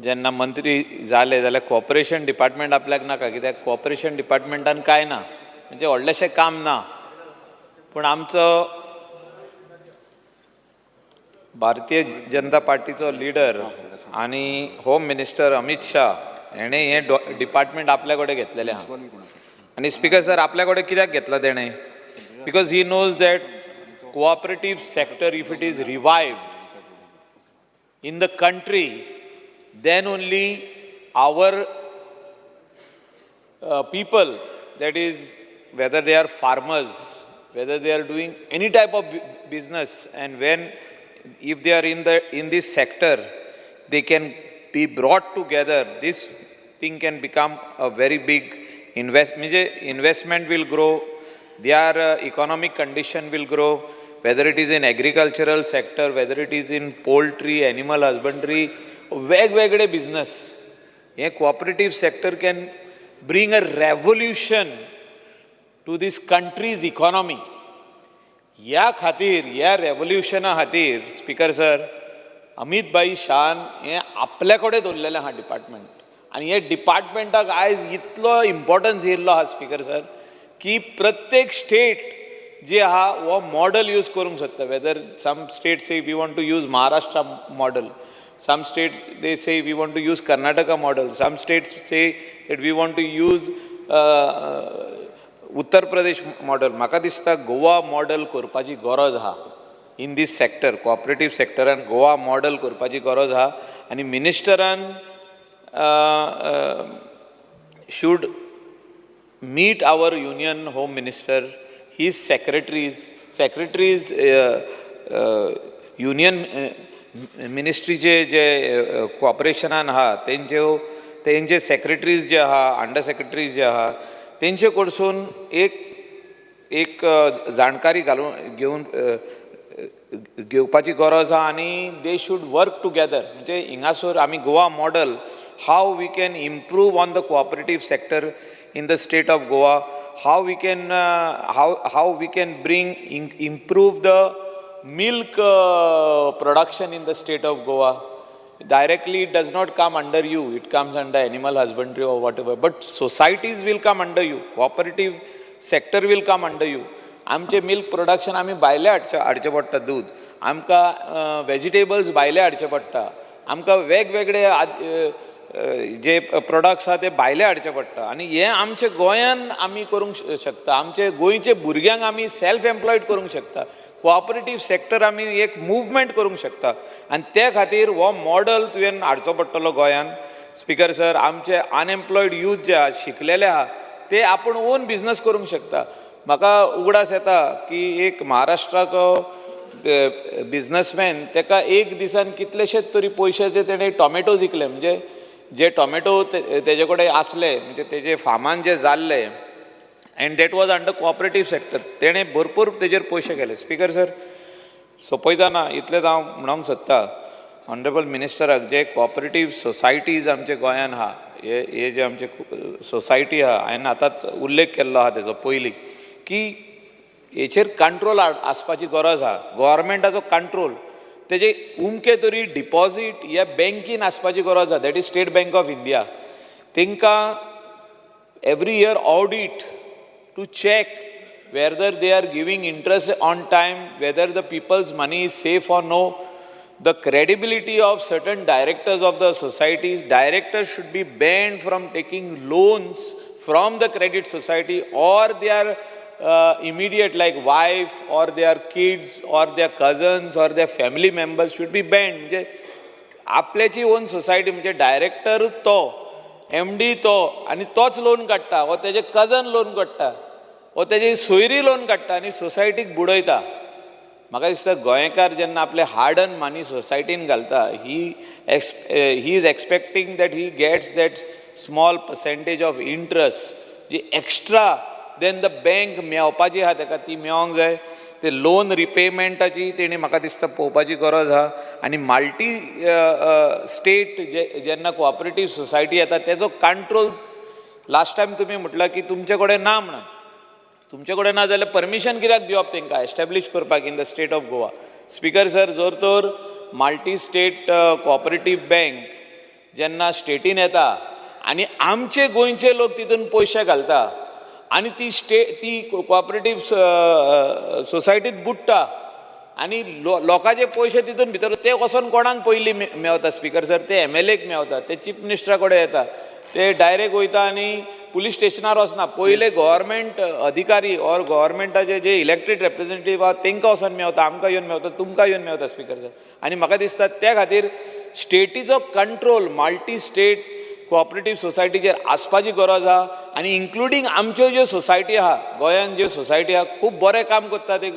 जेन्ना मंत्री जाले जाल्यार कॉर्पोरेशन डिपार्टमेंट आपल्याक नाका, कित्याक कॉर्पोरेशन डिपार्टमेंटान काय ना, म्हणजे व्हडलेशें काम ना. पूण आमचो भारतीय जनता पार्टीचो लिडर आनी होम मिनिस्टर अमित शाह हेणें हें डिपार्टमेंट आपल्या कडेन घेतलेलें आहा. आनी स्पीकर सर, आपल्या कडेन कित्याक घेतला तेणें? Because he knows that cooperative sector, if it is revived in the country, then only our people, that is, whether they are farmers, whether they are doing any type of business, and when if they are in this sector, they can be brought together. This thing can become a very big investment will grow, their economic condition will grow, whether it is in agricultural sector, whether it is in poultry, animal husbandry, वेगवेगळे business. हे cooperative sector can bring a revolution to this country's economy. ह्या खातीर, ह्या रेवोल्युशना खातीर speaker sir, Amit भाई शान हे आपल्या कडेन दवरलेलें आहा डिपार्टमेंट. आनी हे डिपार्टमेंटाक आयज इतलो इम्पॉर्टन्स येयल्लो आहा स्पीकर सर, की प्रत्येक स्टेट जे आहा हो मॉडल यूज करूंक सोदता. Whether some state say we want to use Maharashtra model, some states they say we want to use Karnataka model, some states say that we want to use Uttar Pradesh model. म्हाका दिसता Goa model करपाची गरज आहा in this sector, cooperative सेक्टरान Goa model करपाची गरज आहा. आनी मिनिस्टरान should meet our union home minister, his secretaries union मिनिस्ट्रीचे जे कॉर्पोरेशनान आहा तेंचे सेक्रेटरीज जे आहा, अंडर सेक्रेटरीज जे आहा, तेंचे कडसून एक जाणकारी घेवपाची गरज आहा. आनी दे शूड वर्क टुगेदर. म्हणजे हिंगासर आमी Goa model, how we can improve on the cooperative sector in the state of Goa, how we can bring improve the milk production in the state of Goa. Directly it does not come under you, it comes under animal husbandry or whatever, but societies will come under you, cooperative sector will come under you. आमचे milk production आमी भायले हाडचे पडटा, दूध आमकां vegetables भायले हाडचे पडटा, आमकां वेगवेगळे जे प्रोडक्ट्स आहा ते भायले हाडचे पडटा. आनी हे आमचे गोंयान आमी करूंक शकता. आमचे गोंयचे भुरग्यांक आमी सेल्फ एम्प्लॉयड करूंक शकता. कोऑपरेटिव्ह सेक्टर आमी एक मुवमेंट करूंक शकता. आनी ते खातीर हो मॉडल तुवें हाडचो पडटलो गोंयान स्पीकर सर. आमचे अनएम्प्लॉयड यूथ जे आहा, शिकलेले आहा, ते आपूण ओन बिजनस करूंक शकता. म्हाका उगडास येता की एक महाराष्ट्राचो बिजनसमॅन, तेका एक दिसान कितलेशेच तरी पयशाचे तेणें टॉमॅटोज विकले. म्हणजे जे टॉमॅटो तेजे कडेन आसले, म्हणजे तेजे फार्मान जे जाल्ले, and that was under cooperative sector, तेणें भरपूर तेजेर पयशे केले. स्पीकर सर, सोपयतना इतलेंच हांव म्हणूंक सोदता ऑनरेबल मिनिस्टराक, जे कोऑपरेटिव्ह सोसायटीज आमचे गोंयान आहा, हे जे आमचे सोसायटी आहा, हांवें आतांच उल्लेख केल्लो आहा तेजो पयलीं, की हेचेर कंट्रोल आसपाची गरज आहा. गव्हर्मेंटाचो कंट्रोल, तेजे उमके तरी डिपॉझीट ह्या बँकीन आसपाची गरज आहा. That is state bank of India. तांकां every year audit to check whether they are giving interest on time, whether the people's money is safe or no. The credibility of certain directors of the societies, directors should be banned from taking loans from the credit society, or their immediate like wife or their kids or their cousins or their family members should be banned. म्हणजे आपल्याची on society, म्हणजे director तो, MD तो, आनी तोच loan काडटा, वा तेजे cousin loan काडटा, वा तेजे सोयरी लोन काडटा आनी सोसायटीक बुडयता. म्हाका दिसता गोंयकार जेन्ना आपले हार्ड अर्न मनी सोसायटीन घालता, he is expecting that he gets that small percentage of interest जी एक्स्ट्रा देन द बँक मेळपाची आहा ताका ती मेळोंक जाय. ते लोन रिपेमेंटाची तेणी म्हाका दिसता पळोवपाची गरज आहा. आनी मल्टी स्टेट जेन्ना कोऑपरेटीव सोसायटी येता तेजो कंट्रोल, लास्ट टायम तुमी म्हटलां की तुमचे कडेन ना म्हणून, तुमचे कडेन ना जाल्यार परमिशन कित्याक दिवप तांकां एस्टॅब्लीश करपाक in the state of Goa. Speaker sir, जर तर मल्टी स्टेट कोऑपरेटीव बँक जेन्ना स्टेटीन येता आनी आमचे गोंयचे लोक तितून पयशे घालता आनी ती कोऑपरेटीव सोसायटीत बुडटा आनी लोकांचे पयशे तितून भितर ते वचोन कोणाक पयलीं मेवता स्पिकर सर, ते MLAक मेवता, ते चीफ मिनिस्टरा कडेन येता, ते डायरेक्ट वयता आनी पुलीस स्टेशनार वचना, पयले गव्हर्मेंट अधिकारी ऑर गव्हर्मेंटाचे जे इलेक्टेड रिप्रेझेंटेटिव्ह आहात तांकां वचोन मेवता, आमकां येवन मेवता, तुमकां येवन मेवता स्पिकर सर. आनी म्हाका दिसता त्या खातीर स्टेटीचो कंट्रोल मल्टी स्टेट कोऑपरेटीव सोसायटीचेर आसपाची गरज आहा आनी इन्क्लुडींग आमच्यो ज्यो सोसायटी आहा गोंयांत, ज्यो सोसायटी आहा खूब बरें काम करता ते,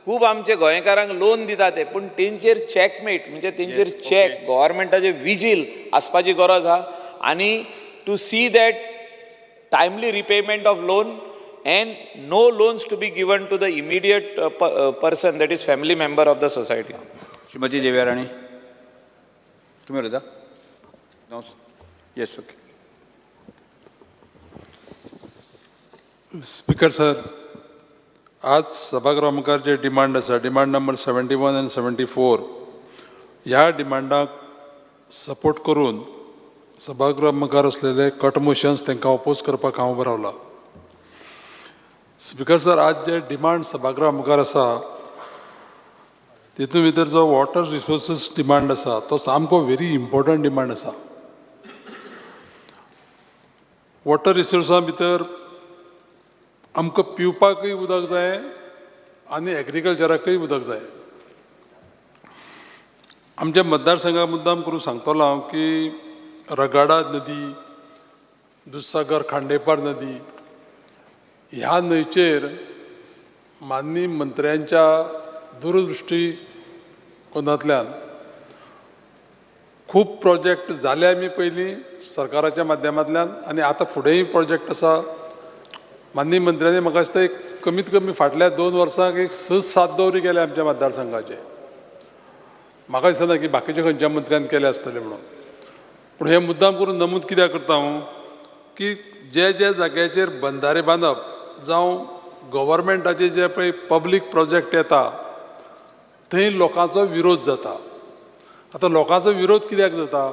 खूब आमचे गोंयकारांक लोन दिता ते, पूण तेंचेर चॅकमेट म्हणजे तेंचेर चॅक गव्हर्मेंटाचे विजील आसपाची गरज आहा आनी to see that timely repayment of loan and no loans to be given to the immediate person, that is family member of the society. Shrimati देव्या राणी, तुम्ही उलयता? Yes, okay. स्पीकर सर, आज सभागृहा मुखार जे डिमांड आसा, डिमांड नंबर 71 and 74, ह्या डिमांडाक support करून सभागृहा मुखार असलेले कट मोशन्स तांकां ऑपोज करपाक हांव उबो रावला. स्पीकर सर, आज जे डिमांड सभागृहा मुखार आसा तितून भितर जो वॉटर रिसोर्सीस डिमांड आसा तो सामको व्हेरी इम्पॉर्टंट डिमांड आसा. वॉटर रिसोर्सा भितर आमकां पिवपाकूय उदक जाय आनी एग्रीकल्चराकूय उदक जाय. आमच्या मतदारसंघाक मुद्दाम करून सांगतलो हांव की रगाडा नदी, दुधसागर खांडेपार नदी ह्या न्हंयचेर माननीय मंत्र्यांच्या दूरदृश्टी कोनांतल्यान खूब प्रोजेक्ट जाले आमी पयलीं सरकाराच्या माध्यमांतल्यान आनी आतां फुडेंय प्रोजेक्ट आसा. माननीय मंत्र्यांनी म्हाका दिसता एक कमीत कमी फाटल्या 2 वर्सांक एक 6-7 दौरे केले आमच्या मतदारसंघाचे. म्हाका दिसना की बाकीच्या खंयच्या मंत्र्यान केले आसतले म्हणून, पूण हे मुद्दाम करून नमूद कित्याक करता हांव की जे जे जाग्याचेर बंधारे बांदप जावं गव्हर्मेंटाचे जे पळय पब्लीक प्रोजेक्ट येता थंय लोकांचो विरोध जाता. आतां लोकांचो विरोध कित्याक जाता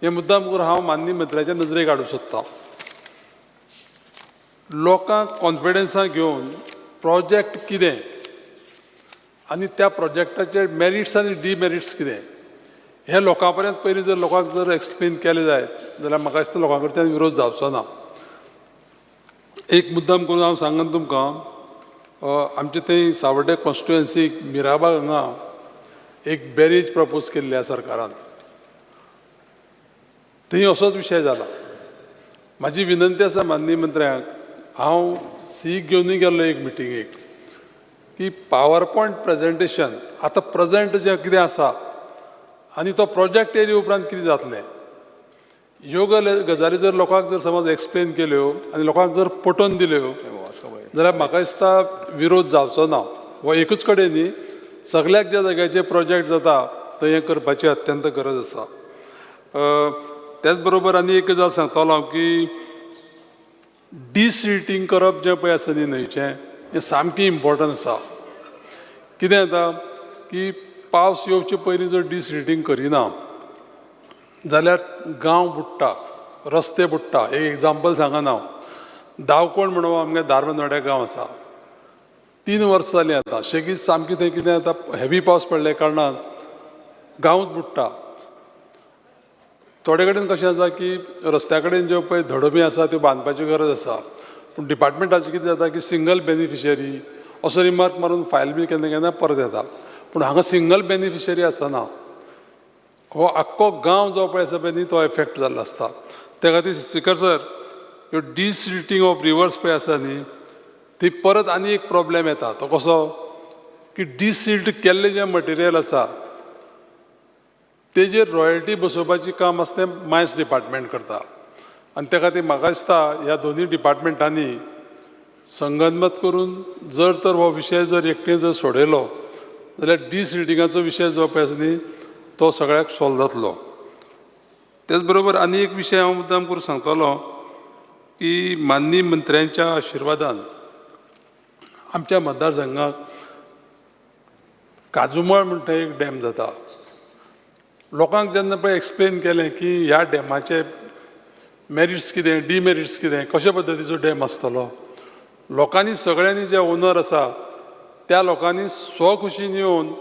हे मुद्दाम करून हांव माननीय मंत्र्याच्या नजरेक हाडूंक सोदतां. लोकांक कॉन्फिडन्सान घेवन प्रोजेक्ट कितें आनी त्या प्रोजेक्टाचे मेरिट्स आनी डिमेरिट्स कितें हे लोकां पर्यंत पयलीं जर लोकांक जर एक्सप्लेन केलें जायत जाल्यार म्हाका दिसता लोकां कडच्यान विरोध जावचो ना. एक मुद्दाम करून हांव सांगन तुमकां, आमचे थंय सावर्डे कॉन्स्टिट्युएन्सीक मिराबाग हांगा एक बॅरेज प्रपोज केल्ली आसा सरकारान. थंय असोच विशय जाला. म्हाजी विनंती आसा माननीय मंत्र्यांक, हांव सीक घेवनूय गेल्लो एक मिटिंगेक, की पावर पॉयंट प्रेजेंटेशन आतां प्रेजेंट जें कितें आसा आनी तो प्रोजेक्ट येयले उपरांत कितें जातलें ह्यो गजाली जर लोकांक जर समज एक्सप्लेन केल्यो आनी लोकांक जर पटोवन दिल्यो जाल्यार म्हाका दिसता विरोध जावचो ना. हो एकूच कडेन न्ही, सगळ्याक ज्या जाग्याचे प्रोजेक्ट जाता थंय हें करपाची अत्यंत गरज आसा. त्याच बरोबर आनी एक गजाल सांगतलो हांव की डिसिल्टिंग करप जें पळय आसा न्ही न्हंयचें, हें सामकें इम्पॉर्टंट आसा. कितें जाता की पावस येवचे पयलीं जर डिसिल्टिंग करिना जाल्यार गांव बुडटा, रस्ते बुडटा. एक एग्जाम्पल सांगन हांव, दावकोण म्हणून आमगे धारबांदोड्या गांव आसा. 3 वर्सां जालीं आतां शेगीत सामकी थंय कितें जाता, हेवी पावस पडले कारणान गांवच बुडटा. थोडे कडेन कशें आसा की रस्त्या कडेन ज्यो पळय धडो बी आसा त्यो बांदपाची गरज आसा, पूण डिपार्टमेंटाचें कितें जाता की सिंगल बेनिफिशरी असो रिमार्क मारून फायल बी केन्ना केन्ना परत येता. पूण हांगा सिंगल बेनिफिशरी आसना, हो आख्खो गांव जो पळय आसा पळय न्ही तो एफेक्ट जाल्लो आसता. त्या खातीर स्पिकर सर, ह्यो डिसिल्टिंग ऑफ रिवर्स पळय आसा न्ही ती परत आनी एक प्रॉब्लेम येता. तो कसो की डिसिल्ट केल्लें जें मटेरियल आसा तेजेर रॉयल्टी बसोवपाचें काम आसा तें मायन्स डिपार्टमेंट करता. आनी त्या खातीर म्हाका दिसता ह्या दोनूय डिपार्टमेंटांनी संगनमत करून जर तर हो विशय जर एकटें जर सोडयलो जाल्यार डिसिल्टिंगाचो विशय जो पळय आसा न्ही तो सगळ्याक सॉल्व जातलो. तेच बरोबर आनी एक विशय हांव मुद्दाम करून सांगतलो की माननीय मंत्र्यांच्या आशिर्वादान आमच्या मतदारसंघाक काजुमळ म्हणटा एक डॅम जाता. लोकांक जेन्ना पळय एक्सप्लेन केलें की ह्या डॅमाचे मेरिट्स कितें डिमेरिट्स कितें कशे पद्दतीचो डॅम आसतलो, लोकांनी सगळ्यांनी जे ओनर आसा त्या लोकांनी स्वखुशीन येवन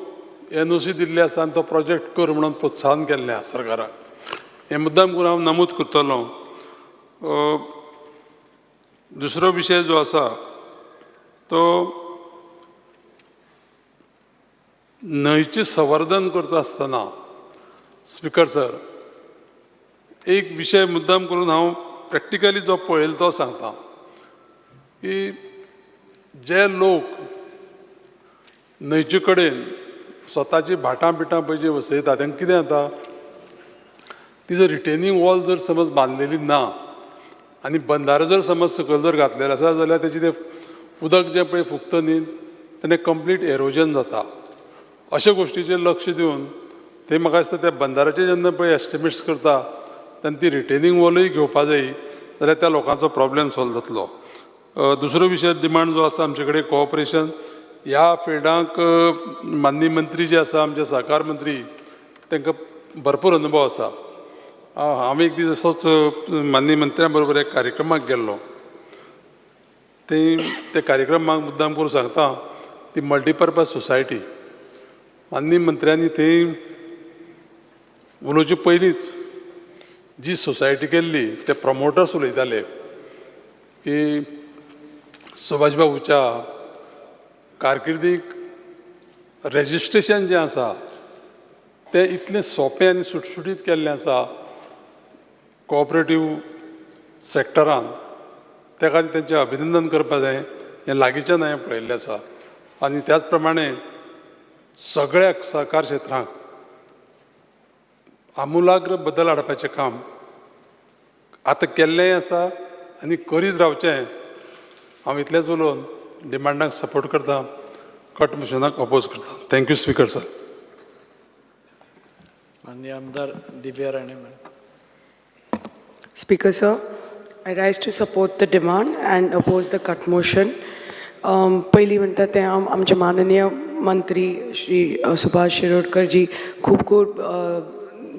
NOC दिल्ली आसा आनी तो प्रोजेक्ट कर म्हणून प्रोत्साहन केल्लें आसा सरकाराक. हें मुद्दाम करून हांव नमूद करतलो. दुसरो विशय जो आसा तो न्हंयचें संवर्धन करता आसतना स्पिकर सर एक विशय मुद्दाम करून हांव प्रॅक्टिकली जो पळयलो तो सांगता की जे लोक न्हंयचे कडेन स्वताची भाटां बिटां पळय जी वसयता तांकां कितें जाता, ती जर रिटेनिंग वॉल जर समज बांदलेली ना आनी बंधारो जर समज सकयल जर घातलेलो आसा जाल्यार तेजें तें उदक जें पळय फुगता न्ही तेणें कंप्लीट एरोजन जाता. अशा गोश्टीचेर लक्ष दिवन ते म्हाका दिसता त्या बंधाराचे जेन्ना पळय एस्टिमेट्स करता तेन्ना ती रिटेनिंग वॉलूय घेवपा जायी जाल्यार त्या लोकांचो प्रॉब्लेम सॉल्व जातलो. दुसरो विशय डिमांड जो आसा आमचे कडेन कोऑपरेशन ह्या फिल्डाक माननीय मंत्री जे आसा आमचे सहकार मंत्री तांकां भरपूर अनुभव आसा. हांव एक दीस असोच माननीय मंत्र्या बरोबर एक कार्यक्रमाक गेल्लो. ते कार्यक्रमाक मुद्दाम करून सांगता ती मल्टीपर्पज सोसायटी माननीय मंत्र्यांनी थंय उलोवचे पयलींच जी सोसायटी केल्ली ते प्रमोटर्स उलयताले की सुभाष बाबूच्या कारकिर्दीक रेजिस्ट्रेशन जें आसा तें इतलें सोंपें आनी सुटसुटीत केल्लें आसा कोऑपरेटीव सॅक्टरान. त्या खातीर तेंचें अभिनंदन करपा जाय. हें लागींच्यान हांवें पळयल्लें आसा. आनी त्याच प्रमाणे सगळ्या सहकार क्षेत्रांक आमुलाग्र बदल हाडपाचें काम आतां केल्लेंय आसा आनी करीत रावचें. हांव इतलेंच उलोवन डिमांडाक सपोर्ट करता, कट मोशनाक अपोज करता. Thank you speaker sir. माननीय आमदार Divya Rane madam. Speaker sir, I rise to support the demand and oppose the cut motion. पहिली म्हणटा तें आमचे माननीय मंत्री श्री सुभाष शिरोडकर जी खूब खूब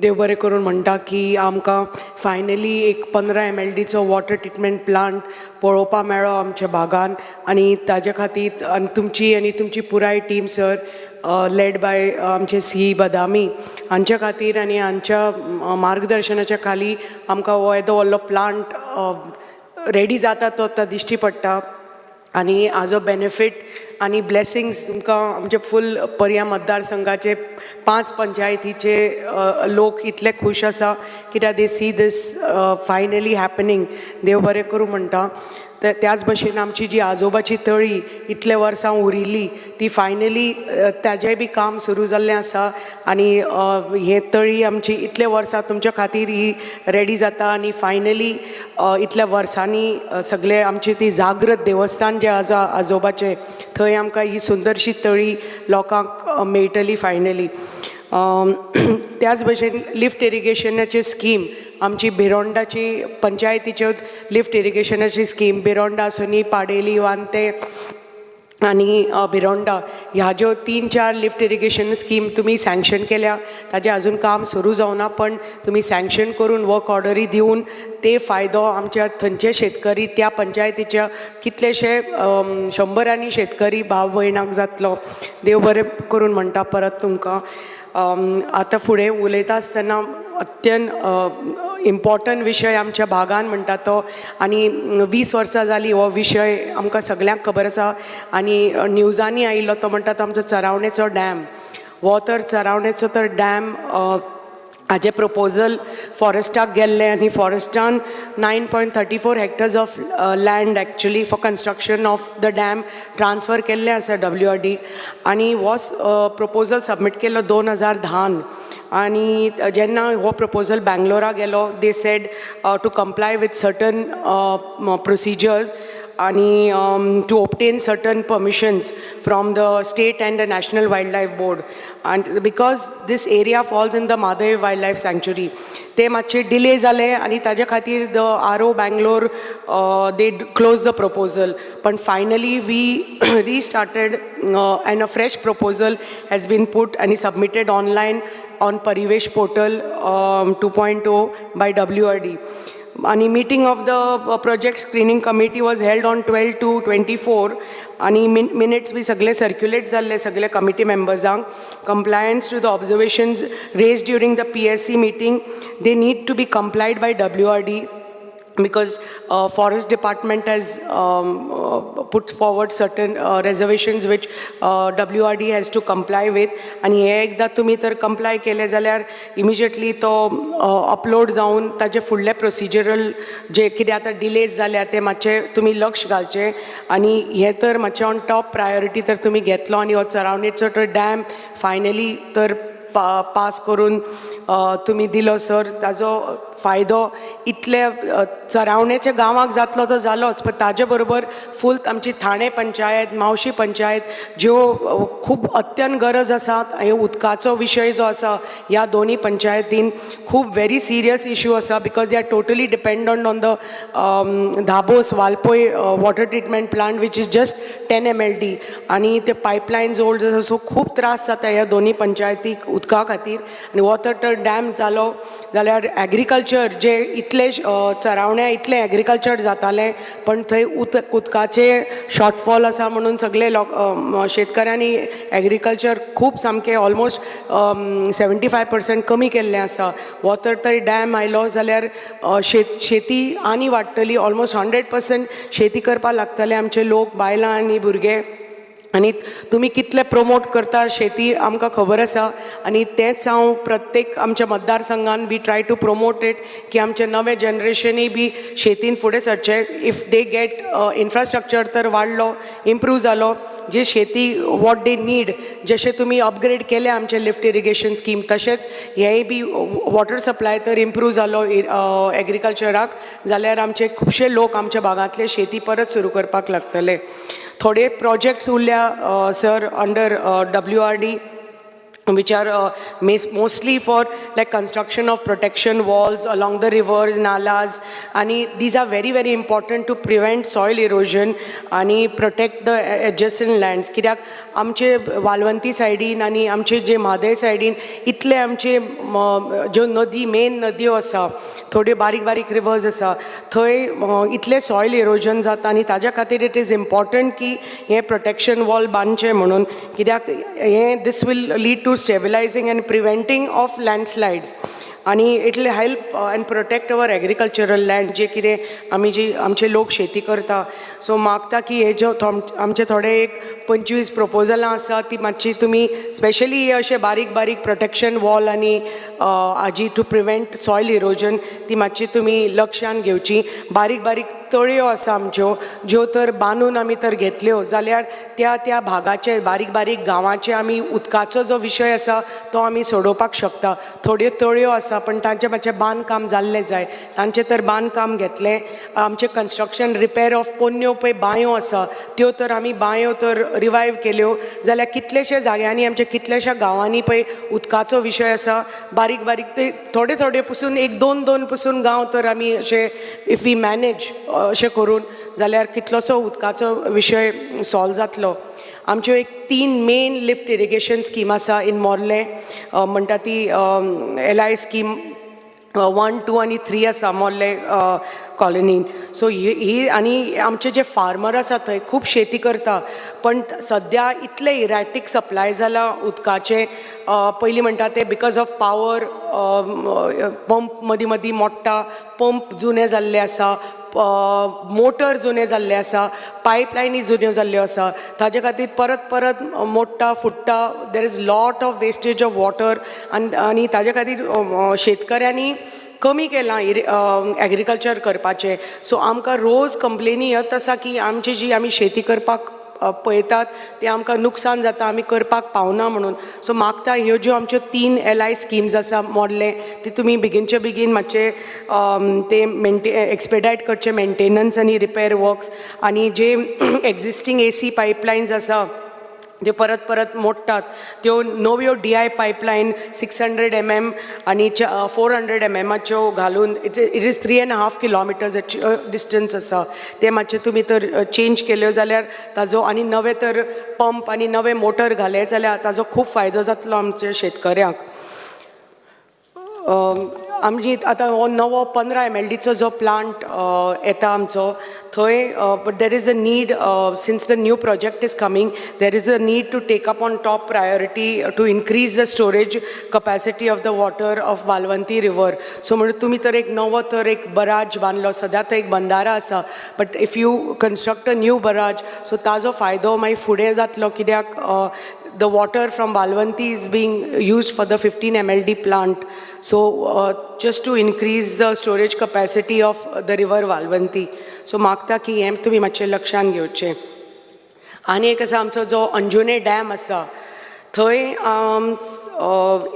देव बरें करून म्हणटा की आमकां फायनली एक 15 MLDचो वॉटर ट्रिटमेंट प्लांट पळोवपा मेळ्ळो आमच्या भागान आनी ताज्या खातीर आनी तुमची पुराय टीम सर लेड बाय आमचे सी बदामी हांच्या खातीर आनी हांच्या मार्गदर्शनाच्या खाली आमकां हो येदो व्हडलो प्लांट रेडी जाता तो आतां दिश्टी पडटा. आनी हाजो बेनिफीट आनी ब्लेसिंग्स तुमकां आमचे फूल पर्या मतदारसंघाचे 5 पंचायतीचे लोक इतले खूश आसा कित्याक दे सी दीस फायनली हॅपनिंग. देव बरें करूं म्हणटा. त्याच भशेन आमची जी आजोबाची तळी इतले वर्सां उरिल्ली ती फायनली ताजेंय बी काम सुरू जाल्लें आसा आनी हे तळी आमची इतले वर्सां तुमच्या खातीर ही रेडी जाता आनी फायनली इतल्या वर्सांनी सगळे आमची ती जागृत देवस्थान जें आसा आजोबाचें थंय आमकां ही सुंदरशी तळी लोकांक मेळटली फायनली. त्याच भशेन लिफ्ट इरिगेशनाची स्कीम आमची बिरोंडाची पंचायतीच्यो लिफ्ट इरिगेशनाची स्कीम बिरोंडा सोनी पाडेली वांते आनी बिरोंडा ह्या ज्यो 3-4 लिफ्ट इरिगेशन स्कीम तुमी सँक्शन केल्या ताजें अजून काम सुरू जावना पण तुमी सँक्शन करून वर्क ऑर्डरी दिवन ते फायदो आमच्या थंयचे शेतकरी त्या पंचायतीच्या कितलेशे शंबरांनी शेतकरी भाव भयणाक जातलो. देव बरें करून म्हणटा परत तुमकां. आतां फुडें उलयता आसतना अत्यंत इम्पॉर्टंट विशय आमच्या भागान म्हणटा तो आनी 20 वर्सां जाली हो विशय आमकां सगळ्यांक खबर आसा आनी न्यूजांनी आयिल्लो तो म्हणटा तो आमचो चरावणेचो डॅम. हो तर चरावणेचो तर डॅम हाजें प्रपोजल फॉरेस्टाक गेल्लें आनी फॉरेस्टान 9.34 hectares of land actually for construction of the dam transfer केल्लें आसा WRD आनी हो प्रपोजल सबमीट केल्लो 2010 आनी जेन्ना हो प्रपोजल बँगलोरा गेलो they said to comply with certain procedures आणि to obtain certain permissions from the state and the National Wildlife Board. And because this area falls in the Madhav Wildlife Sanctuary, ते मातशे delay जाले आणि ताजे खातीर the RO Bangalore they closed the proposal. But finally we restarted and a fresh proposal has been put and is submitted online on Parivesh portal 2.0 by WRD. आणि meeting of the project screening committee was held on 12 to 24 आणि minutes बी सगळे circulate जाल्ले सगळे committee membersंक. Compliance to the observations raised during the PSC meeting, they need to be complied by WRD because Forest Department has put forward certain reservations which WRD has to comply with. आणि हे एकदा तुम्ही तर comply केले जाल्यार immediately तो upload जावन ताजे फुडले procedural जे कितें आतां delays जाल्या ते मातशे तुम्ही लक्ष घालचे. आणि हे तर मातशे on top priority तर तुम्ही घेतलो आणि हो सरावंडेडचो तो डॅम फायनली तर पास करून तुम्ही दिलो सर. ताजो फायदो इतले सरावणेच्या गांवांक जातलो तो जालोच, पण ताजे बरोबर फूल आमची ठाणे पंचायत, मावशी पंचायत ज्यो खूब अत्यंत गरज आसा. हे उदकाचो विशय जो आसा ह्या दोन्ही पंचायतीन खूब व्हेरी सिरियस इश्यू आसा because they are totally dependent on the Dabos Valpoi water treatment plant which is just 10 MLD आणि ते पायपलायन्स ओल्ड आसा. सो खूब त्रास जाता ह्या दोन्ही पंचायतीक उदका खातीर. आणि वॉटर तर डॅम जालो जाल्यार एग्रीकल्चर जे इतले चरावण्या इतले एग्रीकल्चर जातालें पण थंय उदकाचे शॉर्टफॉल आसा म्हणून सगळे शेतकऱ्यांनी एग्रीकल्चर खूब सामकें ऑलमोस्ट 75% कमी केल्लें आसा. वॉटर तर डॅम आयलो जाल्यार शेती आनी वाडटली. ऑलमोस्ट 100% शेती करपाक लागतले आमचे लोक, बायलां आनी भुरगे. आणि तुम्ही कितले प्रमोट करता शेती आमकां खबर आसा. आणि तेंच हांव प्रत्येक आमच्या मतदारसंघान बी ट्राय टू प्रमोट इट की आमचे नवे जनरेशनूय बी शेतीन फुडें सरचे. इफ दे गेट इन्फ्रास्ट्रक्चर तर वाडलो, इम्प्रूव जालो, जे शेती वॉट दे नीड, जशें तुमी अपग्रेड केले आमचे लिफ्ट इरिगेशन स्कीम तशेंच हेय बी वॉटर सप्लाय तर इम्प्रूव जालो एग्रीकल्चराक जाल्यार आमचे खुबशे लोक आमच्या भागांतले शेती परत सुरू करपाक लागतले. थोडे प्रोजेक्ट्स उरल्या sir under WRD which are mostly for like construction of protection walls along the rivers, nalas, and these are very very important to prevent soil erosion and protect the adjacent lands. कित्याक आमचे वालवंती सायडीन आणि आमचे जे म्हादय सायडीन इतले आमचे ज्यो नदी मेन नदयो आसा थोड्यो बारीक बारीक रिवर्स आसा थंय इतले सॉयल इरोजन जाता आणि ताज्या खातीर इट इज इम्पॉर्टंट की हे प्रोटेक्शन वॉल बांदचे म्हणून. कित्याक हे this will lead to stabilizing and preventing of landslides आणि it will help and protect our agricultural land जे कितें आमी जी आमचे लोक शेती करता. सो मागता की हे जो आमचे थोडे एक 25 प्रपोजलां आसा ती मातशी तुमी स्पेशली अशे बारीक बारीक प्रोटेक्शन वॉल आनी हाजी टू प्रिवेंट सॉयल इरोजन ती मातशी तुमी लक्षान घेवची. बारीक बारीक तळयो आसा आमच्यो ज्यो तर बांदून आमी तर घेतल्यो जाल्यार त्या भागाचे बारीक बारीक गांवाचे आमी उदकाचो जो विशय आसा तो आमी सोडोवपाक शकता. थोड्यो तळयो आसा पण तांचें मातशें बांदकाम जाल्लें जाय. तांचें तर बांदकाम घेतलें. आमचें कन्स्ट्रक्शन रिपेर ऑफ पोन्न्यो पळय बांयो आसा त्यो तर आमी बांयो तर रिवायव केल्यो जाल्यार कितलेशे जाग्यांनी आमच्या कितलेशा गांवांनी पळय उदकाचो विशय आसा. बारीक बारीक ते थोडे थोडे पसून 1-2 पसून गांव तर आमी अशे इफ वी मॅनेज अशें करून जाल्यार कितलोसो उदकाचो विशय सॉल्व जातलो. आमच्यो एक 3 मेन लिफ्ट इरिगेशन स्कीम आसा इन मोर्ले म्हणटा ती LI स्कीम 1, 2 आणि 3 आसा मोर्ले कॉलनीन. सो ही आनी आमचे जे फार्मर आसा थंय खूब शेती करता पण सद्या इतले इरॅटीक सप्लाय जाला उदकाचे. पयलीं म्हणटा ते बिकॉज ऑफ पावर पंप मदीं मदीं मोडटा, पंप जुने जाल्ले आसा, मोटर जुने जाल्ले आसा, पायपलायनी जुन्यो जाल्ल्यो आसा. ताजे खातीर परत परत मोडटा फुट्टा. There is lot of wastage of water आनी ताजे खातीर शेतकऱ्यांनी कमी केलां एग्रीकल्चर करपाचें. सो आमकां रोज कंप्लेनी येत आसा की आमची जी आमी शेती करपाक पळयतात ते आमकां नुकसान जाता, आमी करपाक पावना म्हणून. सो मागता ह्यो ज्यो आमच्यो 3 LI स्किम्स आसा मोडले ती तुमी बेगीनचे बेगीन मातशे ते एक्सपेडायट करचे मेंटेनन्स आनी रिपेर वर्क्स, आनी जे एक्झिस्टींग AC पायपलायन्स आसा ज्यो परत परत मोडटात त्यो नव्यो DI पायपलायन 600 mm आनी 400 mm घालून इट इज 3.5 kilometers डिस्टन्स आसा, ते मातशे तुमी तर चेंज केल्यो जाल्यार ताजो, आनी नवे तर पंप आनी नवे मोटर घाले जाल्यार ताजो खूब फायदो जातलो आमच्या शेतकऱ्यांक. आमची आतां हो नवो 15 MLDचो जो प्लांट येता आमचो थंय, but there is a need since the new project is coming, there is a need to take up on top priority to increase the storage capacity of the water of Valvanti river. So म्हणून तुमी तर एक नवो तर एक बराज बांदलो, सद्या थंय एक बंदारा आसा, but if you construct a new बराज सो ताजो फायदो मागीर फुडें जातलो, कित्याक the water from Valvanti is being used for the 15 MLD plant. So just to increase the storage capacity of the river Valvanti. So मागता की हें तुमी मातशें लक्षान घेवचें. आनी एक आसा आमचो जो अंजुने डॅम आसा थंय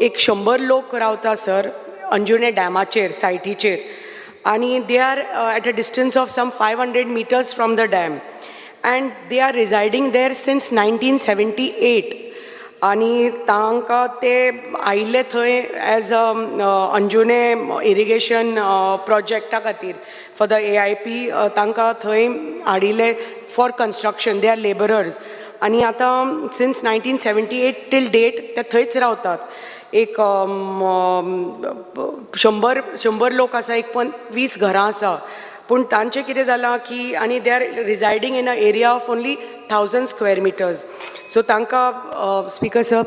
एक 100 लोक रावता सर अंजुने डॅमाचेर सायटीचेर, आनी they R at a distance of some 500 meters from the dam and they are residing there since 1978. आनी तांकां ते आयिल्ले थंय एज अंजुने इरिगेशन प्रोजेक्टा खातीर फॉर द AIP तांकां थंय हाडिल्ले for construction, they are labourers, आनी आतां सिन्स 1978 टील डेट ते थंयच रावतात. एक 100 लोक आसा, एक 20 घरां आसा, पूण तांचें कितें जालां की आनी they are residing in a area of only 1000 square meters. So तांकां speaker sir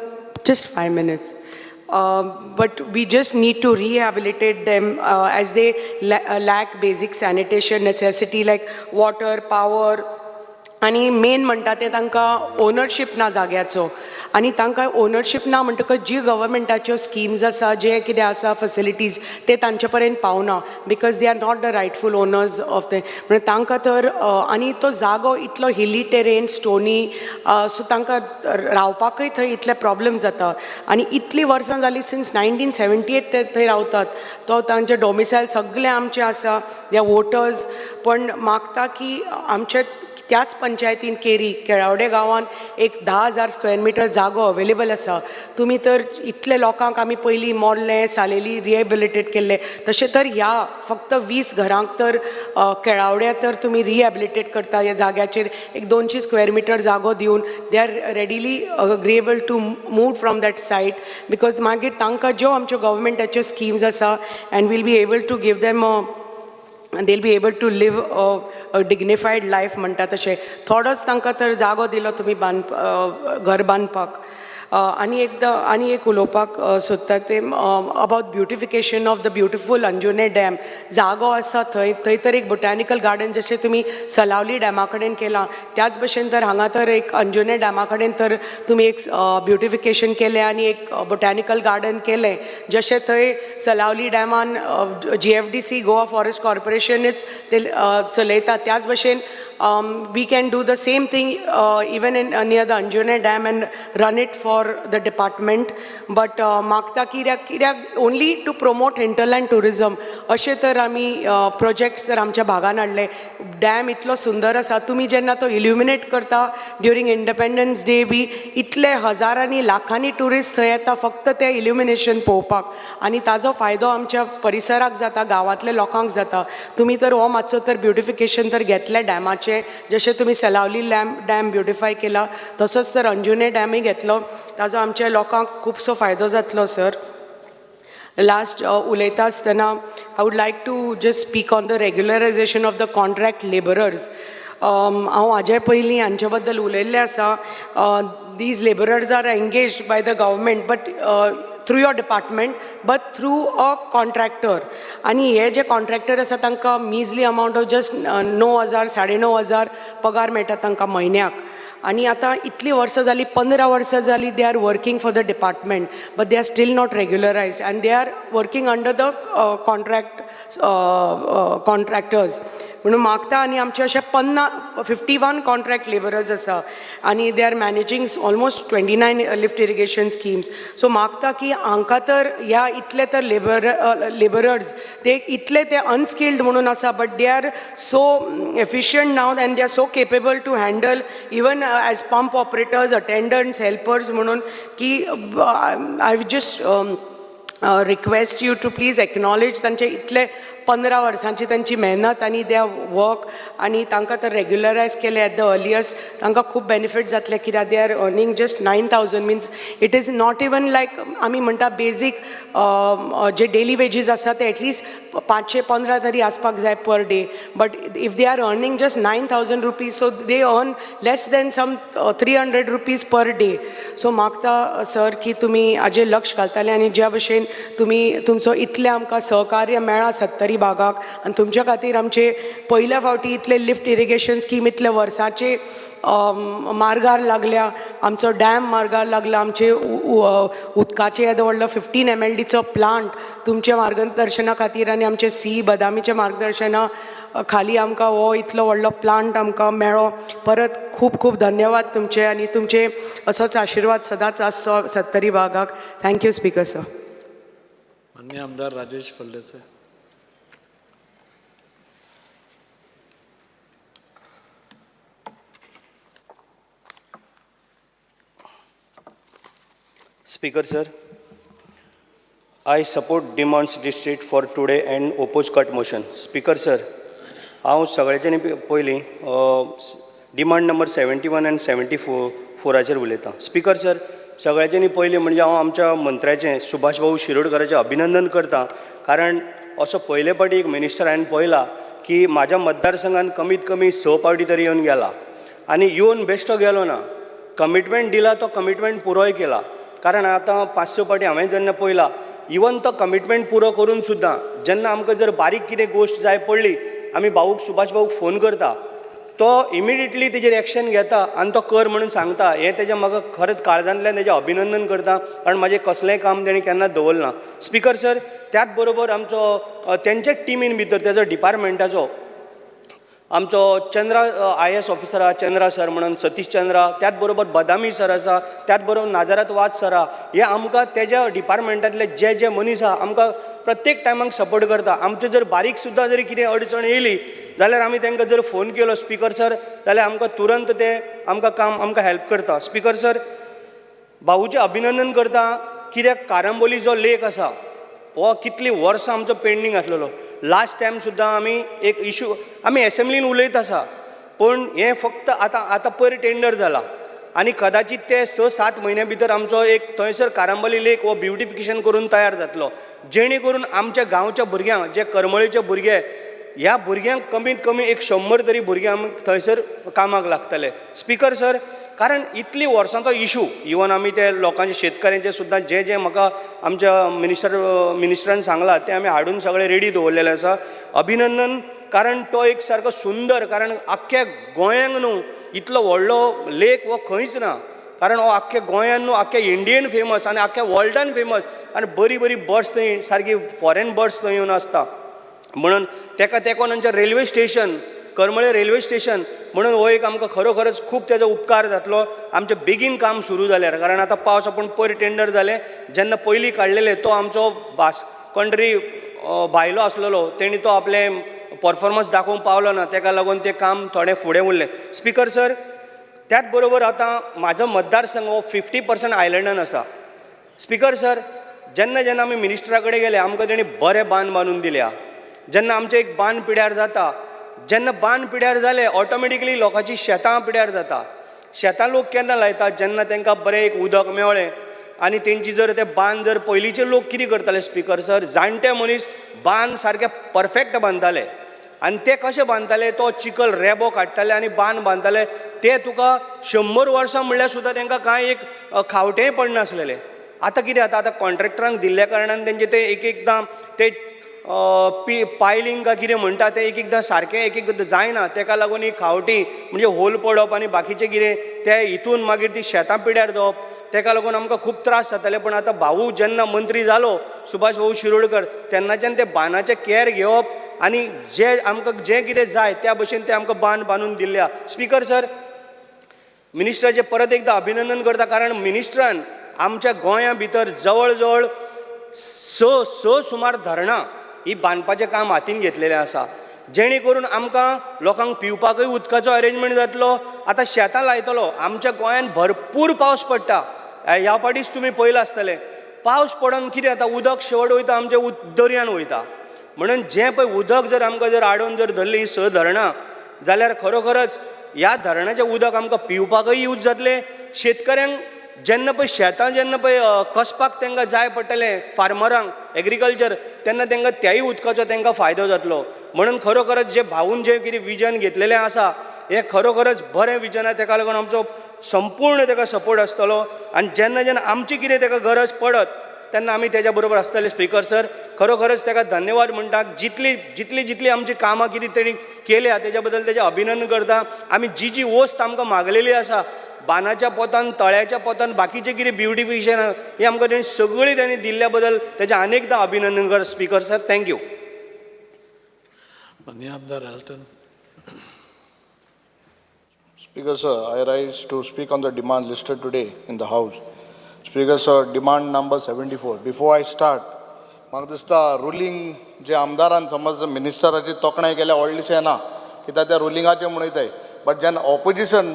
just 5 minutes. But we just need to rehabilitate them as they lack basic sanitation necessity like water, power. आनी main म्हणटा ते तांकां ownership ना जाग्याचो, आनी तांकां ownership ना म्हणटकच जी गव्हर्मेंटाच्यो स्किम्स आसा, जे कितें आसा फॅसिलिटीज ते तांचे पर्यंत पावना, because they are not the rightful owners of ते. म्हणजे तांकां तर आनी तो जागो इतलो हिली टेरेन, स्टोनी, सो तांकां रावपाकय थंय इतले प्रॉब्लेम जाता. आनी इतलीं वर्सां जालीं सिन्स 1978 ते थंय रावतात, तो तांचे डॉमिसायल सगळे आमचे आसा, दे आर वोटर्स. पण मागता की आमचे त्याच पंचायतीन केरी केळावडे गांवान एक 10,000 स्क्वेअर मिटर जागो अवेलेबल आसा. तुमी तर इतले लोकांक आमी पयलीं मोडले, सालेली रिहेबिलिटेट केल्ले, तशें तर ह्या फक्त 20 घरांक तर केळावड्या तर तुमी रिहेबिलिटेट करता ह्या जाग्याचेर एक 200 स्क्वेअर मिटर जागो दिवन they are readily agreeable to move from that site, because मागीर तांकां ज्यो आमच्यो गव्हर्मेंटाच्यो स्किम्स आसा and will be able to give them and they'll be able to live a dignified life म्हणटा तशें. थोडोच तांकां तर जागो दिलो तुमी घर बांदपाक. आनी एक उलोवपाक सोदता ते about beautification of the beautiful Anjunem dam. जागो आसा थंय तर एक बोटॅनिकल गार्डन जशें तुमी सलावली डॅमा कडेन केलां त्याच भशेन तर हांगा तर एक अंजुने डॅमा कडेन तर तुमी एक ब्युटिफिकेशन केलें आनी एक बोटॅनिकल गार्डन केलें, जशें थंय सलावली डॅमान GFDC गोवा फॉरेस्ट कॉर्पोरेशनच ते चलयता, त्याच भशेन we can do the same thing even in near the Anjune Dam and run it for the department. But मागता कित्याक only to promote hinterland tourism अशें तर आमी projects तर आमच्या भागान हाडले. डॅम इतलो सुंदर आसा, तुमी जेन्ना तो इल्युमिनेट करता ड्युरींग इंडिपेंडन्स डे बी इतले हजारांनी लाखांनी टुरिस्ट थंय येता फक्त ते इल्युमिनेशन पळोवपाक, आनी ताजो फायदो आमच्या परिसराक जाता, गांवांतल्या लोकांक जाता. तुमी तर हो मातसो तर ब्युटिफिकेशन तर घेतले डॅमाचे, जशें तुमी सलावली डॅम ब्युटिफाय केला तसोच तर अंजुने डॅमय घेतलो, ताजो आमच्या लोकांक खुबसो फायदो जातलो सर. लास्ट उलयता आसतना I would like to just speak on the regularisation of the contract labourers. हांव हाजे पयलीं हांचे बद्दल उलयल्लें आसा. These labourers are engaged by the government but through your department but through a contractor, आणि हे जे कॉन्ट्रॅक्टर आसा तांकां मीजली अमावंट ऑफ जस्ट 9,000 9,500 पगार मेळटा तांकां म्हयन्याक. आनी आतां इतलीं वर्सां जालीं 15 वर्सां जालीं they are working for the department but they are still not regularised and they are working under the contractors. म्हणून मागता आनी आमचे अशे 51 कॉन्ट्रॅक्ट लेबरर्स आसा आनी they R managing almost 29 lift irrigation schemes. So मागता की हांकां तर ह्या इतले तर लेबरर्स ते इतले ते अनस्किल्ड म्हणून आसा but they are so efficient now and they are so capable to handle even as pump operators attendants helpers म्हणून की I just request you to please acknowledge तांचे इतले 15 वर्सांची तांची मेहनत आनी दे वर्क आनी तांकां तर रेग्युलरायज केले एट द अर्लियस्ट तांकां खूब बेनिफीट जातले कित्याक they are earning just 9,000 means it is not even like आमी म्हणटा बेजीक जे डेली वेजीस आसा ते एटलिस्ट 515 तरी आसपाक जाय per day but if they are earning just 9,000 rupees so they earn less than some 300 rupees per day. So मागता sir की तुमी हाजेर लक्ष घालताले आनी ज्या भशेन तुमी तुमचो इतले आमकां सहकार्य मेळ्ळा सत्तरी भागाक आनी तुमच्या खातीर आमचे पयल्या फावटी इतले लिफ्ट इरिगेशन स्कीम इतले वर्साचे मार्गार लागल्या आमचो डॅम मार्गार लागला आमचे उदकाचे येदो व्हडलो 15 MLDचो प्लांट तुमच्या मार्गदर्शना खातीर आनी आमचे सी बदामीच्या मार्गदर्शना खाली आमकां हो इतलो व्हडलो प्लांट आमकां मेळ्ळो. परत खूब खूब धन्यवाद तुमचे आनी तुमचे असोच आशिर्वाद सदांच आसचो सत्तरी भागाक. Thank you speaker sir. माननीय आमदार Rajesh Phaldesai. Speaker sir, I support demands district for today and oppose cut motion. Speaker sir, हांव सगळ्यांनी पयलीं डिमांड नंबर 71 and 74 उलयतां. स्पीकर सर, सगळ्यांनी पयलीं म्हणजे हांव आमच्या मंत्र्याचें सुभाष भाऊ शिरोडकराचें अभिनंदन करतां कारण असो पयले फावटी एक मिनिस्टर हांवें पळयला की म्हाज्या मतदारसंघान कमीत कमी 6 फावटी तरी येवन गेला आनी येवन बेश्टो गेलो ना, कमिटमेंट दिला तो कमिटमेंट पुरोय केला. कारण आतां 5-6 फावटी हांवें जेन्ना पळयला इवन तो कमिटमेंट पुरो करून सुद्दां जेन्ना आमकां जर बारीक कितें गोश्ट जाय पडली आमी भाऊक सुभाष भाऊक फोन करता तो इमिडिएटली तेजेर एक्शन घेता आनी तो कर म्हणून सांगता. हें तेजें म्हाका खरेंच काळजांतल्यान तेजें अभिनंदन करता कारण म्हाजें कसलेंय काम तेणें केन्ना दवरलें ना. स्पीकर सर, त्याच बरोबर आमचो तेंचे टिमीन भितर तेजो डिपार्टमेंटाचो आमचो चंद्रा IAS ऑफिसर आहा चंद्रा सर म्हणून सतीश चंद्रा, त्याच बरोबर बदामी सर आसा, त्याच बरोबर नाजरात वाज सर आहा, हे आमकां तेज्या डिपार्टमेंटांतले जे मनीस आहा आमकां प्रत्येक टायमाक सपोर्ट करता. आमच्यो जर बारीक सुद्दां जरी कितें अडचण येयली जाल्यार आमी तांकां जर फोन केलो स्पीकर सर जाल्यार आमकां तुरंत ते आमकां हेल्प करता. स्पीकर सर, भाऊचें अभिनंदन करता कित्याक कारांबोली जो लेक आसा हो कितलीं वर्सां आमचो पेंडींग आसलेलो. लास्ट टायम सुद्दां आमी एक इशू आमी एसेंब्लीन उलयत आसा पूण हें फक्त आतां पयर टेंडर जाला आनी कदाचित ते 6-7 म्हयन्या भितर आमचो एक थंयसर कारांबोली लेक हो ब्युटिफिकेशन करून तयार जातलो जेणे करून आमच्या गांवच्या भुरग्यांक जे करमळेचे भुरगे ह्या भुरग्यांक कमीत कमी एक 100 तरी भुरग्यांक थंयसर कामाक लागतले. स्पीकर सर, कारण इतली वर्सांचो इशू इवन आमी ते लोकांचे शेतकऱ्यांचे सुद्दां जे म्हाका आमच्या मिनिस्टरान सांगलां ते आमी हाडून सगळे रेडी दवरलेले आसा. अभिनंदन, कारण तो एक सारको सुंदर, कारण आख्ख्या गोंयांक न्हू इतलो व्हडलो लेक हो खंयच ना, कारण हो आख्ख्या गोंयान न्हू आख्ख्या इंडियेन फेमस आनी आख्ख्या वर्ल्डान फेमस आनी बरी बर्ड्स थंय सारकी फॉरेन बर्ड्स थंय येवन आसता. म्हणून तेका तेकोन आमचें रेल्वे स्टेशन करमळे रेल्वे स्टेशन म्हणून हो एक आमकां खरोखरच खूब तेजो उपकार जातलो आमचें बेगीन काम सुरू जाल्यार. कारण आतां पावस आपूण पयर टेंडर जालें जेन्ना पयलीं काडलेले तो आमचो कंट्री भायलो आसलेलो तेणी तो आपलें परफॉर्मन्स दाखोवंक पावलो ना, तेका लागून तें काम थोडें फुडें उरलें. स्पीकर सर, त्याच बरोबर आतां म्हाजो मतदारसंघ हो 50% आयलंडान आसा. स्पीकर सर, जेन्ना आमी मिनिस्टरा कडेन गेले आमकां तेणी बरें बांद बांदून दिल्या. जेन्ना आमचें एक बांद पिड्यार जाता, जेन्ना बांद पिड्यार जाले ऑटोमॅटिकली लोकांची शेतां पिड्यार जाता. शेतां लोक केन्ना लायतात जेन्ना तांकां बरें एक उदक मेवळें आनी तेंची जर ते बांद जर पयलींचे लोक कितें करताले स्पीकर सर, जाणटे मनीस बांद सारके परफेक्ट बांदताले आनी ते कशे बांदताले, तो चिकल रेबो काडटाले आनी बांद बांदताले. ते तुका 100 वर्सां म्हणल्यार सुद्दां तांकां कांय एक खावटेंय पडनासलेलें. आतां कितें जाता, आतां कॉन्ट्रॅक्टरांक दिल्ल्या कारणान तेंचे ते एकदां ते पायलिंग काय कितें म्हणटा ते एकदां सारकें एकदां जायना, तेका लागून ही खावटी म्हणजे होल पडप आनी बाकीचें कितें ते हितून मागीर ती शेतां पिड्यार जावप, तेका लागून आमकां खूब त्रास जाताले. पण आतां भाऊ जेन्ना मंत्री जालो सुभाष भाऊ शिरोडकर तेन्नाच्यान ते बांदाचें कॅर घेवप आनी आमकां जें कितें जाय त्या भशेन तें आमकां बांदून दिल्ल्या. स्पीकर सर, मिनिस्टराचें परत एकदां अभिनंदन करता, कारण मिनिस्टरान आमच्या गोंया भितर जवळ जवळ सुमार धरणां ही बांदपाचें काम हातीन घेतलेलें आसा, जेणे करून आमकां लोकांक पिवपाकूय उदकाचो अरेंजमेंट जातलो. आतां शेतां लायतलो, आमच्या गोंयान भरपूर पावस पडटा. ह्या फाटीच तुमी पळयलां आसतलें, पावस पडून कितें जाता, उदक शेवट वयता आमच्या दर्यान वयता. म्हणून जें पळय उदक जर आमकां जर आडोवन जर धरली ही 6 धरणां, जाल्यार खरोखरच ह्या धरणाचें उदक आमकां पिवपाकूय यूज जातलें. शेतकऱ्यांक जेन्ना पळय शेतां जेन्ना पळय कसपाक तांकां जाय पडटलें, फार्मरांक एग्रीकल्चर, तेन्ना तांकां त्याय उदकाचो तांकां फायदो जातलो. म्हणून खरोखरच जें भाऊन जें कितें विजन घेतलेलें आसा हें खरोखरच बरें विजन आहे. ताका लागून आमचो संपूर्ण ताका सपोर्ट आसतलो. आनी जेन्ना जेन्ना आमची कितें ताका गरज पडत तेन्ना आमी तेज्या बरोबर आसतले. स्पीकर सर, खरोखरच ताका धन्यवाद म्हणटा. जितली आमची कामां कितें तेणी केल्या तेज्या बद्दल तेजें अभिनंदन करता. आमी जी वस्त आमकां मागलेली आसा, बांदाच्या पोतान, तळ्याच्या पोतान, बाकीचें कितें ब्युटिफिकेशन ही आमकां तेणी सगळी तेणी दिल्ल्या बद्दल तेजें अनेकदां अभिनंदन करता. Speaker sir, thank you. माननीय आमदार Elton. Speaker sir, I rise to speak on the demand listed today in the House. Speaker sir, demand number 74. Before I start, म्हाका दिसता रुलींग जे आमदारान समज मिनिस्टराची तोखणाय केल्या व्हडलीशें ना, कित्याक त्या रुलिंगाचें म्हणयताय. बट जेन्ना ऑपोजिशन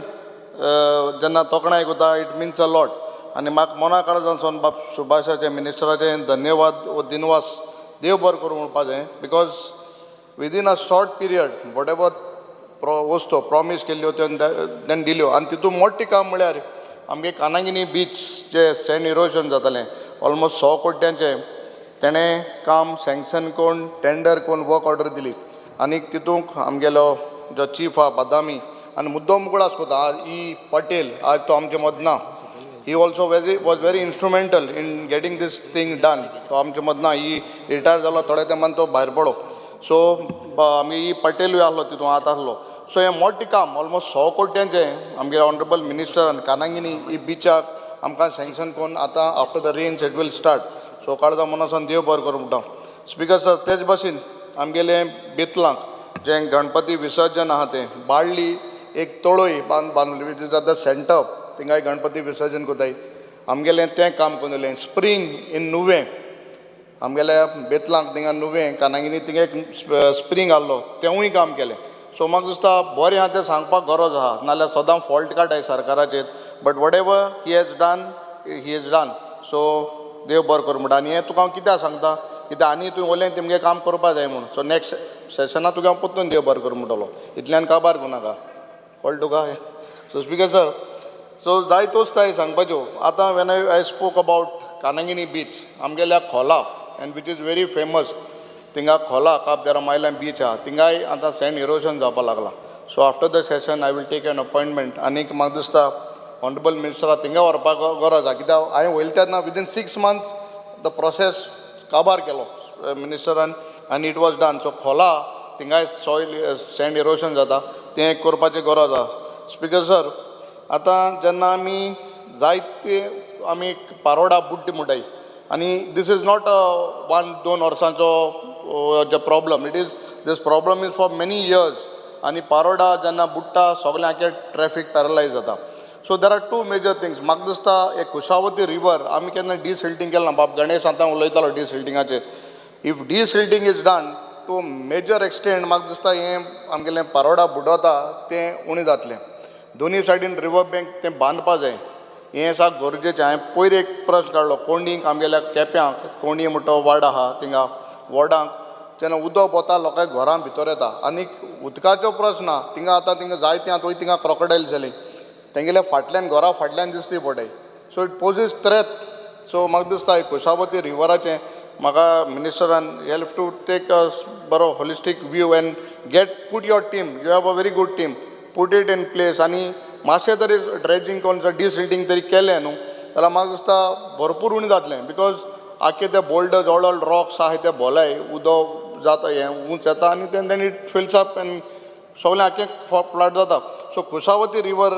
जेन्ना तोखणाय करता इट मिन्स अ लॉट. आनी म्हाका मना काळजांसून बाब सुभाषाचे मिनिस्टराचें धन्यवाद वो दिनवास देव बरें करूं म्हणपाक जाय. Because within a short period what ever वस्तू प्रॉमीस केल्ल्यो तेणें दिल्यो. आनी तितून मोठें काम म्हळ्यार आमगे कानागिनी बीच जे सँड इरोजन जातालें ऑलमोस्ट 100 कोट्यांचें तेणें काम सँक्शन करून टेंडर करून वर्क ऑर्डर दिली. आनीक तितूंक आमगेलो जो चीफ आहा बदामी आनी मुद्दम मुगळ कोता ई पटेल, आज तो आमचे मदना ना. He also was very instrumental in getting this thing done. तो आमचे मदना ही रिटायर जालो, थोड्या तेंपान तो भायर पडलो. सो आमी ई पटेलूय आहलो तितून आत आहलो. सो हें मोठें काम ऑलमोस्ट 100 कोट्यांचें आमगे ऑनरेबल मिनिस्टरान कानागिनी ही बीचाक आमकां सँक्शन करून आतां after the rains it will start. So काळजा मनासान देव बरें करूं म्हणटा. स्पीकर सर, तेच भाशेन आमगेलें बेतलांक जें गणपती विसर्जन आहा तें बाळ्ळी एक तळय बांदली which is at the centre, थिंगाय गणपती विसर्जन कोताय. आमगेलें तें काम करून दिलें. स्प्रींग इन नुवें आमगेल्या बेतलांक थिंगा नुवें कानागिनी थिंगा एक स्प्रींग आहलो तेंवूय काम केलें. सो म्हाका दिसता बरें आहा तें सांगपाक गरज आहा, नाल्यार सदां फॉल्ट काडटाय सरकाराचेर. But whatever he has done. So देव बरें करूं म्हणटा. आनी हें तुका हांव कित्याक सांगता, कित्याक आनी तुवें उलयन तेमगे काम करपा जाय म्हणून. सो नॅक्स्ट सेशनाक तुका हांव परतून देव बरें करूं म्हणटलो. इतल्यान काबार करूं नाका, कळ्ळें तुका. सो स्पीकर सर, सो जाय तोच ताय सांगपाच्यो. आतां when I spoke about Kanaguinim beach आमगेल्या खोला and which is very famous. थिंगा खोला काब देरा मायलॅम बीच आहा थिंगाय आतां सँड इरोजन जावपाक लागला. So after the session I will take an appointment. आनीक म्हाका दिसता ऑनरेबल मिनिस्टरा थिंगा व्हरपाक गरज आहा, कित्याक हांवें वयले तेन्ना विदीन 6 months द प्रोसेस काबार केलो मिनिस्टरान आनी इट वॉज डन. सो खोला थिंगाय सॉयल सँड इरोजन जाता तें करपाची गरज आहा. स्पीकर सर, आतां जेन्ना आमी जायते आमी पारोडा बुड्ड म्हणटाय आनी दीस इज नॉट 1-2 वर्सांचो जो problem. It is this problem is for many years. आनी पारोडा जेन्ना बुडटा सगळ्यांचे ट्रॅफीक पॅरलायज जाता. So there are 2 major things. म्हाका दिसता एक कुशावती रिवर आमी केन्ना डिसिल्टींग केलें ना. बाब गणेश आतां उलयतालो डिसिल्टिंगाचेर. If desilting is done to major extent म्हाका दिसता हें आमगेलें पारोडा बुडोता तें उणें जातलें. दोनी सायडीन रिवर बँक तें बांदपा जाय. हें सा गरजेचें. हांवें पयर एक प्रश्न काडलो कोंडीक आमगेल्या केप्यांक कोंडी म्हणटा वाड आहा थिंगा वॉर्डांक जेन्ना उदक वता लोकांक घरां भितर येता. आनीक उदकाचो प्रश्न आहा थिंगा. आतां थिंगा जायते आतां थिंगा क्रोकोडायल जालीं तेंगेल्या फाटल्यान घरा फाटल्यान दिसली पडटाय. So it poses threat. So म्हाका दिसता कुशावती रिवराचें म्हाका मिनिस्टरान हॅव टू टेक अ बरो holistic view and put your team. You have a very good team. Put it in place. आनी मातशें तरी ड्रेजिंग करून जर डिसिल्टींग तरी केलें न्हू जाल्यार म्हाका दिसता भरपूर उणें जातलें. बिकॉज आख्खे ते बोल्डर्स व्हड रॉक्स आहाय ते भोलाय उदक जाता हें उंच येता आनी then it fills up and सगळें आख्खें फ्लड जाता. So Kushavati river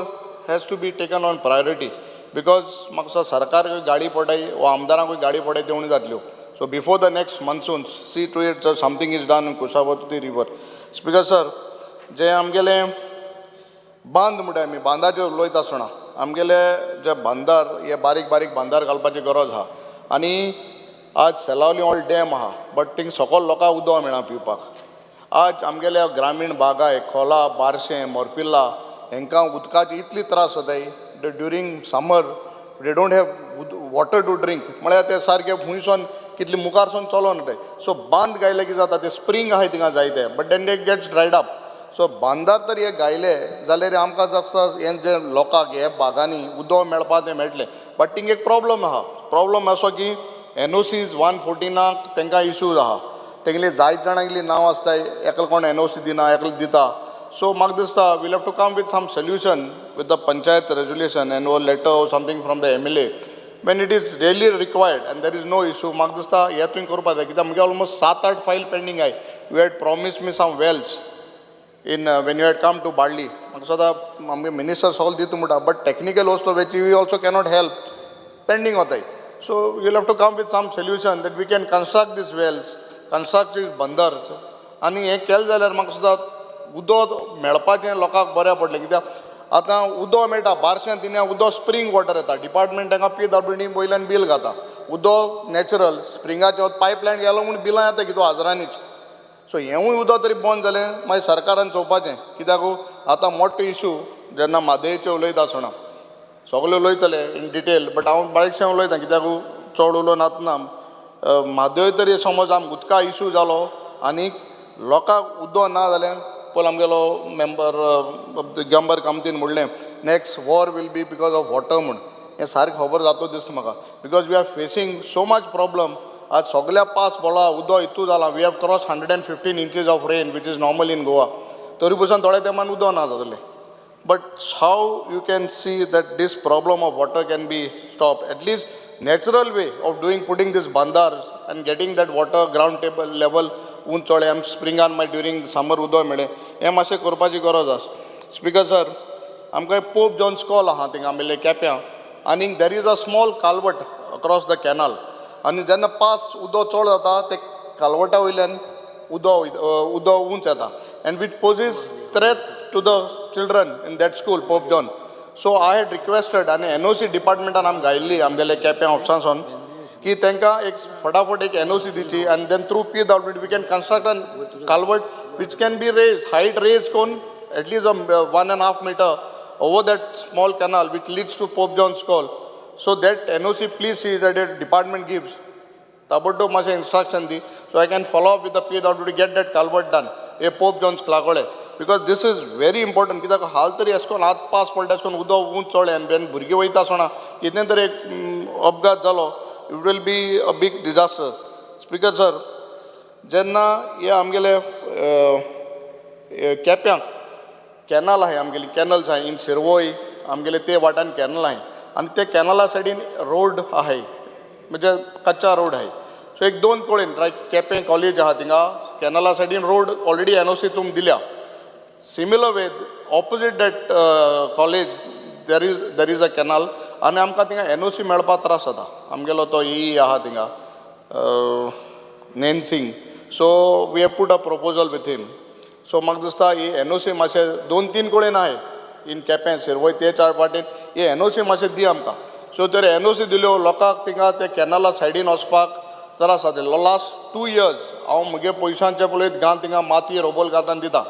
has to be taken on priority. Because म्हाका दिसता सरकार गाडी पडटाय वा आमदारांकूय गाडी पडटाय त्यो उण्यो जातल्यो. So before the next monsoons, see to it that something is done in Kushavarti river. Speaker sir, जे आमगेले बांद म्हणटा आमी बांदाचेर उलयता आसतना आमगेले जे बांदार हे बारीक बारीक बांदार घालपाची गरज आहा आनी आज सेलावली ऑल डॅम आहा बट थिंग सकयल लोकांक उदक मेळना पिवपाक. आज आमगेल्या ग्रामीण भागाय खोला बारशें मोरपिल्ला हांकां उदकाची इतली त्रास जाताय during summer they don't have water to drink म्हळ्यार ते सारके खुंयसून कितली मुखारसून चलोन वताय. सो बांद गायले कितें जाता ते स्प्रींग आहाय थिंगा जायते but then it gets dried up. So बांदार तर हे गायले जाल्यार आमकां जसं हे जे लोकांक हे भागांनी उदक मेळपा तें मेळटलें बट थिंग एक प्रॉब्लम आहा. प्रॉब्लम असो की NOCs 114 तांकां इश्यूज आहा. तेगेली जायत जाणांगेली नांव आसताय एकलो कोण NOC दिना एकलो दिता. सो म्हाका दिसता we'll have to come with some solution with the panchayat resolution and or letter or something from the MLA when it is really required and there is no issue. म्हाका दिसता हे तुवें करपा जाय कित्याक म्हगे ऑलमोस्ट 7-8 फायल पेंडींग आहाय. You had promised me some wells in when you had come to Badli. म्हाका सदां आमगे मिनिस्टर सॉल्व दिता म्हणटा बट टॅक्निकल वस्तू which we also cannot help pending वताय. So you'll have to come with some solution that we can construct these wells, construct these bandars. आनी हें केलें जाल्यार म्हाका सुद्दां उदक मेळपाचें लोकांक बरें पडलें कित्याक आतां उदक मेळटा बारशें तिने उदक स्प्रींग वॉटर येता डिपार्टमेंट तांकां PWD वयल्यान बील घाता. उदक नॅचरल स्प्रिंगाचें पायपलायन गेलो म्हूण बिलां येता कितें हजारांनीच. सो हेंवूय उदक तरी बंद जालें मागीर सरकारान चोवपाचें कित्याक आतां मोठो इशू जेन्ना म्हादयेचें उलयता आसतना सगळे उलयतले इन डिटेल बट हांव बारीकशें उलयता कित्याक चड उलोवन आतना म्हादय तरी समज आमकां उदका इशू जालो आनी लोकांक उदक ना जालें पळय आमगेलो मेंबर कमिटीन म्हणलें next war will be because of water म्हूण हें सारकें खबर जाता दिसता म्हाका because we are facing so much problem. आज सगळ्या पास बोला उदक इतू जालां we have cross 115 inches of rain which is normal in Goa. तरी पसून थोड्या तेंपान उदक ना जातलें. But how you can see that this problem of water can be stop at least natural way of doing putting दीस बांदार्स and getting that water ground table level उंच चोळे आमकां स्प्रिंगान मागीर ड्युरींग समर उदक मेळ्ळें हें मातशें करपाची गरज आसा. स्पिकर सर आमकां पोप जॉन स्कॉल आहा थिंगा आमगेले केप्यां आनी there is a small culvert across the canal आनी जेन्ना पास उदक चड जाता ते कालवटा वयल्यान उदक उंच येता and which poses threat to the children in that school Pope John. So I had requested आनी NOC डिपार्टमेंटान आमी घायल्ली आमगेले केप्यां ऑफिसांसून की तांकां एक फटाफट एक NOC दिवची आनी then through PWD we can construct a culvert which can be raise height raise कोन at least 1.5 meter over that small canal which leads to Pope John School. So that NOC please see that the department gives. Taboto mashe instruction di. So I can follow up with the PWD to get that culvert done. A Pope John's Klagole. Because this is very important. Kita hal tari askon at pass polta askon udo unch chole and when burgi waita sona kitne tare upgat zalo it will be a big disaster. Speaker sir, jenna ye amgele केप्यांक canal आहे आमगेली canals आहे in Shirvoi आमगेले ते वाटान canal आहे आणि ते कॅनला सायडीन रोड आहे म्हणजे कच्चा रोड आहे. सो एक दोन कडेन रायट केपें कॉलेज आहा थिंगा कॅनला सायडीन रोड ऑलरेडी NOC तुमकां दिल्या. Similar way opposite that college there is a canal आनी आमकां थिंगा NOC मेळपाक त्रास जाता. आमगेलो तो आहा थिंगा नॅन्सिंग. So we have put a proposal with him. So म्हाका दिसता ही NOC मातशें 2-3 कडेन आहे इन केपें शिरवय ते चार वाटेन हे NOC मातशें दी आमकां. सो तर NOC दिल्यो लोकांक थिंगा ते कॅनला सायडीन वचपाक त्रास जाता. लास्ट 2 years हांव म्हगे पयशांचे पळयत घान थिंगा माती रोबोल घातान दिता.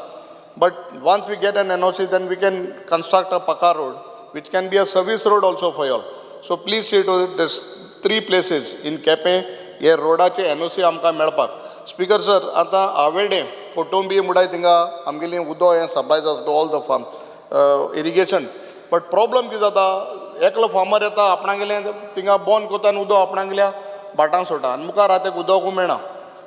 But once we get an NOC then we can construct a pucca road which can be a service road also for all. So please see to this 3 places in Quepem हे रोडाचे NOC आमकां मेळपाक. स्पिकर सर आतां आवेडे कोटुंबी मुडाय थिंगा आमगेली उदक हें supply जाता to all the farm irrigation. But problem कितें जाता एकलो फार्मर येता आपणागेलें थिंगा बॉन कोता आनी उदक आपणागेल्या भाटांक सोडटा आनी मुखार आतां उदकूय मेळना.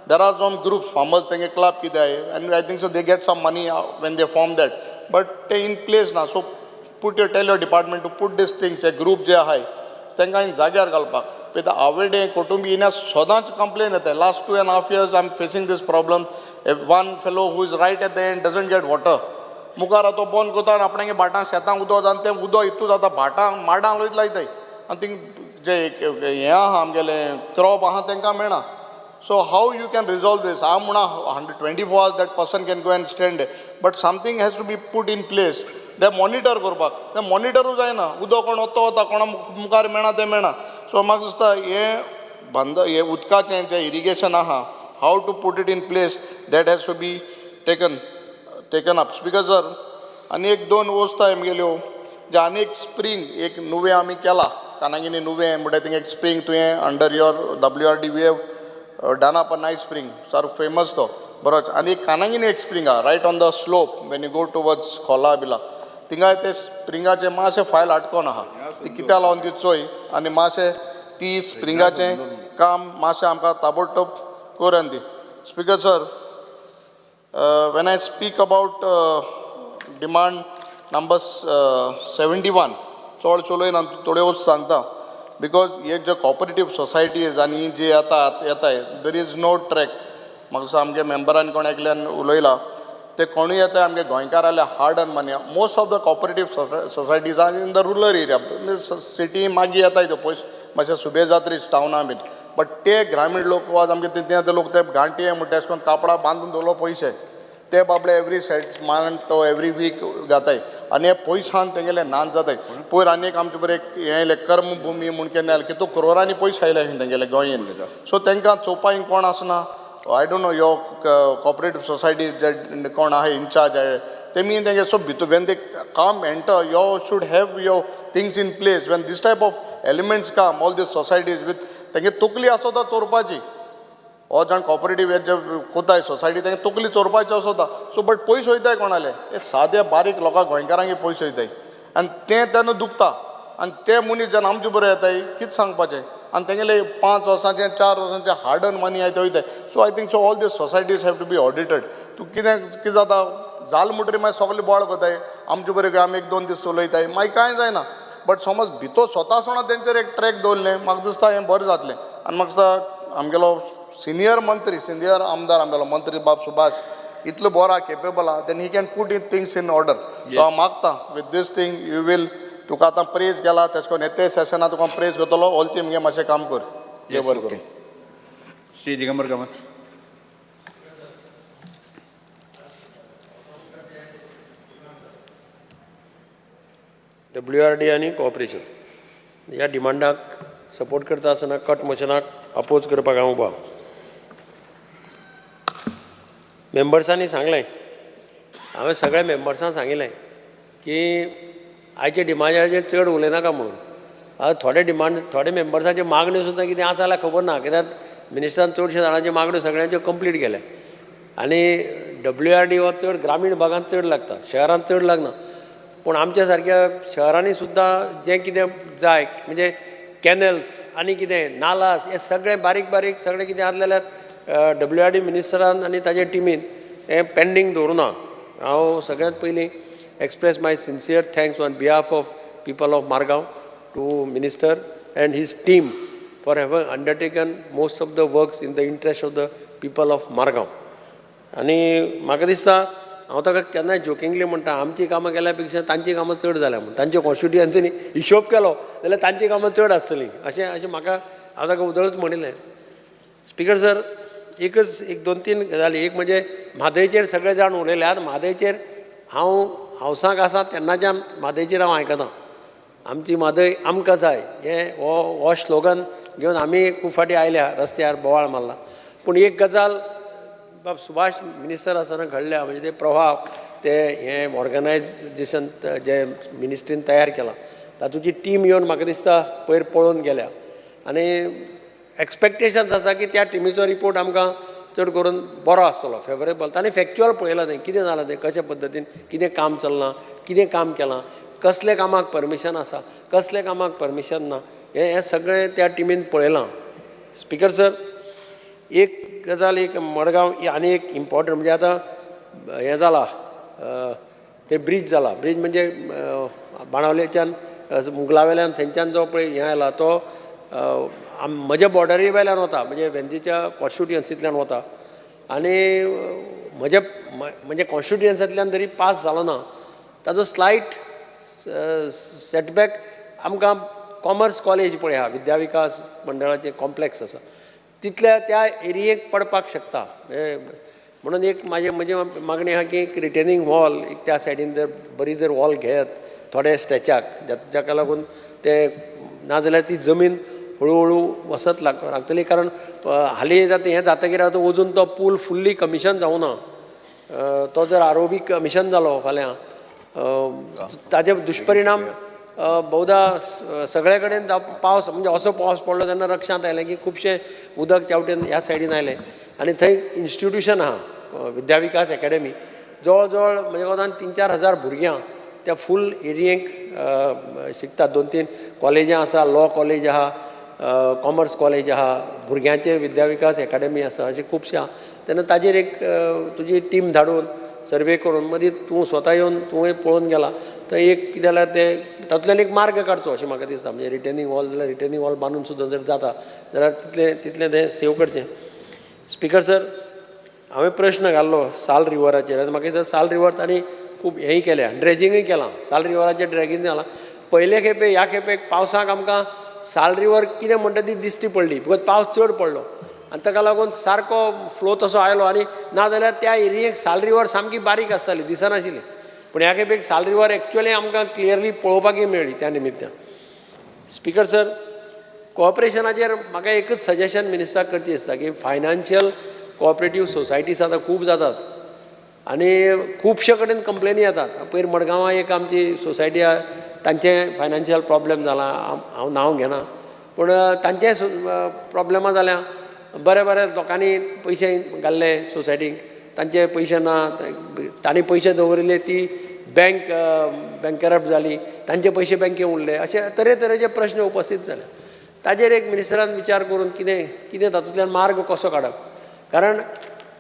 There are some groups farmers तेंगे क्लब कितें आहाय आनी I think so they get some money when they form that but ते इन प्लेस ना. So put your tell your department to put this things हे ग्रूप जे आहाय तांकां इन जाग्यार घालपाक. पळय आवेडे कोटुंबी इना सदांच कंप्लेन येता. Last 2.5 years I am facing this problem. One fellow who is right at the end doesn't get water. मुखार तो बंद करता आनी आपणागे भाटां शेतांक उदक जावन तें उदक इतू जाता भाटांक माडांक वयत लायताय आनी थिंग जे हें आहा आमगेलें क्रॉप आहा तांकां मेळना. So how you can resolve this? I'm म्हणा 124 hours that person can go and stand, but something has to be put in place. ते मॉनिटर करपाक, ते मॉनिटरूच जायना. उदक कोण वता कोणा मुखार मेळना ते मेळना. सो म्हाका दिसता हे उदकाचें जें इरिगेशन आहा, have to put it in place, that has to be taken up. Speaker sir, आनी एक दोन वस्त आमगेल्यो जे आनी एक स्प्रींग एक नुवें आमी केला कानागिनी नुवें म्हणटा थिंगा एक स्प्रींग तुवें under your WRD we have done up a nice spring sir, famous तो बरोच. आनी एक कानागिनी एक स्प्रींग आहा right on the slope when you go towards Khola बिला, थिंगा ते स्प्रिंगाचे मातशें फायल आटकोन आहा, ती कित्या लावन ती चोय आनी मातशें ती स्प्रिंगाचें काम मातशें आमकां ताबडतोब करून दी. Speaker sir, when I speak about demand number 71, चड चलोयन थोडे वस्त सांगता, बिकॉज हे जे कॉपरेटीव सोसायटीज आनी जे येताय देर इज नो ट्रॅक. म्हाका दिसता आमगे मेंबरान कोण एकल्यान उलयला ते कोणूय येताय आमगे गोंयकार जाल्यार hard an money. Most of the cooperative societies R in the rural area, city मागीर येताय त्यो पयस मातशे सुबेजात्रीज टावना बीन, बट ते ग्रामीण लोक वा आमगे तितले लोक ते गांठये म्हणटा अशें करून कापडां बांदून दवरलो पयशे ते बाबडे एवरी मंथ तो एवरी वीक घाताय आनी हे पयशान तेंगेले नाच जाताय. पयर आनी एक आमचे बरें हें येयलें कर्मभुमी म्हूण केन्ना येलें कितू करोडांनी पयशे आयले तेंगेले गोंयेन. सो तांकां चोवपाक कोण आसना. आय डोंट नो यो कॉपरेटीव सोसायटी जे कोण आहा इन्चार्ज आहे तेमी तेंगे सो भितर when they come enter you should have your things in place. When these type of elements come all these societies with तेंगे तकली आसता चोरपाची. हो जाण कॉपरेटीव हे जे कोताय सोसायटी तेंगे तकली चोरपाची आसता. सो बट पयशे वयताय कोणाले? हे सादे बारीक लोकांक गोंयकारांक पयशे वयताय आनी तें तेन्ना दुखता. आनी ते मनीस जेन्ना आमचे बरें येताय कितें सांगपाचें आनी तेंगेले 5 वर्सांचे 4 वर्सांचे हार्ड अन मनी आहाय ते वयताय. So I think so all these societies have to be audited. तूं कितें जाता जाल म्हणटरी मागीर सगळे बोवाळ कोताय आमचे बरें आमी 1-2 दीस चलयताय मागीर कांय जायना. बट समज भितर स्वता सोणा तेंचेर एक ट्रॅक दवरलें म्हाका दिसता हें बरें जातलें. आनी म्हाका दिसता आमगेलो सिनियर मंत्री सिनियर आमदार आमगेलो मंत्री बाब सुभाष इतलो बरो केपेबल आहा then he can put in things in order. So हांव मागता with these thing you will तुका आतां प्रेज केला तेश कोन्न येते सेशनाक तुका प्रेज करतलो ऑल ती मुगे मातशें काम कर. Yes, okay. Shri Digambar Kamat. WRD आनी कॉपरेशन ह्या डिमांडाक सपोर्ट करता आसतना कट मोशनाक अपोज करपाक हांव उबो. मेंबर्सांनी सांगलें, हांवें सगळ्या मेंबर्सांक सांगिल्लें की आयच्या डिमांडाचेर चड उलयनाका म्हणून. थोडे मेंबर्सांच्यो मागण्यो सुद्दां कितें आसा जाल्यार खबर ना, कित्याक मिनिस्टरान चडशे जाणांच्यो मागण्यो सगळ्यांच्यो कंप्लीट केल्या आनी WRD हो चड ग्रामीण भागांत चड लागता, शहरांत चड लागना. पूण आमच्या सारक्या शहरांनी सुद्दां जें कितें जाय म्हणजे कॅनल्स आनी कितें नालास हे सगळें बारीक बारीक सगळें कितें आसलें जाल्यार WRD मिनिस्टरान आनी ताचे टिमीन हें पेंडींग दवरुना. हांव सगळ्यांत पयलीं express my sincere thanks on behalf of people of Margao to minister and his team for having undertaken most of the works in the interest of the people of Margaon. आनी म्हाका दिसता हांव ताका केन्नाय जोकिंगली म्हणटा आमची कामां केल्या पेक्षा तांची कामां चड जाल्या म्हणून. तांच्या कॉन्स्टिट्युएन्सीनी हिशोब केलो जाल्यार तांची कामां चड आसतलीं अशें म्हाका हांव ताका उदळच म्हणिल्लें. स्पिकर सर, एक 2-3 गजाली. एक म्हणजे म्हादयचेर सगळे जाण उलयल्यात. म्हादयचेर हांव हावसाक आसा तेन्नाच्यान म्हादयचेर हांव आयकतां. आमची म्हादय आमकां जाय हें हो स्लोगन घेवन आमी खूब फाटी आयल्या रस्त्यार बोवाळ मारला. पूण एक गजाल बाब सुभाष मिनिस्टर आसतना घडल्या म्हणजे ते प्रभाव ते हें ऑर्गनायजेशन जे मिनिस्ट्रीन तयार केलां तातूंची टीम येवन म्हाका दिसता पयर पळोवन गेल्या आनी एक्सपेक्टेशन्स आसा की त्या टिमीचो रिपोर्ट आमकां चड करून बरो आसतलो, फेवरेबल. तांणी फॅक्च्युअल पळयलां तें कितें जालां तें कशे पद्दतीन कितें काम चलना, कितें काम केलां, कसले कामाक परमिशन आसा, कसले कामाक परमिशन ना, हें सगळें त्या टिमीन पळयलां. स्पिकर सर, एक गजाल एक मडगांव आनी एक इम्पॉर्टंट म्हणजे आतां हें जालां ते ब्रीज जाला. ब्रीज म्हणजे बाणावलेच्यान मुगला वयल्यान थंयच्यान जो पळय हें आयला तो म्हज्या बॉर्डरी वयल्यान वता म्हणजे वेंदीच्या कॉन्स्टिट्युएन्सींतल्यान वता आनी म्हणजे कॉन्स्टिट्युएन्सींतल्यान जरी पास जालो ना ताजो स्लायट सेटबॅक आमकां कॉमर्स कॉलेज पळय आहा, विद्या विकास मंडळाचें कॉम्प्लेक्स आसा तितल्या त्या एरियेक पडपाक शकता. म्हणून एक म्हजी मागणी आहा की एक रिटेनिंग वॉल एक त्या सायडीन जर बरी जर वॉल घेत थोड्या स्टॅचाक जाका लागून ते नाजाल्यार ती जमीन हळू वसत लागतली. कारण हालीं हें जातकीर आतां अजून तो पूल फुल्ली कमिशन जावं ना. तो जर आरोबी कमिशन जालो फाल्यां ताजे दुश्परिणाम बहुधा सगळे कडेन पावस म्हणजे असो पावस पडलो तेन्ना लक्षांत आयलें की खुबशें उदक तेवटेन ह्या सायडीन आयलें. आनी थंय इन्स्टिट्यूशन आहा विद्या विकास एकेडमी जवळ जवळ म्हज्या कोतान 3-4 हजार भुरग्यां त्या फूल एरियेक शिकतात. 2-3 कॉलेजां आसा, लॉ कॉलेज आहा, कॉमर्स कॉलेज आहा, भुरग्यांचे विद्या विकास एकाडेमी आसा, अशें खुबशें आहा. तेन्ना ताजेर एक तुजी टीम धाडून सर्वे करून मदीं तूं स्वता येवन तुवें पळोवन गेला थंय एक कितें जाल्यार ते तातूंतल्यान एक मार्ग काडचो अशें म्हाका दिसता. म्हणजे रिटेनिंग वॉल जाल्यार रिटेनिंग वॉल बांदून सुद्दां जर जाता जाल्यार तितलें तें सेव करचें. स्पिकर सर, हांवें प्रश्न घाल्लो साल रिवराचेर. आनी म्हाका दिसता साल रिवर तांणी खूब हेंय केल्या, ड्रेजिंगूय केलां. साल रिवराचेर ड्रेजींग जालां. पयले खेपे ह्या खेपेक पावसाक आमकां साल रिवर कितें म्हणटा ती दिश्टी पडली बिकॉज पावस चड पडलो आनी ताका लागून सारको फ्लो तसो आयलो. आनी नाजाल्यार त्या एरियेक साल रिवर सामकी बारीक आसताली, दिसनाशिल्ली. पूण ह्या खेपेक साल रिवर एक्चुअली आमकां क्लियरली पळोवपाकय मेळ्ळी त्या निमित्यान. स्पिकर सर, कॉपरेशनाचेर म्हाका एकच सजेशन मिनिस्टराक करचें दिसता की फायनान्शियल कॉपरेटीव सोसायटीज आतां खूब जातात आनी खुबशे कडेन कंप्लेनी येतात. पयर मडगांवां एक आमची सोसायटी आहा, तांचें फायनान्शियल प्रॉब्लेम जालां. हांव नांव घेना पूण तांचें प्रॉब्लेमां जाल्या. बऱ्या लोकांनी पयशे घाल्ले सोसायटीक, तांचे पयशे ना, तांणी पयशे दवरिल्ले ती बँक करप्ट जाली, तांचे पयशे बँकेन उरले. अशे तरेतरेचे प्रश्न उपस्थित जाले. ताजेर एक मिनिस्टरान विचार करून कितें तातूंतल्यान मार्ग कसो काडप. कारण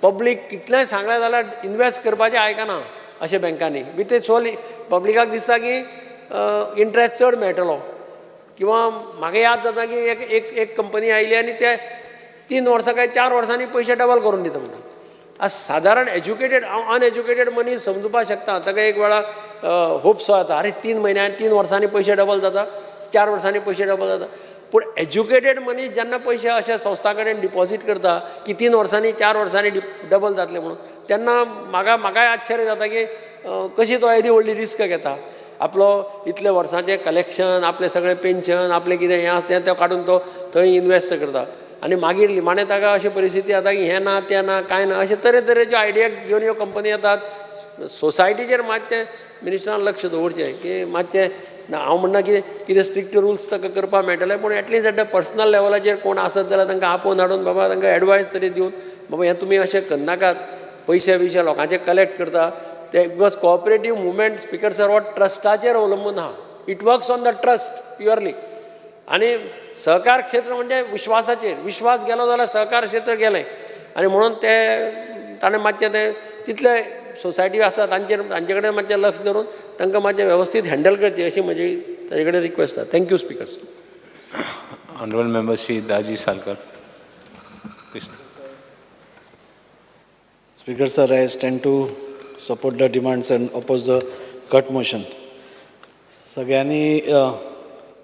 पब्लीक कितलेंय सांगलें जाल्यार इन्वेस्ट करपाचें आयकना अशे बँकांनी. ते सोल पब्लिकाक दिसता की इंट्रस्ट चड मेळटलो. किंवा म्हाका याद जाता की एक कंपनी आयली आनी ते 3 वर्सां काय 4 वर्सांनी पयशे डबल करून दिता म्हणटा. आज सादारण एज्युकेटेड अनएज्युकेटेड मनीस समजुपाक शकता. ताका एक वेळा होप्सो येता, अरे 3 वर्सांनी पयशे डबल जाता, 4 वर्सांनी पयशे डबल जाता. पूण एज्युकेटेड मनीस जेन्ना पयशे अशा संस्था कडेन डिपॉझीट करता की 3 वर्सांनी 4 वर्सांनी डबल जातले म्हणून, तेन्ना म्हाकाय आश्चर्य जाता की कशी तो येदी व्हडली रिस्क घेता. आपलो इतले वर्सांचें कलेक्शन, आपलें सगळें पेन्शन, आपलें कितें हें आसा तें काडून तो थंय इन्वेस्ट करता. आनी मागीर निमाणें ताका अशी परिस्थिती जाता की हें ना तें ना कांय ना अशे तरेतरेच्यो आयडिया घेवन ह्यो कंपनी येतात. सोसायटीचेर मातशें मिनिस्टरान लक्ष दवरचें की मातशें. हांव म्हणना की कितें स्ट्रिक्ट रुल्स ताका करपाक मेळटले, पूण एटलीस्ट एट द पर्सनल लेवलाचेर कोण आसत जाल्यार तांकां आपोवन हाडून बाबा तांकां एडवायस तरी दिवन बाबा हें तुमी अशें करनाकात. पयशे लोकांचे कलेक्ट करता ते because cooperative movement speaker sir हो ट्रस्टाचेर अवलंबून आहा. It works on the trust purely. आनी सहकार क्षेत्र म्हणजे विश्वासाचेर. विश्वास गेलो जाल्यार सहकार क्षेत्र गेलें. आनी म्हणून ताणें मातशें तें तितले सोसायटी आसा तांचे कडेन मातशें लक्ष धरून तांकां मातशें वेवस्थीत हँडल करचें अशी म्हजी ताजे कडेन रिक्वेस्ट आसा. Thank you speaker sir. Honourable member Shri Daji Salkar. Speaker sir, I stand to support the demands and oppose the cut motion. सगळ्यांनी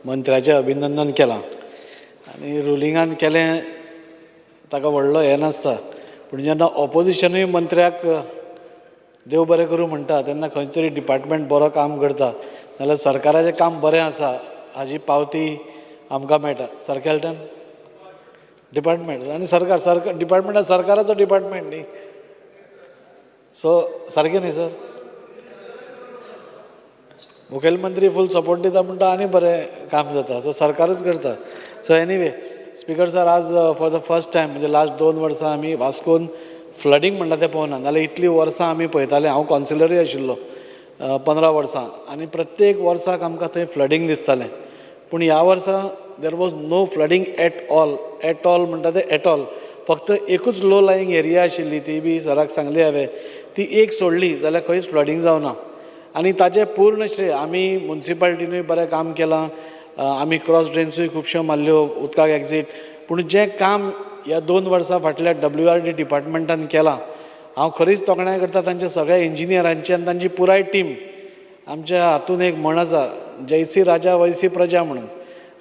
मंत्र्याचें अभिनंदन केलां आनी रुलिंगान केलें ताका व्हडलो हें नासता. पूण जेन्ना ऑपोजिशनूय मंत्र्याक देव बरें करूं म्हणटा तेन्ना खंय तरी डिपार्टमेंट बरो काम करता जाल्यार सरकाराचें काम बरें आसा हाजी पावती आमकां मेळटा. सारकें डिपार्टमेंट आनी सरकार डिपार्टमेंट सरकाराचो डिपार्टमेंट न्ही. सो सारकें न्ही सर. मुखेलमंत्री फूल सपोर्ट दिता म्हणटा आनी बरें काम जाता. सो सरकारूच करता. सो एनीवे स्पिकर सर, आज फॉर द फर्स्ट टायम म्हणजे लास्ट 2 वर्सां आमी वास्कोन फ्लडींग म्हणटा तें पळोवना. नाल्यार इतलीं वर्सां आमी पळयताले. हांव कावन्सिलरूय आशिल्लो 15 वर्सां आनी प्रत्येक वर्साक आमकां थंय फ्लडींग दिसतालें. पूण ह्या वर्सा there was no flooding at all म्हणटा तें एट ऑल. फक्त एकूच लो लायींग एरिया आशिल्ली, ती बी सराक सांगली हांवें, ती एक सोडली जाल्यार खंयच फ्लडींग जावना. आनी ताचें पूर्ण श्रेय आमी मुन्सिपाल्टीनूय बरें काम केलां. आमी क्रॉस ड्रेन्सूय खुबश्यो मारल्यो उदकाक एक्झीट. पूण जें काम ह्या 2 वर्सां फाटल्या WRD डिपार्टमेंटान केलां, हांव खरीच तोखणाय करता तांच्या सगळ्या इंजिनियरांची आनी तांची पुराय टीम. आमच्या हातून एक म्हण आसा, जैसी राजा वैसी प्रजा म्हणून.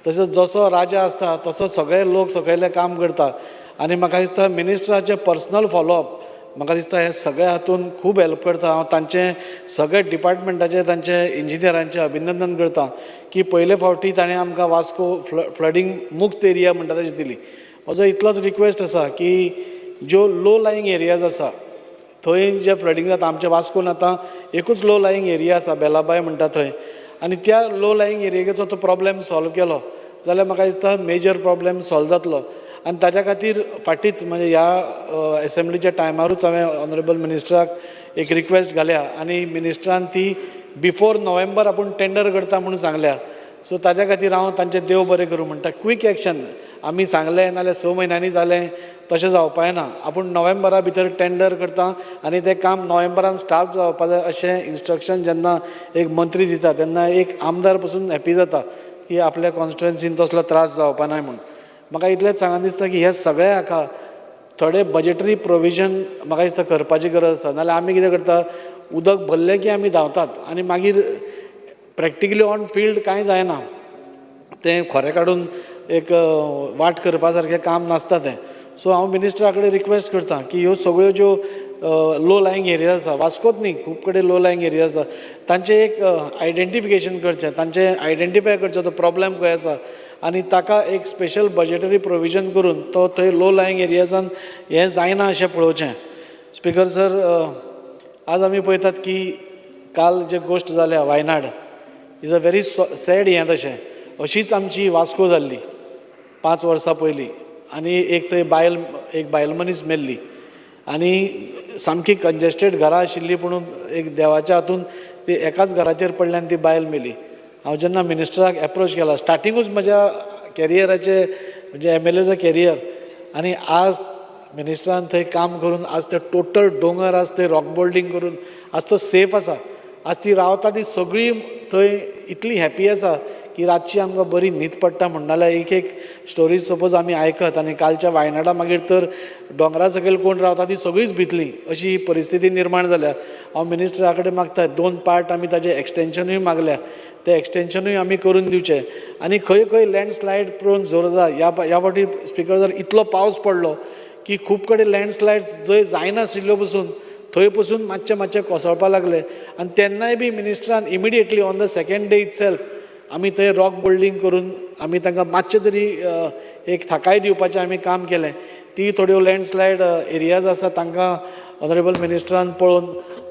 तसोच जसो राजा आसता तसो सगळे लोक सकयले काम करता. आनी म्हाका दिसता मिनिस्टराचे पर्सनल फॉलोअप म्हाका दिसता हे सगळ्या हातून खूब हेल्प करता. हांव तांचे सगळे डिपार्टमेंटाचे तांचे इंजिनियरांचे अभिनंदन करता की पयले फावटी ताणें आमकां वास्को फ्लडींग मुक्त एरिया म्हणटा तशी दिली. म्हजो इतलोच रिक्वेस्ट आसा की ज्यो लो लायंग एरियाज आसा थंय जे फ्लडींग जाता, आमच्या वास्कोन आतां एकूच लो लायंग एरिया आसा बेलाबाय म्हणटा थंय, आनी त्या लो लायंग एरियेचो तो प्रॉब्लेम सॉल्व केलो जाल्यार म्हाका दिसता मेजर प्रॉब्लेम सॉल्व जातलो. आनी ताच्या खातीर फाटींच म्हणजे ह्या एसेंब्लीच्या टायमारूच हांवें ऑनरेबल मिनिस्टराक एक रिक्वेस्ट घाल्या आनी मिनिस्टरान ती बिफोर नोव्हेंबर आपूण टेंडर करता म्हणून सांगल्या. सो ताच्या खातीर हांव तांचें देव बरें करूं म्हणटा. क्वीक एक्शन आमी सांगलें नाल्यार 6 म्हयन्यांनी जालें तशें जावपाक ना. आपूण नोव्हेंबरा भितर टेंडर करता आनी तें काम नोव्हेंबरान स्टार्ट जावपा जाय अशें इंस्ट्रक्शन जेन्ना एक मंत्री दिता तेन्ना एक आमदार पसून हॅप्पी जाता की आपल्या कॉन्स्टिट्युएन्सीन तसलो त्रास जावपा ना म्हणून. म्हाका इतलेंच सांगन दिसता की हे सगळे हाका थोडे बजेटरी प्रोविजन म्हाका दिसता करपाची गरज आसा. नाल्यार आमी कितें करता उदक भरलें की आमी धांवतात आनी मागीर प्रॅक्टिकली ऑन फिल्ड कांय जायना. तें खोरें काडून एक वाट करपा सारकें काम नासता तें. सो हांव मिनिस्टरा कडेन रिक्वेस्ट करता की ह्यो सगळ्यो ज्यो लो लायंग एरिया आसा, वास्कोच न्ही खूब कडेन लो लायंग एरिया आसा, तांचें एक आयडेंटिफिकेशन करचें, तांचें आयडेंटिफाय करचो तो प्रॉब्लेम खंय आसा आनी ताका एक स्पेशल बजेटरी प्रोविजन करून तो थंय लो लायंग एरियाजान हें जायना अशें पळोवचें. स्पिकर सर, आज आमी पळयतात की काल जे गोश्ट जाल्या Wayanad is a very sad हें तशें. अशीच आमची वास्को जाल्ली 5 वर्सां पयलीं आनी एक थंय बायल मनीस मेल्ली आनी सामकी कंजेस्टेड घरां आशिल्लीं पुणून एक देवाच्या हातून ती एकाच घराचेर पडल्यान ती बायल मेली. हांव जेन्ना मिनिस्टराक एप्रोच केला स्टार्टिंगूच म्हज्या कॅरियराचे म्हणजे MLAचो कॅरियर आनी आज मिनिस्टरान थंय काम करून आज ते टोटल दोंगर आज थंय रॉक बोल्डिंग करून आज तो सेफ आसा. आज ती रावता ती सगळी थंय इतली हॅप्पी आसा की रातची आमकां बरी न्हीद पडटा म्हणनाल्या एक स्टोरीज सपोज आमी आयकत आनी कालच्या वायनाडा मागीर तर दोंगरा सकयल कोण रावता ती सगळीच भितली अशी परिस्थिती निर्माण जाल्या. हांव मिनिस्टरा कडेन मागता 2 पार्ट आमी ताजें एक्सटेंशनूय मागल्या, तें एक्सटेंशनूय आमी करून दिवचें. आनी खंय खंय लँडस्लायड प्रोन जोरदार ह्या फावटी स्पिकर जर इतलो पावस पडलो की खूब कडेन लँडस्लायड जंय जायनाशिल्ल्यो पसून थंय पसून मातशें कोसळपाक लागले आनी तेन्नाय बी मिनिस्टरान immediately on the second day itself आमी थंय रॉक बोल्डिंग करून आमी तांकां मातशें तरी एक थाकाय दिवपाचें आमी काम केलें. ती थोड्यो लँडस्लायड एरियाज आसा तांकां ऑनरेबल मिनिस्टरान पळोवन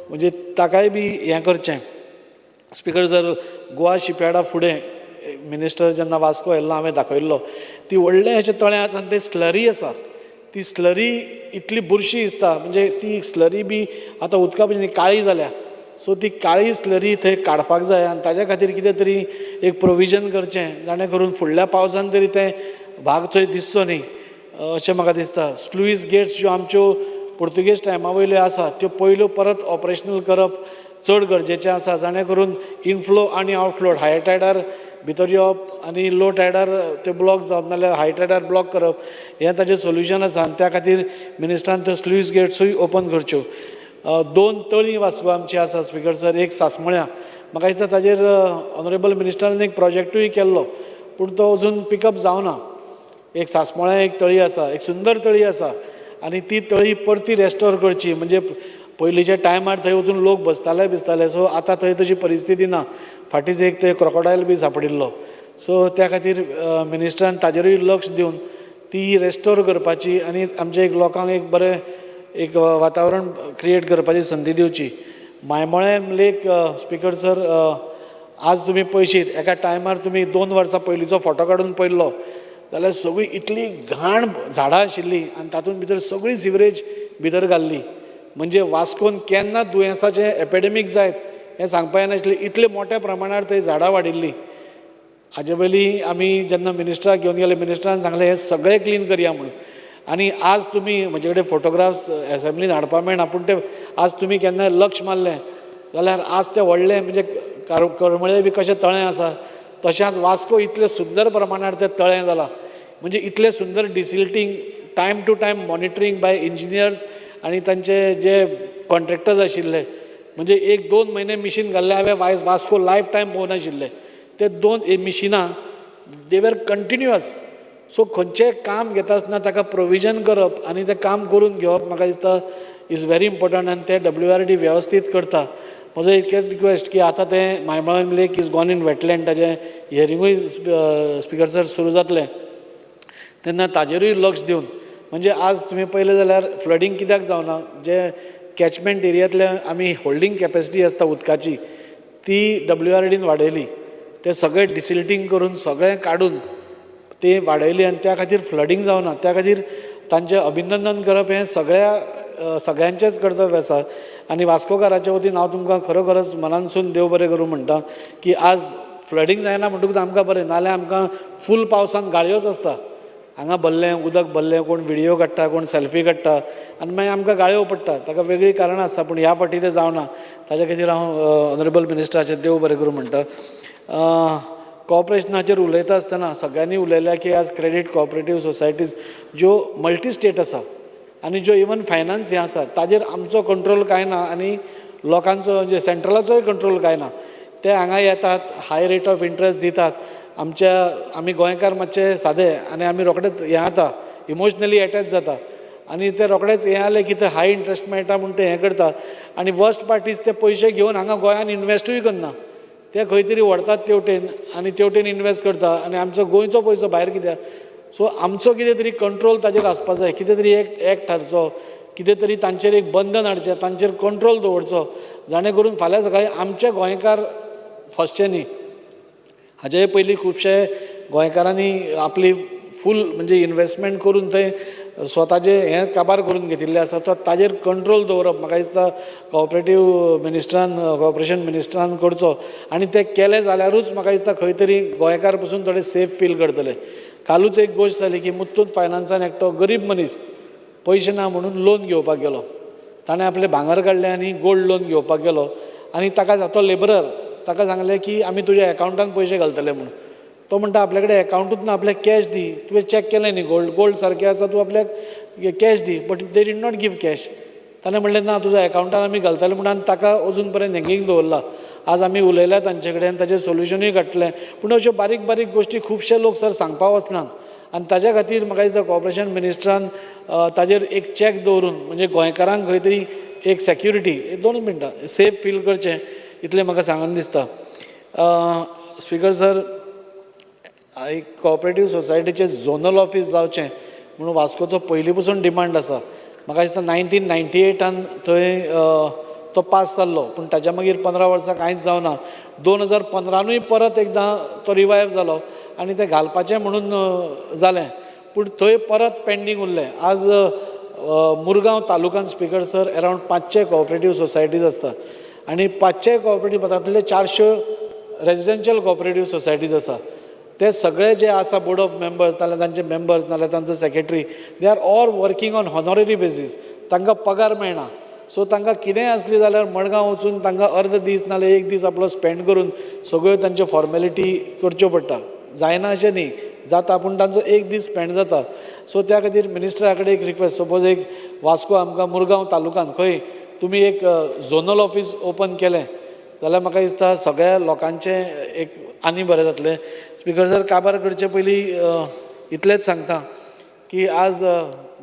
म्हणजे ताकाय बी हें करचें. स्पिकर जर गोवा शिपयार्डा फुडें मिनिस्टर जेन्ना वास्को येयल्लो हांवें दाखयल्लो ती व्हडलें अशें तळें आसा आनी तें स्लरी आसा. ती स्लरी इतली बुरशी दिसता म्हणजे ती स्लरी बी आतां उदका भशेन काळी जाल्या. सो ती काळी स्लरी थंय काडपाक जाय आनी ताज्या खातीर कितें तरी एक प्रोविजन करचें जाणें करून फुडल्या पावसान तरी तें भाग थंय दिसचो न्ही अशें म्हाका दिसता. स्लुईस गेट्स ज्यो आमच्यो पुर्तुगेज टायमा वयल्यो आसा त्यो पयल्यो परत ऑपरेशनल करप चड गरजेचें आसा जाणें करून इनफ्लो आनी आउटफ्लो हाय टायडार भितर येवप आनी लो टायडार ते ब्लॉक जावप नाल्यार हाय टायडार ब्लॉक करप हें ताचें सोल्युशन आसा आनी त्या खातीर मिनिस्टरान त्यो स्लुईस गेट्सूय ओपन करच्यो. 2 तळीं वास्को आमची आसा स्पिकर सर, एक सासमळ्या. म्हाका दिसता ताजेर ऑनरेबल मिनिस्टरान एक प्रोजेक्टूय केल्लो पूण तो अजून पिकअप जावना. एक सासमळ्या एक तळी आसा, एक सुंदर तळी आसा आनी ती तळी परती रेस्टोर करची म्हणजे पयलींच्या टायमार थंय वचून लोक बसताले सो आतां थंय तशी परिस्थिती ना. फाटींच एक थंय क्रोकोडायल बी सांपडिल्लो. सो त्या खातीर मिनिस्टरान ताजेरूय लक्ष दिवन ती रेस्टोर करपाची आनी आमच्या एक लोकांक एक बरें एक वातावरण क्रिएट करपाची संदी दिवची. मायमोळें लेक स्पिकर सर, आज तुमी पळयशीत एका टायमार तुमी 2 वर्सां पयलींचो फोटो काडून पळयल्लो जाल्यार सगळी इतली घाण झाडां आशिल्ली आनी तातूंत भितर सगळी सिवरेज भितर घाल्ली. म्हणजे वास्कोन केन्ना दुयेंसाचें एपिडेमीक जायत हें सांगपा येनाशिल्लें इतले मोठ्या प्रमाणार थंय झाडां वाडिल्लीं. हाजे पयलीं आमी जेन्ना मिनिस्टराक घेवन गेले मिनिस्टरान सांगलें हें सगळें क्लीन करया म्हणून. आनी आज तुमी म्हजे कडेन फोटोग्राफ्स एसेंब्लीन हाडपा मेळना पूण ते आज तुमी केन्नाय लक्ष मारलें जाल्यार आज तें व्हडलें म्हणजे करमळे बी कशें तळें आसा तशेंच वास्को इतलें सुंदर प्रमाणार तें तळें जालां. म्हणजे इतलें सुंदर desilting time to time monitoring by engineers आनी तांचे जे कॉन्ट्रॅक्टर्स आशिल्ले म्हणजे 1-2 म्हयने मिशीन घाल्लें हांवें वास्को लायफ टायम पळोवनाशिल्लें. ते 2 मिशिनां दे वर कंटिन्युअस सो खंयचें काम घेता आसतना ताका प्रोविजन करप आनी तें काम करून घेवप म्हाका दिसता इज व्हेरी इम्पॉर्टंट आनी ते WRD वेवस्थीत करता. म्हजो इतकेच रिक्वेस्ट की आतां तें मायबाळम लेक इज गॉन इन वेटलँड ताजें हियरिंगूय स्पिकर सर सुरू जातलें तेन्ना ताजेरूय लक्ष दिवन म्हणजे आज तुमी पळयलें जाल्यार फ्लडींग कित्याक जावना जे कॅचमेंट एरियांतले आमी होल्डिंग कॅपेसिटी आसता उदकाची ती WRDन वाडयली ते सगळें डिसिल्टिंग करून सगळें काडून ती वाडयली आनी त्या खातीर फ्लडींग जावना त्या खातीर तांचें अभिनंदन करप हें सगळ्यांचेंच कर्तव्य आसा. आनी वास्कोकाराच्या वतीन हांव तुमकां खरोखरच मनानसून देव बरें करूं म्हणटा की आज फ्लडींग जायना म्हणटकूच आमकां बरें नाल्यार आमकां फूल पावसान गाळयोच आसता हांगा भरलें उदक भरलें कोण व्हिडियो काडटा कोण सेल्फी काडटा आनी मागीर आमकां गाळयो पडटा ताका वेगळी कारणां आसता पूण ह्या फावटी तें जावना ताच्या खातीर हांव ऑनरेबल मिनिस्टराचें देव बरें करूं म्हणटा. कॉपरेशनाचेर उलयता आसतना सगळ्यांनी उलयल्या की आज क्रेडीट कॉपरेटीव सोसायटीज ज्यो मल्टी स्टेट आसा आनी ज्यो इवन फायनान्स हें आसा ताजेर आमचो कंट्रोल कांय ना आनी लोकांचो म्हणजे सेंट्रलाचोय कंट्रोल कांय ना. ते हांगा येतात हाय रेट ऑफ इंट्रस्ट दितात आमी गोंयकार मातशे सादे आनी आमी रोखडेच हें जाता इमोशनली एटॅच जाता आनी ते रोखडेच हें जालें की ते हाय इंट्रस्ट मेळटा म्हूण ते हें करता आनी वर्स्ट पार्टीज ते पयशे घेवन हांगा गोंयान इन्वेस्टूय करना ते खंय तरी व्हरतात तेवटेन आनी तेवटेन इन्वेस्ट करता आनी आमचो गोंयचो पयसो भायर कित्याक. सो आमचो कितें तरी कंट्रोल ताजेर आसपा जाय कितें तरी एक एक्ट हाडचो कितें तरी तांचेर एक बंधन हाडचें तांचेर कंट्रोल दवरचो जाणे करून फाल्यां सकाळीं आमचे गोंयकार फसचे न्ही. हाचे पयलीं खुबशे गोंयकारांनी आपली फूल म्हणजे इन्वेस्टमेंट करून थंय स्वताचे हें काबार करून घेतिल्लें आसा तो ताजेर कंट्रोल दवरप म्हाका दिसता कॉर्पोरेशन मिनिस्टरान करचो आनी तें केलें जाल्यारूच म्हाका दिसता खंय तरी गोंयकार पसून थोडे सेफ फील करतले. कालूच एक गोश्ट जाली की मुत्तूत फायनान्सान एकटो गरीब मनीस पयशे ना म्हणून लोन घेवपाक गेलो ताणें आपलें भांगर काडलें आनी गोल्ड लोन घेवपाक गेलो आनी ताका तो लेबरर ताका सांगलें की आमी तुज्या एकावंटान पयशे घालतले म्हणून. तो म्हणटा आपल्या कडेन एकावंटूच ना आपल्याक कॅश दी तुवें चॅक केलें न्ही गोल्ड सारकें आसा तूं आपल्याक कॅश दी but they did not give cash. ताणें म्हणलें ना तुज्या एकावंटान आमी घालतले म्हणून आनी ताका अजून पर्यंत हँगींग दवरला. आज आमी उलयल्या तांचे कडेन ताचें सोल्युशनूय काडटलें पूण अश्यो बारीक बारीक गोश्टी खुबशे लोक सर सांगपा वचनात आनी ताच्या खातीर म्हाका दिसता कॉर्पोरेशन मिनिस्टरान ताजेर एक चॅक दवरून म्हणजे गोंयकारांक खंय तरी एक सेक्युरिटी 2 मिनटां सेफ फील करचें इतलें म्हाका सांगन दिसता. स्पिकर सर एक कॉपरेटीव सोसायटीचें झोनल ऑफीस जावचें म्हणून वास्कोचो पयलीं पसून डिमांड आसा. म्हाका दिसता 1998 थंय तो पास जाल्लो पूण ताच्या मागीर 15 वर्सां कांयच जावना. 2015 परत एकदां तो रिवायव जालो आनी तें घालपाचें म्हणून जालें पूण थंय परत पेंडींग उरलें. आज मुरगांव तालुक्यान speaker sir around 500 cooperative societies आसता आनी 500 कॉपरेटीव तातूंतले 400 रेजिडेन्शियल कॉपरेटीव सोसायटीज आसा. ते सगळे जे आसा बोर्ड ऑफ मेंबर्स नाल्यार तांचे मेंबर्स नाल्यार तांचो secretary they are all working on honorary basis. तांकां पगार मेळना सो तांकां कितेंय आसली जाल्यार मडगांव वचून तांकां अर्द दीस नाल्यार एक दीस आपलो स्पेंड करून सगळ्यो तांच्यो फॉर्मेलिटी करच्यो पडटा. जायना अशें न्ही जाता पूण तांचो एक दीस स्पेंड जाता. सो त्या खातीर मिनिस्टरा कडेन एक रिक्वेस्ट सपोज एक वास्को आमकां मुरगांव तालुक्यान खंय तुमी एक झोनल ऑफीस ओपन केलें जाल्यार म्हाका दिसता सगळ्या लोकांचें एक आनी बरें जातलें. स्पिकर सर काबार करचे पयलीं इतलेंच सांगता की आज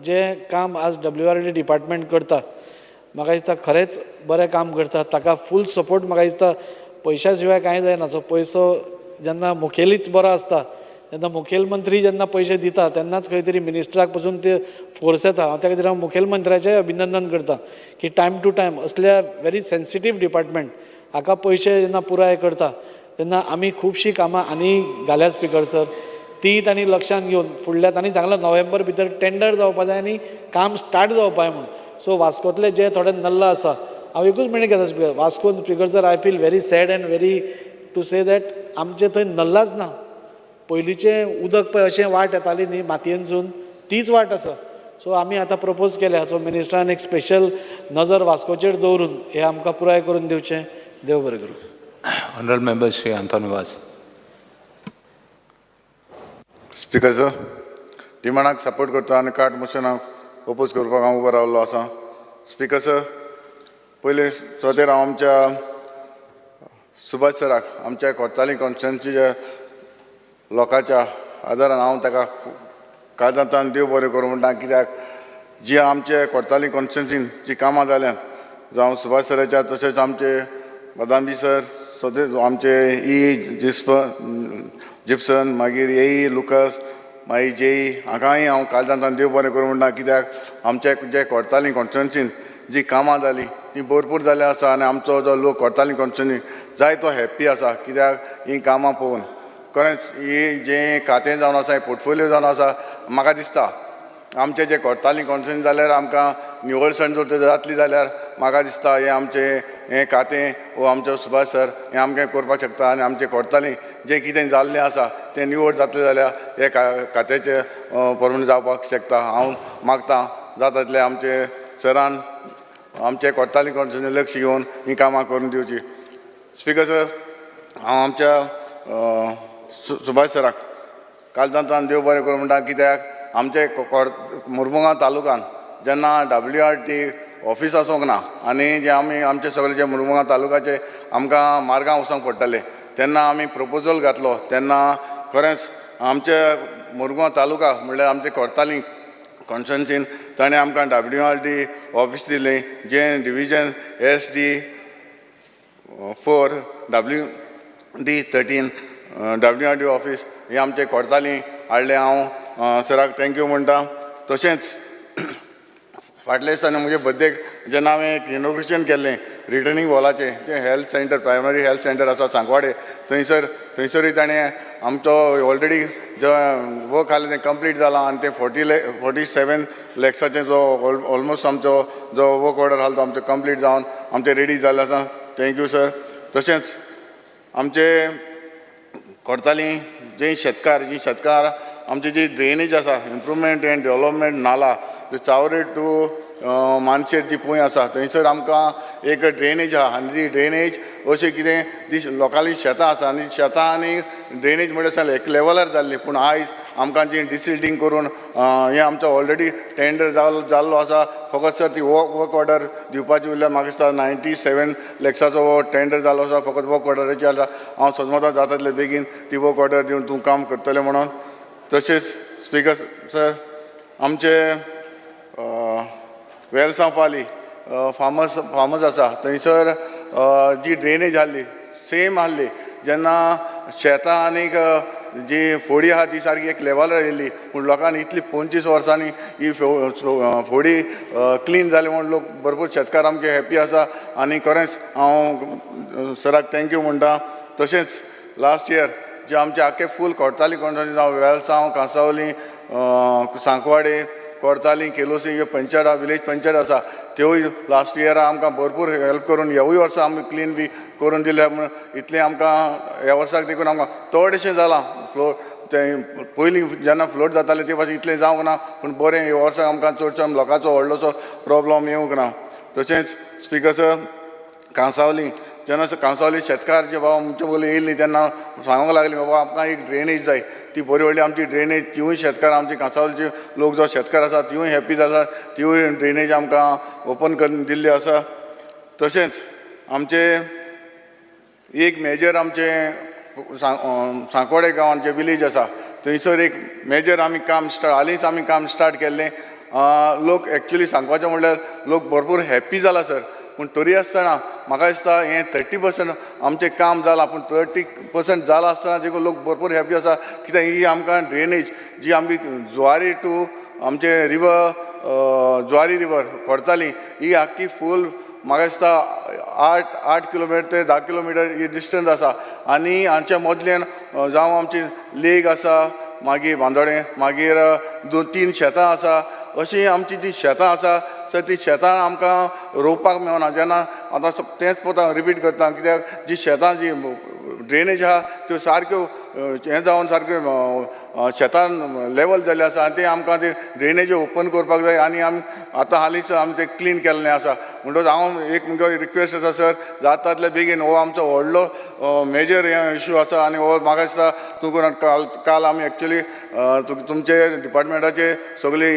जें काम आज WRD डिपार्टमेंट करता म्हाका दिसता खरेंच बरें काम करता. ताका फूल सपोर्ट म्हाका दिसता पयशा शिवाय कांय जायना. सो पयसो जेन्ना मुखेलीच बरो आसता जेन्ना मुखेलमंत्री जेन्ना पयशे दिता तेन्नाच खंय तरी मिनिस्टराक पसून ते फोर्स येता. त्या खातीर हांव मुखेलमंत्र्याचेंय अभिनंदन करता की टायम टू टायम असल्या व्हेरी सेन्सिटीव डिपार्टमेंट हाका पयशे जेन्ना पुराय करता तेन्ना आमी खुबशीं कामां आनी घाल्या स्पिकर सर ती तांणी लक्षांत घेवन फुडल्या तांणी सांगलें नोव्हेंबर भितर टेंडर जावपा जाय आनी काम स्टार्ट जावपा जाय म्हणून. सो वास्कोतले जे थोडे नल्ला आसा हांव एकूच मिनीट घेता स्पिकर वास्कोन speaker sir I feel very sad and very to say that आमचे थंय नल्लाच ना. पयलींचें उदक पळय अशें वाट येताली न्ही मातयेनसून तीच वाट आसा. सो आमी आतां प्रपोज केल्या सो मिनिस्टरान एक स्पेशल नजर वास्कोचेर दवरून हें आमकां पुराय करून दिवचें. देव बरें करूं. ऑनरेबल मेंबर श्री आंतोनी वाज. स्पिकर सर डिमांडाक सपोर्ट करता आनी कार्ड मोशनाक ओपोज करपाक हांव उबो रावल्लो आसा. स्पिकर सर पयलीं सुवातेर हांव आमच्या सुभाष सराक आमच्या कोर्ताली कॉन्स्टिट्युएन्सीच्या लोकांच्या आदारान हांव ताका काळजांतल्यान देव बरें करूं म्हणटा कित्याक जी आमचे कोर्ताली कॉन्स्टिट्युन्सीन जी कामां जाल्यांत जावं सुभाष सराच्या तशेंच आमचे बदामी सर सदैव आमचे जिप्सन मागीर लुकस मागीर हाकाय हांव काळजांतल्यान देव बरें करूं म्हणटा कित्याक आमचे जे कोर्ताली कॉन्स्टिट्युन्सीन जी कामां जालीं ती भरपूर जाल्या आसा आनी आमचो जो लोक कोर्ताली कॉन्स्टिट्युन्सी जाय तो हॅप्पी आसा कित्याक ही कामां पळोवन खरेंच ही जें खातें जावन आसा पोर्टफोलियो जावन आसा म्हाका दिसता आमचे जे कोर्ताली कॉन्स्टिट्युन्सी जाल्यार आमकां निवडसण जर जातली जाल्यार म्हाका दिसता हे आमचें हें खातें वो आमचो सुभाष सर हें आमकां करपाक शकता आनी आमचे कोर्ताली जें कितें जाल्लें आसा तें निवड जातलें जाल्यार हे खात्याचें परमनंट जावपाक शकता हांव मागतां जाता तितलें आमचे सरान आमचे कोर्ताली कॉन्स्टिट्युन्सी लक्ष घेवन ही कामां करून दिवची स्पिकर सर हांव आमच्या सुभाष सराक काळजांतल्यान देव बरें करूं म्हणटा कित्याक आमचे मुर्मुगांव तालुकान जेन्ना WRT ऑफीस आसूंक ना आनी जे आमचे सगळे जे मुर्मुगांव तालुकाचे आमकां मार्गांव वचूंक पडटाले तेन्ना आमी प्रपोजल घातलो तेन्ना खरेंच आमचे मुर्मुगांव तालुका म्हणल्यार आमचे कोर्ताली कॉन्स्टिट्युन्सीन ताणें आमकां WRT ऑफीस दिलें जें division SD 4 WD 13 WRT office हें आमचे कोर्ताली हाडलें हांव सराक थँक्यू म्हणटा तशेंच फाटल्या दिसांनी म्हजे बर्थडेक जेन्ना हांवें इनोग्रेशन केल्लें रिटर्निंग वॉलाचें जें health centre primary health centre आसा सांकवाडे थंयसरूय ताणें आमचो ऑलरेडी जो वर्क आसलें तें कंप्लीट जालां आनी तें 47 लॅक्साचें जो ऑलमोस्ट आमचो जो वर्क ऑर्डर आसा तो आमचो कंप्लीट जावन आमचें रेडी जाल्लें आसा थँक्यू सर तशेंच आमचे कोर्ताली जी शेतकार आमची जी ड्रेनेज आसा इम्प्रुवमेंट एंड डेव्हलपमेंट नाला ते चावरे टू मानशेर जी पळय आसा थंयसर आमकां एक ड्रेनेज आहा आनी ती ड्रेनेज अशें कितें ती लोकांली शेतां आसा आनी शेतां आनी ड्रेनेज म्हणल्यार एक लेवलार जाल्ली पूण आयज आमकां जी डिसिल्टिंग करून हें आमचो ऑलरेडी टेंडर जाल्लो आसा फकत सर ती वर्क ऑर्डर दिवपाची उरल्या म्हाका दिसता 97 लॅक्साचो टेंडर जाल्लो आसा फकत वर्क ऑर्डराची आसा हांव सजमता जाता तितले बेगीन ती वर्क ऑर्डर दिवन तूं काम करतलें म्हणून तशेंच स्पिकर सर आमचे वेलसांव पाली फार्मस आसा थंयसर जी ड्रेनेज आहली सेम आहली जेन्ना शेतां आनीक जी फोडी आहा ती सारकी एक लेवलार येयल्ली पूण लोकांनी इतली 25 वर्सांनी ही फोडी क्लीन जाली म्हणून लोक भरपूर शेतकार आमचे हॅप्पी आसा आनी खरेंच हांव सराक थँक्यू म्हणटा तशेंच लास्ट इयर जे आमचे आख्खे फूल कोर्ताली कॉन्स्टिट्युन्सी जावं वेलसांव कांसावली सांकवाडे कोर्ताली केलोसी ह्यो पंचायत विलेज पंचायत आसा त्योय लास्ट इयरा आमकां भरपूर हेल्प करून ह्यावूय वर्सा आमी क्लीन बी करून दिल्या म्हणून इतलें आमकां ह्या वर्साक देखून आमकां चडशें जालां फ्लोर तें पयलीं जेन्ना फ्लोट जातालें ते भाशेन इतलें जावंक ना पूण बरें ह्या वर्साक आमकां चडसो लोकांचो व्हडलोसो प्रॉब्लम येवंक ना तशेंच स्पिकर सर कांसावली जेन्ना कांसावली शेतकार जे बाबा आमचे पयलीं येयल्लीं तेन्ना सांगूंक लागलीं बाबा आमकां एक ड्रेनेज जाय ती बरी व्हडली आमची ड्रेनेज तिवूय शेतकार आमची कांसावलीचे लोक जो शेतकार आसा तिवूय हॅप्पी जाता तिवूय ड्रेनेज आमकां ओपन करून दिल्ली आसा तशेंच आमचे एक मेजर आमचे सांकवाडे गांवांत जे विलेज आसा थंयसर एक मेजर आमी काम हालींच आमी काम स्टार्ट केल्लें लोक एक्चुली सांगपाचें म्हणल्यार लोक भरपूर हॅप्पी जाला सर पूण तरी आसतना म्हाका दिसता हें 30% आमचें काम जालां पूण 30% जालां आसतना देखून लोक भरपूर हॅप्पी आसा कित्याक ही आमकां ड्रेनेज जी आमची जुवारी टू आमचे रिवर जुवारी रिवर कोर्ताली ही आख्खी फूल म्हाका दिसता 8 किलोमिटर ते 10 किलोमिटर ही डिस्टन्स आसा आनी हांच्या मदल्यान जावं आमची लेक आसा मागीर बांदोडें मागीर 2-3 शेतां आसा अशीं आमची जी शेतां आसा सर ती शेतां आमकां रोवपाक मेळना जेन्ना आतां तेंच पोता रिपीट करता कित्याक जी शेतां जी ड्रेनेज आहा त्यो सारक्यो हें जावन सारक्यो शेतान लेवल जाल्ले आसा आनी ते आमकां ते ड्रेनेज ओपन करपाक जाय आनी आमी आतां हालींच आमी ते क्लीन केल्लें आसा म्हणटच हांव एक मुगो रिक्वेस्ट आसा सर जाता तितले बेगीन हो आमचो व्हडलो मेजर इशू आसा आनी हो म्हाका दिसता तूं करून काल आमी एक्चुली तुमचे डिपार्टमेंटाचे सगळे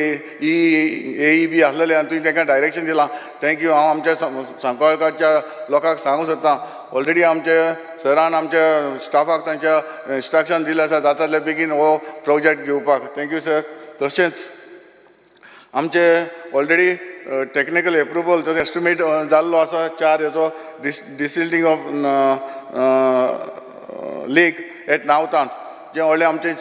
AE बी आसलेले आनी तुवें तांकां डायरेक्शन दिलां थँक्यू हांव आमच्या सांकवाळकारच्या लोकांक सांगूं सोदतां ऑलरेडी आमचे सरान आमच्या स्टाफाक तांच्या इन्स्ट्रक्शन दिलें आसा जाता तितले बेगीन हो प्रोजेक्ट घेवपाक थँक्यू सर तशेंच आमचे ऑलरेडी टेक्निकल एप्रुवल तो एस्टिमेट जाल्लो आसा 4 हेचो डिसिल्टिंग ऑफ लेक एट नावतांत जे व्हडले आमचे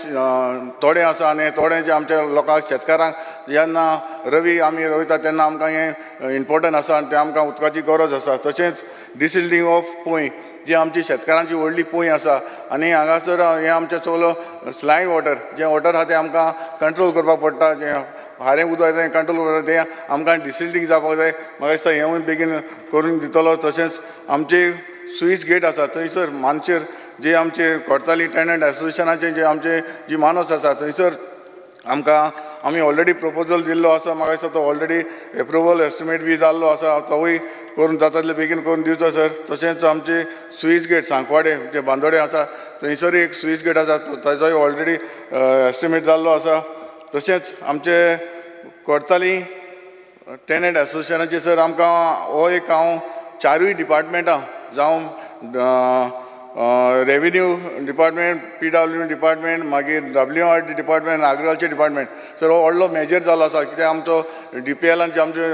थोडे आसा आनी थोडे जे आमच्या लोकांक शेतकारांक जेन्ना रवी आमी रोयता तेन्ना आमकां हें इम्पोर्टंट आसा आनी ते आमकां उदकाची गरज आसा. तशेंच डिसिल्टिंग ऑफ पोंय जी आमची शेतकारांची व्हडली पोंय आसा आनी हांगासर हें आमचें सगळो स्लायड वॉटर जें वॉटर आसा तें आमकां कंट्रोल करपाक पडटा. जें हारें उदक तें कंट्रोल करता तें आमकां डिसिल्टिंग जावपाक जाय. म्हाका दिसता हेंवूय बेगीन करून दितलो. तशेंच आमचे स्विस गेट आसा थंयसर मानशेर जे आमचे कोर्ताली टेनंट एसोसिएशनाचे जे आमचे जी मानस आसा थंयसर आमी ऑलरेडी प्रपोजल दिल्लो आसा. म्हाका दिसता तो ऑलरेडी एप्रुवल एस्टिमेट बी जाल्लो आसा. तोवूय करून जाता तितले बेगीन करून दिवचो सर. तशेंच आमचे स्विस गेट सांकवाडे जे बांदोडे आसा थंयसरूय एक स्विस गेट आसा ताजोय ऑलरेडी एस्टिमेट जाल्लो आसा. तशेंच आमचे कोर्ताली टेनंट एसोसिएशनाचे सर आमकां हो एक हांव 4 डिपार्टमेंटां जावं रेव्हेन्यू डिपार्टमेंट, PWD डिपार्टमेंट, मागीर WRD department, agriculture department sir हो व्हडलो मेजर जालो आसा. कित्याक आमचो DPLान जे आमचे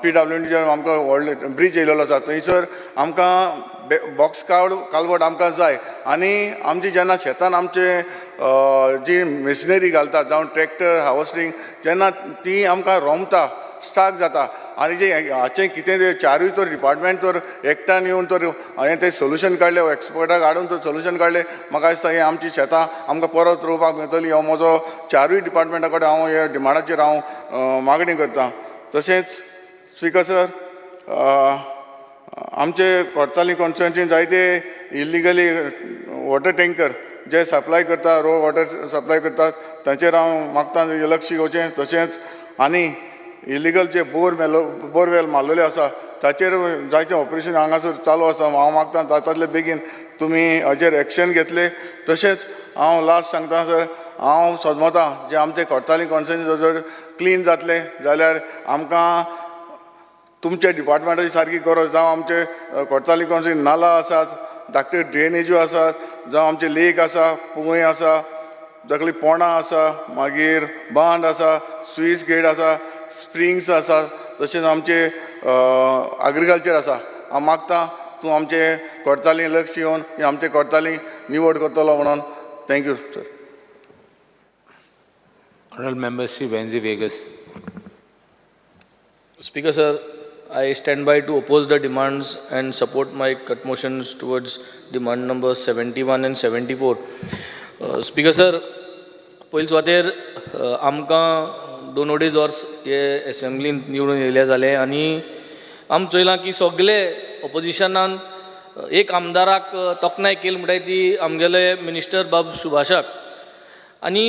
PWD जे आमकां व्हडले ब्रीज येयलेलो आसा थंयसर आमकां बॉक्स कालवट आमकां जाय. आनी आमची जेन्ना शेतान आमचे जी मेशिनरी घालतात जावं ट्रॅक्टर हार्वेस्टिंग जेन्ना ती आमकां रोमता स्टाक जाता आनी जे हाचें कितें तें 4 तर डिपार्टमेंट तर एकठांय येवन तर हांवें तें सोल्युशन काडलें एक्सपर्टाक हाडून तर सोल्युशन काडलें. म्हाका दिसता हें आमची शेतां आमकां परत रोवपाक मेळटली. हो म्हजो 4 डिपार्टमेंटा कडेन हांव हे डिमांडाचेर हांव मागणी करतां. तशेंच स्पिकर सर आमचे कोर्ताली कॉन्स्टिट्युएन्सीन जायते इल्लिगली वॉटर टँकर जे सप्लाय करता रो वॉटर सप्लाय करतात तांचेर हांव मागतां लक्ष घेवचें. तशेंच आनी इलिगल जे बोरवेल मारलेले आसा ताचेर जायतें ऑपरेशन हांगासर चालू आसा. हांव मागतां जातातले बेगीन तुमी हाचेर एक्शन घेतले. तशेंच हांव लास्ट सांगता सर हांव सोदमतां जे आमचे कोर्ताली कॉन्स्टिट्युएन्सी जर क्लीन जातले जाल्यार आमकां तुमच्या डिपार्टमेंटाची सारकी गरज. जावं आमचे कोर्ताली कॉन्स्टिट्युएन्सी नाला आसात, धाकटे ड्रेनेज्यो आसात, जावं आमचे लेक आसा, पुंय आसा, सगळीं पोंडां आसा, मागीर बांद आसा, स्विस गेट आसा, स्प्रिंग्स आसा, तशेंच आमचे एग्रिकल्चर आसा. हांव मागतां तूं आमचे कोर्ताली लक्ष येवन आमचे कोर्ताली निवड करतलो म्हणून. Thank you sir. Honourable Member Sri Venzi Vegas. Speaker sir, I stand by to oppose the demands and support my cut motions towards demand number 71 and 74. Speaker sir, पयले सुवातेर आमकां 2 अडेज वर्स हे एसेंब्लीन निवडून येयले जाले आनी आमी चोयलां की सगळे ऑपोजिशनान एक आमदाराक तोखणाय केली म्हणटाय ती आमगेले मिनिस्टर बाब सुभाषाक आनी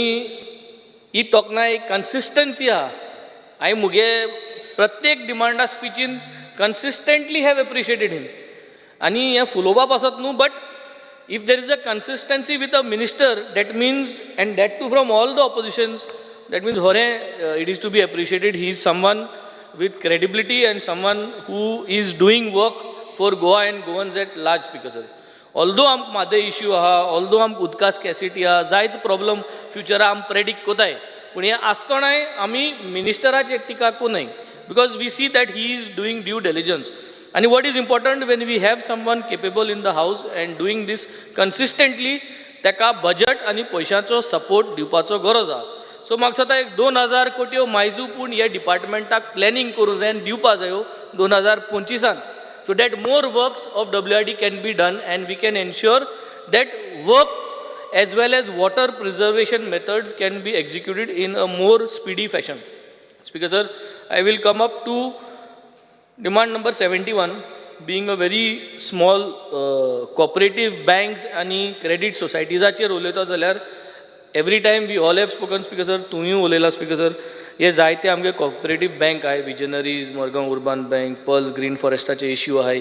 ही तोखणाय कन्सिस्टन्सी आहा. हांवें मुगे प्रत्येक डिमांडा स्पिचीन कन्सिस्टंटली हॅव एप्रिशिएटेड हिम आनी हें फुलोवप आसत न्हू but if there is a consistency with a minister that means and that too from all the oppositions that means it is to be appreciated. He is someone with credibility and someone who is doing work for Goa and Goans at large. Speaker sir, although am made issue aha, although am udka scarcity aha, जायत problem future am predict कोताय पण हे आसतोनाय आमी मिनिस्टराचे टिका कोनाय because we see that he is doing due diligence. And what is important when we have someone capable in the house and doing this consistently, ताका budget आणि पैशांचो support दिवपाचो गरज आहा. सो म्हाका दिसता एक 2000 कोटी मायजू पूण ह्या डिपार्टमेंटाक प्लॅनिंग करूं जाय आनी दिवपा जायो 2025. So that more works of WRD can be done and we can ensure that work as well as water preservation methods can be executed in a more speedy fashion. Speaker sir, I will come up to demand number 71, being a very small cooperative banks and credit societies आचेर उलयता जाल्यार every time we all have spoken speaker sir, तुमी उलयला speaker sir, हे जायते आमगे cooperative bank आहाय, visionaries, Mormugao urban bank, plus green फॉरेस्टाचे issue आहाय.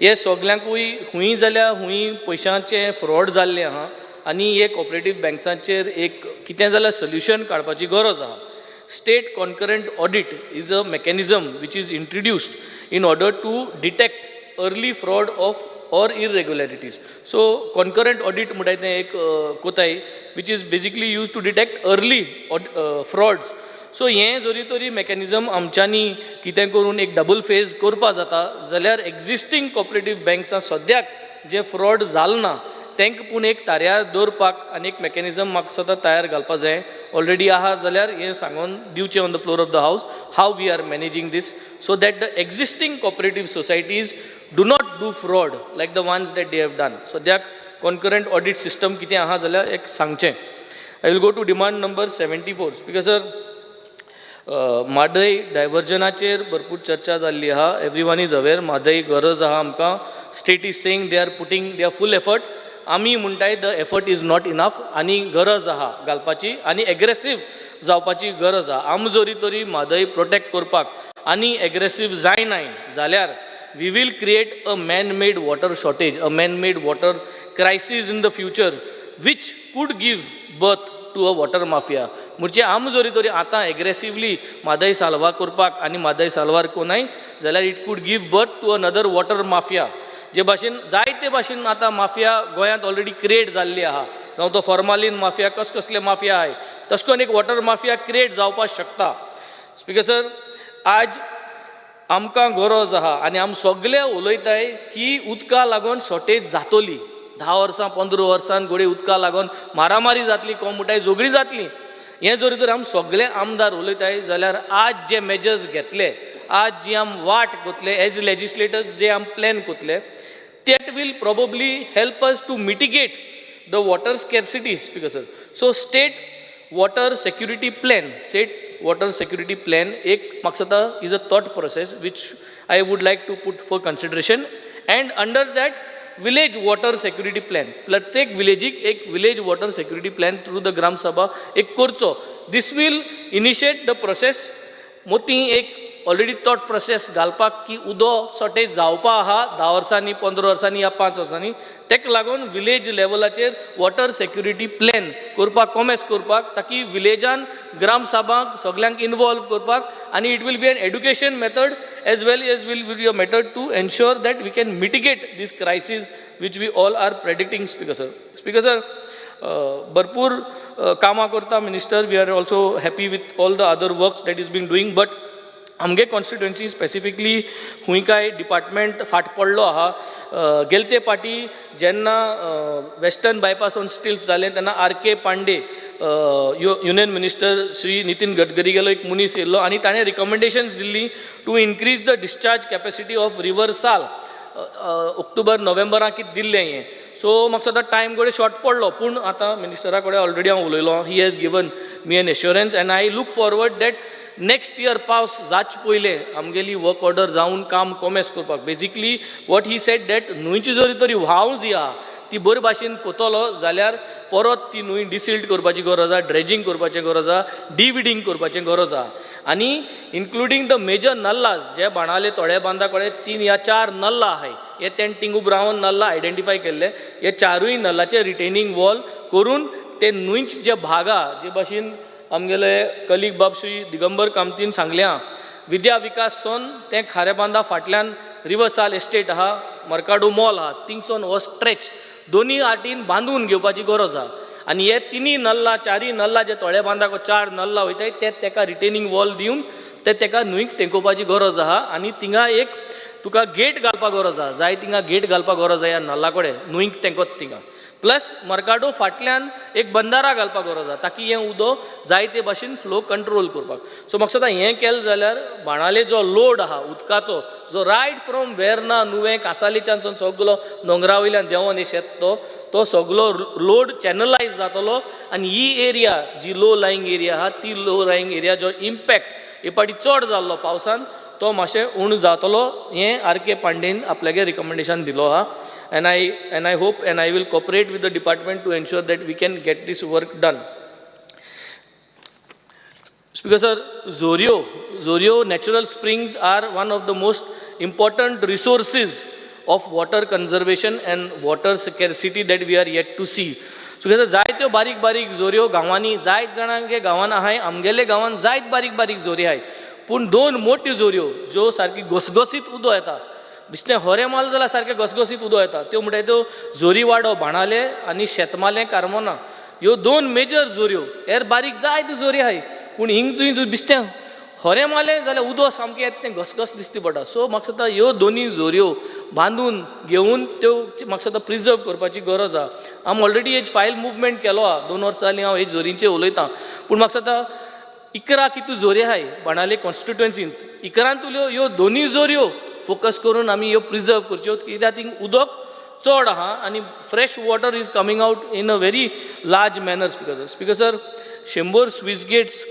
हे सगल्यांकूय हुंय जाल्यार हुंय पयशांचे फ्रॉड जाल्ले आहा आनी हे cooperative banksaंचेर एक कितें जाल्यार सोल्युशन काडपाची गरज आहा. State concurrent audit is a mechanism which is introduced in order to detect early fraud of or irregularities. So concurrent audit म्हणटाय तें एक कोताय which is basically used to detect early frauds. So हें जरी तरी mechanism आमच्यांनी कितें करून एक डबल फेज करपा जाता जाल्यार एक्झिस्टींग कॉपरेटीव बँक्सां सद्याक जे फ्रॉड जालें ना तांकां पूण एक ताऱ्यार दवरपाक आनी एक मेकॅनिझम म्हाका सद्दां तयार घालपाक जाय. ऑलरेडी आहा जाल्यार हें सांगून दिवचें on the floor of the house how we are managing this so that the existing cooperative societies do not do fraud like the ones that they have done. सद्याक कॉन्करंट ऑडीट सिस्टम कितें आहा जाल्यार एक सांगचें. I will go to demand number 74 because sir Mhadei डायवर्जनाचेर भरपूर चर्चा जाल्ली आहा. Every one is aware Mhadei गरज आहा आमकां. State is saying they are putting there full effort. आमी म्हणटाय the effort is not enough आनी गरज आहा घालपाची आनी एग्रेसीव जावपाची गरज आहा. आम जोरी तरी म्हादय प्रोटेक्ट करपाक आनी एग्रेसीव जायनाय जाल्यार we will create a man made water shortage, a man made water crisis in the future which could give birth to a water mafia. म्हणजे आम जोरी तरी आतां एग्रेसिवली म्हादय साल्वा करपाक आनी म्हादय साल्वार कोनाय जाल्यार it could give birth to another water mafia. जे भाशेन जायते भाशेन आतां माफिया गोंयांत ऑलरेडी क्रिएट जाल्ली आहा. जावं तो फॉर्मालीन माफिया कसले माफिया आहाय तशें करून एक वॉटर माफिया क्रिएट जावपाक शकता. स्पीकर सर आज आमकां गरज आहा आनी आमी सगळे उलयताय की उदका लागून शॉर्टेज जातली. 10 वर्सां 15 वर्सान घोडे उदका लागून मारामारी जातली, कोमुटाय झगडी जातली. हें जरी तर आमी सगळे आमदार उलयताय जाल्यार आज जे मेजर्स घेतले, आज जी आमी वाट कोतले एज लेजिस्लेटर्स जे आमी plan कोतले that will probably help us to mitigate the water scarcity, Speaker sir. So state water security plan एक मकसदा is a thought process which I would like to put for consideration, and under that village water security plan प्रत्येक विलेजीक एक village water security plan through the gram sabha एक करचो. This will initiate the process. मोती एक already thought process घालपाक की उदो shortage जावपा आहा 10 वर्सांनी 15 वर्सांनी या 5 वर्सांनी. तेका लागून विलेज लेवलाचेर वॉटर सेक्युरिटी प्लॅन करपाक कॉमेस करपाक ताकी विलेजान ग्राम सभांक सगळ्यांक इनवॉल्व करपाक आनी it will be an education method as well as will be a method to ensure that we can mitigate this crisis which we all are predicting. Speaker sir भरपूर कामां करता minister. We are also happy with all the other works that is been doing, but आमगे constituency specifically खूंय काय department फाट पडलो आहा. गेलते पाटी जेन्ना वेस्टर्न बायपास ऑन स्टिल्स जालें तेन्ना R K. Pande union minister Shri Nitin Gadkari गेलो एक मनीस येयल्लो आनी ताणें रिकमेंडेशन्स दिल्ली to increase the discharge capacity of river Sal. ऑक्टोबर नोव्हेंबराक कितें दिल्लें हें. सो म्हाका सद्दां टायम कडेन शॉर्ट पडलो, पूण आतां मिनिस्टरा कडेन ऑलरेडी हांव उलयलो. He has given me an assurance and I look forward that next year पावस जावचे पयले आमगेली वर्क ऑर्डर जावन काम कॉमेस करपाक. Basically what he said that न्हंयची जरी तरी व्हांव जी आहा ती बरे भाशेन कोतलो जाल्यार परत ती न्हंय डिसिल्ट करपाची गरज आहा, ड्रेजिंग करपाचें गरज आहा, डिविडींग करपाचें गरज आहा. आनी इन्क्लुडींग द मेजर नल्लाज जे बाणाले तोड्या बांदा कडेन 3 या 4 नल्ला आहाय, हे तें तिंगूब रावन नल्ला आयडेंटिफाय केल्ले. हे 4य नल्लाचे रिटेनिंग वॉल करून ते न्हंयचे जे भाग आहा जे भाशेन आमगेले कलीग बाब श्री दिगंबर कामतीन सांगल्या विद्या विकास सोन ते खारेबांदा फाटल्यान रिवरसाल एस्टेट आहा, मर्काडो मॉल आहा, थिंगसोन हो स्ट्रेच दोनी आटीन बांदून घेवपाची गरज आहा. आनी हे 3 नल्ला 4 नल्ला जे तोड्या बांदाक 4 नल्ला वयताय ते तेका रिटेनिंग वॉल दिवन ते तेका न्हंयक तेंकोवपाची गरज आहा. आनी थिंगा एक तुका गेट घालपाक गरज आहा, जाय थिंगा गेट घालपाक गरज आहा ह्या नल्ला कडेन न्हंयक तेंकोत थिंगा. प्लस मर्काडो फाटल्यान एक बंदारा घालपाक गरज आहा ताकी हें उदो जाय ते भाशेन फ्लो कंट्रोल करपाक. सो म्हाका सदां हें केलें जाल्यार बाणाले जो लोड आहा उदकाचो जो रायट फ्रॉम वेर्ना नुवें कासालीच्यान सगळो दोंगरा वयल्यान देंवोन येता तो सगळो लोड चॅनलायज जातलो. आनी ही एरिया जी लो लायंग एरिया आहा ती लो लायंग एरिया जो इम्पॅक्ट हे पाटी चड जाल्लो पावसान तो मातशें उण जातलो. हें आर.के. पांडेन आपल्यागे रिकमेंडेशन दिलो आहा. And I hope and I will cooperate with the department to ensure that we can get this work done. Speaker sir, Zorio natural springs are one of the most important resources of water conservation and water scarcity that we are yet to see. Speaker sir, जायत्यो बारीक बारीक जोऱ्यो गांवांनी जायत जाणांगे गांवांन आहाय, आमगेले गांवांन जायत बारीक बारीक जोरी आहाय. पूण 2 मोठ्यो जोऱ्यो ज्यो सारकी घसघसीत उदो येता बिस्तें होरें माल जाल्यार सारकें घसघसीत उदो येता त्यो म्हणटात त्यो जोरी वाडो बाणाले आनी शेतमालें कारमोना ह्यो 2 मेजर जोऱ्यो हेर बारीक जायत्यो जोरी आहाय पूण हिंग तुवें बिस्तें होरें मालें जाल्यार उदो सामकें येता तें घसघस दिसती पडटा सो म्हाका दिसता ह्यो दोनी जोऱ्यो बांदून घेवन त्यो म्हाका दिसता प्रिजर्व करपाची गरज आहा हांव ऑलरेडी हेज फायल मुवमेंट केलो आहा 2 वर्सां जालीं हांव हेज जोरींचेर उलयतां पूण म्हाका दिसता 11 कितू जोरी आहाय बाणाले कॉन्स्टिट्युएन्सींत 11 ह्यो दोनी जोऱ्यो फोकस करून आमी ह्यो प्रिजर्व करच्यो कित्याक थिंग उदक चड आहा आनी fresh water is coming out in a very large manner speaker sir 100 स्विस गेट्स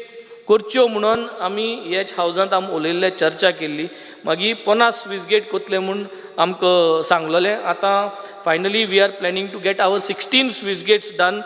करच्यो म्हणून आमी ह्याच हावजांत आमी उलयल्ले चर्चा केल्ली मागीर 50 स्विस गेट कोतले म्हूण आमकां सांगलोलें आतां finally we are planning to get our 16 स्विस gates done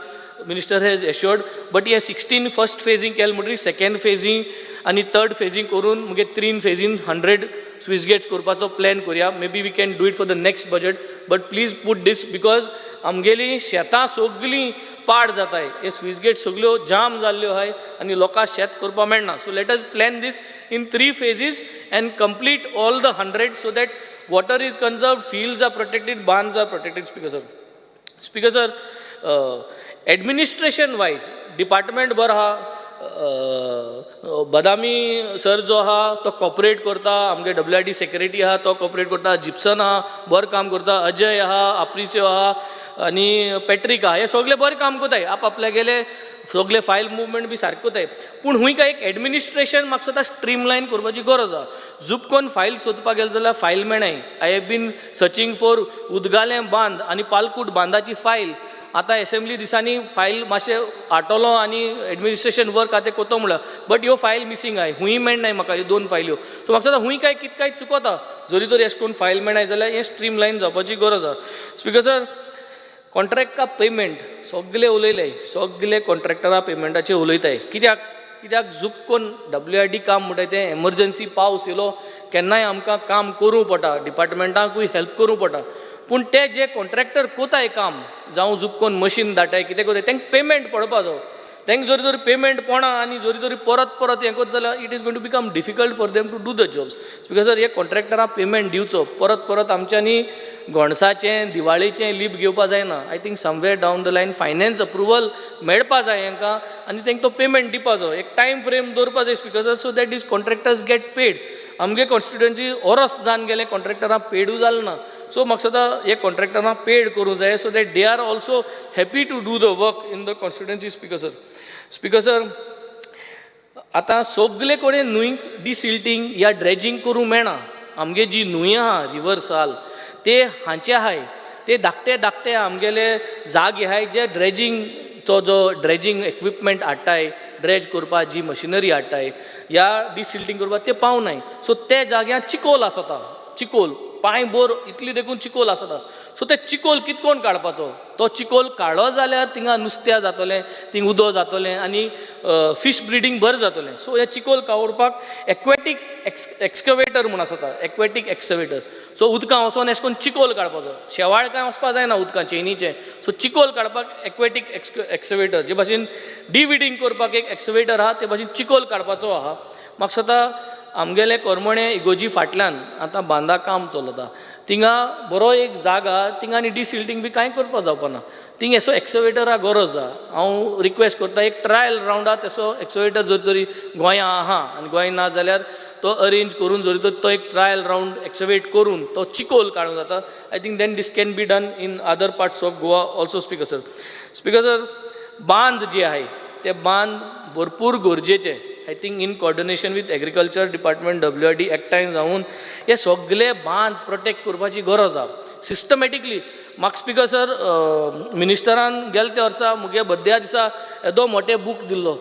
minister has assured but हे 16 फर्स्ट फेजींग केलें म्हणटरी सेकंड फेजींग आनी थर्ड फेजींग करून मुगे 3 फेजीन 100 स्विस गेट्स करपाचो प्लॅन करुया maybe we can do it for the next budget but please put this because आमगेलीं शेतां सगळीं पाड जाताय हे स्विस गेट सगळ्यो जाम जाल्ल्यो आहाय आनी लोकांक शेत करपाक मेळना so let us plan this in 3 phases and complete all the 100 so that water is conserve fields are protected bunds are protected speaker sir administration wise department बरो आहा बदामी सर जो आहा तो कॉपरेट करता आमगे WID सेक्रेटरी आहा तो cooperate करता जिप्सन आहा बरें काम करता अजय आहा आप्रिसियो आहा आनी पॅट्रीक आहा हे सगळे बरें काम कोताय आपले गेले सगळे फायल मुवमेंट बी सारकें कोताय पूण हुंय काय एक एडमिनिस्ट्रेशन म्हाका सद्दा स्ट्रीमलायन करपाची गरज आहा झुपकोन फायल सोदपाक गेले जाल्यार फायल मेळनाय I have been searching for उदगालें बांद आनी पालकूट बांदाची फायल आतां असेंब्ली दिसांनी फायल मातशें आटोलो आनी एडमिनिस्ट्रेशन वर्क आहा तें कोतो म्हणल्यार बट ह्यो फायल मिसींग आहाय हुंय मेळनाय म्हाका ह्यो 2 फायल्यो सो म्हाका दिसता हुंय काय कितें काय चुकता जरी तर अशें करून फायल मेळनाय जाल्यार हें स्ट्रीमलायन जावपाची गरज आहा स्पीकर सर कॉन्ट्रॅक्टा पेमेंट सगळे उलयले सगळे कॉन्ट्रॅक्टरा पेमेंटाचेर उलयताय कित्याक झुपकोन WID काम म्हणटाय तें एमर्जन्सी पावस येयलो केन्नाय आमकां काम करूं पडटा डिपार्टमेंटाकूय हेल्प करूं पडटा पूण ते जे कॉन्ट्रॅक्टर कोताय काम जावं झुपकोन मशीन धाडटाय कितें कोताय तांकां पेमेंट पडपा जाय तांकां जरी तर पेमेंट पडना आनी जरी तरी परत हें कोत जाल्यार it is going to become difficult for them to do the jobs because sir हे कॉन्ट्रॅक्टरांक पेमेंट दिवचो परत आमच्यांनी घोणसाचें दिवाळेचें लीप घेवपा जायना I think somewhere down the line finance approval मेळपा जाय हांकां आनी तांकां तो पेमेंट दिवपा जाय एक टायम फ्रेम दवरपा जाय speaker so that this contractors get paid आमगे कॉन्स्टिट्युएन्सी ओरस जावन गेले कॉन्ट्रॅक्टरांक पेडू जालें ना सो म्हाका दिसता हे कॉन्ट्रॅक्टरांक पेड करूं जाय so that they are also happy to do the work in the constituency speaker sir आतां सगळे कडेन न्हंयक डिसिल्टींग या ड्रेजींग करूं मेळना आमगे जी न्हंय आहा रिवर्साल ते हांचे आहाय ते धाकटे आमगेले जागे आहाय जे ड्रेजींगचो जो ड्रेजींग इक्विपमेंट हाडटाय ड्रेज करपाक जी मशिनरी हाडटाय या डिसिल्टींग करपाक ते पावनाय सो ते जाग्यार चिकोल आसता चिकोल पांय बोर इतली देखून चिकोल आसता सो ते चिकोल कितकोन काडपाचो तो चिकोल काडलो जाल्यार थिंगा नुस्त्या जातलें थिंग उदो जातलें आनी फीश ब्रिडींग बरें जातलें सो हे चिकोल काडपाक एक्वेटीक एक्सकवेटर म्हूण आसता एक्वेटीक एक्सकवेटर सो उदकां वचोन अशें करून चिकोल काडपाचो शेवाळ कांय वचपा जायना उदकां चेनीचें सो चिकोल काडपाक एक्वेटीक एक्सकवेटर जे भाशेन डिविडींग करपाक एक एक्सकवेटर आहा ते भाशेन चिकोल काडपाचो आहा म्हाका दिसता आमगेले करमणे इगोजी फाटल्यान आतां बांदा काम चलता थिंगा बरो एक जागा थिंगा आनी डिसिल्टींग बी कांय करपा जावपाना थिंग एसो एक्सकवेटरा गरज आहा हांव रिक्वेस्ट करता एक ट्रायल रावंडात एसो एक्सकवेटर जर तरी गोंयां आहा आनी गोंय ना जाल्यार तो अरेंज करून जरी तर तो एक ट्रायल रावंड एक्सकवेट करून तो चिकोल काडूं जाता I think then this can be done in other parts of Goa also speaker sir बांद जे आहाय ते बांद भरपूर गरजेचे I think in coordination with agriculture department WID एकठांय जावन हे सगळे बांद प्रोटेक्ट करपाची गरज आहा सिस्टमॅटिकली म्हाका स्पीकर सर मिनिस्टरान गेले ते वर्सा मुगे बर्थडे दिसा येदो मोठे बूक दिल्लो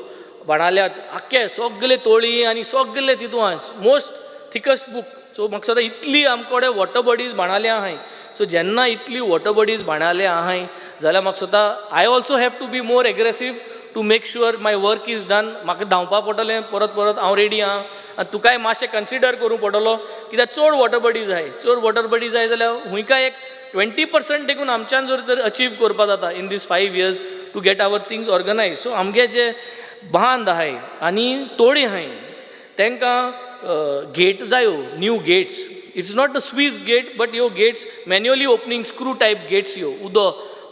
बाणाल्याच आख्खे सगळे तोळी आनी सगळे तितून आहाय मोस्ट थिकस्ट बूक सो म्हाका सद्दां इतली आमचे कडेन वॉटर बॉडीज बाणाले आहाय सो जेन्ना इतली वॉटर बॉडीज बाणाले आहाय जाल्यार म्हाका सद्दां I also have to be more aggressive to make sure my work is done म्हाका धांवपा पडटलें परत हांव रेडी आहा आनी तुकाय मातशें कन्सिडर करूं पडटलो कित्याक चड वॉटर बॉडीज जाय चड वॉटर बॉडीज जाय जाल्यार हुंयकाय एक 20% देखून आमच्यान जर तर अचीव करपा जाता in this 5 years to get our things organise so आमगे जे बांद आहाय आनी तोळी आहाय तांकां गेट जायो, new gates. It's not a स्वीज गेट, बट ह्यो gates manually opening screw type gates ह्यो उदो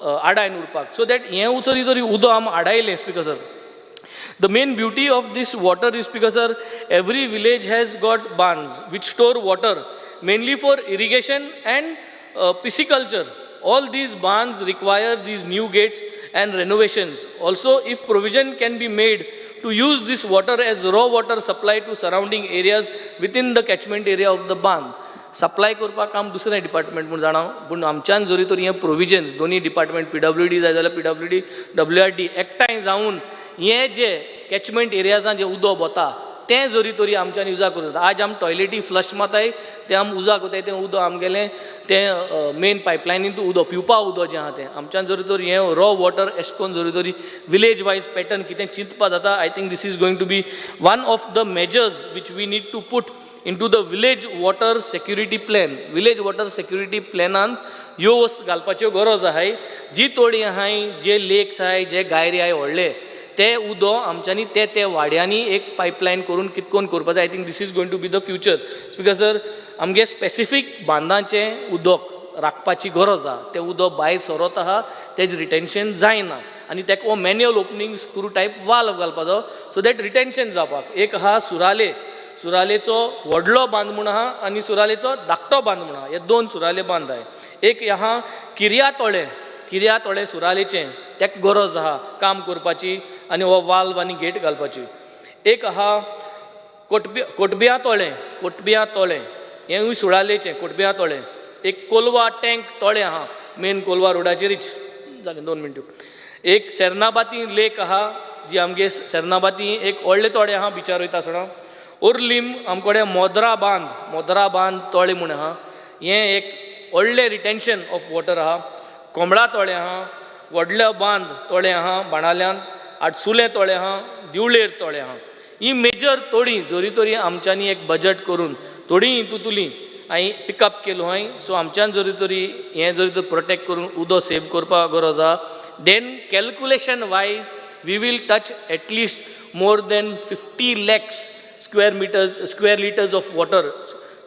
आडायन उरपाक, सो दॅट हें उचली तरी उदो आम आडायलें speaker sir. The main beauty of this water is because sir, every village has got barns which store water mainly for irrigation and pisciculture. All these barns require these new gates and renovations. Also, if provision can be made to use this water as raw water supply to surrounding areas within the catchment area of the barn. Supply करपाक काम दुसरें department म्हूण जाणा, पूण आमच्यान जरी तर हें प्रोविजन्स दोनी डिपार्टमेंट PWD जाय जाल्यार PWD WRD एकठांय जावन हें जे कॅचमेंट एरियाजां जें उदक वता तें जरी तरी आमच्यान युजा करूं जाता. आज आम टॉयलेटी फ्लश माताय तें आम उजा कोताय तें उदक आमगेलें तें मेन पायपलायनींतूं उदक पिवपा उदक जें आहा तें आमच्यान जरी तर हें रॉ वॉटर एश कोन्न जरी तरी विलेज वायज पॅटर्न कितें चिंतपा जाता. I think this is going to be one of the measures which we need to put into the village water security plan. Village water security planan ह्यो वस्त घालपाच्यो गरज आहाय. जी तोडी आहाय, जे लेक्स आहाय, जे गायरे आहाय व्हडले ते उदो आमच्यांनी ते वाड्यांनी एक पायपलायन करून कितकोन करपाचें. I think this is going to be the future. Because sir आमगे स्पेसिफीक बांदांचें उदक राखपाची गरज आहा. तें उदक भायर सरत आहा, तेज रिटेन्शन जायना आनी तेका manual opening screw type valve घालपाचो सो दॅट रिटेन्शन जावपाक. एक आहा सुरालेचो व्हडलो बांद म्हूण आहा आनी सुरालेचो धाकटो बांद म्हूण आहा. हे दोन सुराले बांद आहाय. एक आहा किर्या तोळे सुरालेचें तेका गरज आहा काम करपाची आनी हो वाल्व आनी गेट घालपाची. एक आहा कोटब्या तोळे हेंवूय सुरालेचें कोटब्या तोळे. एक कोलवा टँक तोळे आहा मेन कोलवा रोडाचेरच जालें 2 मिनटां. एक सेर्नाबाती लेक आहा जी आमगे सेर्नाबाती एक व्हडले तोडे आहा बिचार वयता आसतना. उर्लीम आमकोडे मोद्रा बांद तोळे म्हूण आहा. हें एक व्हडलें रिटेन्शन ऑफ वॉटर आहा. कोंबडा तोळे आहा, व्हडले बांद तोळे आहा बाणाल्यांत, आडसुले तोळे आहा, दिवळेर तोळे आहा. ही मेजर तोडी जोरी तोरी आमच्यांनी एक बजट करून थोडी हितूंतली हांवें पिकअप केलो हांवें. सो आमच्यान जरी तरी हें जरी तर प्रोटेक्ट करून उदक सेव करपाक गरज आहा. Then calculation wise we will touch at least more than 50 lakhs square liters of water.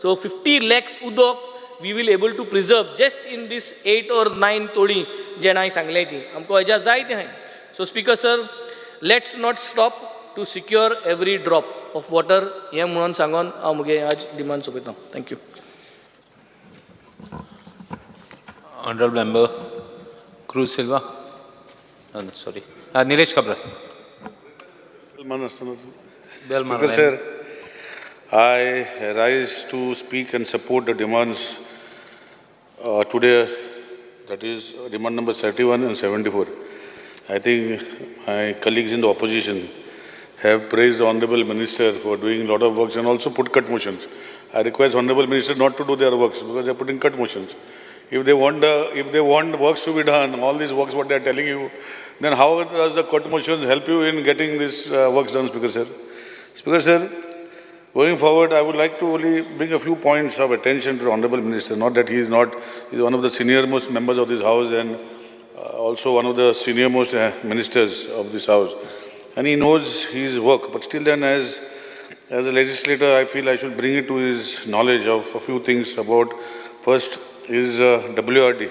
So 50 lakhs udok we will able to preserve just in this 8 or 9 todi जे हांवें सांगलें ती आमकां हेज्या जाय तें हाय. So speaker sir, let's not stop to secure every drop of water हें म्हणून सांगून हांव मुगे आज डिमांड सोंपयता. Thank you. Honorable Member Cruz Silva. Sorry. Nilesh Kabra. Speaker sir, I rise to speak and support the demands today, that is demand number 31 and 74. I think my colleagues in the opposition have praised the Honorable Minister for doing a lot of works and also put cut motions. I request Honorable Minister not to do their works because they are putting cut motions. If they want works to be done, all these works what they are telling you, then how does the cut motions help you in getting these works done, Speaker sir? Speaker sir, going forward, I would like to only bring a few points of attention to the Honorable Minister. Not that he is one of the senior most members of this House and also one of the senior most ministers of this House. And he knows his work, but still then as a legislator, I feel I should bring it to his knowledge of a few things about, first is WRD.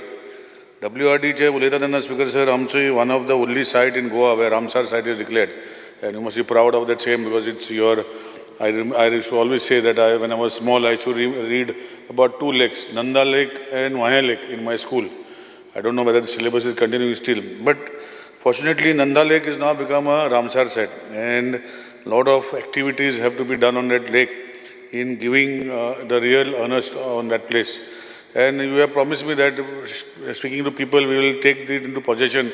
WRD che uleta tena, Speaker sir, amchi one of the only site in Goa where Ramsar site is declared. And you must be proud of that same because it's your, I used to always say that when I was small, I used to read about 2 lakes, Nanda Lake and Mahaya Lake in my school. I don't know whether the syllabus is continuing still. But fortunately, Nanda Lake has now become a Ramsar site. And a lot of activities have to be done on that lake in giving the real earnest on that place. And you have promised me that, speaking to people, we will take it into possession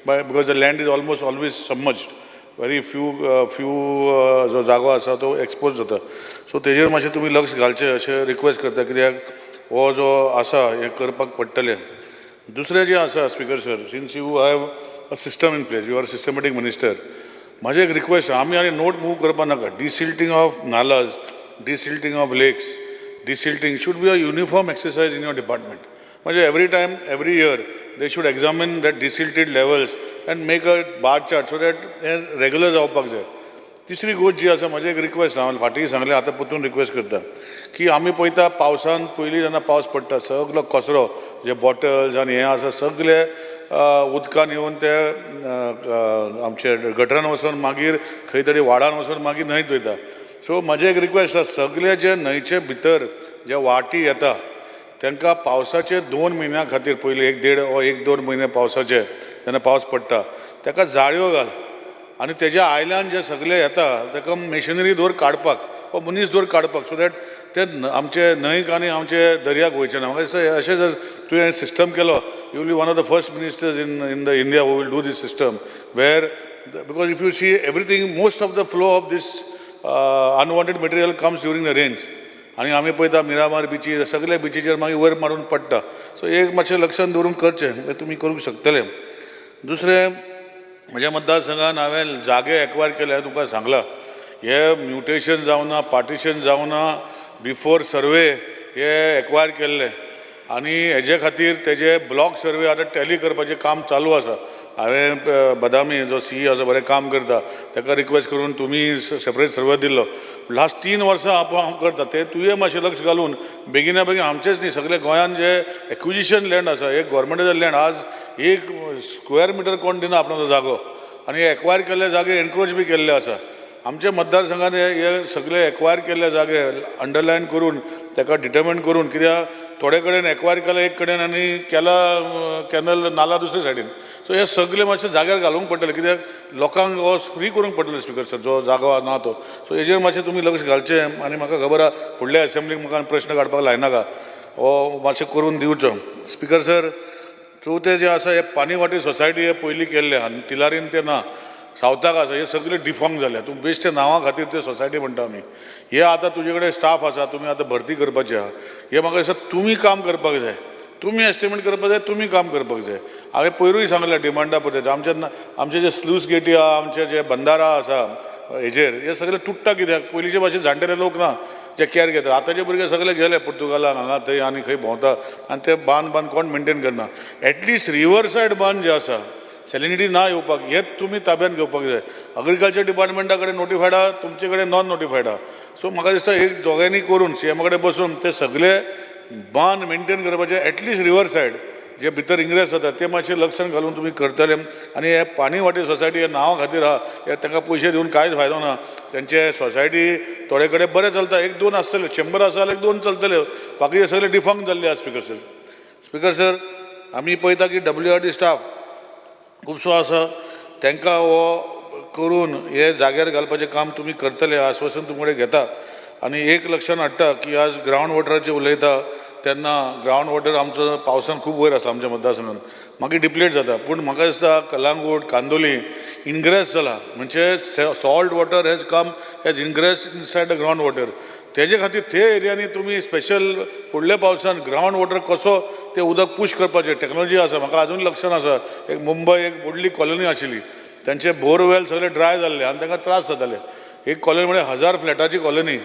because the land is almost always submerged. Very few जो जागो आसा तो expose जाता. So तेजेर मातशें तुमी लक्ष घालचें अशें रिक्वेस्ट करता कित्याक हो जो आसा हें करपाक पडटलें. दुसरें जें आसा, speaker sir, since you have a system in place, you are systematic minister, म्हाजें एक रिक्वेस्ट आमी आनी नोट मूव करपा नाका. Desilting of nalas, desilting of lakes, desilting should be a uniform exercise in your department. Every time, every year, they should examine that desilted levels and make a bar chart so that regular जावपाक जाय. तिसरी गोष्ट जी आसा म्हजी एक request हांव फाटीं सांगलें आतां परतून रिक्वेस्ट करता की आमी पळयता पावसान पयलीं जेन्ना पावस पडटा सगलो कचरो जे बॉटल्स आनी हें आसा सगळे उदकान येवन ते आमचे गटरान वचून मागीर खंय तरी वाडान वचून मागीर न्हंयत वयता. सो म्हजें एक रिक्वेस्ट आसा सगळे जे न्हंयचे भितर जे वाटी येता तांकां पावसाचे 2 म्हयन्या खातीर पयलीं 1-2 म्हयने पावसाचे जेन्ना पावस पडटा ताका जाळयो घाल आनी तेज्या आयल्यान जे सगळे येता ताका मेशिनरी दवर काडपाक वा मनीस दवर काडपाक सो दॅट ते आमचे न्हंयक आनी आमचे दर्याक वयचे ना. म्हाका दिसता अशें जर तुवें सिस्टम केलो you will be one of the first ministers in the India who will do this system where because if you see everything most of the flow of this unwanted material comes during the rains आनी आमी पळयता मिरामार बिची सगळे बिचीचेर मागीर वयर मारून पडटा. So एक मातशें लक्षान दवरून करचें तें तुमी करूंक शकतले. दुसरें म्हज्या मतदारसंघान हांवें जागे एक्वायर केले हांवें तुमकां सांगलां हे म्युटेशन जावना पार्टिशन जावना बिफोर सर्वे हे एक्वायर केल्ले आनी हेजे खातीर तेजे ब्लॉक सर्वे आतां टॅली करपाचें काम चालू आसा. हांवें बदामी जो सी आसा बरें काम करता ताका रिक्वेस्ट करून तुमी सेपरेट सर्वे दिल्लो. लास्ट 3 वर्सां हांव करता ते तुवें मातशें लक्ष घालून बेगिना बेगीन आमचेच न्ही सगळे गोंयान जे एक्विजिशन लँड आसा एक गव्हर्मेंटाचो लँड आज 1 स्क्वेअर मिटर कोण दिना आपणाचो जागो आनी एक्वायर केल्ले जागे एनक्रोच बी केल्ले आसा. आमच्या मतदारसंघान हे सगळे एक्वायर केल्ले जागे अंडरलायन करून ताका डिटर्मिन करून कित्याक थोडे कडेन एक्वायर केला एक कडेन आनी केला कॅनल नाला दुसरे सायडीन. सो हे सगळे मातशे जाग्यार घालूंक पडटले कित्याक लोकांक हो फ्री करूंक पडटले स्पिकर सर जो जागो ना तो. सो हेजेर मातशें तुमी लक्ष घालचें आनी म्हाका खबर आहा फुडल्या असेंब्लीक म्हाका प्रश्न काडपाक लायनाका हो मातशें करून दिवचो. स्पिकर सर चवथें जें आसा हे पानी वाटी सोसायटी हे पयलीं केल्ले आनी तिलारीन ते ना सावथाक आसा हे सगळे डिफॉर्म जाले. तूं बेश्टे नांवा खातीर ते सोसायटी म्हणटा आमी हे आतां तुजे कडेन स्टाफ आसा तुमी आतां भरती करपाचे आहा हे म्हाका दिसता तुमी काम करपाक जाय तुमी एस्टिमेट करपाक जाय तुमी काम करपाक जाय. हांवें पयरूय सांगलें डिमांडा पद्दत आमचे जे स्लूस गेटी आहा आमचे जे बंदारा आसा हेजेर हे सगळे तुट्टा कित्याक पयलींचे भाशेन जाणटेले लोक ना जे कॅर घेता. आतांचे भुरगे सगळे गेले पुर्तुगालाक हांगा थंय आनी खंय भोंवता आनी ते बांद कोण मेंटेन करना. एटलिस्ट रिवर सायड बांद जे आसा सॅलिनिटी ना येवपाक हेच तुमी ताब्यान घेवपाक जाय. अग्रिकल्चर डिपार्टमेंटा कडेन नोटिफायड आहा तुमचे कडेन नॉन नोटिफायड आहा. सो म्हाका दिसता एक दोगांयनी करून सीएमा कडेन बसून ते सगळे बांद मेंटेन करपाचे एटलिस्ट रिवर सायड जे भितर इंग्रेस जाता ते मातशें लक्षान घालून तुमी करतले. आनी हे पानी वाटी सोसायटी हे नांवा खातीर आहा हे तांकां पयशे दिवन कांयच फायदो ना. तेंचे सोसायटी थोडे कडेन बरें चलता 1-2 आसतले 100 आसा जाल्यार 1-2 चलतले बाकीचे सगळे डिफॉर्म जाल्ले आहा. स्पिकर सर आमी पळयता की WRD स्टाफ खुबसो आसा तांकां हो करून हे जाग्यार घालपाचें काम तुमी करतले आश्वासन तुमचे कडेन घेता. आनी एक लक्षान हाडटा की आज ग्रावंड वॉटराचेर उलयता तेन्ना ग्रावंड वॉटर आमचो पावसान खूब वयर आसा आमच्या मतदारसंघान मागीर डिप्लेट जाता. पूण म्हाका दिसता कलांगूट कांदोली इनग्रेस जाला म्हणजे salt water has come hedge ingress inside the ground water. तेजे खातीर ते एरियांनी तुमी स्पेशल फुडल्या पावसान ग्रावंड वॉटर कसो ते उदक पुश करपाचें टॅक्नॉलॉजी आसा. म्हाका अजून लक्षान आसा एक मुंबय एक व्हडली कॉलनी आशिल्ली तांचे बोरवेल सगळे ड्राय जाल्ले आनी तांकां त्रास जाताले. एक कॉलनी म्हणजे 1000 फ्लॅटाची कॉलनी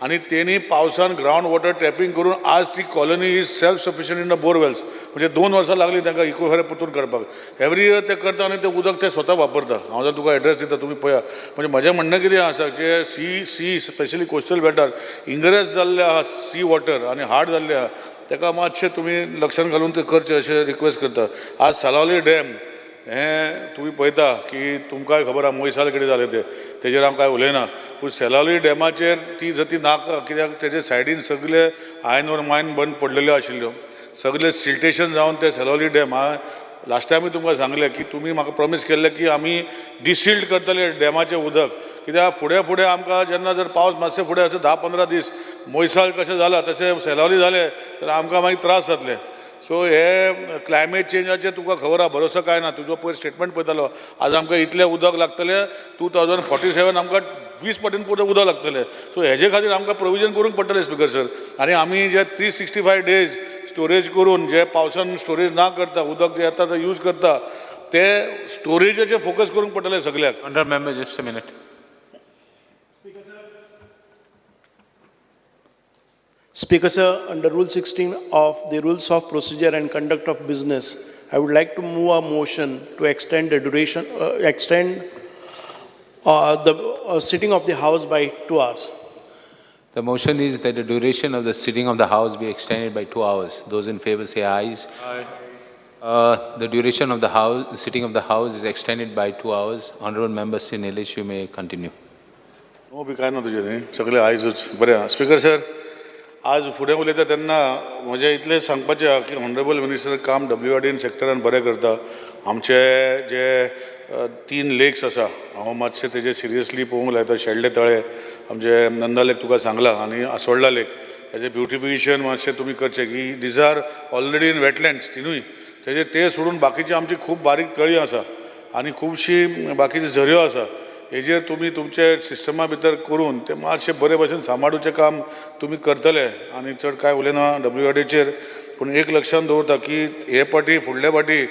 आनी तेणी पावसान ग्रावंड वॉटर टॅपिंग करून आज ती colony is self sufficient in the borewells म्हणजे 2 वर्सां लागली तांकां इको परतून करपाक. एवरी इयर ते करता आनी ते उदक ते स्वता वापरता. हांव जर तुका एड्रेस दिता तुमी पळया. म्हणजे म्हजें म्हणणें कितें आसा जे सी स्पेशली कोस्टल बेल्टार इंग्रेस जाल्ले आहा सी वॉटर आनी हार्ड जाल्ले आहा ताका मातशें तुमी लक्षान घालून ते करचें अशें रिक्वेस्ट करता. आज सालावली डॅम हें तुमी पळयता की तुमकांय खबर आहा मोयसाल कितें जालें तेजेर हांव कांय उलयना. पूण सेलावली डॅमाचेर ती नाका कित्याक तेजे सायडीन सगळे आयनोर मायन बंद पडलेल्यो आशिल्ल्यो सगळे सिल्टेशन जावन ते सेलावली डॅम लास्ट टायमूय तुमकां सांगलें की तुमी म्हाका प्रॉमीस केल्लें की आमी डिसिल्ड करतले डॅमाचें उदक कित्याक फुडें आमकां जेन्ना जर पावस मातशे फुडें अशें 10-15 दीस मोयसाळ कशें जालां तशें सेलावली जालें तर आमकां मागीर त्रास जातले. सो हे क्लायमेट चेंजाचेर तुका खबर आहा भरोसो काय ना. तुजो पयर स्टेटमेंट पळयतालो आज आमकां इतलें उदक लागतलें 2047 आमकां 20 पटीन उदक लागतलें. सो हेजे खातीर आमकां प्रोविजन करूंक पडटलें स्पिकर सर. आनी आमी जे 365 डेज स्टोरेज करून जे पावसान स्टोरेज ना करता उदक जे येता ते यूज करता ते स्टोरेजाचेर फोकस करूंक पडटलें सगळ्याक. Under member just a minute. Speaker sir, under Rule 16 of the Rules of Procedure and Conduct of Business, I would like to move a motion to extend the duration, the sitting of the House by 2 hours. The motion is that the duration of the sitting of the House be extended by 2 hours. Those in favor say ayes. Aye. The duration of the House, the sitting of the House is extended by 2 hours. Honorable Member Sri Nilesh, you may continue. नो बी काय ना तुझे न्ही सगळे आयजूच बरें speaker sir आज फुडें उलयता तेन्ना म्हजें इतलें सांगपाचें आहा की ऑनरेबल मिनिस्टर काम WRDN सेक्टरान बरें करता आमचे जे 3 लेक्स आसा हांव मातशें तेजे सिरियसली पळोवंक लायता शेल्डे तळे आमचे नंदा लेक तुका सांगला आनी आसोळडा लेक हेजें ब्युटिफिकेशन मातशें तुमी करचें की these are already in wetlands तिनूय तेजे ते सोडून बाकीची आमची खूब बारीक तळी आसा आनी खुबशी बाकीची झऱ्यो आसा हेजेर तुमी तुमचे सिस्टमा भितर करून ते मातशें बरे भशेन सांबाळूचें काम तुमी करतले आनी चड कांय उलयना WRDचेर पूण एक लक्षांत दवरता की हे पाटी फुडले पाटी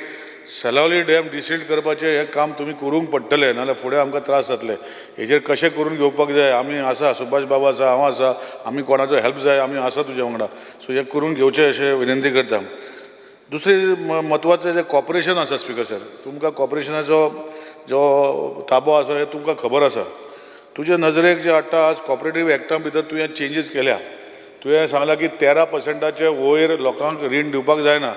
सेलावली डॅम डिसिल्ड करपाचें हें काम तुमी करूंक पडटलें नाजाल्यार फुडें आमकां त्रास जातले हेजेर कशें करून घेवपाक जाय आमी आसा सुभाष बाबा आसा हांव आसा आमी कोणाचो हेल्प जाय आमी आसा तुज्या वांगडा सो हें करून घेवचें अशें विनंती करता दुसरी म्हत्वाचें जें कॉपरेशन आसा स्पीकर सर तुमकां कॉपरेशनाचो जो ताबो आसा हें तुमकां खबर आसा तुजे नजरेक जे हाडटा आज कॉपरेटीव एक्टा भितर तुवें चेंजीस केल्या तुवें सांगलां की 13%चे वयर लोकांक रीण दिवपाक जायना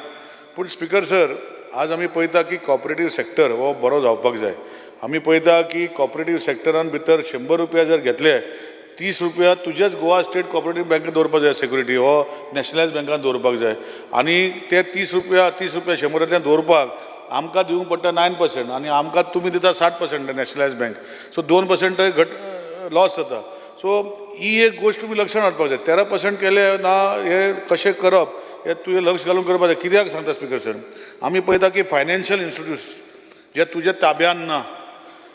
पूण स्पीकर सर आज आमी पळयता की कॉपरेटीव सेक्टर हो बरो जावपाक जाय आमी पळयता की कॉपरेटीव सेक्टरान भितर 100 रुपया जर घेतले 30 रुपया तुजेच गोवा स्टेट कॉपरेटीव बँकेन दवरपाक जाय सेक्युरिटी हो नॅशनलायज बँकान दवरपाक जाय आनी ते 30 रुपया 100तल्यान दवरपाक आमकां दिवंक पडटा 9% आनी आमकां तुमी दिता 60% नॅशनलायज बँक सो 2% घट लॉस जाता सो ही एक गोश्ट तुमी लक्षांत हाडपाक जाय 13% केले ना हे कशें करप हे तुवें लक्ष घालून करपाक जाय कित्याक सांगता स्पीकर सर आमी पळयता की फायनान्शियल इन्स्टिट्यूट्स जे तुज्या ताब्यान ना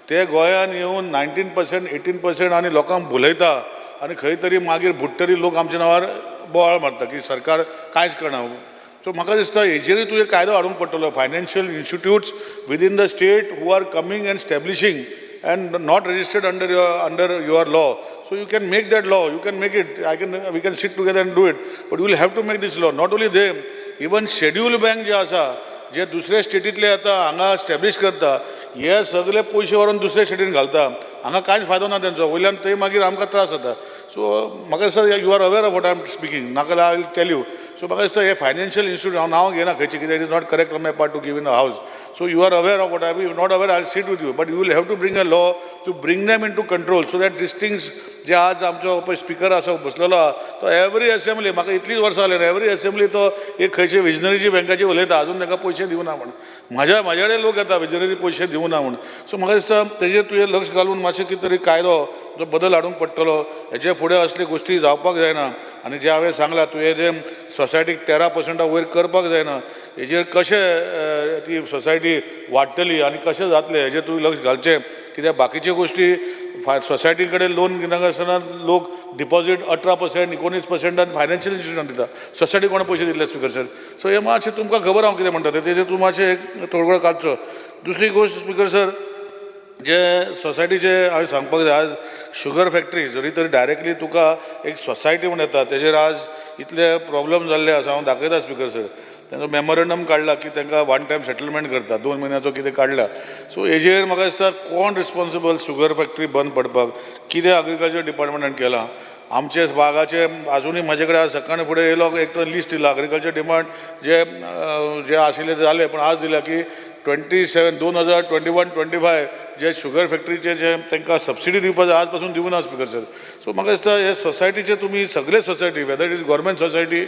ते गोंयान येवन 19% 18% आनी लोकांक भुलयता आनी खंय तरी मागीर बुडटरी लोक आमच्या नांवार बोवाळ मारता की सरकार कांयच करना सो म्हाका दिसता हेजेरूय तुवें कायदो हाडूंक पडटलो financial institutes within the state who are coming and establishing and not registered under your law. So you can make that law. You can make it. We can sit together and do it. But you will have to make this law. Not only them, even scheduled bank जे आसा जे दुसरे स्टेटीतले आता हांगा स्टॅब्लिश करता हे सगळे पयशे व्हरून दुसऱ्या स्टेटीन घालता हांगा कांयच फायदो ना तेंचो वयल्यान थंय मागीर आमकां त्रास जाता सो म्हाका दिसता you are aware of what I am speaking नाका I will tell you so म्हाका दिसता हे फायनान्शियल इन्स्टिट्यूट हांव नांव घेना खंयचे कितें it is not correct on my part to give in a house so you are aware of what I mean, not aware, I'll sit with you, but you will have to bring a law to bring them into control so that these things जे आज आमचो पळय speaker आसा बसलेलो तो every assembly म्हाका इतलीच वर्सां जालें एवरी असेंब्ली तो एक खंयचे विजनरीची बँकाची उलयता अजून ताका पयशे दिवना म्हण म्हाजे कडेन लोक येता विजनरी पयशे दिवना म्हण सो म्हाका दिसता तेजेर तुवें लक्ष घालून मातशें कितें तरी कायदो जो बदल हाडूंक पडटलो हेचे फुडें असले गोश्टी जावपाक जायना आनी जे हांवें सांगलां तुवें जे सोसायटीक 13% वयर करपाक जायना हेजेर कशें ती सोसायटी वाडटली आनी कशें जातलें हेजेर तुवें लक्ष घालचें कित्याक बाकीच्यो गोश्टी सोसायटी कडेन लोन घेनाका आसतना लोक डिपॉझीट 18% 19% आनी फायनान्शियल इन्स्टिट्यूशन दिता सोसायटी कोणा पयशे दिले स्पीकर सर सो हे मातशें तुमकां खबर हांव कितें म्हणटा तेजेर तूं मातशें एक तोडगो काडचो दुसरी गोश्ट स्पीकर सर जे सोसायटीचे हांवें सांगपाक जाय आज शुगर फॅक्टरी जरी तरी डायरेक्टली तुका एक सोसायटी म्हण येता तेजेर आज इतले प्रॉब्लेम जाल्ले आसा हांव दाखयता स्पीकर सर तांचो मेमोरंडम काडला की तांकां 1 टायम सेटलमेंट करता 2 म्हयन्याचो कितें काडला सो हेजेर म्हाका दिसता कोण रिस्पॉन्सिबल शुगर फॅक्टरी बंद पडपाक कितें एग्रीकल्चर डिपार्टमेंटान केलां आमचे बागाचे अजुनूय म्हाजे कडेन सकाळी फुडें येयलो एक लिस्ट दिला एग्रीकल्चर डिमांड जे आशिल्ले जाले पूण आज दिला की 2021-25 जे शुगर फॅक्टरीचे जे तांकां सबसिडी दिवपाक जाय आज पासून दिवना स्पीकर सर सो म्हाका दिसता हे सोसायटीचे तुमी सगळे society whether it is government society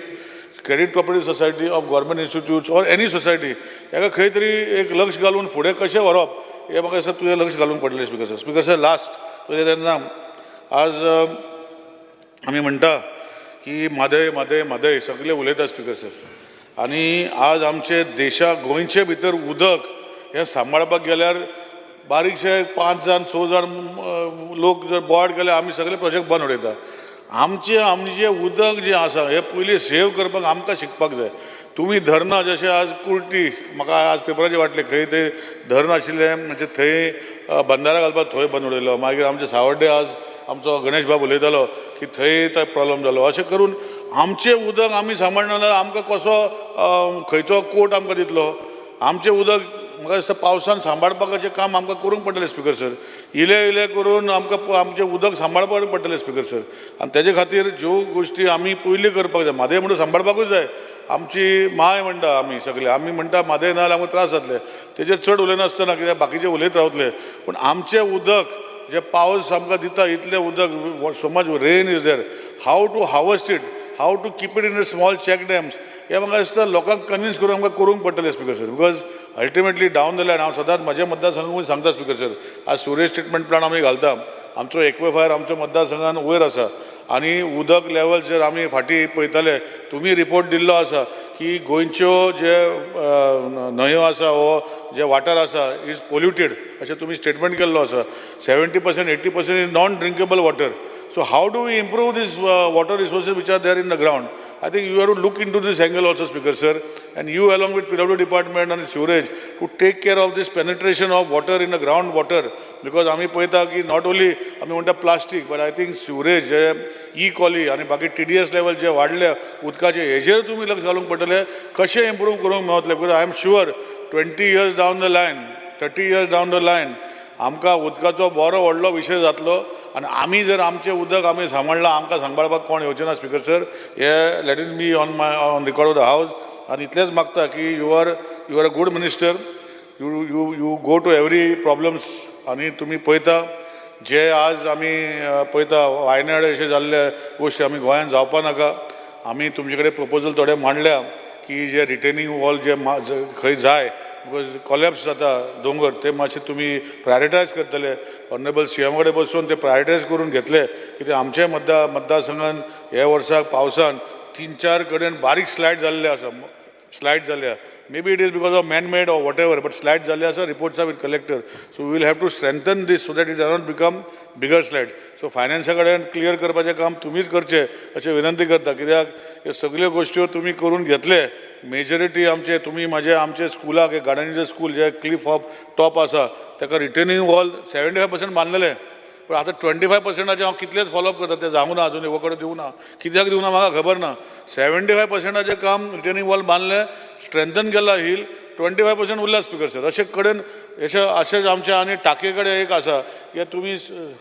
credit cooperative society of government institutes or any society हाका खंय तरी एक लक्ष घालून फुडें कशें व्हरप हे म्हाका दिसता तुवें लक्ष घालूंक पडलें स्पीकर सर लास्ट तेन्ना आज आमी म्हणटा की म्हादय म्हादय म्हादय सगळे उलयता स्पीकर सर आनी आज आमचे देशाक गोंयचे भितर उदक हें सांबाळपाक गेल्यार बारीकशे 5 जाण 6 जाण लोक जर बोवाड केले आमी सगळे प्रोजेक्ट बंद उडयता आमचें उदक जें आसा हें पयलीं सेव करपाक आमकां शिकपाक जाय तुमी धरना जशें आज कुर्टी म्हाका आज पेपराचेर वाटलें खंय ते धरण आशिल्लें म्हणजे थंय बंदारा घालपाक थंय बंद उडयलो मागीर आमचे सावड्डे आज आमचो गणेश बाब उलयतालो की थंय तो प्रॉब्लेम जालो अशें करून आमचें उदक आमी सांबाळना जाल्यार आमकां कसो खंयचो कोर्ट आमकां दितलो आमचें उदक म्हाका दिसता पावसान सांबाळपाचें काम आमकां करूंक पडटलें स्पिकर सर. इले करून आमकां आमचें उदक सांबाळपाक पडटलें स्पिकर सर. आनी तेजे खातीर ज्यो गोश्टी आमी पयलीं करपाक जाय, म्हादें म्हणून सांबाळपाकूच जाय. आमची माय म्हणटा आमी सगळे, आमी म्हणटा म्हादें ना जाल्यार आमकां त्रास जातले. तेजेर चड उलयनासतना कित्याक बाकीचे उलयत रावतले. पूण आमचें उदक जे पावस आमकां दिता इतलें उदक, so much rain is there, how to harvest it, how to keep it in a small check dams, हे म्हाका दिसता लोकांक कन्विन्स करून आमकां करूंक पडटलें speaker sir. Because ultimately down the line हांव सदांच म्हाज्या मतदारसंघाक सांगता स्पिकर सर, आज सुरेश ट्रिटमेंट प्लांट आमी घालता, आमचो एक्वेफायर आमच्या मतदारसंघान वयर आसा. आनी उदक लेवल जर आमी फाटीं पळयताले, तुमी रिपोर्ट दिल्लो आसा की गोंयच्यो जे न्हंयो आसा वो जे वाटर आसा इज पोल्युटेड अशें तुमी स्टेटमेंट केल्लो आसा. 70% 80% is non drinkable water. So how do we improve this water resources which are there in the ground? I think you have to look into this angle also, Speaker sir, and you along with PW department and sewerage to take care of this penetration of water in the ground water, because आमी पळयता की not only आमी म्हणटा plastic, but I think sewerage E coli आनी बाकी TDS level जे वाडले उदकाचे, हेजेर तुमी लक्ष घालूंक पडटलें. कशें इम्प्रूव करूंक मेळटलें? Because I am sure 20 years down the line, 30 years down the line आमकां उदकाचो बरो व्हडलो विशय जातलो. आनी आमी जर आमचें उदक आमी सांबाळ्ळां, आमकां सांबाळपाक कोण येवचें ना स्पिकर सर. हे let it be on record of the house. आनी इतलेंच मागता की you are a good minister, you go to every problems. आनी तुमी पळयता जे आज आमी पळयता वायनाड अशें जाल्ले गोश्टी आमी गोंयांत जावपा नाका. आमी तुमचे कडेन प्रपोजल थोडे मांडल्या की जे रिटेनिंग वॉल जे खंय जाय, बिकॉज कॉलेप्स जाता दोंगर, ते मातशे तुमी प्रायोरिटायज करतले. ऑनरेबल CM कडेन बसून ते प्रायोरिटायज करून घेतले. कित्याक आमच्या मतदारसंघान हे वर्साक पावसान 3-4 कडेन बारीक स्लायड जाल्ले आसा, स्लायड जाल्ल्या. Maybe it is because of man-made or whatever, but slides जाल्ले आसा, reports are with collector. So we will have to strengthen this so that it does not become bigger slides. So finance कडेन clear करपाचें काम तुमीच करचें अशें विनंती करता. कित्याक हे सगळ्यो गोश्ट्यो तुमी करून घेतले. मेजॉरिटी आमचे तुमी आमचे स्कुलाक हे गार्डनीचे स्कूल जे क्लिफ ऑफ टॉप आसा ताका रिटेनिंग वॉल 75% बांदलेले. पण आतां 25%चे हांव कितलेच फॉलोअप करता, ते जावूं ना अजून, वकडे दिवं ना. कित्याक दिवं ना म्हाका खबर ना. 75%चे काम रिटेनिंग वॉल बांदले, स्ट्रेंथन केला हिल, 25% उरला स्पिकर सर. अशे कडेन अशेंच आमचे आनी टाके कडेन एक आसा की तुमी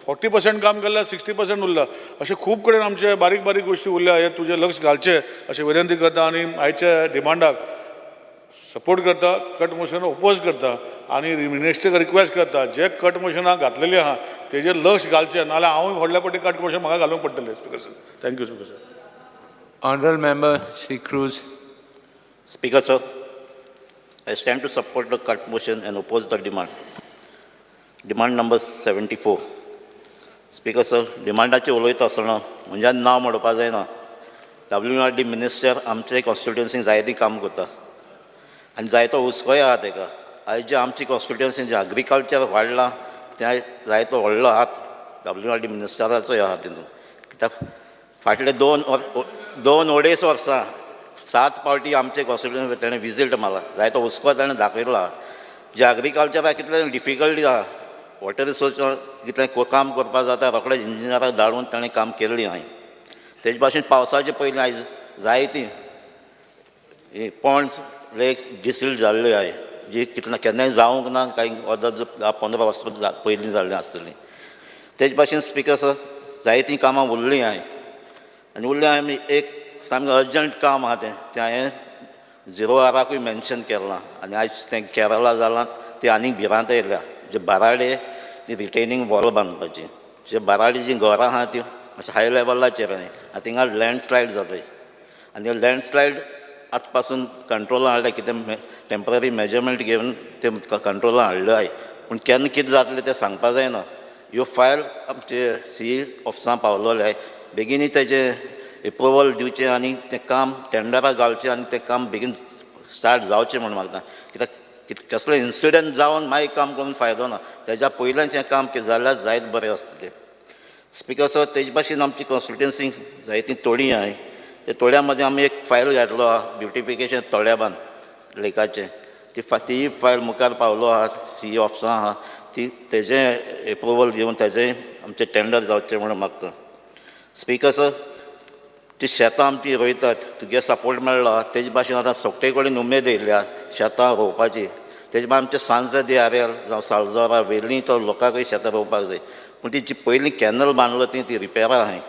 40% काम केल्यार 60% उरला. अशे खूब कडेन आमचे बारीक बारीक गोश्टी उरल्या. हे तुजें लक्ष घालचें अशें विनंती करता. आनी आयच्या डिमांडाक सपोर्ट करता, कट मोशन ओपोज करता आनी मिनिस्टराक रिक्वेस्ट करता जे कट मोशनाक घातलेली आहा तेजेर लक्ष घालचें, नाल्यार हांवूय व्हडल्या पटी कट मोशन म्हाका घालूंक पडटलें speaker sir. Thank you speaker sir. Honorable Member Shri Cruz. Speaker sir, I stand to support the cut motion and oppose the demand. Demand number 74. Speaker sir, demandaचे उलयता आसतना म्हणजे नांव म्हणपाक जायना. WRD मिनिस्टर आमचे कॉन्स्टिट्युएन्सीक जायती काम करता आनी जायतो हुस्कोय आहा ताका. आयज जे आमची कॉन्स्टिट्युएन्सीन जे एग्रीकल्चर वाडलां त्या जायतो व्हडलो हात WRD मिनिस्टराचोय आहा तितून. कित्याक फाटले दोन अडेच वर्सां 7 फावटी आमचे कॉन्स्टिट्युएन्सी ताणें विजीट मारला. जायतो हुस्को ताणें दाखयला. जे एग्रीकल्चराक कितलें डिफिकल्टी आहा, वॉटर रिसोर्स कितलें काम करपाक जाता, रोखडेच इंजिनियराक धाडून ताणें काम केल्लीं हांवें. तेजे भाशेन पावसाचे पयलीं आयज जायतीं पॉण्ड्स लेक्स डिसील्ड जाल्ल्यो आहाय, जी केन्नाय जावंक ना, कांय 10-15 वर्सां पयलीं जाल्लीं आसतलीं. तेजे भाशेन स्पिकर सर जायतीं कामां उरलीं हांवें. आनी उरलें हांवें एक सामकें अर्जंट काम आहा तें हांवें 0 आराकूय मेन्शन केलां. आनी आयज तें केरला जालां, तें आनीक भिरांत येयल्या. जे बाराडे ती रिटेनिंग वॉल बांदपाची, जे बाराडे जीं घरां आहा तीं मातशें हाय लेवलाचेर आहाय. आतां थिंगा लँडस्लायड जाताय आनी लँडस्लायड आतां पासून कंट्रोलान हाडल्या. कितें टेम्पररी मेजरमेंट घेवन ते कंट्रोलान हाडल्यो आहाय. पूण केन्ना कितें जातलें तें सांगपा जायना. ह्यो फायल आमचे CE ऑफिसां पावलोले आहाय. बेगीनी तेजें एप्रुवल दिवचें आनी तें काम टेंडराक घालचें आनी तें काम बेगीन स्टार्ट जावचें म्हूण मागता. कित्याक कसलो इन्सिडंट जावन मागीर काम करून फायदो ना. तेज्या पयलेंच हें काम कितें जाल्यार जायत बरें आसता तें. स्पिकर सर तेजे भाशेन आमची कॉन्स्टिट्युएन्सी जायतीं तोडी आहाय. ते तोड्या मदें आमी एक फायल घातलो आहा ब्युटिफिकेशन तोड्याबान लेकाचें. ती फायल मुखार पावलो आहा, CE ऑफिसां आहा, ती तेजें एप्रुवल दिवन तेजें आमचें टेंडर जावचें म्हणून मागता. स्पिकर सर ती शेतां आमची रोयतात, तुगे सपोर्ट मेळ्ळो तेजे भाशेन आतां सोगटे कडेन उमेद येयल्या शेतां रोवपाची. तेजे भायर आमचे सांजे देआरेल जावं साळजोरा वेली तो लोकांकूय शेतां रोवपाक जाय पूण ती जी पयलीं कॅनल बांदलो ती रिपेरां आहाय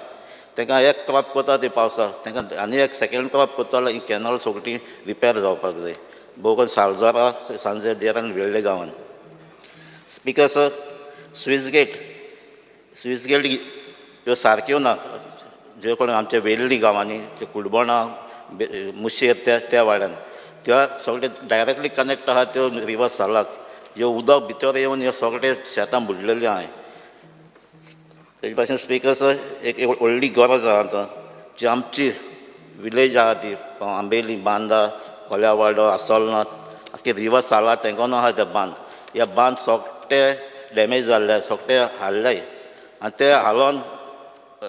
तांकां एक क्रॉप कोता ती पावसाक तांकां आनी एक सेकेंड क्रॉप कोत्ता जाल्यार ही कॅनल सगळी रिपेर जावपाक जाय भोव करून साळजोरा सांजे देर आनी वेल्ले गांवांत. स्पिकर सर, स्विस गेट ह्यो सारक्यो ना जे कोण आमच्या वेल्ली गांवांनी जे कुडबोणा मुशेर त्या वाड्यान त्या सगळे डायरेक्टली कनेक्ट आहा त्यो रिवर सालाक ह्यो उदक भितर येवन ह्यो सगळे शेतां बुडलेली आहाय. तेजे भाशेन स्पिकर सर एक व्हडली गरज आहा आतां जी आमची विलेज आहा ती आंबेली बांदा कोल्यावाडो आसोलनाथ आख्खे रिवर साला तेंकोन आहा ते बांद ह्या बांद सोगटे डॅमेज जाल्ले सोगटे हाल्ले आनी ते हालोवन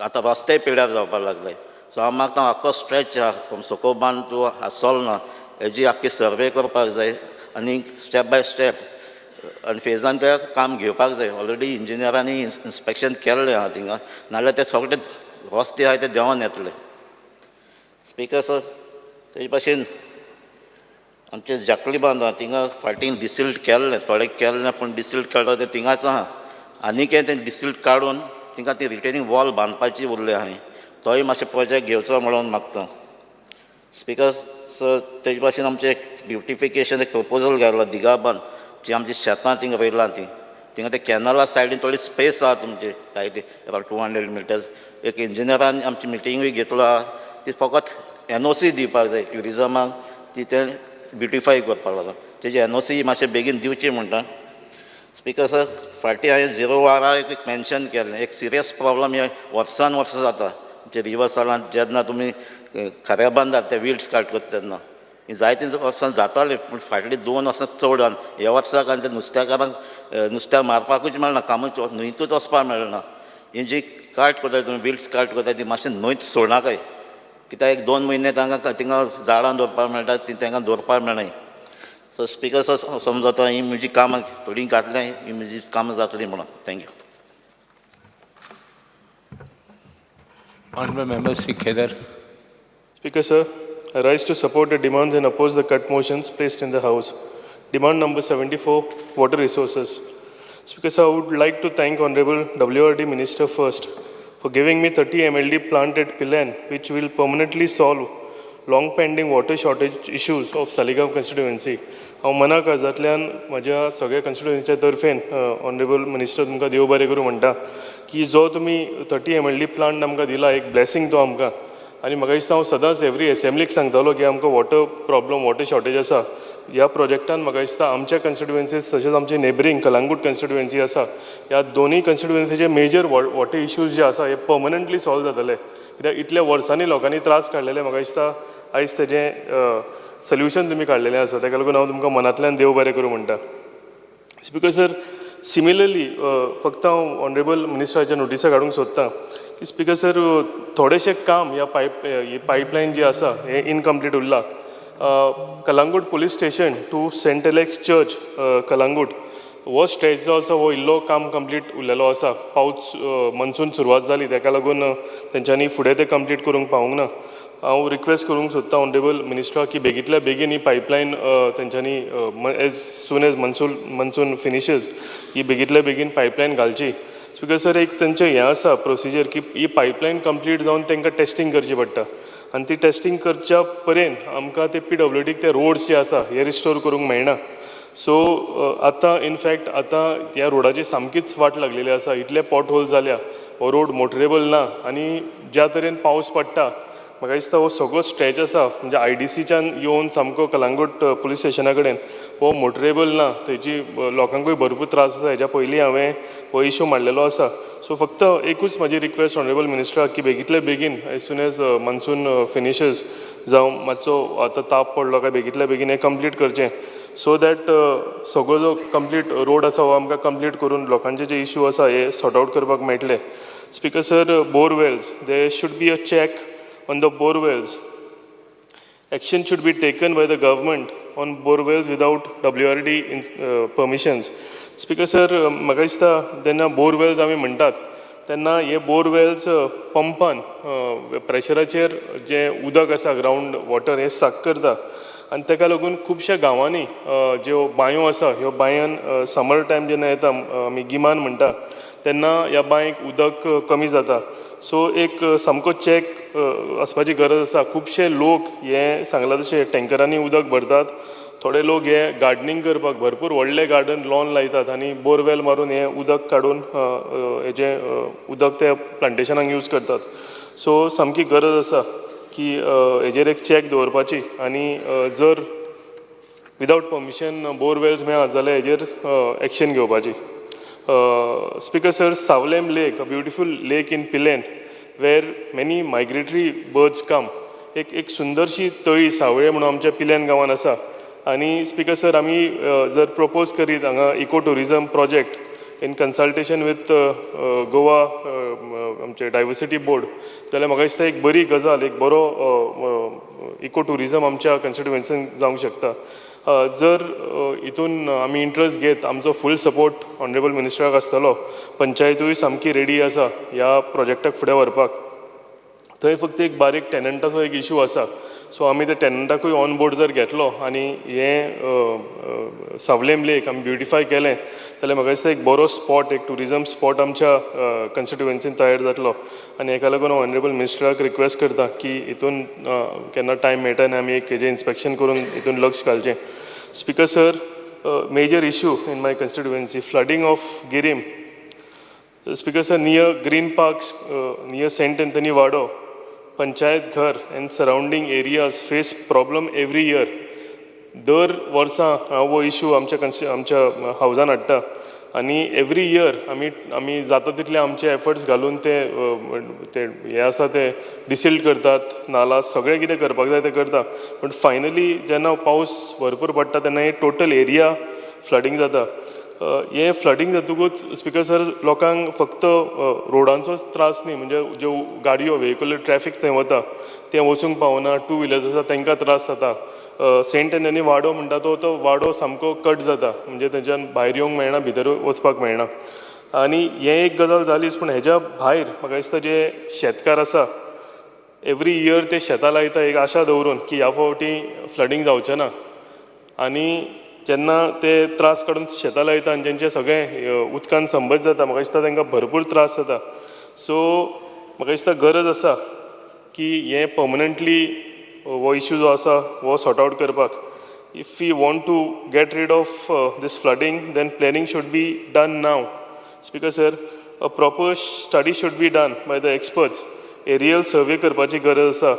आतां रस्ते पिड्यार जावपाक लागले. सो हांव मागता आख्खो स्ट्रेच आहा फ्रॉम सको बांद टू आसोलनाथ हेजी आख्खी सर्वे करपाक जाय आनी स्टेप बाय स्टेप आनी फेजान ते काम घेवपाक जाय. ऑलरेडी इंजिनियरांनी इन्स्पेक्शन केल्लें आहा थिंगा नाजाल्यार ते सगळे रस्ते आहाय ते देंवन येतले. स्पिकर सर, तेजे भाशेन आमचे जाकली बांद आहा थिंगा फाटीं डिसिल्ट केल्लें थोडे केल्लें पूण डिसिल्ट काडलो तें थिंगाच आहा आनीक तें डिसिल्ट काडून थिंगा ती रिटेनिंग वॉल बांदपाची उरली आहाय तोय मातशें प्रोजेक्ट घेवचो म्हणून मागता. स्पिकर सर, तेजे भाशेन आमचें एक ब्युटिफिकेशन एक प्रपोजल घालो दिगा बांद जी आमची शेतां थिंगा रोयलां थिंगा ते कॅनला सायडीन थोडी स्पेस आहा तुमची सायडीन अरावंड 200 मिटर्स. एक इंजिनियरान आमची मिटिंगूय घेतलो आहा ती फकत NOC दिवपाक जाय ट्युरिजमाक ती ते ब्युटिफाय करपाक लागून तेजी NOC मातशें बेगीन दिवची म्हणटा. स्पिकर सर, फाटीं हांवें 0 वारा एक मेन्शन केल्लें एक सिरियस प्रॉब्लम हे वर्सान जाता जे रिवर सालांत जेन्ना तुमी खऱ्या बांदात ते विल्ड्स काट करता तेन्ना ही जायतीं वर्सां जातालीं पूण फाटलीं 2 वर्सां चड ह्या वर्साक आनी ते नुस्तेकारांक नुस्त्या मारपाकूच मेळना कामूच न्हंयतूच वचपाक मेळना. ही जी काट करता तुमी विल्ड्स काट करता ती मातशें न्हंयच सोडनाकाय कित्याक 1-2 म्हयने तांकां थिंगा झाडां दवरपाक मेळटा ती तांकां दवरपाक मेळनाय. सो स्पिकर सर समजता ही म्हजी कामां थोडीं घातल्या ही म्हजी कामां जातलीं म्हणून. Thank you. Honourable Member Sri Kedar. Speaker sir, I rise to support the demands and oppose the cut motions placed in the House. Demand number 74, water resources. Speaker sir, I would like to thank Honourable WRD Minister first for giving me 30 MLD plant at Pilan, which will permanently solve long-pending water shortage issues of Saligaon constituency. हांव मना काळजांतल्यान म्हज्या सगळ्या कन्स्टिट्युएन्सीच्या तर्फेन honourable minister तुमकां देव बरें करूं म्हणटा की जो तुमी 30 MLD प्लांट आमकां दिला एक ब्लेसिंग तो आमकां. आनी म्हाका दिसता हांव सदांच एवरी असेंब्लीक सांगतालो की आमकां वॉटर प्रॉब्लम वॉटर शॉर्टेज आसा. ह्या प्रोजेक्टान म्हाका दिसता आमच्या कन्स्टिट्युएन्सीज तशेंच आमची नेबरींग कलांगूट कन्स्टिट्युएन्सी आसा ह्या दोनूय कन्स्टिट्युएन्सीचे मेजर वॉटर इश्यूज जे आसा हे पर्मनंटली सॉल्व जातले कित्याक इतल्या वर्सांनी लोकांनी त्रास काडलेले. म्हाका दिसता आयज तेजें सोल्युशन तुमी काडलेलें आसा ताका लागून हांव तुमकां मनांतल्यान देव बरें करूं म्हणटा. स्पिकर सर, सिमिलरली फक्त हांव ऑनरेबल मिनिस्टराच्या नोटिसा काडूंक सोदतां की स्पिकर सर थोडेशें काम ह्या पायपलायन जी आसा हें इनकम्प्लीट उरलां. Calangute police station to saint Alex church Calangute हो स्ट्रेच जो आसा हो इल्लो काम कंप्लीट उरलेलो आसा. पावस मनसून सुरवात जाली ताका लागून तेंच्यांनी फुडें तें कंप्लीट करूंक पावूंक ना. हांव रिक्वेस्ट करूंक सोदता ऑनरेबल मिनिस्टराक की बेगींतल्या बेगीन ही पायपलायन तेंच्यांनी एज सून एज मनसून फिनिशीज ही बेगींतल्या बेगीन पायपलायन घालची. स्पिकर सर, एक तेंचें हें आसा प्रोसिजर की ही पायपलायन कंप्लीट जावन तांकां टेस्टींग करची पडटा आनी ती टेस्टींग करच्या पर्यंत आमकां ते PWDक ते रोड्स जे आसा हे रिस्टोर करूंक मेळना. सो आतां इनफॅक्ट आतां ह्या रोडाची सामकीच वाट लागलेली आसा. इतले पॉट होल जाल्या हो रोड मोटरेबल ना आनी ज्या तरेन पावस पडटा म्हाका दिसता हो सगळो स्ट्रेच आसा म्हणजे IDCच्यान येवन सामको कलांगूट पुलीस स्टेशना कडेन हो मोटरेबल ना. तेजी लोकांकूय भरपूर त्रास आसा. हेज्या पयलीं हांवें हो इश्यू मांडलेलो आसा. सो फक्त एकूच म्हाजी रिक्वेस्ट ऑनरेबल मिनिस्टराक की बेगींतल्या बेगीन एज सून एज मनसून फिनिशीज जावं मातसो आतां ताप पडलो काय बेगींतल्या बेगीन हें कंप्लीट करचें सो दॅट सगळो जो कंप्लीट रोड आसा हो आमकां कंप्लीट करून लोकांचे जे इश्यू आसा हे सॉर्ट आवट करपाक मेळटले. Speaker sir, borewells they should be a check on the borewells. Action should be taken by the government on borewells without WRD permissions. Speaker sir, म्हाका दिसता जेन्ना बोरवेल्स आमी म्हणटात तेन्ना हे बोरवेल्स पंपान प्रेशराचेर जे उदक आसा ग्रावंड वॉटर हे साक करता आनी ताका लागून खुबश्या गांवांनी ज्यो बांयो आसा ह्यो बांयान समर टायम जेन्ना येता आमी गिमान म्हणटा तेन्ना ह्या बांयक उदक कमी जाता. सो एक सामको चॅक आसपाची गरज आसा. खुबशे लोक हे सांगलां तशें टँकरांनी उदक भरतात. थोडे लोक हे गार्डनिंग करपाक भरपूर व्हडले गार्डन लॉन लायतात आनी बोरवेल मारून हे उदक काडून हेजें उदक ते प्लांटेशनाक यूज करतात. सो सामकी गरज आसा की हेजेर एक चॅक दवरपाची आनी जर विदावट परमिशन बोरवेल्स मेळत जाल्यार हेजेर एक्शन घेवपाची. Speaker sir, Savlem Lake, a beautiful lake in Pilen, where many migratory birds come. एक सुंदरशी तळी सावळे म्हणून आमच्या पिलेन गांवान आसा. आनी स्पीकर सर आमी जर प्रपोज करीत हांगा eco tourism project in consultation with Goa आमचे डायवर्सिटी बोर्ड जाल्यार म्हाका दिसता एक बरी गजाल एक बरो इको टुरिजम आमच्या कन्स्टिट्युएन्सीन जावंक शकता. जर हितून आमी इंट्रस्ट घेत आमचो फूल सपोर्ट ऑनरेबल मिनिस्टराक आसतलो. पंचायतूय सामकी रेडी आसा ह्या प्रोजेक्टाक फुडें व्हरपाक. थंय फक्त एक बारीक टॅनंटाचो एक इशू आसा. सो आमी त्या टॅनंटाकूय ऑन बोर्ड जर घेतलो आनी हें सावलेम लेक आमी ब्युटिफाय केलें जाल्यार म्हाका दिसता एक बरो स्पॉट एक टुरिजम स्पॉट आमच्या कन्स्टिट्युएन्सीन तयार जातलो. आनी हेका लागून हांव ऑनरेबल मिनिस्टराक रिक्वेस्ट करता की हितून केन्ना टायम मेळटा आनी आमी एक हेजें इन्स्पेक्शन करून हितून लक्ष घालचें. Speaker sir, major issue in my constituency flooding of Guirim. Speaker sir, near green parks near saint Anthony वाडो, पंचायत घर and surrounding areas face problem every year. दर वर्सा हांव हो इशू आमच्या हावजान हाडटा आनी एवरी इयर आमी जाता तितले आमचे एफर्ट्स घालून ते हे आसा ते डिसिल्ट करतात, नाला सगळें कितें करपाक जाय तें करता. पूण फायनली जेन्ना पावस भरपूर पडटा तेन्ना हे टोटल एरिया फ्लडींग जाता. हे फ्लडींग जातकूच स्पीकर सर लोकांक फक्त रोडांचोच त्रास न्ही, म्हणजे ज्यो गाडयो व्हेहिकुलर ट्रॅफिक थंय वता तें वचूंक पावना, टू व्हिलर्स आसा तांकां त्रास जाता. सेंट एंथनी वाडो म्हणटा तो वाडो सामको कट जाता, म्हणजे थंयच्यान भायर येवंक मेळना, भितर वचपाक मेळना. आनी हें एक गजाल जालीच, पूण हेज्या भायर म्हाका दिसता जे शेतकार आसा एवरी इयर ते शेतां लायता एक आशा दवरून की ह्या फावटी फ्लडींग जावचें ना. आनी जेन्ना ते त्रास काडून शेतां लायता आनी जेंचे सगळें उदकान संबंद जाता म्हाका दिसता तांकां भरपूर त्रास जाता. सो म्हाका दिसता गरज आसा की हें पर्मनंटली हो इशू जो आसा हो सॉर्ट आवट करपाक. If we want to get rid of this flooding then planning should be done now. Speaker sir, a proper study should be done by the experts. Aerial survey करपाची गरज आसा,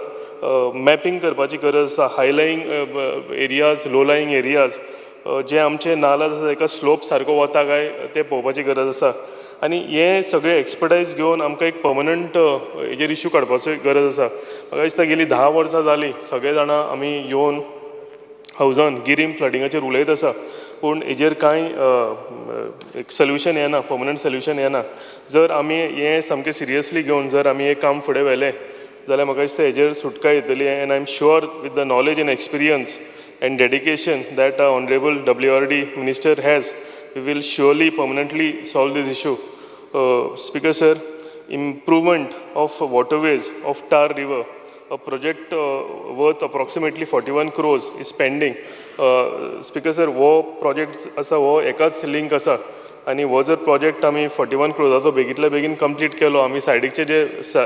mapping करपाची गरज आसा, high lying areas, low lying areas, जे आमचे नालाज आसा ताका स्लोप सारको वता काय ते पळोवपाची गरज आसा. आनी हे सगळे एक्सपर्टायज घेवन आमकां एक पर्मनंट हेजेर इशू काडपाचो गरज आसा. म्हाका दिसता गेलीं 10 वर्सां जालीं सगळे जाणां आमी येवन हावजान गिरीम फ्लडिंगाचेर उलयत आसा, पूण हेजेर कांय एक सोल्युशन येना, पर्मनंट सोल्युशन येना. जर आमी हें सामकें सिरियसली घेवन जर आमी हें काम फुडें व्हेलें जाल्यार म्हाका दिसता हेजेर सुटका येतली. End I am sure with the knowledge end experience and dedication that our Honorable WRD Minister has, we will surely permanently solve this issue. Speaker sir, improvement of waterways of Tar River, a project worth approximately 41 crores is pending. Speaker sir, wo project asa wo ekach link asa आणि हो जर project आमी 41 क्रोजाचो बेगींतल्या बेगीन complete केलो, आमी सायडीचे जे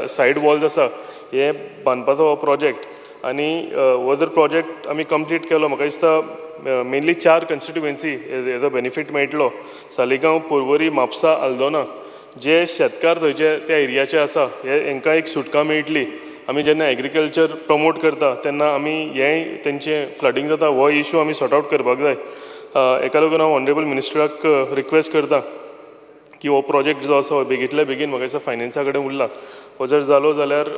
said walls आसा हे बांदपाचो हो प्रोजेक्ट आनी हो जर प्रोजेक्ट आमी कंप्लीट केलो म्हाका दिसता मेनली 4 कन्स्टिट्युएन्सी हेजो बेनिफीट मेळटलो. सालिगांव, पर्वरी, म्हापसा, आल्दोना. जे शेतकार थंयचे त्या एरियाचे आसा हेंकां एक सुटका मेळटली. आमी जेन्ना एग्रीकल्चर प्रमोट करता तेन्ना आमी हेंय तेंचे फ्लडींग जाता हो इशू आमी सॉर्ट आवट करपाक जाय. हेका लागून हांव ऑनरेबल मिनिस्टराक रिक्वेस्ट करता की हो प्रोजेक्ट जो आसा हो बेगींतल्या बेगीन म्हाका दिसता फायनान्सा कडेन उरला. हो जर जालो जाल्यार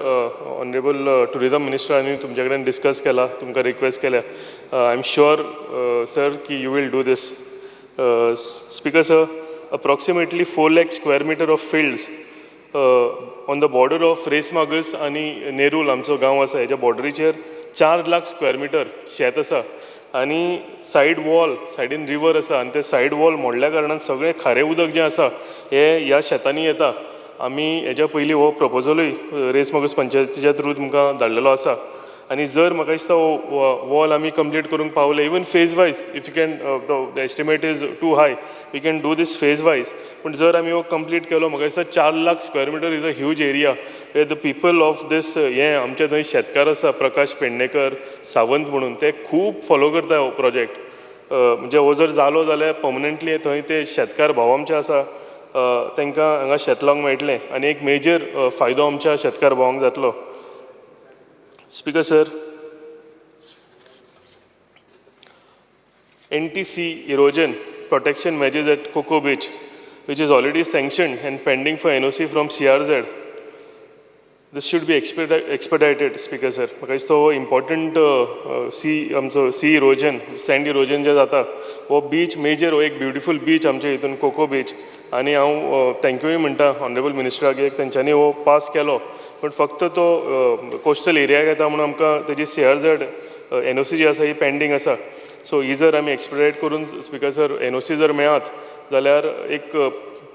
ऑनरेबल टुरिजम मिनिस्टरांनी तुमचे कडेन डिस्कस केला, तुमकां रिक्वेस्ट केल्या. आय एम शुअर सर की you will do these. Speaker sir, approximately 4 lakh square metre of fields on the border of रेसमागस आनी नेरूल आमचो गांव आसा हेज्या बॉर्डरीचेर 4 लाख स्क्वेअर मीटर शेत आसा. आनी सायड वॉल सायडीन रिवर आसा आनी ते सायड वॉल मोडल्या कारणान सगळें खारें उदक जें आसा हें ह्या शेतांनी येता. आमी हेज्या पयलीं हो प्रपोजलूय रेसमागस पंचायतीच्या थ्रू तुमकां धाडलेलो आसा. आनी जर म्हाका दिसता वॉल आमी कंप्लीट करूंक पावले even phase wise if you can the estimate is too high we can do this phase wise पूण जर आमी हो कंप्लीट केलो म्हाका दिसता 4 lakh square metre is a huge area where the people of this हें आमचे थंय शेतकार आसा प्रकाश पेडणेकर सावंत म्हणून ते खूब फॉलो करता हो प्रोजेक्ट म्हणजे हो जर जालो जाल्यार पर्मनंटली थंय ते शेतकार भाव आमचे आसा तांकां हांगा शेत लावंक मेळटलें आनी एक मेजर फायदो आमच्या शेतकार भावांक जातलो. Speaker sir, NTC erosion protection measures at Coco Beach, which is already sanctioned and pending for NOC from CRZ. This should be expedited, Speaker sir. म्हाका दिसता हो important sea erosion, sand erosion जे जाता हो बीच मेजर हो एक beautiful beach आमच्या हितून कोको बीच आनी हांव थँक्यूय म्हणटा ऑनरेबल मिनिस्टराक एक तेंच्यांनी हो पास केलो पूण फक्त तो कोस्टल एरियाक येता म्हणून आमकां तेजी CRZ NOC जी आसा ही पेंडींग आसा. सो ही जर आमी एक्सपेडायट करून स्पीकर सर NOC जर मेळत जाल्यार एक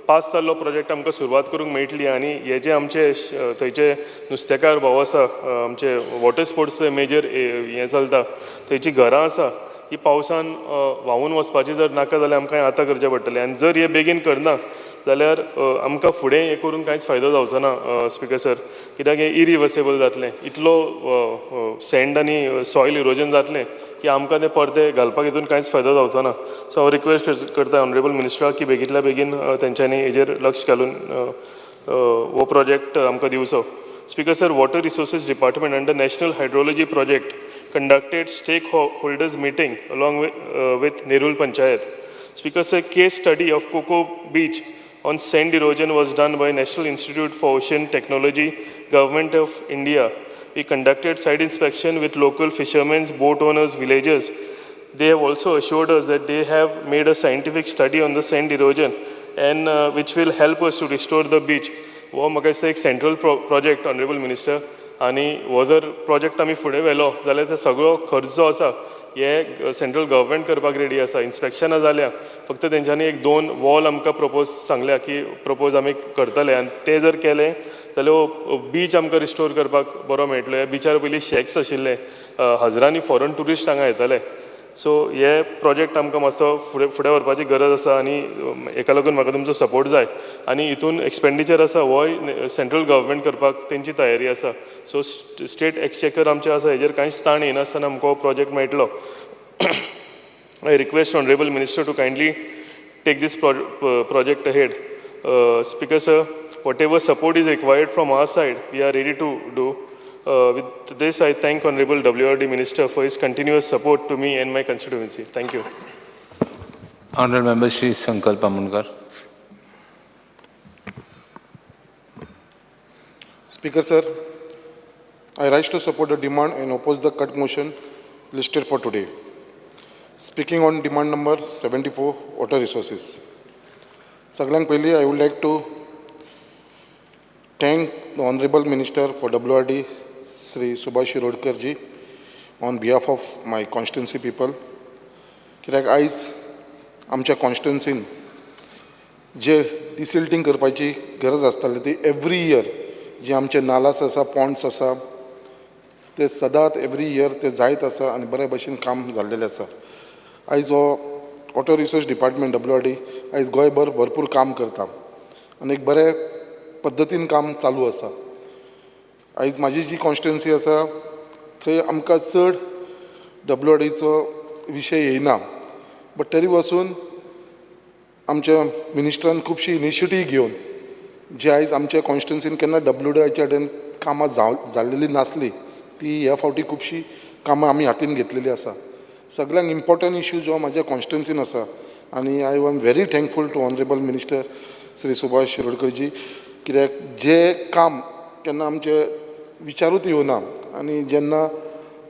पास जाल्लो प्रोजेक्ट आमकां सुरवात करूंक मेळटली आनी हे जे आमचे थंयचे नुस्तेकार भाव आसा आमचे वॉटर स्पोर्ट्स मेजर हें चलता थंयची घरां आसा ही पावसान व्हांवून वचपाची जर नाका जाल्यार आमकां आतां करचें पडटलें आनी जर हे बेगीन करना जाल्यार आमकां फुडें हें करून कांयच फायदो जावचो ना स्पीकर सर कित्याक हें इरिवर्सेबल जातलें इतलो सँड आनी सॉयल इरोजन जातलें की आमकां ते परते घालपाक हितून कांयच फायदो जावचो ना. सो हांव रिक्वेस्ट करता ऑनरेबल मिनिस्टराक की बेगींतल्या बेगीन तेंच्यांनी हेजेर लक्ष घालून हो प्रोजेक्ट आमकां दिवचो. Speaker sir, Water Resources Department under National Hydrology Project conducted stakeholders meeting along with Nerul Panchayat. Speaker sir, case study of Coco Beach on sand erosion was done by National Institute for Ocean Technology, Government of India. We conducted site inspection with local fishermen, boat owners, villagers. They have also assured us that they have made a scientific study on the sand erosion and which will help us to restore the beach. हो म्हाका दिसता एक central project honourable minister आनी हो जर project आमी फुडें व्हेलो जाल्यार तो सगळो खर्च जो आसा हे सेंट्रल गव्हर्मेंट करपाक रेडी आसा. इन्स्पेक्शनां जाल्या फक्त तेंच्यांनी एक 2 वॉल आमकां प्रपोज सांगल्या की प्रपोज आमी करतले आनी ते जर केले जाल्यार हो बीच आमकां रिस्टोर करपाक बरो मेळटलो. ह्या बिचार पयलीं शॅक्स आशिल्ले हजारांनी फॉरेन ट्युरिस्ट हांगा येताले. सो हे प्रोजेक्ट आमकां मातसो फुडें व्हरपाची गरज आसा आनी हेका लागून म्हाका तुमचो सपोर्ट जाय आनी हितून एक्सपेंडिचर आसा होय सेंट्रल गव्हर्मेंट करपाक तेंची तयारी आसा. सो स्टेट एक्सचेकर आमचे आसा हेजेर कांयच ताण येनासतना आमकां हो प्रोजेक्ट मेळटलो. I request honourable minister to kindly take this project ahead. Speaker sir, whatever support is required from our side we are ready to do. With this, I thank Honorable WRD Minister for his continuous support to me and my constituency. Thank you. Honorable Member Shri Sankalp Amunkar. Speaker sir, I rise to support the demand and oppose the cut motion listed for today. Speaking on demand number 74, water resources. Saglang Peli, I would like to thank the Honorable Minister for WRD Sri Subhash Shirodkar ji on behalf of my constituency people. कित्याक आयज आमच्या कॉन्स्टिट्युन्सीन जे desilting करपाची गरज आसताली ती every year जे आमचे नालास आसा पॉन्ड्स आसा ते सदांच एवरी इयर ते जायत आसा आनी बरे भशेन काम जाल्लेलें आसा. आयज हो वॉटर रिसोर्स डिपार्टमेंट WRD आयज गोंयभर भरपूर काम करता आनी एक बरे पद्दतीन काम चालू आसा. आयज म्हाजी जी कॉन्स्टिट्युन्सी आसा थंय आमकां चड WRDचो विशय येयना बट तरी वचून आमच्या मिनिस्टरान खुबशी इनिशिएटीव घेवन जी आयज आमच्या कॉन्स्टिट्युन्सीन केन्ना WRDच्या कडेन कामां जाल्लेली नासली ती ह्या फावटी खुबशी कामां आमी हातीन घेतलेली आसा. सगळ्यांक इम्पॉर्टंट इश्यू जो म्हाज्या कॉन्स्टिट्युन्सीन आसा आनी I am very thankful to honourable minister Shri Subhash Shirodkar ji कित्याक जे काम केन्ना आमचे विचारूच येवना आनी जेन्ना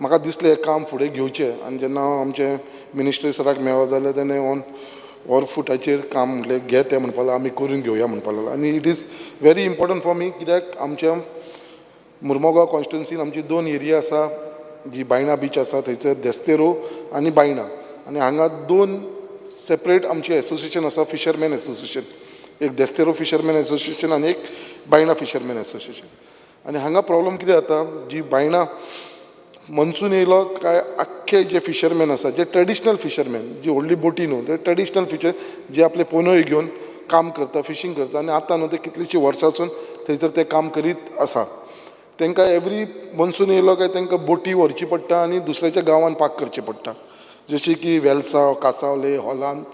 म्हाका दिसलें काम फुडें घेवचें आनी जेन्ना हांव आमचे मिनिस्टर सराक मेळ्ळो जाल्यार तेणें ऑन फुटाचेर काम म्हणलें घे तें म्हणपा लागलो आमी करून घेवया म्हणपा लागलो आनी it is very important for me कित्याक आमच्या मुर्मुगांव कॉन्स्टिट्युन्सीन आमची 2 एरिया आसा जी बायणा बीच आसा थंयसर देस्तेरो आनी बायणा आनी हांगा 2 सेपरेट आमचे एसोसिएशन आसा फिशरमॅन एसोसिएशन एक देस्तेरो फिशरमॅन एसोसिएशन आनी एक बायणा फिशरमॅन एसोसिएशन. आनी हांगा प्रॉब्लम कितें जाता जी बायणा मनसून येयलो काय आख्खे जे फिशरमॅन आसा जे ट्रेडिशनल फिशरमॅन जी व्हडली बोटी न्हू ते ट्रेडिशनल फिशर जे आपले पोनोय घेवन काम करता फिशींग करता आनी आतां न्हू ते कितलींशीं वर्सांसून थंयसर ते काम करीत आसा. तांकां एवरी मनसून येयलो काय तांकां बोटी व्हरची पडटा आनी दुसऱ्याच्या गांवांत पाक करचें पडटा, जशी की वेलसांव, कासावले, हॉलांत,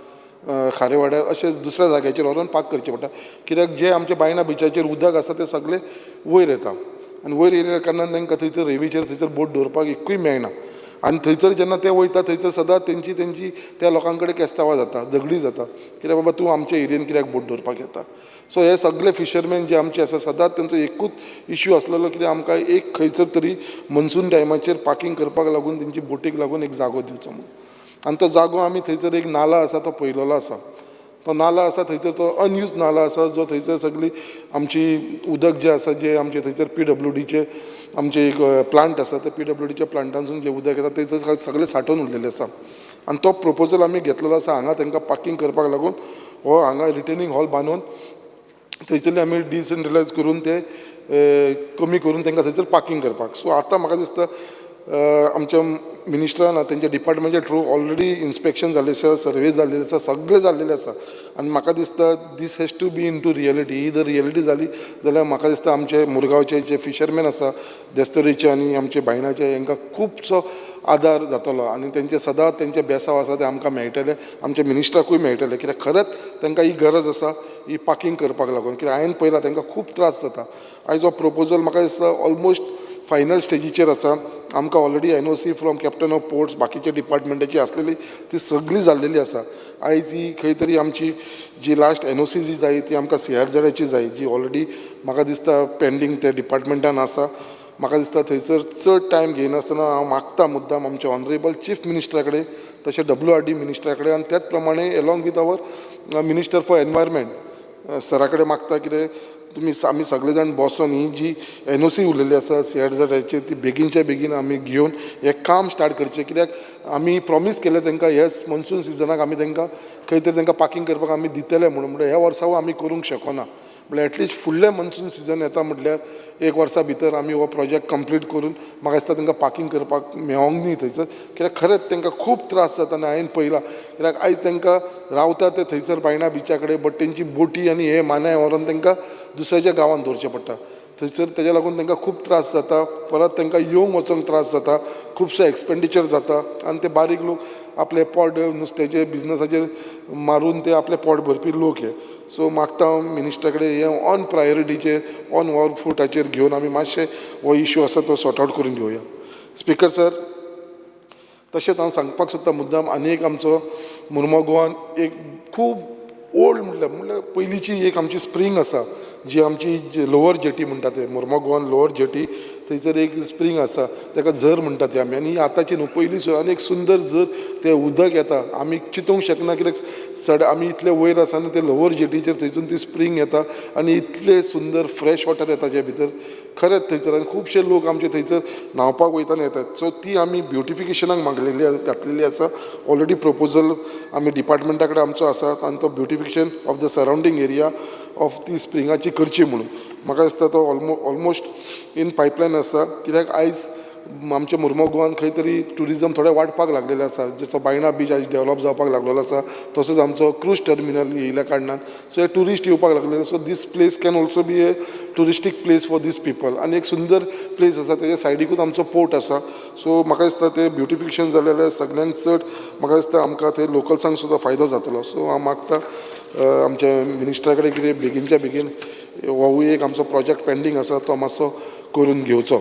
खारेवाड्यार अशे दुसऱ्या जाग्याचेर व्हरोन पाक करचें पडटा. कित्याक जे आमचे बायणा बिचाचेर उदक आसा ते सगळे वयर येता आनी वयर येयल्या कारणान तांकां थंयसर रेवीचेर थंयसर बोट दवरपाक एकूय मेळना. आनी थंयसर जेन्ना ते वयता थंयसर सदांच तेंची त्या लोकां कडेन केस्तांवां जाता, झगडीं जाता, कित्याक बाबा तूं आमच्या एरियेन कित्याक बोट दवरपाक येता. सो हे सगळे फिशरमॅन जे आमचे आसा सदांच तेंचो एकूच इश्यू आसलेलो कित्याक आमकां एक खंयसर तरी मनसून टायमाचेर पार्किंग करपाक लागून तेंची बोटीक लागून एक जागो दिवचो म्हणून. आनी तो जागो आमी थंयसर एक नाला आसा तो पयलेलो आसा. तो नाला आसा थंयसर तो अनयूज नाला आसा जो थंयसर सगळी आमची उदक जें आसा जें आमचे थंयसर PWDचे आमचे एक प्लांट आसा त्या PWDच्या प्लांटांसून जें उदक येता थंयसर सगळें सांठोवन उरलेलें आसा. आनी तो प्रपोजल आमी घेतलेलो आसा हांगा तांकां पार्किंग करपाक लागून हो हांगा रिटेनिंग हॉल बांदून थंयसरले आमी डिसेंट्रलायज करून ते कमी करून तांकां थंयसर पार्किंग करपाक. सो आतां म्हाका दिसता आमच्या मिनिस्टरान तेंच्या डिपार्टमेंटच्या थ्रू ऑलरेडी इन्स्पेक्शन जाल्लें आसा, सर्वे जाल्लेले आसा, सगळें जाल्लेलें आसा. आनी म्हाका दिसता this has to be into reality. ही जर रियलिटी जाली जाल्यार म्हाका दिसता आमचे मुरगांवचे जे फिशरमॅन आसा देस्तोरेचे आनी आमचे बायणाचे हांकां खुबसो आदार जातलो आनी तेंचे सदांच तेंचे बेसांव आसा ते आमकां मेळटले, आमच्या मिनिस्टराकूय मेळटले. कित्याक खरेंच तांकां ही गरज आसा ही पार्किंग करपाक लागून. कित्याक हांवें पळयलां तांकां खूब त्रास जाता. आयज हो प्रपोजल म्हाका दिसता ऑलमोस्ट फायनल स्टेजीचेर आसा. आमकां already NOC from captain of ports बाकीच्या डिपार्टमेंटाची आसलेली ती सगळी जाल्लेली आसा. आयज ही खंय तरी आमची जी लास्ट NOC जी जाय ती आमकां CRZची जाय जी ऑलरेडी म्हाका दिसता पेंडींग त्या डिपार्टमेंटान आसा. म्हाका दिसता थंयसर चड टायम घेयनासतना हांव मागता मुद्दाम आमच्या ऑनरेबल चीफ मिनिस्टरा कडेन तशें WRD मिनिस्टरा कडेन आनी त्याच प्रमाणे along with our minister for environment सरा कडेन मागता कितें तुमी आमी सगळे जाण बसून ही जी NOC उरलेली आसा CRZची ती बेगीनच्या बेगीन आमी घेवन हें काम स्टार्ट करचें. कित्याक आमी प्रॉमीस केलें तांकां ह्या मॉन्सून सिजनाक आमी तांकां खंय तरी तांकां पार्किंग करपाक आमी दितले म्हणून ह्या वर्सा आमी करूंक शकना. म्हळ्यार एटलिस्ट फुडलें मॉन्सून सिजन येता म्हटल्यार एक वर्सा भितर आमी हो प्रोजेक्ट कंप्लीट करून म्हाका दिसता तांकां पार्किंग करपाक मेळोंक न्ही थंयसर. कित्याक खरेंच तांकां खूब त्रास जाता आनी हांवें पळयलां. कित्याक आयज तांकां रावता ते थंयसर बायणा बिचा कडेन बट तेंची बोटी आनी हे मानाय व्हरोन तांकां दुसऱ्याच्या गांवांत दवरचें पडटा थंयसर. तेज्या लागून तांकां खूब त्रास जाता. परत तांकां येवंक वचोंक त्रास जाता, खुबसो एक्सपेंडिचर जाता आनी ते बारीक लोक आपले पोट नुस्त्याचे बिजनसाचेर मारून ते आपले पोट भरपी लोक हे. सो मागता हांव मिनिस्टरा कडेन हे ऑन प्रायोरिटीचेर ऑन वर फुटाचेर घेवन आमी मातशें हो इश्यू आसा तो सॉर्ट आवट करून घेवया. स्पिकर सर, तशेंच हांव सांगपाक सोदता मुद्दाम आनी एक आमचो मुर्मो गोवान एक खूब ओल्ड म्हणल्यार पयलींची एक आमची स्प्रींग आसा जी आमची लोवर जेटी म्हणटा ते मुर्मो गोवान लोवर जेटी थंयसर एक स्प्रींग आसा ताका झर म्हणटा ती आमी. आनी आतांची न्हू पयलीं आनी एक सुंदर झर तें उदक येता आमी चिंतूंक शकना कित्याक आमी इतले वयर आसा आनी ते लोवर जेटीचेर थंयसून ती स्प्रींग येता आनी इतले सुंदर फ्रेश वॉटर येता जे भितर खरेंच थंयसर आनी खुबशे लोक आमचे थंयसर न्हांवपाक वयताना येतात. सो ती आमी ब्युटिफिकेशनाक घातलेली आसा. ऑलरेडी प्रपोजल आमी डिपार्टमेंटा कडेन आमचो आसा आनी तो beautification of the surrounding area of ती स्प्रिंगाची करची म्हणून. म्हाका दिसता तो ऑलमोस्ट इन पायपलायन आसा. कित्याक आयज आमच्या मुर्मो गोवान खंय तरी ट्युरिजम थोडें वाडपाक लागलेलें आसा. जसो बायणा बीच आयज डेवलप जावपाक लागलेलो आसा तसोच आमचो क्रूज टर्मिनल येयल्या कारणान सो हे ट्युरिस्ट येवपाक लागलेले. So this place can also be a touristic place for this people. आनी एक सुंदर प्लेस आसा तेज्या सायडीकूच आमचो पोर्ट आसा. सो म्हाका दिसता ते ब्युटिफिकेशन जालेलें सगळ्यांत चड म्हाका दिसता आमकां थंय लोकल्सांक सुद्दां फायदो जातलो. सो हांव मागता आमच्या मिनिस्टरा कडेन कितें बेगीनच्या बेगीन होवूय एक आमचो प्रोजेक्ट पेंडींग आसा तो मातसो करून घेवचो.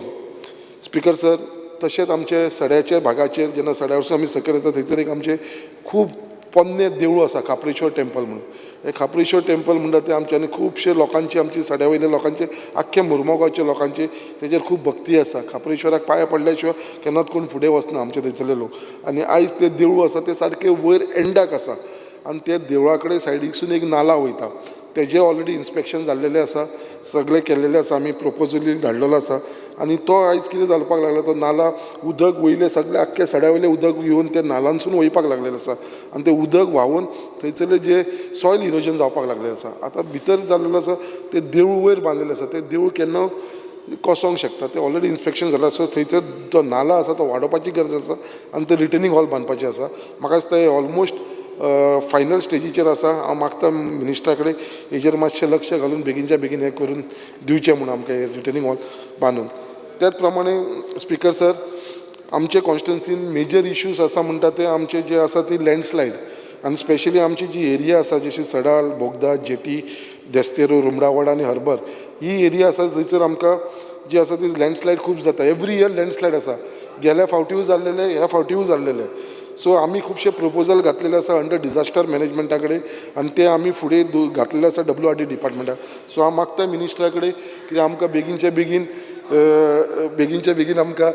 स्पिकर सर, तशेंच आमचे सड्याच्या भागाचेर जेन्ना सड्या वरसून आमी सकयल येता थंयसर एक आमचे खूब पोन्नें देवूळ आसा खापरेश्वर टेंपल म्हणून. हे खापरेश्वर टेंपल म्हणटा ते आमचे आनी खुबशे लोकांची आमची सड्या वयल्या लोकांचे आख्खे मुर्मगांवच्या लोकांची तेजेर खूब भक्ती आसा. खापरेश्वराक पांयां पडल्या शिवाय केन्नाच कोण फुडें वचना आमचे थंयसरले लोक. आनी आयज ते देवूळ आसा ते सारके वयर एंडाक आसा आनी ते देवळा कडेन सायडीकसून एक नाला वयता. तेजें ऑलरेडी इन्स्पेक्शन जाल्लेलें आसा, सगळें केल्लेलें आसा, आमी प्रपोजली धाडलेलो आसा. आनी तो आयज कितें जावपाक लागला तो नाला उदक वयलें सगळें आख्खें सड्या वयलें उदक येवन ते नालांसून वयपाक लागलेलें आसा आनी तें उदक व्हांवून थंयसरलें जे सॉयल इरोजन जावपाक लागलेलें आसा. आतां भितर जाल्लेलो आसा तें देवूळ वयर बांदलेलें आसा. तें देवूळ केन्ना कोसोंक शकता. ते ऑलरेडी इन्स्पेक्शन जालां, सो थंयसर जो नाला आसा तो वाडोवपाची गरज आसा आनी ते रिटर्निंग हॉल बांदपाचें आसा. म्हाका दिसता हें ऑलमोस्ट फायनल स्टेजीचेर आसा. हांव मागता मिनिस्टरा कडेन हेजेर मातशें लक्ष घालून बेगीनच्या बेगीन हें करून दिवचें म्हणून आमकां हें रिटर्निंग हॉल बांदून. त्याच प्रमाणे स्पिकर सर, आमचे कॉन्स्टिट्युन्सीन मेजर इश्यूज आसा म्हणटा ते आमचे जे आसा ती लँडस्लायड आनी स्पेशली आमची जी एरिया आसा जशी सडाल, बोगदा, जेटी, देस्तेरो, रुमडावाडा आनी हर्बर, ही एरिया आसा थंयसर आमकां जी आसा ती लँडस्लायड खूब जाता. एवरी इयर लँडस्लायड आसा. गेल्या फावटीय जाल्लेले, ह्या फावटीय जाल्लेले. सो आमी खुबशे प्रपोजल घातलेले आसा अंडर डिजास्टर मॅनेजमेंटा कडेन आनी ते आमी फुडें घातलेले आसा WRD डिपार्टमेंटाक. सो हांव मागता मिनिस्टरा कडेन की आमकां बेगीनच्या बेगीन आमकां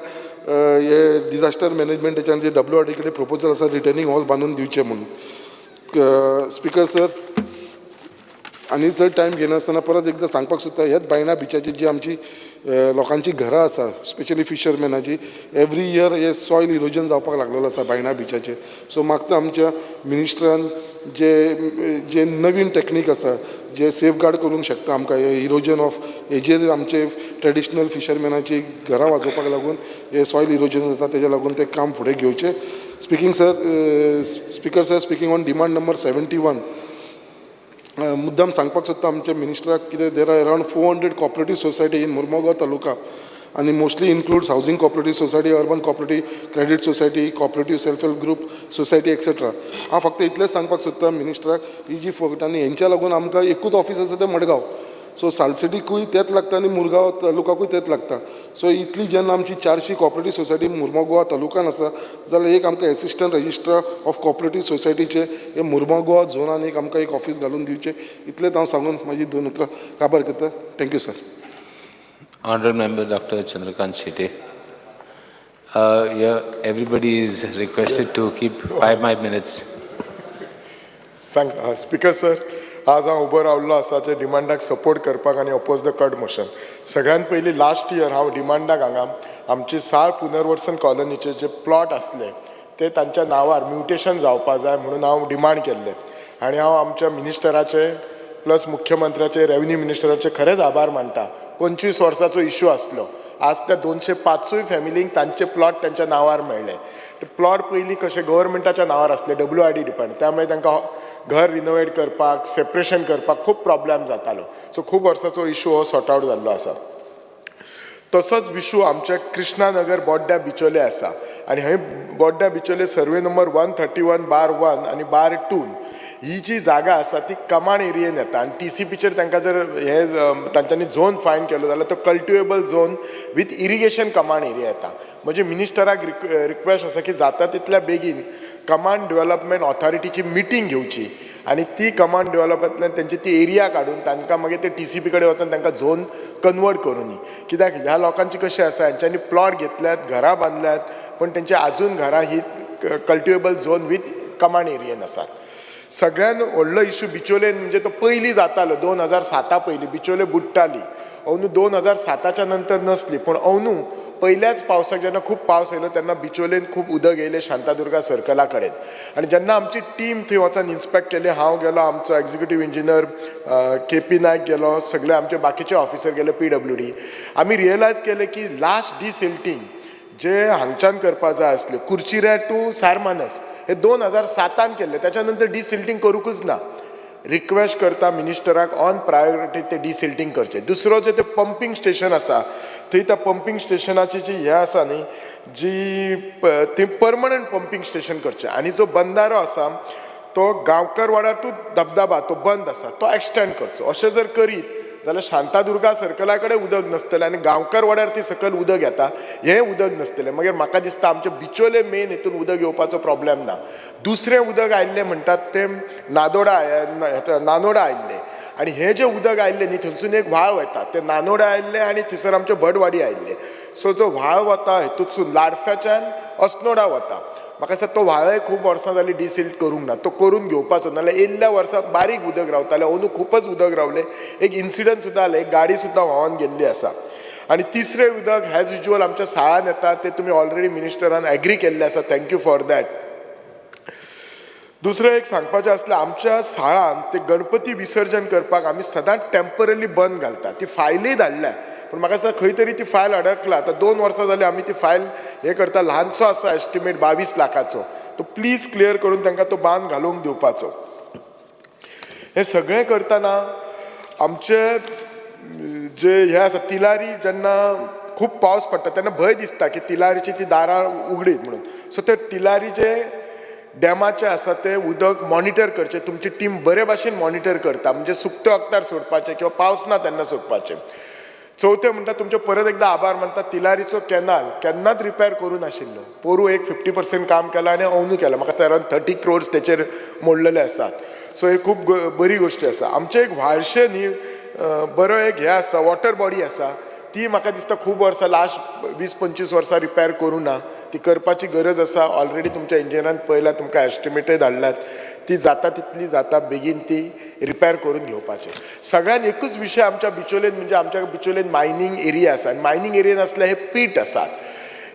हे डिजास्टर मॅनेजमेंटाच्यान जे WRD कडेन प्रपोजल आसा रिटर्निंग हॉल बांदून दिवचें म्हणून. स्पिकर सर, आनी चड टायम घेनासतना परत एकदां सांगपाक सोदता, हेच बायणा बिचाची जी आमची लोकांची घरां आसा, स्पेशली फिशरमॅनाची, एवरी इयर हे सॉयल इरोजन जावपाक लागलेलो आसा बायणा बिचाचेर. सो मागता आमच्या मिनिस्टरान जे नवीन टॅक्नीक आसा, जे सेफगार्ड करूंक शकता आमकां हे इरोजन ऑफ हेजेर आमचे ट्रेडिशनल फिशरमॅनाची घरां वाजोवपाक लागून हे सॉयल इरोजन जाता तेज्या लागून ते काम फुडें घेवचें. Speaker sir, speaking on demand number 71, मुद्दाम सांगपाक सोदता आमच्या मिनिस्टराक कितें there are around 400 cooperative society in Mormugao taluka आनी mostly includes housing cooperative society, urban cooperative credit society, cooperative self help group society etcetera. हांव फक्त इतलेंच सांगपाक सोदता मिनिस्टराक, ही जी फकट आनी हेंच्या लागून आमकां एकूच ऑफीस आसा तें मडगांव. सो सालसेटीकूय तेंच लागता आनी मुरगांव तालुकाकूय तेंच लागता. सो इतली जेन्ना आमची 400 कॉपरेटीव सोसायटी मुर्मुगांव तालुकान आसा जाल्यार एक आमकां एसिस्टंट रजिस्ट्रार ऑफ कॉपरेटीव सोसायटीचे हे मुर्मुगांव झोनान एक आमकां एक ऑफीस घालून दिवचें. इतलेंच हांव सांगून म्हाजी 2 उतरां काबार करता. Thank you sir. Honorable Member Dr. Chandrakant Shete. Everybody is requested to keep 5 minutes. Speaker sir, आज हांव उबो रावल्लो आसा जे डिमांडाक सपोर्ट करपाक आनी अपोज द कट मोशन. सगळ्यात पयलीं लास्ट इयर हांव डिमांडाक हांगा आमची साळ पुनर्वसन कॉलनीचे जे प्लॉट आसले ते तांच्या नांवार म्युटेशन जावपा जाय म्हणून हांव डिमांड केल्ले. आनी हांव आमच्या मिनिस्टराचे प्लस मुख्यमंत्र्याचे, रेव्हेन्यू मिनिस्टराचे खरेंच आभार मानता. 25 वर्साचो इश्यू आसलो. आज त्या 205 फॅमिलींक तांचे प्लॉट त्यांच्या नांवार मेळ्ळे. ते प्लॉट पयलीं कशे गव्हर्मेंटाच्या नांवार आसले, WRD डिपार्टमेंट, त्यामुळे तांकां घर रिनोवेट करपाक, सेपरेशन करपाक खूब प्रॉब्लेम जातालो. सो खूब वर्साचो इश्यू हो सॉर्ट आवट जाल्लो आसा. तसोच इश्यू आमच्या कृष्णानगर बोड्ड्या बिचोले आसा आनी हंय बोड्ड्या बिचोले सर्वे नंबर 131/1 आनी -2 ही जी जागा आसा ती कमांड एरियेन येता आनी TCPचेर तांकां जर हे तांच्यांनी झोन फायन केलो जाल्यार तो cultivable zone with irrigation command area येता. म्हणजे मिनिस्टराक रिक्वेस्ट आसा की जाता तितल्या बेगीन कमांड डेव्हलपमेंट ऑथॉरिटीची मिटींग घेवची आनी ती कमांड डेव्हलपमेंटांतल्यान तेंची ती एरिया काडून तांकां मागीर ते TCP कडेन वचून तांकां झोन कन्वर्ट करूनी. कित्याक ह्या लोकांची कशें आसा, हेंच्यांनी प्लॉट घेतल्यात, घरां बांदल्यात, पण तेंची आजून घरां ही कल्टिवेबल झोन विथ कमांड एरियेन आसात. सगळ्यान व्हडलो इश्यू बिचोलेन म्हणजे तो पयलीं जातालो 2007 पयलीं बिचोले बुडटाली. अंदू 2007च्या नंतर नसली, पूण अंदू पहिल्याच पावसाक जेन्ना खूब पावस येयलो तेन्ना बिचोलेन खूब उदक येयलें शांतादुर्गा सर्कला कडेन. आनी जेन्ना आमची टीम थंय वचून इन्स्पेक्ट केली, हांव गेलो, आमचो एक्झिक्युटीव इंजिनियर KP नायक गेलो, सगळे आमचे बाकीचे ऑफिसर गेले PWD. आमी रियलायज केलें की लास्ट डिसिल्टिंग जे हांगच्यान करपा जाय आसले कुर्चिऱ्या टू सारमानस हे 2007 केल्ले. त्याच्या नंतर डिसिल्टिंग करूंकच ना. रिक्वेस्ट करता मिनिस्टराक ऑन प्रायोरिटी ते डिसिल्टिंग करचें. दुसरो जे ते पंपिंग स्टेशन आसा थंय त्या पंपिंग स्टेशनाची जी हे आसा न्ही, जी थंय परमनंट पंपिंग स्टेशन करचें. आनी जो बंदारो आसा तो गांवकरवाडा टू धबधबा तो बंद आसा, तो एक्सटेंड करचो. अशें जर करीत जाल्यार शांतादुर्गा सर्कला कडेन उदक नसतलें आनी गांवकार वाड्यार ती सकयल उदक येता हें उदक नसतलें. मागीर म्हाका दिसता आमचे बिचोले मेन हितून उदक येवपाचो प्रॉब्लेम ना. दुसरें उदक आयिल्लें म्हणटात तें नानोडा आयिल्लें आनी हें जें उदक आयिल्लें न्ही थंयसून एक व्हाळ वता, तें नानोडा आयिल्लें आनी थंयसर आमचे भटवाडी आयिल्ले. सो जो व्हाळ वता हितूनसून लाडफ्याच्यान अस्नोडा वता. म्हाका दिसता तो व्हाळय खूब वर्सां जालीं डिसिल्ट करूंक ना, तो करून घेवपाचो. नाल्यार येयल्ल्या वर्सां बारीक उदक रावतालें, अंदू खूबच उदक रावलें. एक इन्सिडंट सुद्दां जालें, एक गाडी सुद्दां व्हांवून गेल्ली आसा. आनी तिसरें उदक एज युज्युअल आमच्या साळान येता, तें तुमी ऑलरेडी मिनिस्टरान एग्री केल्लें आसा, थँक्यू फॉर दॅट. दुसरें एक सांगपाचें आसलें, आमच्या साळान ते गणपती विसर्जन करपाक आमी सदांच टेम्पररी बंद घालता. ती फायली धाडल्या पूण म्हाका दिसता खंय तरी ती फायल अडकला. आतां 2 वर्सां जाली आमी ती फायल हे करता. ल्हानसो आसा एस्टिमेट 22 लाखाचो. तो प्लीज क्लियर करून तांकां तो बांद घालूंक दिवपाचो. हे सगळें करतना आमचे जे हे आसा तिलारी जेन्ना खूब पावस पडटा तेन्ना भंय दिसता की तिलारीची ती दारां उगडीत म्हणून. सो ते तिलारी जे डॅमाचे आसा ते उदक मॉनिटर करचें. तुमची टीम बरे भाशेन मॉनिटर करता म्हणजे सुकते वखदार सोडपाचें किंवा पावस ना तेन्ना सोडपाचें. चवथें म्हणटा तुमचे परत एकदा आभार मानता. तिलारीचो कॅनाल केन्नाच रिपेर करूं नाशिल्लो. पोरू एक 50% काम केलां आनी अंदू केलां. म्हाका दिसता अरावंड 30 crores तेचेर मोडलेले आसात. सो हे खूब बरी गोश्टी आसा. आमचे एक व्हाळशें न्ही बरो एक हे आसा वॉटर बॉडी आसा. ती म्हाका दिसता खूब वर्सां लास्ट 20-25 वर्सां रिपेर करूं ना. ती करपाची गरज आसा. ऑलरेडी तुमच्या इंजिनियरान पळयला, तुमकां एस्टिमेटय धाडल्यात. ती जाता तितली जाता बेगीन ती रिपेर करून घेवपाचें. सगळ्यान एकूच विशय आमच्या बिचोलेन म्हणजे आमच्या बिचोलेन मायनींग एरिया आसा. आनी मायनींग एरियेन आसले हे पीट आसात.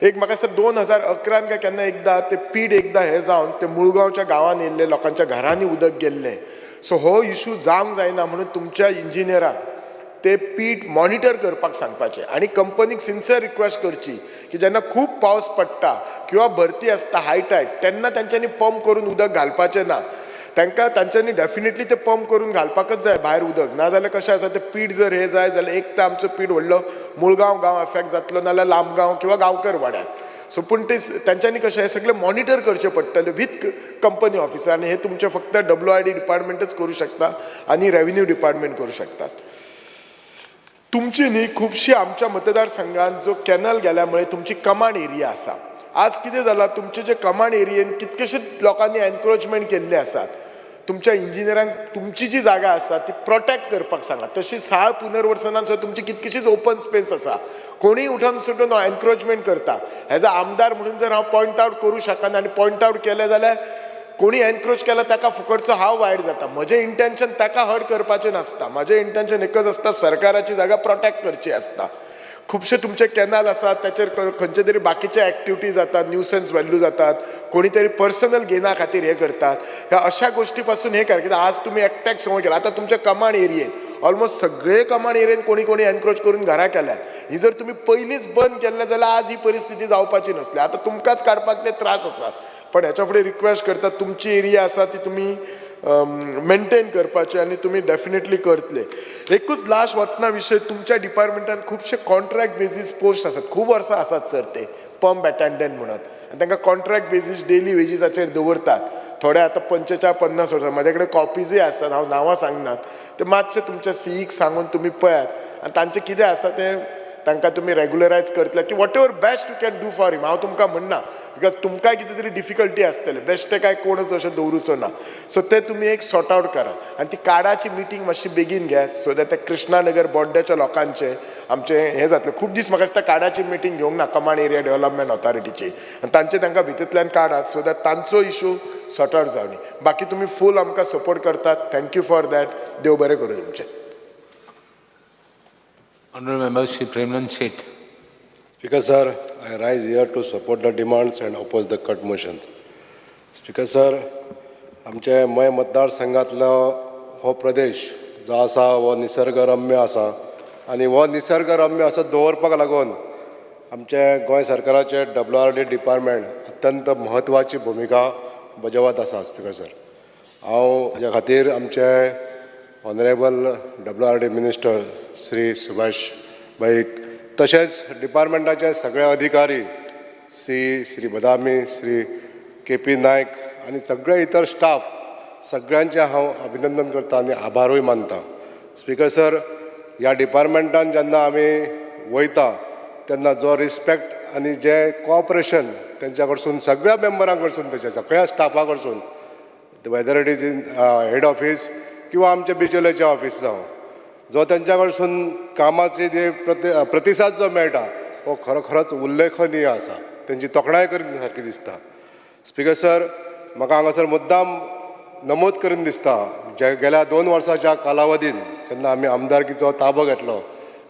एक म्हाका दिसता 2011 काय केन्ना एकदां ते पीट एकदां हे जावन ते मुळगांवच्या गांवांत येयल्ले लोकांच्या घरांनी उदक गेल्लें. सो हो इशू जावंक जायना म्हणून तुमच्या इंजिनियराक ते पीट मॉनिटर करपाक सांगपाचें. आनी कंपनीक सिन्सियर रिक्वेस्ट करची की जेन्ना खूब पावस पडटा किंवा भरती आसता हाय टायड तेन्ना तांच्यांनी पंप करून उदक घालपाचें ना. तांच्यांनी डेफिनेटली ते पंप करून घालपाकच जाय भायर उदक. नाजाल्यार कशें आसा ते पीट जर हे जाय जाल्यार एक तर आमचो पीट व्हडलो मुळगांव गांव एफेक्ट जातलो नाल्यार लांबगांव किंवा गांवकर वाड्यार. सो पूण ते तांच्यांनी कशें हे सगळें मॉनिटर करचें पडटलें वीथ कंपनी ऑफिसर. आनी हे तुमचे फक्त WID डिपार्टमेंटच करूं शकता आनी रेव्हेन्यू डिपार्टमेंट करूं शकतात. तुमची न्ही खुबशी आमच्या मतदारसंघात जो कॅनल गेल्यामुळे तुमची कमांड एरिया आसा. आज कितें जालां तुमचे जे कमांड एरियेन कितकेशेच लोकांनी एनक्रोचमेंट केल्ले आसात. तुमच्या इंजिनियरांक तुमची जी जागा आसा ती प्रोटेक्ट करपाक सांगा. तशी साळ पुनर्वसनान सुद्दां तुमची कितकीशीच ओपन स्पेस आसा. कोणीय उठून सुटून एनक्रोचमेंट करता. एज अ आमदार म्हणून जर हांव पॉयंट आवट करूं शकना आनी पॉयंट आवट केलें जाल्यार कोणी एनक्रोच केला ताका फुकटचो हांव वायट जाता. म्हजें इंटेंशन ताका हर्ट करपाचें नासता. म्हजें इंटेंशन एकच आसता सरकाराची जागा प्रोटेक्ट करची आसता. खुबशे तुमचे कॅनल आसात त्याचेर खंयचे तरी बाकीचे एक्टिविटी जातात, न्यूसन्स व्हॅल्यू जातात, कोणी तरी पर्सनल गेना खातीर हे करतात. ह्या अशा गोष्टी पासून हे करा. कित्याक आज तुमी एकट्याक संवय केला. आतां तुमच्या कमांड एरियेन ऑलमोस्ट सगळे कमांड एरियेन कोणी कोणी एनक्रोच करून घरां केल्यात. ही जर तुमी पयलींच बंद केल्लें जाल्यार आज ही परिस्थिती जावपाची नसली. आतां तुमकांच काडपाक ते त्रास आसात. पण ह्याच्या फुडें रिक्वेस्ट करता तुमची एरिया आसा ती तुमी मेंटेन करपाचे आनी तुमी डेफिनेटली करतले. एकूच लास्ट वतना विशय तुमच्या डिपार्टमेंटान खुबशे कॉन्ट्रॅक्ट बेजीस पोस्ट आसात. खूब वर्सां आसात सर ते पंप अटेंडंट म्हणून. आनी तांकां कॉन्ट्रॅक्ट बेजीस डेली वेजीसाचेर दवरतात. थोडे आतां 45-50 वर्सां. म्हाजे कडेन कॉपीजय आसात. हांव नांवां सांगनात. ते मातशे तुमच्या सीईक सांगून तुमी पळयात आनी तांचें कितें आसा तें तांकां तुमी रेग्युलरायज करतले की whatever best you can do for him. हांव तुमकां म्हणना बिकॉज तुमकांय कितें तरी डिफिकल्टी आसतले. बेश्टे काय कोणच अशें दवरूचो ना. सो ते तुमी एक सॉर्ट आवट करात. आनी ती कार्डाची मिटींग मातशी बेगीन घेयात सो दॅट त्या कृष्णानगर बोड्ड्याच्या लोकांचे आमचे हे जातले. खूब दीस म्हाका दिसता कार्डाची मिटींग घेवंक ना कमांड एरिया डेव्हलपमेंट ऑथॉरिटीची. आनी तांचे तांकां भितरल्यान काडात सो दॅट तांचो इशू सॉर्ट आवट जावनी. बाकी तुमी फूल आमकां सपोर्ट करतात. Thank you for that. देव बरें करूं तुमचें. Honourable Member Shri Premnand Seth. Speaker sir, I rise here to support the demands and oppose the cut motions. Speaker sir, आमचे मय मतदारसंघातलो हो प्रदेश जो आसा हो निसर्गरम्य आसा आनी हो निसर्गरम्य असो दवरपाक लागून आमचे गोंय सरकाराचे WRD डिपार्टमेंट अत्यंत म्हत्वाची भुमिका बजावत आसा. स्पिकर सर, हांव ह्या खातीर आमचे honourable WRD minister Shri Subhash भाईक तशेंच डिपार्टमेंटाचे सगळे अधिकारी श्री बदामी, श्री KP नायक आनी सगळे इतर स्टाफ सगळ्यांचे हांव अभिनंदन करता आनी आभारूय मानता. स्पिकर सर, ह्या डिपार्टमेंटान जेन्ना आमी वयता तेन्ना जो रिस्पेक्ट आनी जे कोऑपरेशन तेंच्या कडसून सगळ्या मेंबरां कडसून तेच्या सगळ्या स्टाफा कडसून whether it is in head office किंवा आमच्या बिचोलेचे ऑफिस जावं जो तेंच्या कडसून कामाचे जे प्रतिसाद जो मेळटा हो खरोखरोच उल्लेखनीय आसा. तेंची तोखणाय करून सारकी दिसता. स्पिकर सर, म्हाका हांगासर मुद्दाम नमूद करून दिसता जे गेल्या 2 वर्सांच्या कालावधीन जेन्ना आमी आमदारकीचो ताबो घेतलो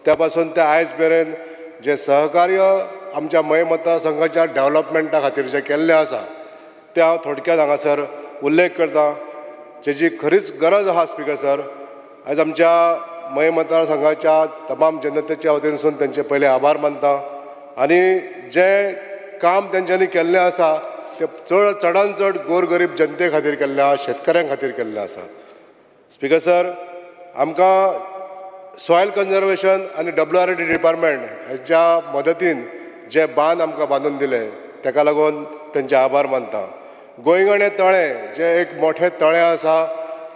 त्या पासून ते आयज मेरेन जे सहकार्य आमच्या मय मतदारसंघाच्या डेव्हलपमेंटा खातीर जे केल्लें आसा तें हांव थोडक्यात हांगासर उल्लेख करता. जेची खरीच गरज आहा. स्पिकर सर, आयज आमच्या मय मतदारसंघाच्या तमाम जनतेच्या वतीनसून त्यांचे पहिले आभार मानता आणि जे काम तेंच्यांनी केल्लें आसा तें चडान चड गोरगरीब जनते खातीर केल्लें आसा, शेतकऱ्यां खातीर केल्लें आसा. स्पीकर सर, आमकां सॉयल कन्जर्वेशन आनी WRD डिपार्टमेंट हेच्या मदतीन जे बांद आमकां बांदून दिले ताका लागून तेंचे आभार मानता. गोंयगणे तळें जे एक मोठें तळें आसा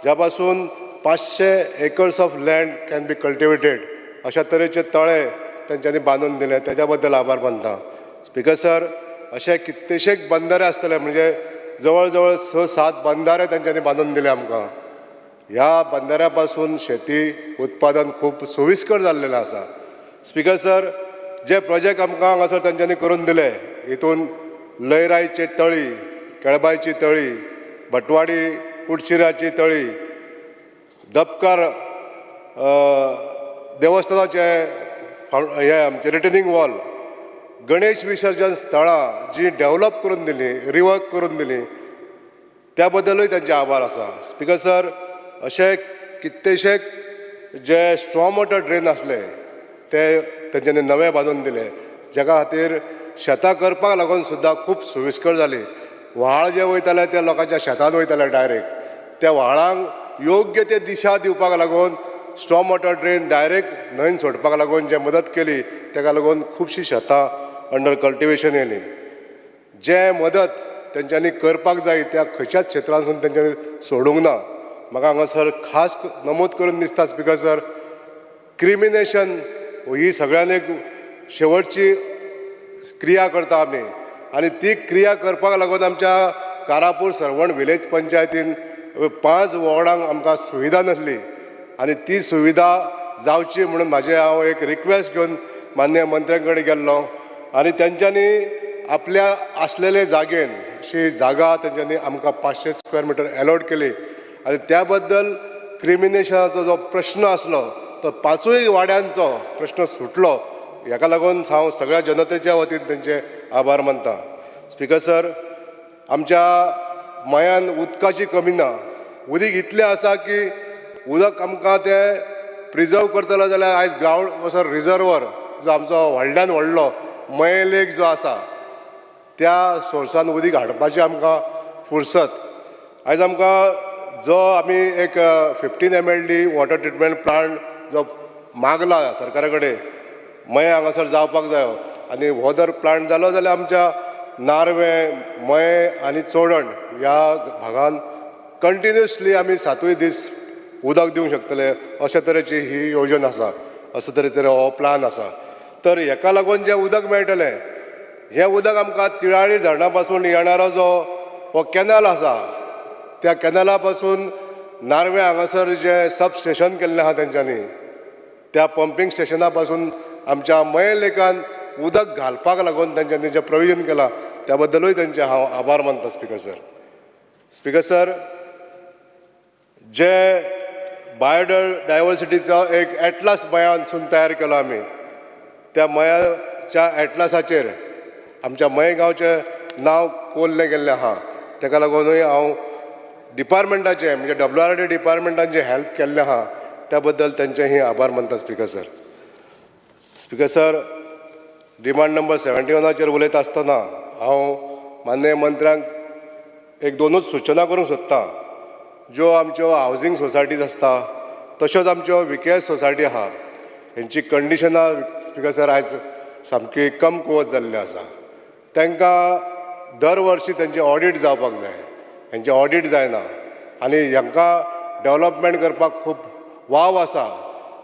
ज्या पासून 500 acres of land can be cultivated, अशा तरेचे तळें तेंच्यांनी बांदून दिले, तेज्या बद्दल आभार मानता. स्पीकर सर, अशे कितलेशेच बंदारे आसतले, म्हणजे जवळ जवळ 6-7 बंदारे तेंच्यांनी बांदून दिले आमकां. ह्या बंदाऱ्या पासून शेती उत्पादन खूब सोयीस्कर जाल्लेलें आसा. स्पीकर सर, जे प्रोजेक्ट आमकां हांगासर तेंच्यांनी करून दिले, हितून लयराईची तळी, केळबायची तळी, भटवाडी कुडचिऱ्याची तळी, दपकार देवस्थानाचे हे आमचे रिटर्निंग वॉल, गणेश विसर्जन स्थळां जी डेव्हलप करून दिली, रिवर्क करून दिली, त्या बद्दलूय त्यांचे आभार आसा. स्पीकर सर, अशे कितलेशेच जे स्ट्रॉंग वॉटर ड्रेन आसले ते तेंच्यांनी नवे बांदून दिले, जाका खातीर शेतां करपाक लागून सुद्दां खूब सोयीस्कर जाली. व्हाळ जे वयताले ते लोकांच्या शेतान वयताले डायरेक्ट, त्या व्हाळांक योग्य ते दिशा दिवपाक लागून स्ट्रॉंग वॉटर ड्रेन डायरेक्ट न्हंयन सोडपाक लागून जे मदत केली, ताका लागून खुबशीं शेतां अंडर कल्टिवेशन येयली. जे मदत तेंच्यांनी करपाक जाय त्या खंयच्याच क्षेत्रांसून तेंच्यांनी सोडूंक ना. म्हाका हांगासर खास नमूद करून दिसता स्पीकर सर, क्रिमिनेशन ही सगळ्यान एक शेवटची क्रिया करता आमी, आनी ती क्रिया करपाक लागून आमच्या कारापूर सरवण विलेज पंचायतीन 5 वॉर्डांक आमकां सुविधा नासली, आनी ती सुविधा जावची म्हणून हांव एक रिक्वेस्ट घेवन माननीय मंत्र्यां कडेन गेल्लो, आनी तेंच्यांनी आपल्या आसलेले जागेन अशी जागा तेंच्यांनी आमकां 500 स्क्वेअर मिटर अलॉट केली, आनी त्या बद्दल क्रिमिनेशनाचो जो प्रश्न आसलो तो 5 वाड्यांचो प्रश्न सुटलो. हाका लागून हांव सगळ्या जनतेच्या वतीन तेंचे आभार मानता. स्पीकर सर, आमच्या मयान उदकाची कमी ना. उदीक इतलें आसा की उदक आमकां तें प्रिजर्व करतलो जाल्यार आयज ग्रावंड असो रिजर्वर जो आमचो व्हडल्यान व्हडलो मये लेक जो आसा त्या सोर्सान उदीक हाडपाची आमकां फुरसत. आयज आमकां जो आमी एक 15 MLD वॉटर ट्रिटमेंट प्लांट जो मागला सरकारा कडेन मये हांगासर जावपाक जायो, आनी हो जर प्लांट जालो जाल्यार आमच्या नार्वे, मये आनी चोडण ह्या भागांत कंटिन्युअसली आमी 7 दीस उदक दिवंक शकतले, अशे तरेची ही येवजण आसा, असो तरेचो हो प्लान आसा. तर हेका लागून जें उदक मेळटलें, हें उदक आमकां तिळाळी धरणा पासून येणारो जो हो कॅनल आसा, त्या कॅनला पासून नार्वे हांगासर जे सब स्टेशन केल्लें आहा तेंच्यांनी, त्या पंपिंग स्टेशना पासून आमच्या मये लेकान उदक घालपाक लागून तेंच्यांनी जें प्रोविजन केलां त्या बद्दलूय तेंचे हांव आभार मानता. स्पीकर सर, स्पीकर सर, जे बायोडायवर्सिटीचो एक एटलास मयानसून तयार केलो आमी, त्या मयाच्या एटलासाचेर आमच्या मये गांवचें नांव कोरलें गेल्लें आहा. ताका लागूनूय हांव डिपार्टमेंटाचे म्हणजे WRD डिपार्टमेंटान जे हेल्प केल्लें आहा त्या बद्दल तेंचेही आभार मानता. Speaker sir, speaker sir, demand number 71चेर उलयता आसतना हांव माननीय मंत्र्यांक एक 2च सुचना करूंक सोदतां. ज्यो आमच्यो हावजींग सोसायटीज आसता तश्योच आमच्यो VKS सोसायटी आहा, हेंची कंडिशनां स्पीकर सर आयज सामकी कमकुवत जाल्ली आसा. तांकां दर वर्सी तेंचे ऑडिट जावपाक जाय, हेंचे ऑडिट जायना, आनी हांकां डेव्हलपमेंट करपाक खूब वाव आसा,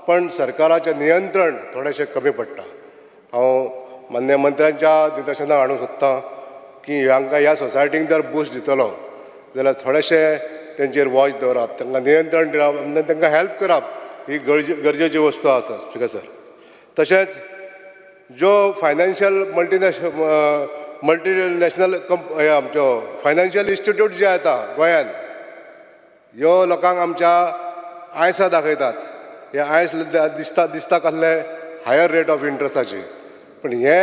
पण सरकाराचें नियंत्रण थोडेंशें कमी पडटा. हांव माननीय मंत्र्यांच्या निदर्शनाक हाडूंक सोदतां की हांकां ह्या सोसायटीक जर बूस्ट दितलो जाल्यार थोडेशें तेंचेर वॉच दवरप, तांकां नियंत्रण दिवप आनी तांकां हेल्प करप ही गरजेची वस्तू आसा. स्पीकर सर, तशेंच ज्यो फायनान्शियल मल्टीनॅशनल हे आमच्यो फायनान्शियल इन्स्टिट्यूट जे येता गोंयान, ह्यो लोकांक आमच्या आयसां दाखयतात. हे आयस दिसता कसले हायर रेट ऑफ इंट्रस्टाची, पण हे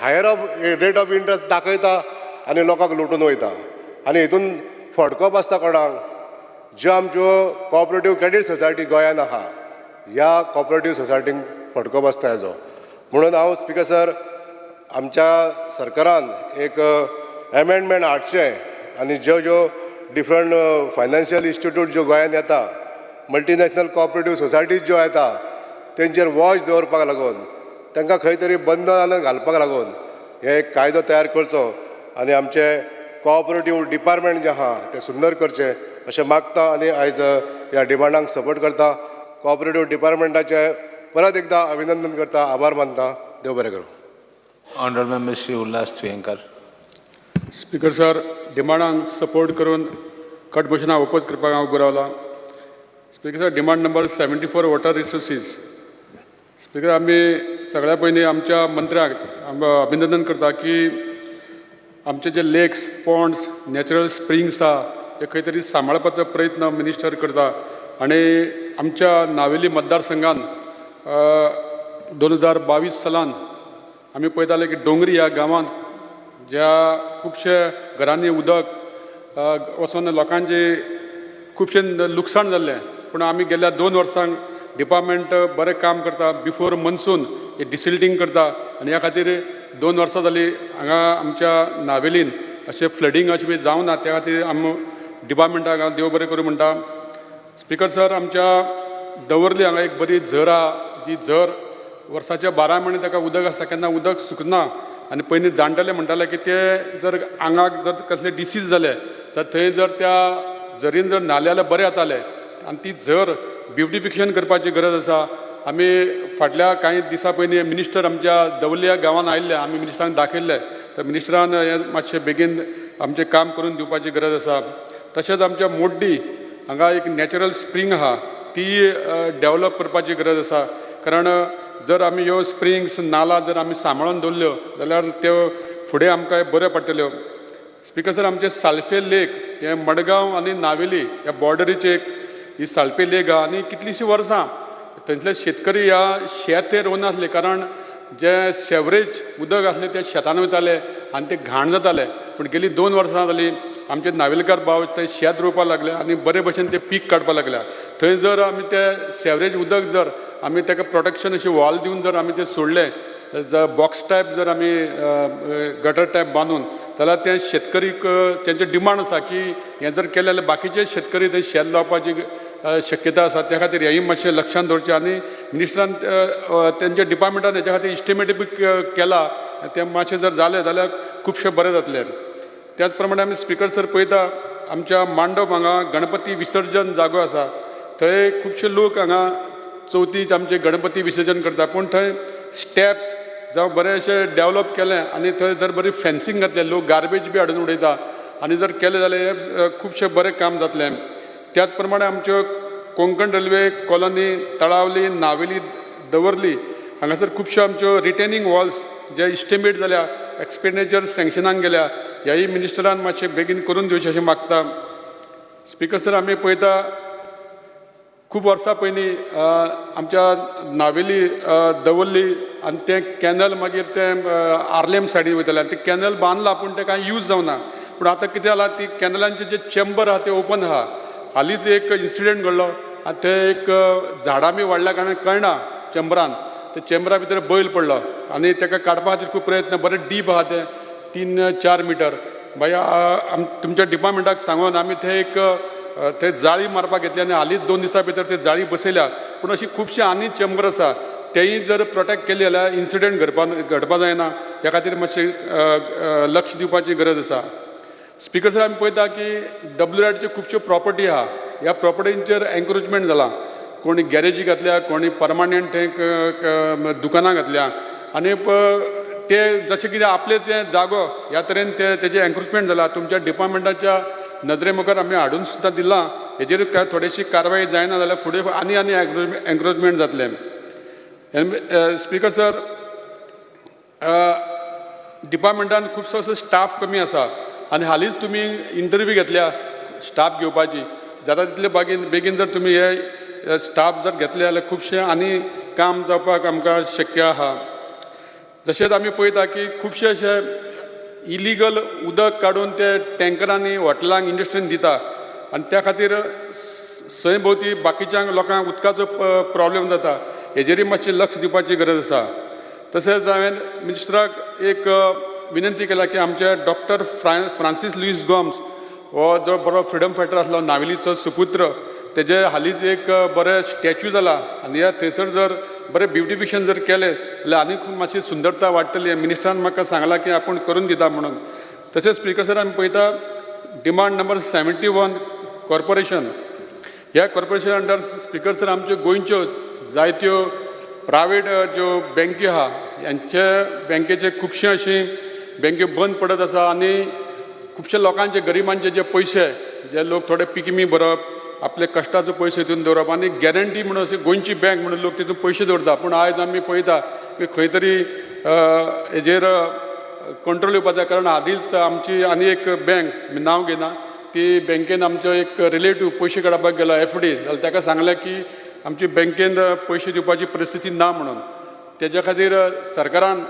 हायर रेट ऑफ इंट्रस्ट दाखयता आनी लोकांक लुटून वयता. आनी हितून फडकप आसता कोणाक, ज्यो आमच्यो कोऑपरेटीव क्रेडीट सोसायटी गोंयान आहा ह्या कॉपरेटीव सोसायटींक फटको बसता हेजो. म्हणून हांव स्पिकर सर आमच्या सरकारान एक एमेंडमेंट हाडचें आनी ज्यो डिफरंट फायनान्शियल इन्स्टिट्यूट ज्यो गोंयांत येता, मल्टीनॅशनल कॉपरेटीव सोसायटीज ज्यो येता तेंचेर वॉच दवरपाक लागून तांकां खंय तरी बंधन घालपाक लागून हे एक कायदो तयार करचो आनी आमचे कॉपरेटीव डिपार्टमेंट जें आहा तें सुंदर करचें अशें मागता आनी आयज ह्या डिमांडांक सपोर्ट करता. कॉपरेटीव डिपार्टमेंटाचे परत एकदां अभिनंदन करता, आभार मानता. देव बरें करूं. Honorable Member Shri Ullas Tuyenkar. Speaker sir, डिमांडांक सपोर्ट करून कट मोशनाक ओपोज करपाक हांव उबो रावला. Speaker sir, demand number 74 water resources. Speaker, आमी सगळ्या पयलीं आमच्या मंत्र्याक अभिनंदन करता की आमचे जे लेक्स, पॉन्ड्स, नॅचरल स्प्रिंग्स आहा हे खंय तरी सांबाळपाचो प्रयत्न मिनिस्टर करता. आनी आमच्या नावेली मतदारसंघान 2022 सालान आमी पळयताले की डोंगरी ह्या गांवांत ज्या खुबशे घरांनी उदक वचून लोकांचे खुबशे लुकसाण जाल्लें, पूण आमी गेल्या 2 वर्सांक डिपार्टमेंट बरें काम करता. बिफोर मनसून हे डिसिल्टिंग करता आनी ह्या खातीर 2 वर्सां जालीं हांगा आमच्या नावेलीन अशें फ्लडींग अशें बी जावना. त्या खातीर आमी डिपार्टमेंटाक हांव देव बरें करूं म्हणटा. स्पीकर सर, आमच्या दवर्ली हांगा एक बरी झर आहा, जी झर वर्साच्या 12 म्हयने ताका उदक आसता, केन्ना उदक सुकना. आनी पयलीं जाणटेले म्हणटाले की ते जर आंगाक जर कसले डिसीज जाले जाल्यार थंय जर त्या झरीन जर न्हाले जाल्यार बरें जातालें. आनी ती झर ब्युटिफिकेशन करपाची गरज आसा. आमी फाटल्या कांय दिसां पयलीं मिनिस्टर आमच्या दवर्ली ह्या गांवांत आयिल्ले, आमी मिनिस्टरांक दाखयल्ले. तर मिनिस्टरान हें मातशें बेगीन आमचें काम करून दिवपाची गरज आसा. तशेंच आमच्या मोड्डी हांगा एक नॅचरल स्प्रिंग आहा, ती डेवलप करपाची गरज आसा. कारण जर आमी ह्यो स्प्रिंग्स, नाला जर आमी सांबाळून दवरल्यो जाल्यार त्यो फुडें आमकां बऱ्यो पडटल्यो. स्पीकर सर, आमचे सालफे लेक हे मडगांव आनी नावेली ह्या बॉर्डरीचे ही सालफे लेक आहा आनी कितलींशीं वर्सां थंयसले शेतकरी ह्या शेत ते रोवन आसले. कारण जे सेवरेज उदक आसलें तें शेतान वयतालें आनी तें घाण जातालें. पूण गेलीं 2 वर्सां जालीं आमचे नावेलकार भाव थंय शेत रोवपाक लागले आनी बरे भशेन ते पीक काडपाक लागल्या. थंय जर आमी ते सेवरेज उदक जर आमी ताका प्रोटेक्शन अशें वॉल दिवन जर आमी ते सोडलें, जर बॉक्स टायप जर आमी गटर टायप बांदून, जाल्यार ते शेतकरीक तेंचे डिमांड आसा की हें जर केलें जाल्यार बाकीचे शेतकरी थंय शेत लावपाची शक्यता आसा. त्या खातीर हेंय मातशें लक्षांत दवरचें. आनी मिनिस्टरान तेंच्या डिपार्टमेंटान हेच्या खातीर इस्टिमेट बी केला. तें मातशें जर जालें जाल्यार खुबशें बरें जातलें. त्याच प्रमाणे आमी स्पीकर सर पळयता आमच्या मांडप हांगा गणपती विसर्जन जागो आसा. थंय खुबशे लोक हांगा चवथीक आमचे गणपती विसर्जन करता. पूण थंय स्टेप्स जावं बरें अशें डेवलप केलें आनी थंय जर बरी फेन्सिंग घातलें, लोक गार्बेज बी हाडून उडयता आनी जर केलें जाल्यार हें खुबशें बरें काम जातलें. त्याच प्रमाणे आमच्यो कोंकण रेल्वे कॉलनी, तळावली, नावेली, दवर्ली हांगासर खुबश्यो आमच्यो रिटेनिंग वॉल्स जे इस्टिमेट जाल्या, एक्सपेंडिचर सँक्शनाक गेल्या, ह्याय मिनिस्टरान मातशें बेगीन करून दिवचें अशें मागता. स्पीकर सर, आमी पळयता खूब वर्सां पयलीं आमच्या नावेली दवर्ली आनी तें कॅनल मागीर तें आर्लेम सायडीन वयतालें. तें कॅनल बांदलां पूण तें कांय यूज जावना. पूण आतां कितें जालां, ती कॅनलांचे जे चेंबर आहा ते ओपन आहा. हालींच एक इन्सिडेंट घडलो आनी ते एक झाडां बी वाडल्या कारणान कळना चेंबरान, ते चेंबरा भितर बैल पडलो आनी ताका काडपा खातीर खूब प्रयत्न, बरें डीप आहा तें 3-4 मिटर. मागीर तुमच्या डिपार्टमेंटाक सांगून आमी थंय एक थंय जाळी मारपाक घेतली आनी हालींच 2 दिसां भितर थंय जाळी बसयल्या. पूण अशी खुबशी आनी चेंबर आसा, तेय जर प्रोटेक्ट केली जाल्यार इन्सिडेंट घडपा जायना. ह्या खातीर मातशें लक्ष दिवपाची गरज आसा. स्पीकर सर, आमी पळयता की WRADच्यो खुबश्यो प्रॉपर्टी आहा. ह्या प्रॉपर्टींचेर एन्क्रोचमेंट जाला. कोणी गॅरेजी घातल्या, कोणी परमानंट थंय दुकानां घातल्या आनी ते जशें कितें आपलेच जागो ह्या तरेन तेजें एन्क्रोचमेंट जाला. तुमच्या डिपार्टमेंटाच्या नदरे मुखार आमी हाडून सुद्दां दिलां. हेजेर थोडीशी कारवाय जायना जाल्यार फुडें आनी एन्क्रोचमेंट जातलें. स्पीकर सर, डिपार्टमेंटान खुबसो असो स्टाफ कमी आसा आनी हालींच तुमी इंटरव्यू घेतल्या स्टाफ घेवपाची. जाता तितले बेगीन जर तुमी हे स्टाफ जर घेतले जाल्यार खुबशें आनी काम जावपाक आमकां शक्य आहा. जशेंच आमी पळयता की खुबशे अशे इलिगल उदक काडून ते टँकरांनी हॉटेलांक, इंडस्ट्रीन दिता आनी त्या खातीर सय भोवती बाकीच्या लोकांक उदकाचो प्रॉब्लेम जाता हेजेरूय मातशें लक्ष दिवपाची गरज आसा. तशेंच हांवें मिनिस्टराक एक विनंती केला की आमचे डॉक्टर फ्रांसीस लुईस गोम्स हो जो बरो फ्रिडम फायटर आसलो नावेलीचो सुपुत्र तेजे हालींच एक बरें स्टॅच्यू जाला आनी ह्या थंयसर जर बरें ब्युटिफिकेशन जर केलें जाल्यार आनीक मातशी सुंदरता वाडटली. मिनिस्टरान म्हाका सांगलां की आपूण करून दिता म्हणून. तशेंच स्पिकर सर आमी पळयता डिमांड नंबर 71 कॉर्पोरेशन. ह्या कॉर्पोरेशन अंडर स्पिकर सर आमच्यो गोंयच्यो जायत्यो प्रायवेट ज्यो बँकी आहा ह्यांचे बँकेचे खुबशे अशी बँक्यो बंद पडत आसा आनी खुबशे लोकांचे गरिबांचे जे पयशे जे लोक थोडे पिकमी भरप आपले कश्टाचो पयशे हितून दवरप आनी गॅरंटी म्हणून अशी गोंयची बँक म्हणून लोक तितून पयशे दवरता. पूण आयज आमी पळयता की खंय तरी हेजेर कंट्रोल येवपाक जाय. कारण हालींच आमची आनी एक बँक नांव घेना ती बँकेन आमचो एक रिलेटीव पयशे काडपाक गेलो FD जाल्यार ताका सांगलें की आमची बँकेन पयशे दिवपाची परिस्थिती ना म्हणून. तेज्या खातीर सरकारान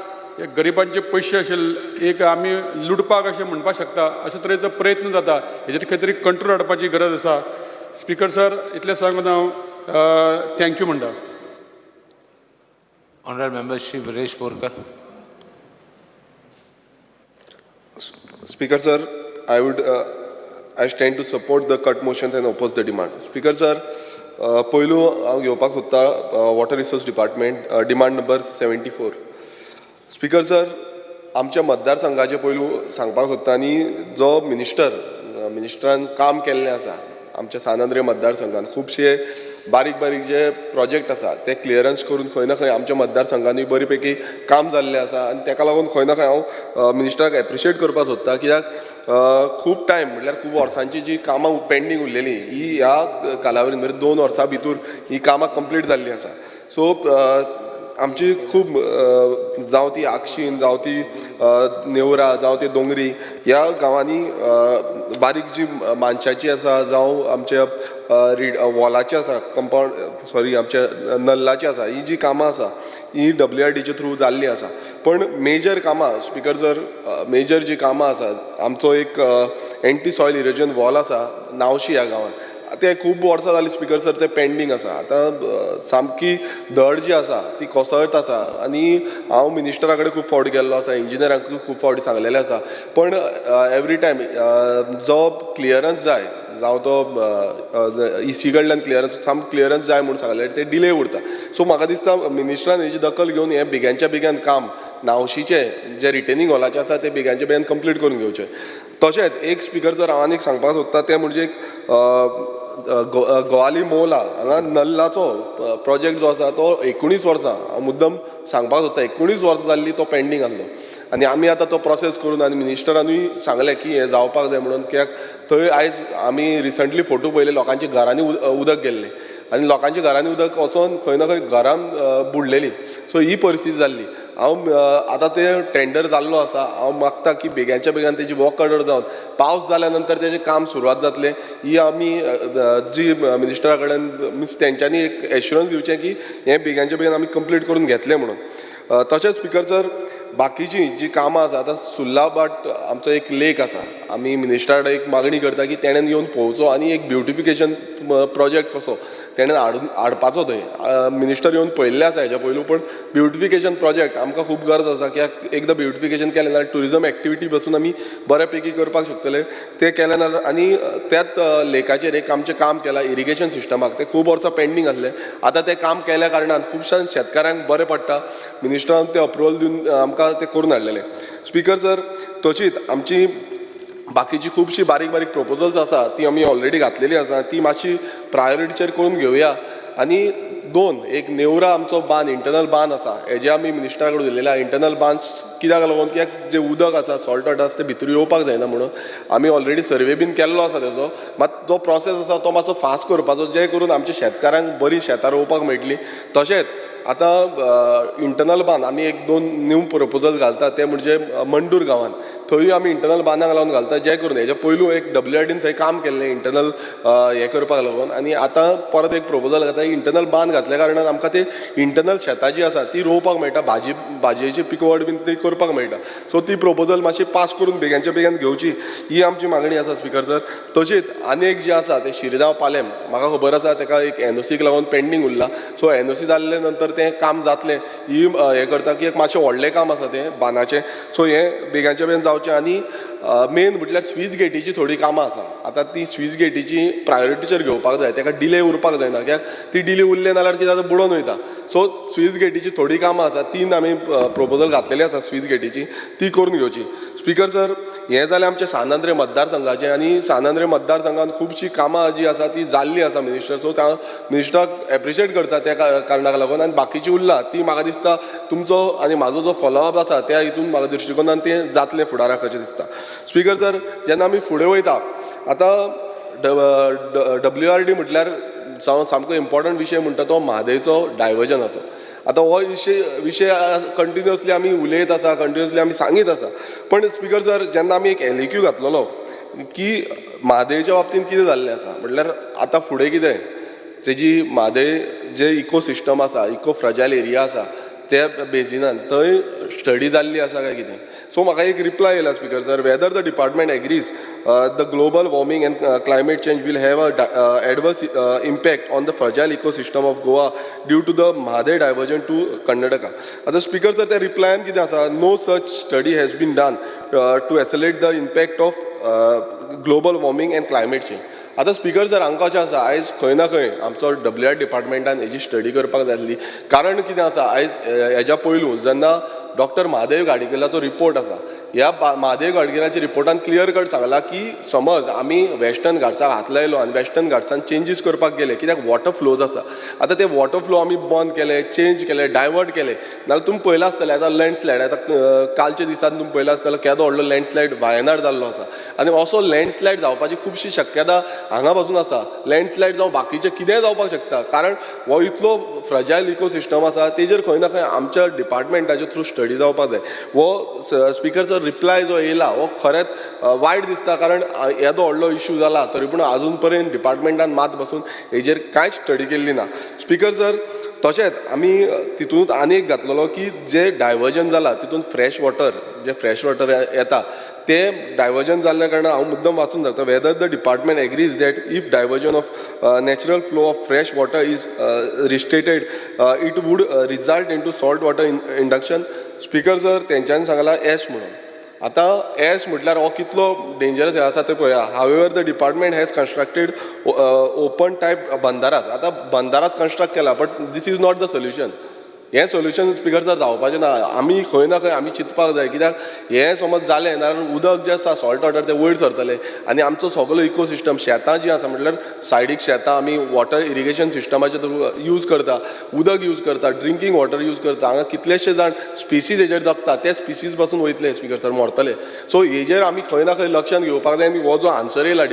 गरिबांचे पयशे अशे एक आमी लुटपाक अशें म्हणपाक शकता अशे तरेचो प्रयत्न जाता. हेजेर खंय तरी कंट्रोल हाडपाची गरज आसा. स्पिकर सर इतलें सांगून हांव थँक्यू म्हणटा. Honorable Member Shri Viresh Borkar. Speaker sir, I stand to support the cut motion and oppose the demand. Speaker sir, पयलू हांव घेवपाक सोदता water resource department demand number 74. Speaker sir, आमच्या मतदारसंघाचे पयलू सांगपाक सोदता आनी जो मिनिस्टरान काम केल्लें आसा आमच्या सानंद्रे मतदारसंघान खुबशे बारीक बारीक जे प्रोजेक्ट आसा ते क्लियरन्स करून खंय ना खंय आमच्या मतदारसंघांनी बरी पैकी काम जाल्लें आसा आनी ताका लागून खंय ना खंय हांव मिनिस्टराक एप्रिशिएट करपाक सोदता कित्याक खूब टायम म्हटल्यार खूब वर्सांची जी कामां पेंडींग उरलेली ही ह्या कालावधीन म्हणजे 2 वर्सां भितर ही कामां कंप्लीट जाल्लीं आसा. सो आमची खूब जावं ती आक्षीण जावं ती नेवरा जावं ती दोंगरी ह्या गांवांनी बारीक जी मानशाची आसा जावं आमच्या वॉलाची आसा कंपाऊंड आमच्या नल्लाची आसा ही जी कामां आसा ही WRDच्या थ्रू जाल्ली आसा. पण मेजर कामां स्पिकर सर मेजर जी कामां आसा आमचो एक एंटी सॉयल इरोजन वॉल आसा नावशी ह्या गांवांत ते खूब वर्सां जालीं स्पिकर सर ते पेंडींग आसा. आतां सामकी धड जी आसा ती कोसळत आसा आनी हांव मिनिस्टरा कडेन खूब फावटी गेल्लो आसा इंजिनियरांक खूब फावटी सांगलेलें आसा. पण एवरी टायम जो क्लियरन्स जाय जावं तो EC कडल्यान क्लियरन्स जाय म्हणून सांगलें ते डिले उरता. सो म्हाका दिसता मिनिस्टरान हेची दखल घेवन हें बेग्यानच्या बेग्यान काम नावशीचें जे रिटेनिंग हॉलाचें आसा ते बेग्यानच्या बेग्यान कंप्लीट करून घेवचें. तशेंच एक स्पिकर जर हांव आनीक सांगपाक सोदता तें म्हणजे गोवाली मोला हांगा नल्लाचो प्रोजेक्ट जो आसा तो 19 वर्सां हांव मुद्दम सांगपाक सोदता 19 वर्सां जाल्ली तो पेंडींग आहलो आनी आमी आतां तो प्रोसेस करून आनी मिनिस्टरानूय सांगलें की हें जावपाक जाय म्हणून कित्याक थंय आयज आमी रिसंटली फोटो पळयले लोकांच्या घरांनी उदक गेल्लें आनी लोकांच्या घरांनी उदक वचोन खंय ना खंय घरां बुडलेलीं. सो ही परिस्थिती जाल्ली. हांव आतां तें टेंडर जाल्लो आसा हांव मागता की बेग्यानच्या बेगान तेजी वर्क ऑर्डर जावन पावस जाल्या नंतर तेजें काम सुरवात जातलें ही आमी जी मिनिस्टरा कडेन मिन्स तेंच्यांनी एक एश्युरन्स दिवचें की हें बेग्यानच्या बेगान आमी कंप्लीट करून घेतलें म्हणून. तशेंच स्पिकर सर बाकीची जी कामां आसा आतां सुर्लाबाट आमचो एक लेक आसा आमी मिनिस्टरा कडेन एक मागणी करता की तेणेन येवन पळोवचो आनी एक ब्युटिफिकेशन प्रोजेक्ट कसो तेणेन हाडपाचो थंय. मिनिस्टर येवन पळयल्लें आसा हेच्या पयलू पण ब्युटिफिकेशन प्रोजेक्ट आमकां खूब गरज आसा कित्याक एकदां ब्युटिफिकेशन केलें जाल्यार ट्युरिजम एक्टिविटी पासून आमी बऱ्या पैकी करपाक शकतले. तें केलें जाल्यार आनी त्याच लेकाचेर एक आमचें काम केलां इरिगेशन सिस्टमाक तें खूब वर्सां पेंडींग आसलें. आतां तें काम केल्या कारणान खुबश्या शेतकाऱ्यांक बरें पडटा. मिनिस्टरान तें अप्रुवल दिवन आमकां ते करून हाडलेलें. स्पिकर सर तशीच आमची बाकीची खुबशी बारीक बारीक प्रपोजल्स आसा ती आमी ऑलरेडी घातलेली आसा ती मातशी प्रायोरिटीचेर करून घेवया. आनी 2 एक नेवरा आमचो बांद इंटरनल बांद आसा हेजे आमी मिनिस्टरा कडेन उलयलेलें आहा. इंटरनल बांद कित्याक लागून कित्याक जें उदक आसा सॉल्ट वॉटर आसा तें भितर येवपाक जायना म्हणून आमी ऑलरेडी सर्वे बीन केल्लो आसा तेजो. मात जो प्रोसेस आसा तो मातसो फास्ट करपाचो जें करून आमच्या शेतकाऱ्यांक बरी शेतां रोवपाक मेळटली. तशेंच आतां इंटरनल बांद आमी एक 2 न्यू प्रपोजल घालता ते म्हणजे मंडूर गांवांत थंय आमी इंटरनल बांदाक लावन घालता, जें करून हेच्या पयलू एक WRDन थंय काम केल्लें इंटरनल हें करपाक लागून, आनी आतां परत एक प्रपोजल घाता, इंटरनल बांद घातल्या कारणान आमकां ते इंटरनल शेतां जी आसा ती रोवपाक मेळटा, भाजयेची पिकवड बीन ती करपाक मेळटा. सो ती प्रपोजल मातशी पास करून बेग्यानच्या बेगीन घेवची ही आमची मागणी आसा स्पिकर सर. तशीच आनी एक जी आसा ते शिरगांव पालेम, म्हाका खबर आसा तेका एक NOCक लागून पेंडींग उरला. सो NOC जाल्ले नंतर तें काम जातलें ही हें करता की एक मातशें व्हडलें काम आसा तें बांदाचें. सो हें बेग्यानच्या बेगीन जावचें. आनी मेन म्हटल्यार स्विच गेटीची थोडी कामां आसा. आतां ती स्विच गेटीची प्रायोरिटीचेर घेवपाक जाय, ताका डिले उरपाक जायना, कित्याक ती डिले उरले नाल्यार कितें जाता बुडोवन वयता. सो स्विच गेटीची थोडी कामां आसा, 3 आमी प्रपोजल घातलेली आसा स्विच गेटीची, ती करून घेवची. स्पिकर सर, हें जालें आमच्या सानांद्रे मतदारसंघाचें. आनी सानांद्रे मतदारसंघात खुबशीं कामां जी आसा ती जाल्ली आसा मिनिस्टर. सो त्या मिनिस्टराक एप्रिशिएट करता त्या कारणाक लागून. आनी बाकीची उरला ती म्हाका दिसता तुमचो आनी म्हाजो जो फॉलोअप आसा त्या हितून म्हाका दृश्टिकोनान तें जातलें फुडाराक अशें दिसता. स्पिकर सर, जेन्ना आमी फुडें वयता आतां WRD म्हटल्यार सामको इम्पॉर्टंट विशय म्हणटा तो म्हादयचो डायवर्जनाचो. आतां हो विशय कंटिन्युअसली आमी उलयत आसा, कंटिन्युअसली आमी सांगीत आसा. पण स्पिकर सर, जेन्ना आमी एक LEQ घातलेलो की म्हादयच्या बाबतींत कितें जाल्लें आसा म्हटल्यार आतां फुडें कितें तेजी म्हादय जे इकोसिस्टम आसा, इको फ्रजायल एरिया आसा त्या बेजिनान थंय स्टडी जाल्ली आसा काय कितें. सो म्हाका एक रिप्लाय येयला speaker sir, whether the department agrees the global warming and climate change will have a adverse impact on the fragile ecosystem of Goa due to the Mhadei diversion to Karnataka. आतां स्पिकर सर, त्या रिप्लायान कितें आसा, no such study has been done to accelerate the impact of global warming and climate change. आतां speaker sir, हांकां अशें आसा आयज खंय ना खंय आमचो WR डिपार्टमेंटान हेजी स्टडी करपाक जाय आसली. कारण कितें आसा, आयज हेज्या पयलू जेन्ना डॉक्टर महादेव गाडगिलाचो रिपोर्ट आसा, ह्या महादेव गाडगिलाच्या रिपोर्टान क्लियर कट सांगला की समज आमी वेस्टर्न घाट्साक हात लायलो आनी वेस्टर्न घाट्सान चेंजीस करपाक गेले, कित्याक वॉटर फ्लोज आसा, आतां ते वॉटर फ्लो आमी बंद केले, चेंज केले, डायवर्ट केले, नाल्यार तुमी पयला आसतलें आतां लँडस्लायड, आतां कालच्या दिसान तुमी पयला आसतलो केदो व्हडलो लँडस्लायड वायनाड जाल्लो आसा. आनी असो लँडस्लायड जावपाची खुबशी शक्यता हांगा पासून आसा. लँडस्लायड जावं बाकीचें कितेंय जावपाक शकता, कारण हो इतलो फ्रजायल इकोसिस्टम आसा, तेजेर खंय ना खंय आमच्या डिपार्टमेंटाच्या थ्रू स्टडी जावपाक जाय. हो स्पिकर सर रिप्लाय जो येयला हो खरेंच वायट दिसता, कारण येदो व्हडलो इश्यू जाला तरी पूण आजून पर्यंत डिपार्टमेंटान मात बसून हेजेर कांयच स्टडी केल्ली ना. स्पिकर सर, तशेंच आमी तितूंत आनी एक घातलेलो की जे डायवर्जन जाला तितून फ्रेश वॉटर येता ते डायवर्जन जाल्ल्या कारणान हांव मुद्दम वाचून सांगता, whether the department agrees that if diversion of natural flow of fresh water is restricted it would result in to salt water induction. Speaker sir, तेंच्यांनी सांगला एश म्हणून. आतां एश म्हटल्यार हो कितलो डेंजरस हे आसा ते पळया. However the department has constructed open type bandharas. आतां बंदारास कन्स्ट्रक्ट केला, but this is not the solution. हें सोल्युशन स्पिकर सर जावपाचें ना. आमी खंय ना खंय आमी चिंतपाक जाय, कित्याक हें समज जालें जाल्यार उदक जें आसा सॉल्ट वॉटर तें वयर सरतलें आनी आमचो सगळो इकोसिस्टम शेतां जीं आसा म्हटल्यार सायडीक शेतां आमी वॉटर इरिगेशन सिस्टमाचे थ्रू यूज करता, उदक यूज करता, ड्रिंकींग वॉटर यूज करता. हांगा कितलेशे जाण स्पिसीज हेजेर जगता, ते स्पिसीज पासून वयतले स्पिकर सर, मरतले. सो हेजेर आमी खंय ना खंय लक्षान घेवपाक जाय. आनी हो जो आन्सर येयला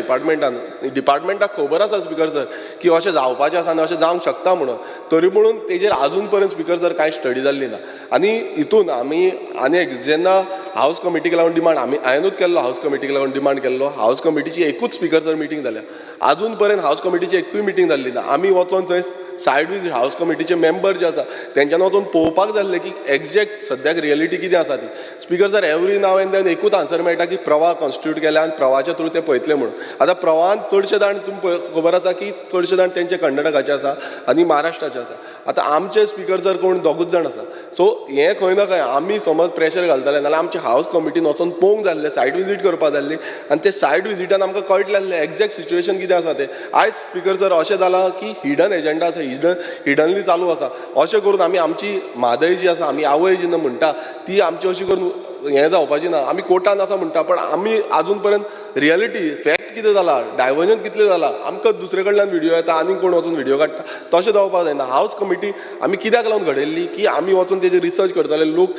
डिपार्टमेंटाक खबर आसा स्पिकर सर की अशें जावपाचें आसा आनी अशें जावंक शकता म्हणून, तरी पूण तेजेर आजून पर्यंत स्पिकर सर कांय स्टडी जाल्ली ना. आनी हितून आमी आनी एक जेन्ना हावस कमिटीक लागून डिमांड हांवेनूच केल्लो, हावस कमिटीक लागून डिमांड केल्लो, हावस कमिटीची एकूच स्पिकर सर मिटींग जाल्या. आजून पर्यंत हावस कमिटीची एकूय मिटींग जाल्ली ना. आमी वचोन थंय सायड विजीट हावस कमिटीचे मेंबर जे आसा तेंच्यान वचोन पळोवपाक जाल्ले की एक्झॅक्ट सद्याक रियलिटी कितें आसा ती. Speaker sir, every now and then एकूच आन्सर मेळटा की प्रवाह कॉन्स्टिट्यूट केल्या आनी प्रवाहाच्या थ्रू ते पळयतले म्हणून. आतां प्रवाहान चडशे जाण तुमकां खबर आसा की चडशे जाण तेंचे कर्नाटकाचे आसा आनी महाराष्ट्राचे आसा. आतां आमचे स्पिकर सर कोण दोगूच जाण आसा. सो हें खंय ना खंय आमी समज प्रेशर घालतले नाल्यार आमच्या हावस कमिटीन वचोन पळोवंक जाल्लें, सायट विजीट करपाक जाल्ली आनी ते सायट विजीटान आमकां कळटलें एक्झॅक्ट सिच्युएशन कितें आसा तें. आयज स्पिकर सर अशें जालां की हिडन एजेंडा आसा, हिडनली चालू आसा. अशें करून आमी आमची म्हादय जी आसा, आमी आवय जेन्ना म्हणटा ती आमची अशी करून हें जावपाची ना. आमी कोर्टान आसा म्हणटा पण आमी आजून पर्यंत रियलिटी फॅक्ट कितें जाला, डायवर्जन कितलें जाला, आमकां दुसरे कडल्यान व्हिडियो येता आनी कोण वचून व्हिडियो काडटा, तशें जावपाक जायना. हावस कमिटी आमी कित्याक लागून घडयल्ली की आमी वचून तेजेर रिसर्च करतले, लोक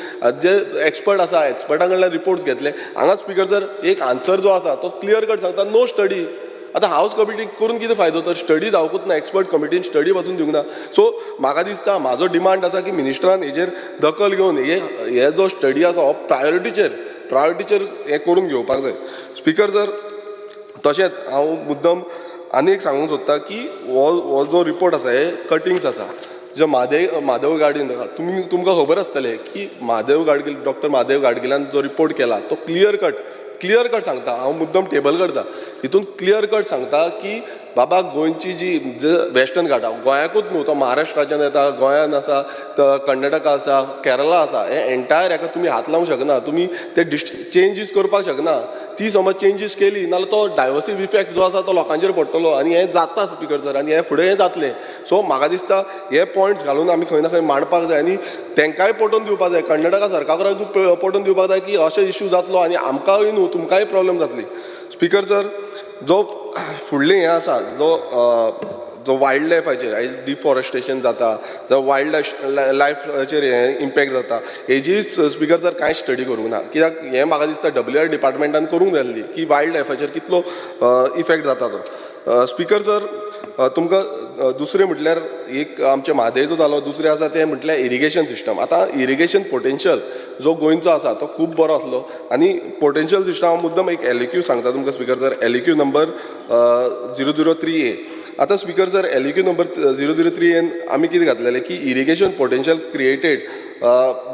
जे एक्सपर्ट आसा एक्सपर्टां कडल्यान रिपोर्ट्स घेतले. हांगा स्पिकर सर एक आन्सर जो आसा तो क्लियर कट सांगता, नो स्टडी. आतां हावस कमिटी करून कितें फायदो, तर स्टडी जावकूच ना, एक्सपर्ट कमिटीन स्टडी वचून दिवंक ना. सो म्हाका दिसता, म्हाजो डिमांड आसा की मिनिस्टरान हेजेर दखल घेवन हे जो स्टडी आसा हो प्रायोरिटीचेर प्रायोरिटीचेर हें करून घेवपाक जाय. स्पिकर सर, तशेंच हांव मुद्दम आनी एक सांगूंक सोदता की हो जो रिपोर्ट आसा हे कटिंग्स आसा जे माधव गाडगील तुमकां खबर आसतलें की डॉक्टर महादेव गाडगिलान जो रिपोर्ट केला तो क्लियर कट सांगता. हांव मुद्दम टेबल करता, हितून क्लियर कट सांगता की बाबा गोंयची जी वेस्टर्न घाट गोंयाकूच न्हू, तो महाराष्ट्राच्यान येता, गोंयान आसा, कर्नाटका आसा, केरला आसा, हे एंटायर हाका तुमी हात लावंक शकना, तुमी ते चेंजीस करपाक शकना. ती समज चेंजीस केली नाल्यार तो डायवर्सीव इफेक्ट जो आसा तो लोकांचेर पडटलो आनी हें जाता स्पिकर सर, आनी हें फुडें हें जातलें. सो म्हाका दिसता हे पॉयंट्स घालून आमी खंय ना खंय मांडपाक जाय आनी तांकांय पटोवन दिवपाक जाय, कर्नाटका सरकाराक पटोवन दिवपाक जाय की अशें इश्यू जातलो आनी आमकांय न्हू तुमकांय प्रॉब्लेम जातली. स्पिकर सर, जो फुडलें हें आसा जो वायल्ड लायफाचेर आयज डिफॉरेस्टेशन जाता, जो वायल्ड लायफाचेर हें इम्पॅक्ट जाता, हेजी स्पिकर सर कांय स्टडी करूंक ना. कित्याक हें म्हाका दिसता WR डिपार्टमेंटान करूंक जाय आसली की वायल्ड लायफाचेर कितलो इफेक्ट जाता तो. स्पिकर सर, तुमकां दुसरें म्हटल्यार एक आमचे म्हादेवचो जालो, दुसरें आसा तें म्हटल्यार इरिगेशन सिस्टम. आतां इरिगेशन पोटेन्शियल जो गोंयचो आसा तो खूब बरो आसलो आनी पोटेन्शियल सिस्टम हांव मुद्दम एक LEQ सांगता तुमकां speaker sir. LEQ number 003A. आतां speaker sir, LEQ number 003A आमी कितें घातलेलें की irrigation potential created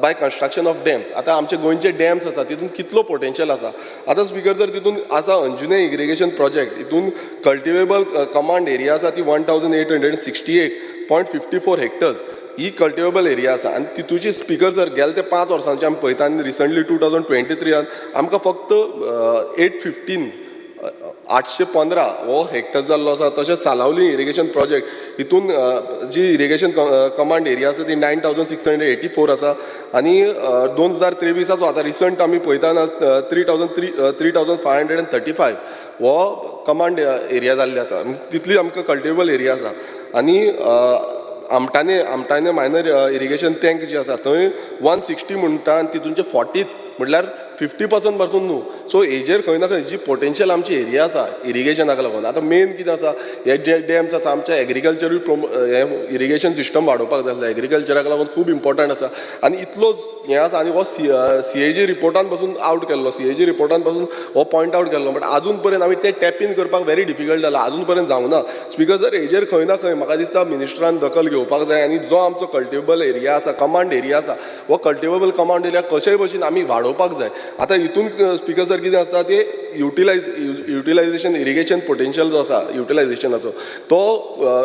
by construction of dams. आतां आमचे गोंयचे डॅम्स आसा तितून कितलो पोटेन्शियल आसा. आतां स्पिकर सर, तितून आसा अंजुने इरिगेशन प्रोजेक्ट, हितून कल्टिवेबल कमांड एरिया आसा ती 1868.54 हेक्टर्स ही कल्टिवेबल एरिया आसा. आनी तितूची स्पिकर सर गेले ते 5 वर्सांचे आमी पळयता आनी रिसंटली 2023 आमकां फक्त 815 हो हेक्टर जाल्लो आसा. तशेंच सालावली इरिगेशन प्रोजेक्ट हितून जी इरिगेशन कमांड एरिया आसा ती 9684 आसा आनी 2023 आतां रिसंट आमी पळयता 3535 हो कमांड एरिया जाल्ले आसा. तितली आमकां कल्टिवेबल एरिया आसा. आनी आमटाणे मायनर इरिगेशन टँक जी आसा थंय 160 म्हणटा आनी तितूनचे 40 म्हटल्यार 50% पासून न्हू. सो हेजेर खंय ना खंय जी पोटेन्शियल आमची एरिया आसा इरिगेशनाक लागून. आतां मेन कितें आसा, हे जे डॅम्स आसा आमच्या एग्रिकल्चरूय हे इरिगेशन सिस्टम वाडोवपाक जाय, एग्रिकल्चराक लागून खूब इम्पॉर्टंट आसा. आनी इतलो हें आसा आनी हो CAG रिपोर्टान पासून आउट केल्लो, CAG रिपोर्टान पासून हो पॉयंट आउट केल्लो, बट आजून पर्यंत आमी ते टॅप इन करपाक व्हेरी डिफिकल्ट जाला, आजून पर्यंत जावंक ना. स्पिकर सर, हेजेर खंय ना खंय म्हाका दिसता मिनिस्टरान दखल घेवपाक जाय आनी जो आमचो कल्टिवेबल एरिया आसा, कमांड एरिया आसा, हो कल्टिवेबल कमांड एरिया कशेय भशेन आमी वाडोवपाक जाय. आतां हितून स्पिकर सर कितें आसता ते युटिलायझेशन इरिगेशन पोटेन्शियल जो आसा युटिलायझेशनाचो तो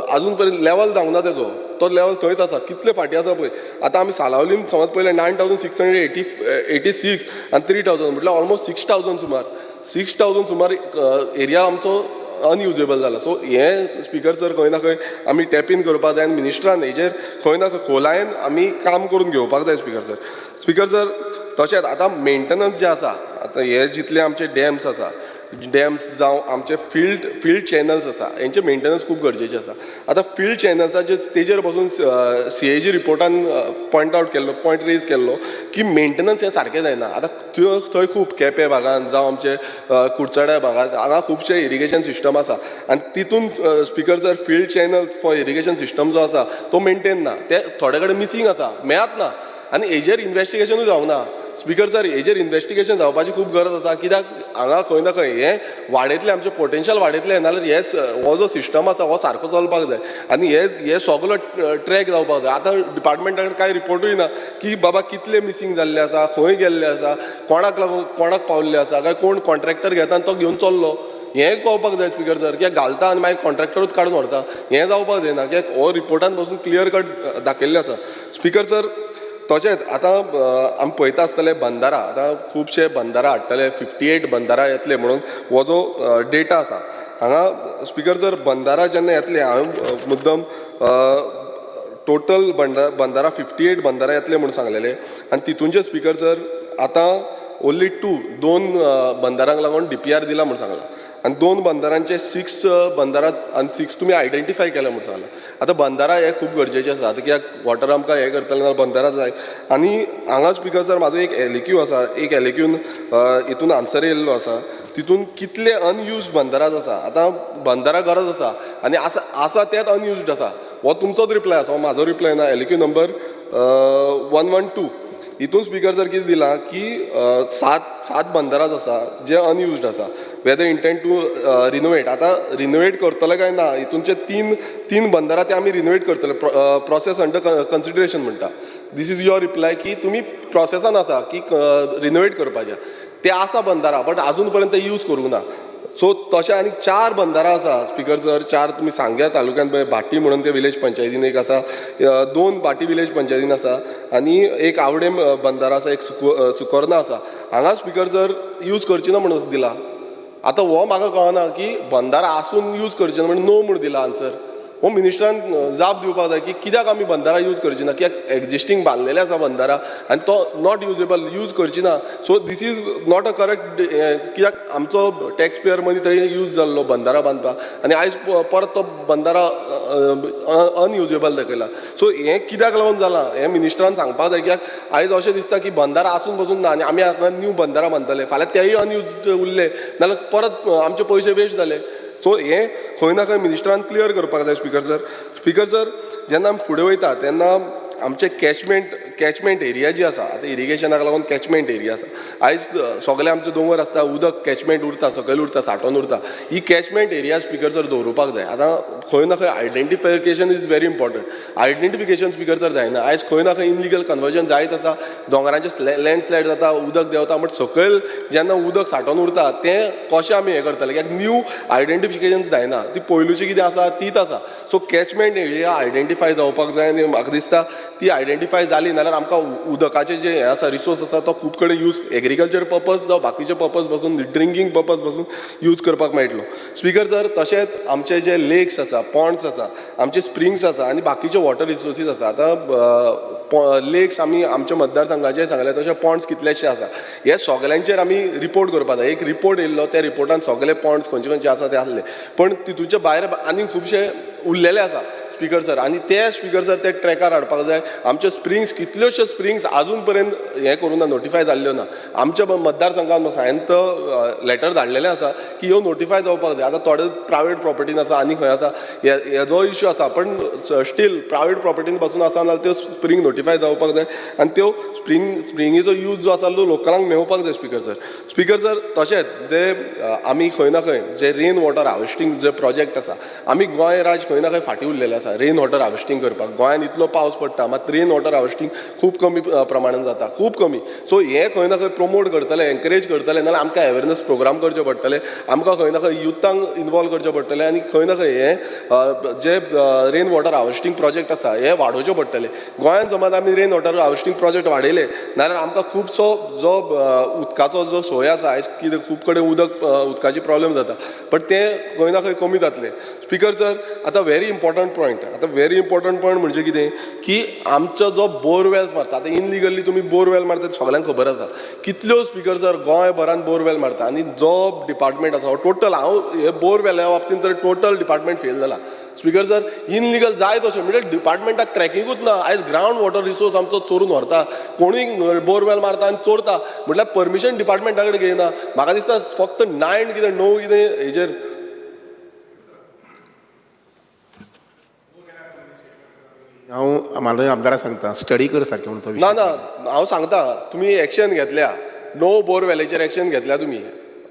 आजून पर्यंत लेवल जावंक ना तेजो, तो लेवल थंयच आसा. कितले फाटी आसा पळय. आतां आमी सालावलीन समज पयलें 9686 आनी 3000 म्हटल्यार ऑलमोस्ट 6000 सुमार एरिया आमचो अनयुजेबल जाला. सो हें स्पिकर सर खंय ना खंय आमी टॅप इन करपाक जाय आनी मिनिस्टरान हेजेर खंय ना खंय खोलायेन आमी काम करून घेवपाक जाय. स्पिकर सर तशेंच आतां मेंटेनन्स जे आसा, आतां हे जितले आमचे डॅम्स आसा, डॅम्स जावं आमचे फिल्ड चॅनल्स आसा, हेंचे मेंटेनन्स खूब गरजेचें आसा. आतां फिल्ड चॅनल्साचे तेजेर पासून CAG रिपोर्टान पॉयंट रेज केल्लो की मेंटेनन्स हें सारकें जायना. आतां थंय खूब केपें भागांत जावं आमचे कुडचड्या भागांत हांगा खुबशे इरिगेशन सिस्टम आसा आनी तितून speaker sir field channel for irrigation system जो आसा तो मेंटेन ना, ते थोडे कडेन मिसींग आसा, मेळत ना आनी हेजेर इन्वेस्टिगेशनूय जावंक ना. स्पिकर सर, हेजेर इन्वेस्टिगेशन जावपाची खूब गरज आसा, कित्याक हांगा खंय ना खंय हें वाडयतलें, आमचें पोटेन्शियल वाडयतलें नाल्यार हो जो सिस्टम आसा हो सारको चलपाक जाय आनी हे सगळो ट्रॅक जावपाक जाय. आतां डिपार्टमेंटा कडेन कांय रिपोर्टूय ना की बाबा कितले मिसींग जाल्ले आसा, खंय गेल्ले आसा, कोणाक पावल्ले आसा, काय कोण कॉन्ट्रॅक्टर घेता आनी तो घेवन चल्लो, हें कळपाक जाय. स्पिकर सर, कित्याक घालता आनी मागीर कॉन्ट्रॅक्टरूच काडून व्हरता, हें जावपाक जायना. कित्याक हो रिपोर्टान पासून क्लियर कट दाखयल्लें आसा. स्पिकर सर, तशेंच आतां आमी पळयता आसतले बंदारा, आतां खुबशे बंदारा हाडटले, 58 बंदारा येतले म्हणून हो जो डेटा आसा हांगा. स्पिकर सर, बंदारा जेन्ना येतले, हांवें मुद्दम टोटल बंदारा 58 बंदारा येतले म्हणून सांगलेले आनी तितूनचे स्पिकर सर आतां ओन्ली 2 बंदारांक लागून DPR दिला म्हणून सांगला आनी 2 बंदारांचे 6 बंदारा आनी 6 तुमी आयडेंटिफाय केला म्हणून सांगला. आतां बंदारा हे खूब गरजेचे आसा, आतां कित्याक वॉटर आमकां हें करतले जाल्यार बंदारा जाय. आनी हांगा स्पिकर सर म्हाजो एक LEQ आसा, एक LEQन हितून आन्सर येयल्लो आसा, तितून कितले अनयुज्ड बंदाराज आसा. आतां बंदारा गरज आसा आनी आसा तेच अनयुज्ड आसा. हो तुमचोच रिप्लाय आसा, हो म्हाजो रिप्लाय ना. LEQ नंबर 112 हितून स्पिकर सर कितें दिलां की 7 बंदराज आसा जे अनयुज्ड आसा वेदर इंटेंट टू रिनोवेट. आतां रिनोवेट करतले काय ना हितूनचे तीन बंदरां ते आमी रिनोवेट करतले. प्रोसेस अंडर कन्सिडरेशन म्हणटा. दीस इज युअर रिप्लाय की तुमी प्रोसेसान आसा की रिनोवेट करपाचें. ते आसा बंदारा बट आजून पर्यंत ते यूज करूंक ना. सो तशें आनी 4 बंदारा आसा स्पिकर सर. 4 तुमी सांग्या तालुक्यान भाटी म्हणून ते विलेज पंचायतीन एक आसा, 2 भाटी विलेज पंचायतीन आसा आनी एक आवडेम बंदारा आसा, एक सुकोर्ना आसा. हांगा स्पिकर सर यूज करची ना म्हणून दिला. आतां हो म्हाका कळना की बंदारा आसून यूज करचे ना म्हणून नो म्हणून दिला आन्सर. हो मिनिस्टरान जाप दिवपाक जाय की कित्याक आमी बंदारा यूज करची ना. कित्याक एक्जिस्टींग बांदलेले आसा बंदारा आनी तो नॉट युजेबल यूज करची ना. So this is not a correct. कित्याक आमचो टॅक्स पेयर मनी थंय यूज जाल्लो बंदारा बांदपाक आनी आयज परत तो बंदारा अनयुजेबल दाखयला. सो हें कित्याक लागून जालां हें मिनिस्टरान सांगपाक जाय. कित्याक आयज अशें दिसता की बंदारा आसून बसून ना आनी आमी आतां न्यू बंदारा बांदतले, फाल्यां तेय अनयूज उरले नाल्यार परत आमचे पयशे वेस्ट जाले. सो हें खंय ना खंय मिनिस्टरान क्लियर करपाक जाय स्पिकर सर. स्पिकर सर जेन्ना आमी फुडें वयता तेन्ना आमचे कॅचमेंट एरिया जी आसा, आतां इरिगेशनाक लागून कॅचमेंट एरिया आसा. आयज सगळे आमचे दोंगर आसता, उदक कॅचमेंट उरता, सकयल उरता, सांठोवन उरता. ही कॅचमेंट एरिया स्पिकर सर दवरुपाक जाय. आतां खंय ना खंय identification is very important. Identification speaker sir जायना. आयज खंय ना खंय इनलिगल कन्वर्जन जायत आसा. दोंगरांचे लँडस्लायड जाता, उदक देंवता, बट सकयल जेन्ना उदक सांठोवन उरता तें कशें आमी हें करतले. कित्याक न्यू आयडेंटिफिकेशन जायना. ती पयलुची कितें आसा तीच आसा. सो कॅचमेंट एरिया आयडेंटिफाय जावपाक जाय आनी म्हाका दिसता ती आयडेंटिफाय जाली नाल्यार आमकां उदकाचे जे हें आसा रिसोर्स आसा तो खूब कडेन यूज एग्रीकल्चर पर्पज जावं बाकीचे पर्पज पासून ड्रिंकींग पर्पज पासून यूज करपाक मेळटलो. स्पिकर सर तशेंच आमचे जे लेक्स आसा, पॉन्ड्स आसा, आमचे स्प्रिंग्स आसा आनी बाकीचे वॉटर रिसोर्सीस आसा. आतां लेक्स आमी आमच्या मतदारसंघाचे सांगले तशें पॉन्ड्स कितलेशे आसा. हे सगल्यांचेर आमी रिपोर्ट करपाक जाय. एक रिपोर्ट येयल्लो, त्या रिपोर्टान सगळे पॉन्ड्स खंयचे आसा ते आसले, पण तितूचे भायर आनी खुबशे उरलेले आसा स्पिकर सर. आनी ते स्पिकर सर ते ट्रॅकार हाडपाक जाय. आमचे स्प्रिंग्स कितल्योश्यो स्प्रिंग्स आजून पर्यंत हें करूं ना, नोटिफाय जाल्ल्यो ना. आमच्या मतदारसंघान हांवें तो लेटर धाडलेलें आसा की ह्यो नोटिफाय जावपाक जाय. आतां थोडे प्रायवेट प्रॉपर्टीन आसा आनी खंय आसा, हेजो इश्यू आसा, पण स्टील प्रायवेट प्रॉपर्टीन पासून आसा नाल्यार त्यो स्प्रिंग नोटिफाय जावपाक जाय आनी त्यो स्प्रिंगेचो यूज जो आसा तो लोकलांक मेळोवपाक जाय स्पिकर सर. स्पिकर सर तशेंच जे आमी खंय ना खंय जे रेन वॉटर हार्वेस्टींग जे प्रोजेक्ट आसा, आमी गोंय राज्य खंय ना खंय फाटीं उरलेले आसा रेन वॉटर हार्वेस्टींग करपाक. गोंयान इतलो पावस पडटा मात रेन वॉटर हार्वेस्टींग खूब कमी प्रमाणान जाता, खूब कमी. सो हें खंय ना खंय प्रमोट करतले, एनकरेज करतले नाल्यार आमकां अवेरनस प्रोग्राम करचे पडटले. आमकां खंय ना खंय युथांक इनवॉल्व करचे पडटले आनी खंय ना खंय हें जे रेन वॉटर हार्वेस्टींग प्रोजेक्ट आसा हे वाडोवचे पडटले. गोंयान समज आमी रेन वॉटर हार्वेस्टींग प्रोजेक्ट वाडयले नाल्यार आमकां खुबसो जो उदकाचो जो सोय आसा, आयज कितें खूब कडेन उदकाची प्रॉब्लेम जाता, बट तें खंय ना खंय कमी जातलें. स्पिकर सर आतां व्हेरी इम्पॉर्टंट पॉयंट म्हणजे कितें की आमचो जो बोरवेल्स मारता, आतां इनलिगली तुमी बोरवेल मारता सगळ्यांक खबर आसा. कितल्यो स्पिकर सर गोंयभरान बोरवेल मारता आनी जो डिपार्टमेंट आसा टोटल, हांव हे बोरवेल्या बाबतींत तर टोटल डिपार्टमेंट फेल जाला. स्पिकर सर इनलिगल जाय तशें म्हणजे डिपार्टमेंटाक ट्रॅकिंगूच ना. आयज ग्रावंड वॉटर रिसोर्स आमचो चोरून व्हरता, कोणूय बोरवेल मारता आनी चोरता म्हटल्यार परमिशन डिपार्टमेंटा कडेन घेयना. म्हाका दिसता फक्त 9 कितें 9 कितें हेजेर हांव म्हाज्या आमदाराक सांगता स्टडी कर सारकें म्हणून तो विशय. ना हांव सांगता तुमी एक्शन घेतल्या, नो बोरवेलेचेर एक्शन घेतल्या तुमी.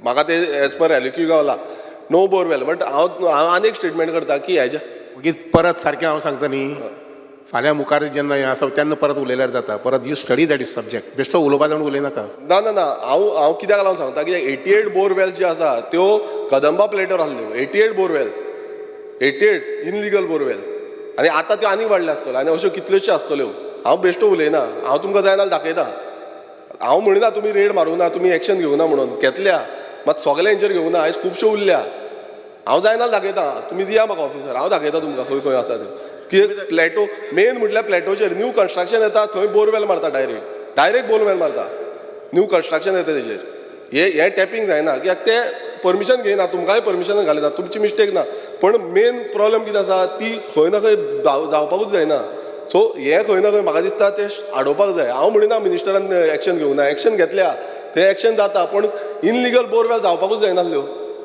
म्हाका ते एज पर एलक्यू गावला नो बोरवेल. बट हांव आनी एक स्टेटमेंट करता की हेज्या मागीर परत सारकें हांव सांगता न्ही, फाल्यां मुखार जेन्ना हें आसा तेन्ना परत उलयल्यार जाता. परत you study that is subject, बेश्टो उलोवपा जावन उलयनाका. ना हांव कित्याक लागून सांगता की 88 बोरवेल्स ज्यो आसा त्यो कदंबा प्लेटोर आसल्यो. 88 बोरवेल्स, 88 इनलिगल बोरवेल्स. आनी आतां त्यो आनीक वाडले आसतल्यो आनी अश्यो कितल्योश्यो आसतल्यो. हांव बेश्टो उलयना, हांव तुमकां जाय नाल्यार दाखयता. हांव म्हणिना तुमी रेड मारूं ना, तुमी एक्शन घेवना म्हणून, घेतल्या मात सगळ्यांचेर घेवना. आयज खुबश्यो उरल्या. हांव जाय नाल्यार दाखयता, तुमी दिया म्हाका ऑफिसर, हांव दाखयता तुमकां खंय खंय आसा त्यो. की प्लॅटो मेन म्हटल्यार प्लॅटोचेर न्यू कन्स्ट्रक्शन येता थंय बोरवेल मारता, डायरेक्ट बोरवेल मारता. न्यू कन्स्ट्रक्शन येता तेजेर हे टॅपिंग जायना. कित्याक ते परमिशन घेयना, तुमकांय परमिशन घालिना, तुमची मिस्टेक ना. पण मेन प्रॉब्लेम कितें आसा ती खंय ना खंय जावपाकूच जायना. सो हें खंय ना खंय म्हाका दिसता तें आडोवपाक जाय. हांव म्हणिना मिनिस्टरान एक्शन घेवना, एक्शन घेतल्या थंय एक्शन जाता, पण इनलिगल बोरवेल जावपाकूच जायनासल्यो.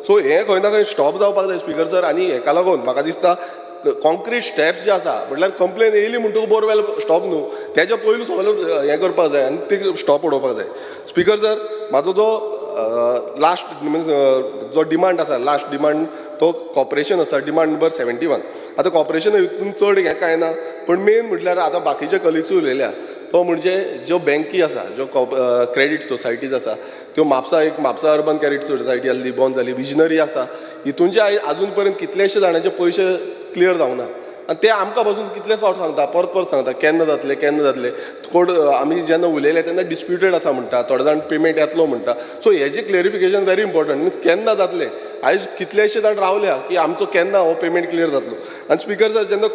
सो हें खंय ना खंय स्टॉप जावपाक जाय स्पिकर सर. आनी हेका लागून म्हाका दिसता कॉन्क्रीट स्टेप्स जे आसा म्हटल्यार कंप्लेन येयली म्हणटकूच बोरवेल स्टॉप न्हू तेच्या पयलू सगळें हें करपाक जाय आनी ती स्टॉप उडोवपाक जाय. स्पिकर सर, म्हाजो जो लास्ट मिन्स जो डिमांड आसा, लास्ट डिमांड तो कॉपरेशन आसा, डिमांड नंबर 71. आतां कॉपरेशन हितून चड हें कांय ना, पण मेन म्हटल्यार आतां बाकीचे कलिग्सूय उलयल्या तो म्हणजे ज्यो बँकी आसा, ज्यो क्रेडीट सोसायटीज आसा त्यो म्हापसा अर्बन क्रेडीट सोसायटी आसली, बॉन्ड जाली, विजनरी आसा, हितूनचे आजून पर्यंत कितलेशे जाणांचे पयशे क्लियर जावना. आनी ते आमकां पासून कितले फावट सांगता, परत सांगता केन्ना जातले. कोण आमी जेन्ना उलयले तेन्ना डिस्प्युटेड आसा म्हणटा, थोडे जाण पेमेंट येतलो म्हणटा. सो हेजे क्लेरिफिकेशन व्हेरी इम्पॉर्टंट. मिन्स केन्ना जातले. आयज कितलेशे जाण रावल्या की आमचो केन्ना हो पेमेंट क्लियर जातलो. आनी स्पिकर सर, जेन्ना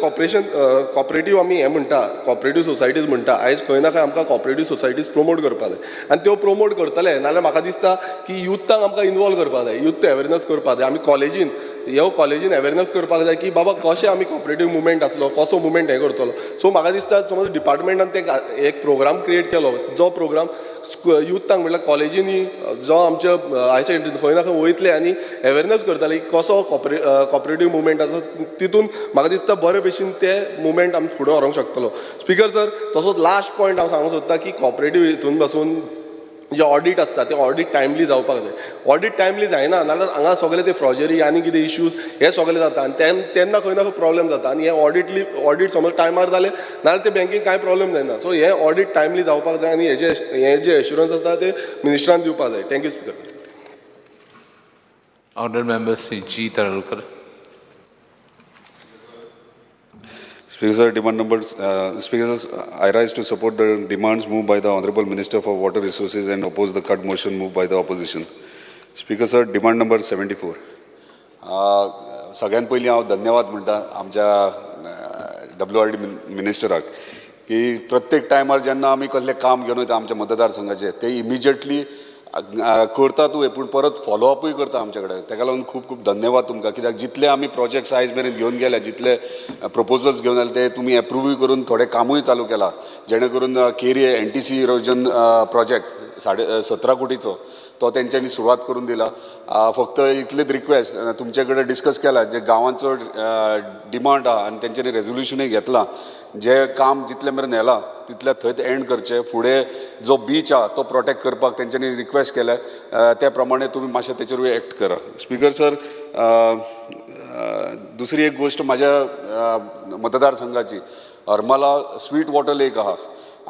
कॉपरेटीव आमी हें म्हणटा, कॉपरेटीव सोसायटीज म्हणटा, आयज खंय ना खंय आमकां कॉपरेटीव सोसायटीज प्रमोट करपाक जाय. आनी त्यो प्रमोट करतले नाल्यार म्हाका दिसता की युथांक आमकां इनवॉल्व करपाक जाय, युथ अवेरनस करपाक जाय. आमी कॉलेजीन अवेरनस करपाक जाय की बाबा कशें आमी कॉपरेटीव मुवमेंट आसलो, कसो मुवमेंट हें करतलो. सो म्हाका दिसता समज डिपार्टमेंटान ते एक प्रोग्राम क्रिएट केलो, जो प्रोग्राम युथांक म्हटल्यार कॉलेजींनी जो आमच्या हायर सेकंडरीन खंय ना खंय वयतले आनी अवेरनस करताले की कसो कॉपरेटीव मुवमेंट आसा, तितून म्हाका दिसता बरे भशेन ते मुवमेंट आमी फुडें व्हरूंक शकतलो. स्पिकर सर, तसोच लास्ट पॉयंट हांव सांगूंक सोदता की कॉपरेटीव हितून पासून जे ऑडीट आसता ते ऑडीट टायमली जावपाक जाय. ऑडीट टायमली जायना नाल्यार हांगा सगळे ते फ्रॉजरी आनी कितें इश्यूज हे सगळे जाता आनी तेन्ना खंय ना खंय प्रॉब्लेम जाता. आनी हे ऑडीट समज टायमार जाले नाल्यार ते बँकेक कांय प्रॉब्लेम जायना. सो हे ऑडीट टायमली जावपाक जाय आनी हे जे एश्युरन्स आसा ते मिनिस्टरान दिवपाक जाय. Thank you speaker. Honourable Member Sri G. Taralkar. Speaker sir, demand numbers. Speaker sir, I rise to support the demands moved by the Honourable Minister for Water Resources and oppose the cut motion moved by the opposition. Speaker sir, demand number 74. सगळ्यात पयलीं हांव धन्यवाद म्हणटा आमच्या WRD मिनिस्टराक की प्रत्येक टायमार जेन्ना आमी कसलें काम घेवन वयता आमच्या मतदारसंघाचे ते इमिजिएटली करता तूं पूण परत फॉलोअपूय करता आमचे कडेन. ताका लागून खूब खूब धन्यवाद तुमकां. कित्याक जितले आमी प्रोजेक्ट्स आयज मेरेन घेवन गेले, जितले प्रपोजल्स घेवन आयले ते तुमी एप्रूव्हय करून थोडे कामूय चालू केलां. जेणे करून केरी NTC इरोजन प्रोजेक्ट 17 कोटीचो तो तेंच्यांनी सुरवात करून दिला. फक्त इतलेच रिक्वेस्ट तुमचे कडेन डिस्कस केला जे गांवांचो डिमांड आहा आनी तेंच्यांनी रेजोल्युशनूय घेतलां. जे काम जितले मेरेन येलां तितले थंयच एंड करचे. फुडें जो बीच आहा तो प्रोटेक्ट करपाक तेंच्यांनी रिक्वेस्ट केल्या. त्या प्रमाणे तुमी मातशें तेचेरूय एक्ट करा. स्पिकर सर, दुसरी एक गोश्ट म्हाज्या मतदारसंघाची हरमला स्वीट वॉटर लेक आहा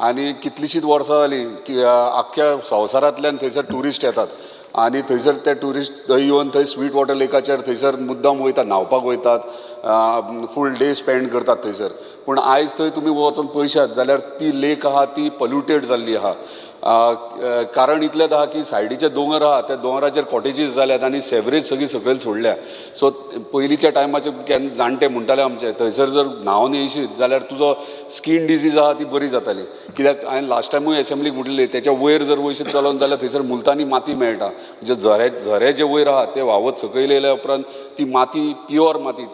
आनी कितलींशींच वर्सां जालीं की आख्ख्या संवसारांतल्यान थंयसर ट्युरिस्ट येतात आनी थंयसर ते ट्युरिस्ट थंय येवन थंय स्वीट वॉटर लेकाचेर थंयसर मुद्दाम वयतात, न्हांवपाक वयतात, फूल डे स्पेंड करतात थंयसर. पूण आयज थंय तुमी वचून पळयशात जाल्यार ती लेक आहा ती पोल्युटेड जाल्ली आहा. कारण इतलेंच आहा की सायडीचे दोंगर आहा त्या दोंगराचेर कॉटेजीस जाल्यात आनी सेवरेज सगळी सकयल सोडल्या. सो पयलींच्या टायमाचे केन्ना जाणटे म्हणटाले आमचे थंयसर जर न्हांवन येयशीत जाल्यार तुजो स्कीन डिजीज आहा ती बरी जाताली. कित्याक हांवें लास्ट टायमूय एसेंब्लीक म्हटलेली तेच्या वयर जर वयशीत चलोन जाल्यार थंयसर मुल्तानी माती मेळटा. म्हणजे झरे जे वयर आहा ते व्हांवत सकयल येयल्या उपरांत ती माती प्युअर माती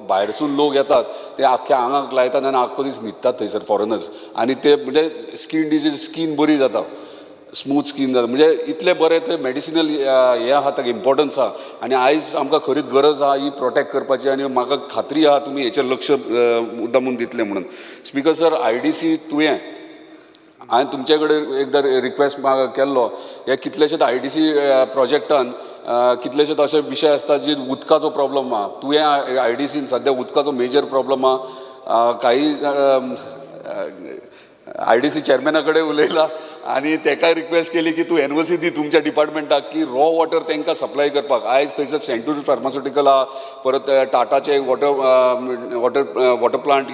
भायरसून लोक येतात ते आख्ख्या आंगाक लायतात आनी आख्खो दीस न्हिदतात थंयसर फॉरेनर्स आनी ते म्हणजे स्कीन डिजीज स्कीन बरी जाता, स्मूथ स्कीन जाता. म्हणजे इतले बरे थंय मेडिसिनल हें आहा ताका इम्पॉर्टन्स आहा आनी आयज आमकां खरीच गरज आहा ही प्रोटेक्ट करपाची आनी म्हाका खात्री आहा तुमी हेचेर लक्ष मुद्दामून दितले म्हणून. स्पिकर सर, IDC तुवें हांवें तुमचे कडेन एकदां रिक्वेस्ट केल्लो. हे कितलेशेच IDC प्रोजेक्टान कितलेशेच अशे विशय आसतात जे उदकाचो प्रॉब्लम आहा. तुवें IDCन सद्या उदकाचो मेजर प्रॉब्लम आहा. काही IDC चेअरमॅना कडेन उलयला आनी ताकाय रिक्वेस्ट केली की तूं NOC दी तुमच्या डिपार्टमेंटाक की रॉ वॉटर तांकां सप्लाय करपाक. आयज थंयसर सेंट्रल फार्मास्युटिकल आहा, परत टाटाचे वॉटर प्लांट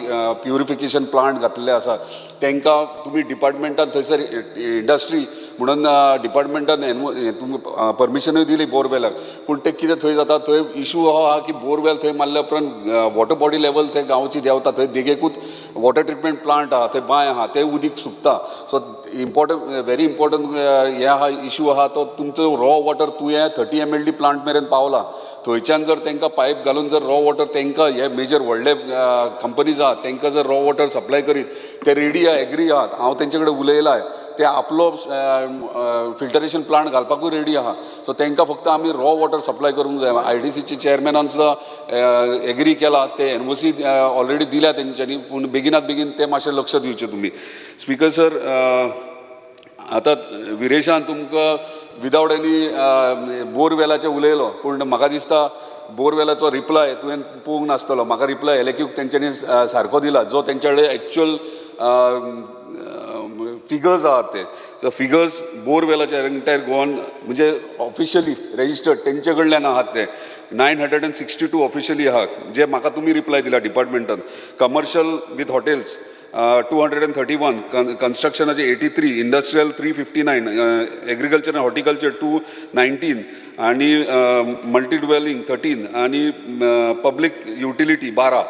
प्युरिफिकेशन प्लांट घातलेले आसा. तांकां तुमी डिपार्टमेंटान थंयसर इंडस्ट्री म्हणून डिपार्टमेंटान तुमी परमिशनूय दिली बोरवेलाक. पूण ते कितें थंय जाता थंय इशू हो आहा की बोरवेल थंय मारल्या उपरांत वॉटर बॉडी लेवल थंय गांवची देंवता. थंय देगेकूच वॉटर ट्रिटमेंट प्लांट आहा, थंय बांय आहा, ते तें उदीक सुकता. सो व्हेरी इम्पॉर्टंट हे आहा इशू आहा तो तुमचो रॉ वॉटर तुवें 30 MLD प्लांट मेरेन पावला. थंयच्यान जर तांकां पायप घालून जर रॉ वॉटर तांकां हे मेजर व्हडले कंपनीज आहात तांकां जर रॉ वॉटर सप्लाय करीत ते रेडी आहा, एग्री आहात. हांव तेंचे कडेन उलयलाय, ते आपलो फिल्टरेशन प्लांट घालपाकूय रेडी आहा. सो तांकां फक्त आमी रॉ वॉटर सप्लाय करूंक जाय. IDCचे चेअरमॅनान सुद्दां एग्री केला, ते NOC ऑलरेडी दिल्या तेंच्यांनी, पूण बेगिनात बेगीन ते मातशें लक्ष दिवचें तुमी. स्पीकर सर, आतां विरेशान तुमकां विदावट एनी बोरवेलाचें उलयलो, पूण म्हाका दिसता बोरवेलाचो रिप्लाय तुवें पळोवंक नासतलो. म्हाका रिप्लाय LAQक तेंच्यांनी सारको दिला, जो तेंच्या कडेन एक्चुअल फिगर्स आहात ते. सो फिगर्स बोरवेलाचे एंटायर गोवन म्हणजे ऑफिशियली रेजिस्टर्ड तेंचे कडल्यान आहात ते 962 ऑफिशियली आहात, जे म्हाका तुमी रिप्लाय दिला डिपार्टमेंटान. कमर्शियल विथ हॉटेल्स 231, कन्स्ट्रक्शनाचे 83, इंडस्ट्रियल 359, एग्रीकल्चर आनी हॉर्टिकल्चर 219 आणि मल्टी ड्वेलिंग 13 आणि पब्लीक युटिलिटी 12.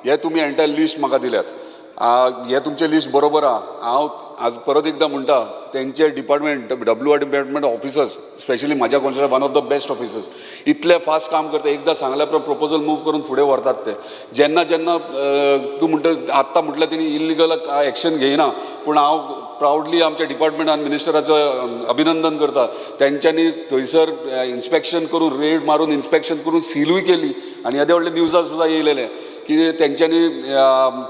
हे तुमी एंटायर लिस्ट म्हाका दिल्यात. हे तुमचे लिस्ट बरोबर आहा. हांव आज परत एकदा म्हणटा, तेंचे department WR department officers specially म्हाज्या constituency one of the best officers इतले फास्ट काम करता. एकदा सांगल्या प्रपोजल मूव करून फुडें व्हरतात ते. जेन्ना जेन्ना तूं म्हणटा आत्तां म्हटल्यार तेणी इल्लिगल एक्शन घेयना, पूण हांव प्रावडली आमच्या डिपार्टमेंटान मिनिस्टराचो अभिनंदन करता. तेंच्यांनी थंयसर इन्स्पेक्शन करून, रेड मारून इन्स्पेक्शन करून सिलूय केली. आनी येदे व्हडले न्यूजार सुद्दां येयलेले की तेंच्यांनी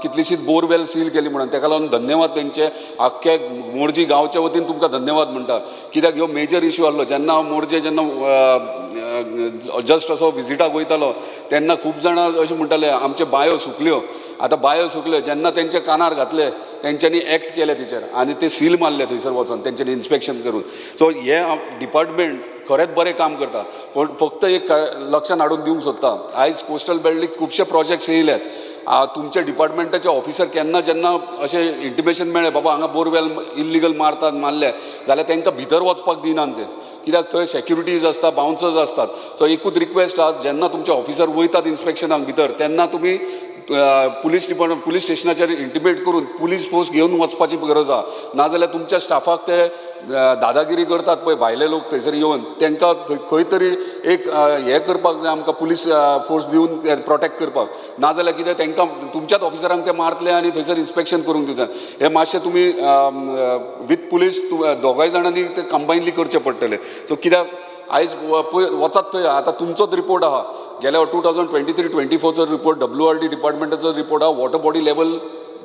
कितलीशीच बोरवेल सील केली म्हणून. ताका लागून धन्यवाद तेंचे. आख्ख्या मोरजी गांवच्या वतीन तुमकां धन्यवाद म्हणटा, कित्याक ह्यो मेजर इशू आसलो. जेन्ना हांव मोरजे जस्ट असो विजिटाक वयतालो तेन्ना खूब जाणां अशें म्हणटाले आमच्यो बांयो सुकल्यो. आतां बांयो सुकल्यो, जेन्ना तेंचे कानार घातले तेंच्यांनी एक्ट केले तेचेर आनी ते सील मारले थंयसर वचून तेंच्यांनी इन्स्पेक्शन करून. सो हे डिपार्टमेंट खरेंच बरें काम करता. फक्त एक लक्षान हाडून दिवंक सोदता, आयज कोस्टल बेल्टीक खुबशे प्रोजेक्ट्स येयल्यात. तुमच्या डिपार्टमेंटाचे ऑफिसर केन्ना जेन्ना अशें इंटिमेशन मेळ्ळें बाबा हांगा बोरवेल इल्लिगल मारले जाल्यार तांकां भितर वचपाक दिनात ते, कित्याक थंय सेक्युरिटीज आसता, बाउन्सर्स असतात. सो एकूच रिक्वेस्ट आहा, जेन्ना तुमचे ऑफिसर वयतात इन्स्पेक्शनाक भितर तेन्ना तुमी पुलीस डिपार्टमेंट पुलीस स्टेशनाचेर इंटिमेट करून पुलीस फोर्स घेवन वचपाची गरज आहा. नाजाल्यार तुमच्या स्टाफाक ते दादागिरी करतात पळय भायले लोक थंयसर येवन, तांकां खंय तरी एक हें करपाक जाय आमकां, पुलीस फोर्स दिवन प्रोटेक्ट करपाक. नाजाल्यार कितें तांकां तुमच्याच ऑफिसरांक ते मारतले आनी थंयसर इन्स्पेक्शन करूंक दिवचें. हें मातशें तुमी विथ पुलीस दोगांय जाणांनी ते कंबायनली करचें पडटलें. सो कित्याक आयज वचात थंय. आतां तुमचोच रिपोर्ट आहा, गेल्या 2023-24चो रिपोर्ट WRD डिपार्टमेंटाचो रिपोर्ट आहा, वॉटर बॉडी लेवल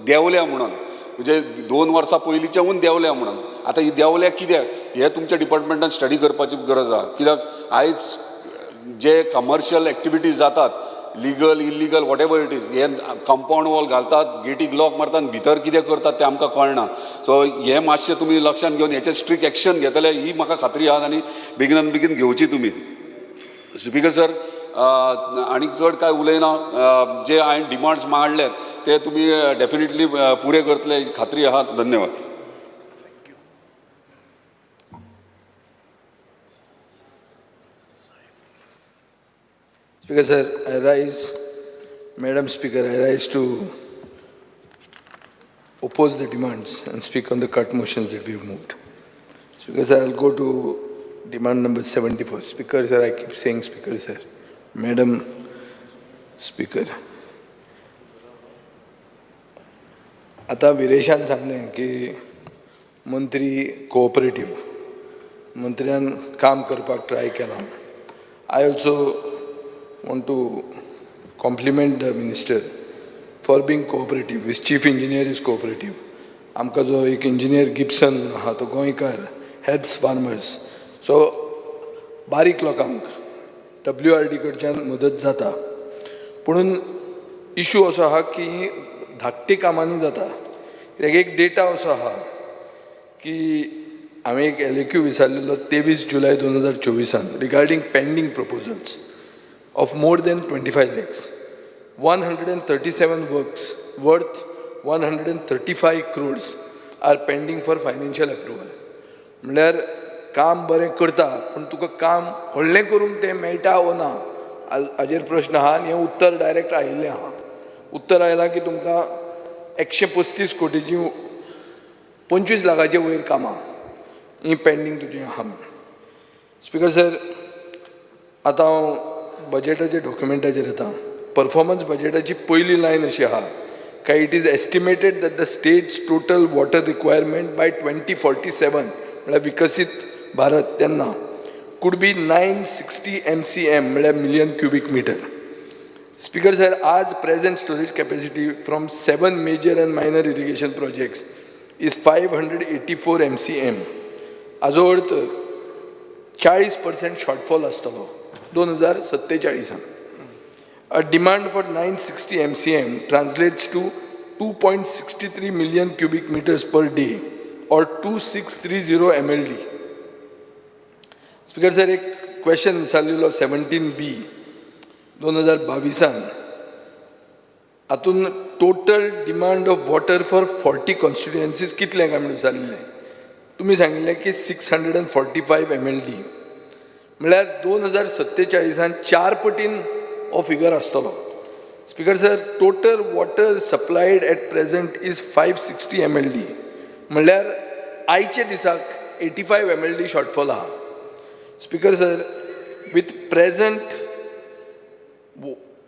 देंवल्या म्हणून, म्हणजे 2 वर्सां पयलींच्याहून देंवल्या म्हणून. आतां ही देंवल्या कित्याक हें तुमच्या डिपार्टमेंटान स्टडी करपाची गरज आहा. कित्याक आयज जे कमर्शियल एक्टिविटीज जातात, legal illegal what ever it is, हे कंपाऊंड वॉल घालतात, गेटीक लॉक मारतात, भितर कितें करतात तें आमकां कळना. सो हें मातशें तुमी लक्षान घेवन हेचेर स्ट्रिक्ट एक्शन घेतले ही म्हाका खात्री आहा आनी बेगिनान बेगीन घेवची तुमी. स्पीकर सर, आनीक चड कांय उलयना. जे हांवें डिमांड्स मांडल्यात ते तुमी डेफिनेटली पुरे करतले ही खात्री आहा. धन्यवाद. Speaker sir, Madam Speaker, I rise to oppose the demands and speak on the cut motions that we have moved. Speaker sir, I'll go to demand number 74. Speaker sir, I keep saying Speaker sir. Madam Speaker. आता विरेशान सांगलें की मंत्री cooperative, मंत्र्यान काम करपाक try केलां. I also want to compliment the minister for being cooperative. His chief engineer is cooperative. आमकां जो एक इंजिनियर गिब्सन आहा तो गोंयकार, हेल्प्स फार्मर्स. सो बारीक लोकांक WRD कडच्यान मदत जाता. पुणून इशू असो आहा की धाकटी कामांनी जाता. कित्याक एक डेटा असो आहा की हांवें एक LAQ विचारलेलो 23 July 2024 regarding pending proposals of more than 25 lakhs. 137 works worth 135 crores are pending for financial approval. म्हणल्यार काम बरें करता पण तुका काम व्हडलें करूंक तें मेळटा वो ना हाजेर प्रश्न आहा. आनी हें उत्तर डायरेक्ट आयिल्लें आहा. उत्तर आयलां की तुमकां 135 कोटीची 25 लाखाचे वयर कामां ही पेंडींग तुजी आहा म्हणून. स्पीकर सर, आतां हांव बजेटाच्या डॉक्युमेंटाचेर येता. परफॉर्मन्स बजेटाची पयली लायन अशी आहा काय it is estimated that the state's total water requirement by 2047 म्हळ्यार विकसीत भारत तेन्ना could be 960 MCM म्हळ्यार million cubic metre. Speaker sir, आज present storage capacity from 7 major and minor irrigation projects is 584 MCM. हाजो अर्थ 40% शॉर्टफॉल आसतलो 2047. A demand for 960 MCM translates to 2.63 million cubic meters per day or 2630 MLD. Speaker sir, एक question विचारलेलो 17B 2022 हातून total demand of water for 40 constituencies कितले काय म्हणून विचारलेले. तुम्ही सांगिल्ले की 645 MLD म्हळ्यार 2047 4 पटीन हो फिगर आसतलो. Speaker sir, total water supplied at present is 560 MLD म्हळ्यार आयचे दिसाक 85 MLD शॉर्टफॉल आहा. Speaker sir, with present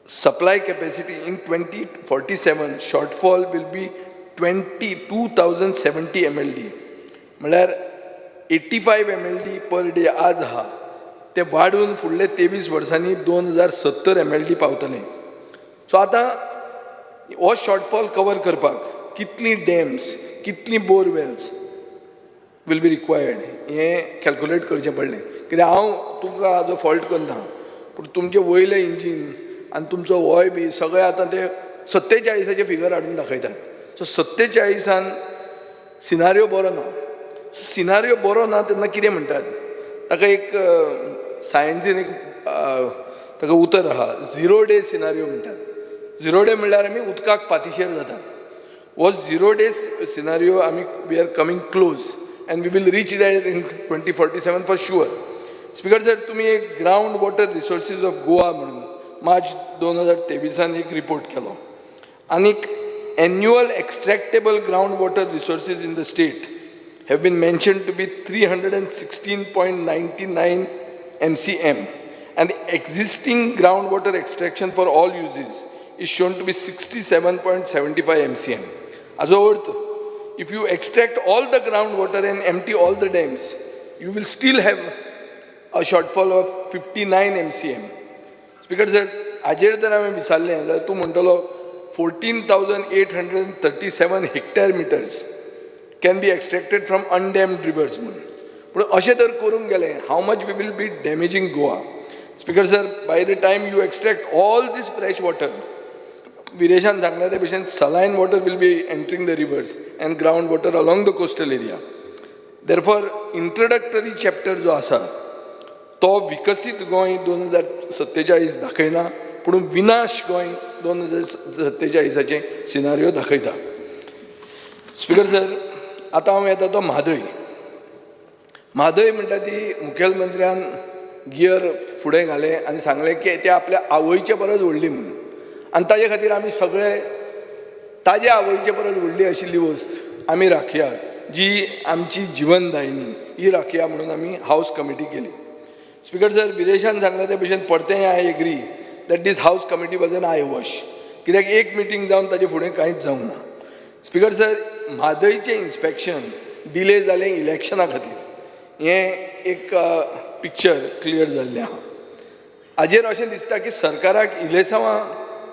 supply capacity in 2047 shortfall will be 22,070 MLD म्हळ्यार 85 MLD पर डे आज आहा ते वाढून फुडले 23 वर्सांनी 2070 MLD पावतले. सो आतां हो शॉर्टफॉल कवर करपाक कितली डॅम्स कितली बोरवेल्स will be required हें कॅल्क्युलेट करचें पडलें. कित्याक हांव तुमकां हाजो फॉल्ट करना, पूण तुमचें वयलें इंजीन आनी तुमचो वॉय बी सगळें आतां ते 47चे फिगर हाडून दाखयतात. सो 47 सिनारियो बरो ना. सिनारियो बरो ना तेन्ना कितें म्हणटात ताका एक सायन्सीन एक ताका उतर आहा 0 डे सिनारियो म्हणटात. 0 डे म्हणल्यार आमी उदकाक पातीशेर जातात. हो 0 डे सिनारियो आमी we are coming close and we will reach there in 2047 for sure. Speaker sir, तुम्ही एक ground water resources of Goa म्हणून मार्च 2023 एक रिपोर्ट केलो आनीक annual extractable ground water resources in the state have been mentioned to be 316.99 MCM and the existing groundwater extraction for all uses is shown to be 67.75 MCM. As a अर्थ, if you extract all the groundwater and empty all the dams, you will still have a shortfall of 59 MCM. Speaker sir, हाजेर जर हांवें विचारलें जाल्यार तूं म्हणटलो 14,837 hectare meters can be extracted from undammed rivers म्हणून. पूण अशें जर करूंक गेलें, how much we will be damaging Goa? Speaker sir, by the time you extract all this fresh water, विरेशान सांगल्या ते भशेन saline water will be entering the rivers and groundwater along the coastal area. Therefore, introductory chapter जो आसा तो विकसीत गोंय 2047 दाखयना, पूण विनाश Goa 2047चे scenario दाखयता. स्पीकर सर, आतां हांव येता तो म्हादय. म्हादय म्हणटा ती मुखेलमंत्र्यान गियर फुडें घालें आनी सांगलें की ते आपल्या आवयचे परस व्हडली म्हणून. आनी ताजे खातीर आमी सगळे ताजे आवयचे परस व्हडली आशिल्ली वस्त आमी राखया, जी आमची जिवनदायिनी ही राखया म्हणून आमी हावस कमिटी केली. स्पीकर सर, विदेशान सांगले ते भशेन परतें I agree that this house committee was an eye wash, कित्याक एक मिटींग जावन ताजे फुडें कांयच जावंक ना. स्पीकर सर, म्हादयचें इन्स्पेक्शन डिले जालें इलेक्शना खातीर, हें एक पिक्चर क्लियर जाल्लें आहा. हाजेर अशें दिसता की सरकाराक इलेसांवां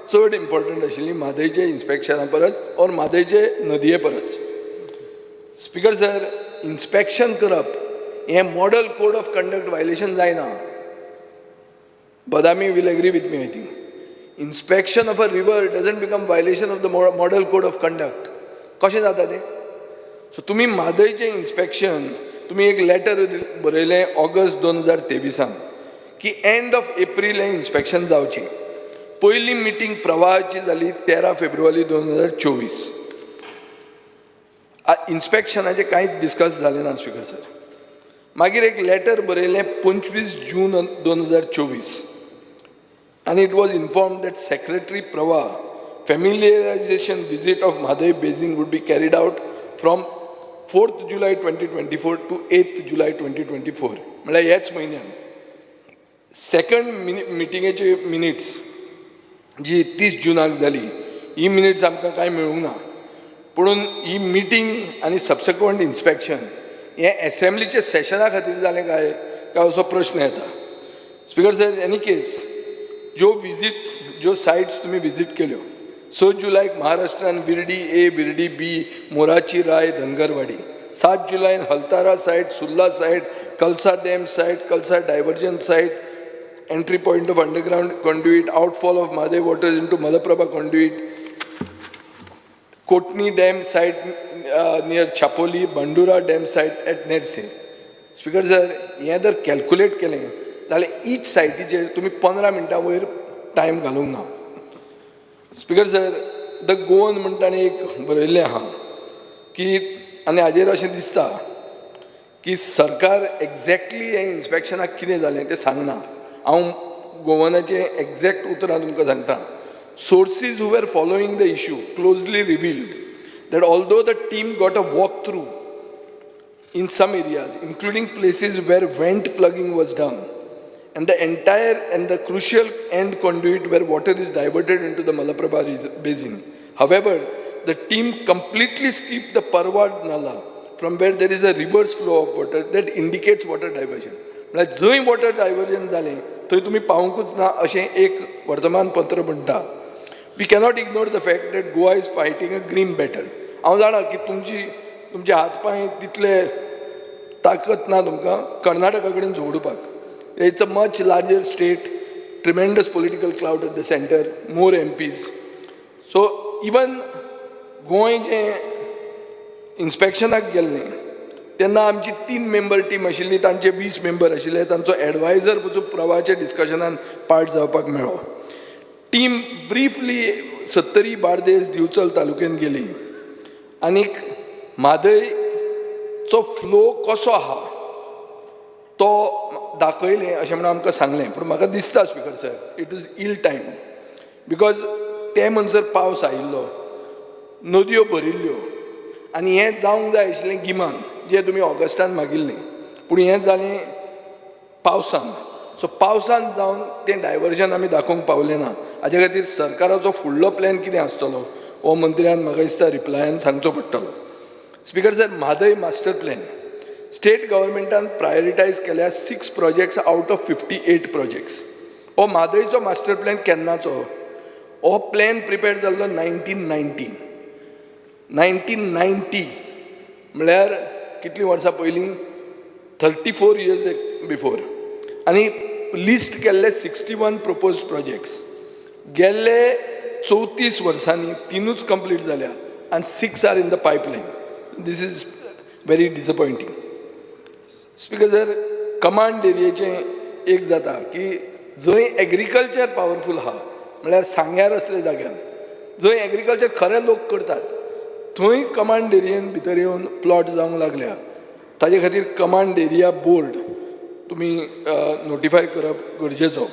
चड इम्पॉर्टंट आशिल्ली म्हादयचे इन्स्पेक्शना परस और म्हादयचे नदये परस. स्पीकर सर, इन्स्पेक्शन करप हें model code of conduct violation जायना. बदामी will agree with me. I think inspection of a river doesn't become violation of the model code of conduct. कशें जाता तें? सो तुमी म्हादयचें इन्स्पेक्शन, तुमी एक लेटर बरयलें ऑगस्ट 2023 की एंड ऑफ एप्रील हें इन्स्पेक्शन जावचें. पयली मिटींग प्रवाहाची जाली 13 फेब्रुवारी 2024. इन्स्पेक्शनाचें कांयच डिस्कस जालें ना. स्पीकर सर, मागीर एक लेटर बरयलें 25 जून 2024 and it was informed that Secretary Prawa familiarization visit of Madhai Basin would be carried out from 4th July 2024 to 8th July 2024 म्हळ्यार ह्याच म्हयन्यान सेकंड मिटिंगेचे मिनिट्स जी 30 जुनाक जाली ही मिनिट्स आमकां कांय मेळूंक ना पुणून ही मिटींग आनी सबसिक्वंट इन्स्पेक्शन हें असेंब्लीचे सेशना खातीर जालें काय असो प्रश्न येता स्पीकर सर एनी केस ज्यो सायट्स तुमी विजीट केल्यो 6 जुलैक महाराष्ट्रान विर्डी ए विर्डी बी मोराची राय धनगरवाडी 7 जुलैन हलतारा सायट सुर्ला सायट कलसा dam site Kalasa diversion site entry point of underground conduit, outfall of Madhe waters into Malaprabha conduit, Kotni Dam site near Chapoli, Bandura Dam site at Nerse. Speaker sir, हें जर calculate केलें जाल्यार each सायटीचेर तुमी 15 मिनटां वयर time घालूंक ना. Speaker sir, the Goan म्हणटा आनी एक बरयल्लें आहा की आनी हाजेर अशें दिसता की सरकार एक्झॅक्टली हें इन्स्पेक्शनाक कितें जालें तें सांगना. हांव गोवनाचें एक्झॅक्ट उतरां तुमकां सांगता. Sources who were following the issue closely revealed that although the team got a walkthrough in some areas, including places where vent plugging was done, and the crucial end conduit where water is diverted into the Malaprabha basin. However, the team completely skipped the Parwad Nala, from where there is a reverse flow of water that indicates water diversion. Like जंय water diversion जालें थंय तुमी पावूंकूच ना अशें एक वर्तमानपत्र म्हणटा. We cannot ignore the fact that Goa is fighting a grim battle. हांव जाणा की तुमचे हातपाय तितले ताकद ना तुमकां कर्नाटका कडेन जोडपाक. It's a much larger state, tremendous political clout at the center, more MPs. So even Goa जें इन्स्पेक्शनाक गेल्लें तेन्ना आमची 3 मेंबर टीम आशिल्ली, तांचे 20 मेंबर आशिल्ले, तांचो एडवायझर पसून प्रवाहाच्या डिस्कशनान पार्ट जावपाक मेळ्ळो. टीम ब्रीफली 70 बार्देस दिवचल तालुक्यान गेली आनीक म्हादयचो फ्लो कसो आहा तो दाखयलें अशें म्हणून आमकां सांगलें. पूण म्हाका दिसता speaker sir, it is ill time because ते म्हणसर पावस आयिल्लो, नदयो भरिल्ल्यो आनी हें जावंक जाय आशिल्लें गिमान जें तुमी ऑगस्टान मागिल्लें, पूण हें जालें पावसान. सो पावसान जावन तें डायवर्जन आमी दाखोवंक पावले ना. हाजे खातीर सरकाराचो फुडलो प्लॅन कितें आसतलो हो मंत्र्यान म्हाका दिसता रिप्लायान सांगचो पडटलो. Speaker sir, Mhadei master plan state गव्हर्मेंटान प्रायोरिटायज केल्या 6 प्रोजेक्ट्स आउट ऑफ 58 प्रोजेक्ट्स. हो म्हादयचो मास्टर प्लॅन केन्नाचो? हो प्लॅन प्रिपेअर जाल्लो 1990 म्हळ्यार कितलीं वर्सां पयलीं, 34 years बिफोर. आनी लिस्ट केल्ले 61 प्रपोज्ड प्रोजेक्ट्स. गेल्ले 34 वर्सांनी 3च कंप्लीट जाल्या आनी 6 are in the pipeline. This is very disappointing. Speaker sir, command एरियेचें एक जाता की जंय एग्रीकल्चर पावरफूल आहा म्हळ्यार सांग्यार असले जाग्यान जंय एग्रीकल्चर खरे लोक करतात थंय कमांड एरियेन भितर येवन प्लॉट जावंक लागल्या. ताजे खातीर कमांड एरिया बोर्ड तुमी नोटिफाय करप गरजेचो.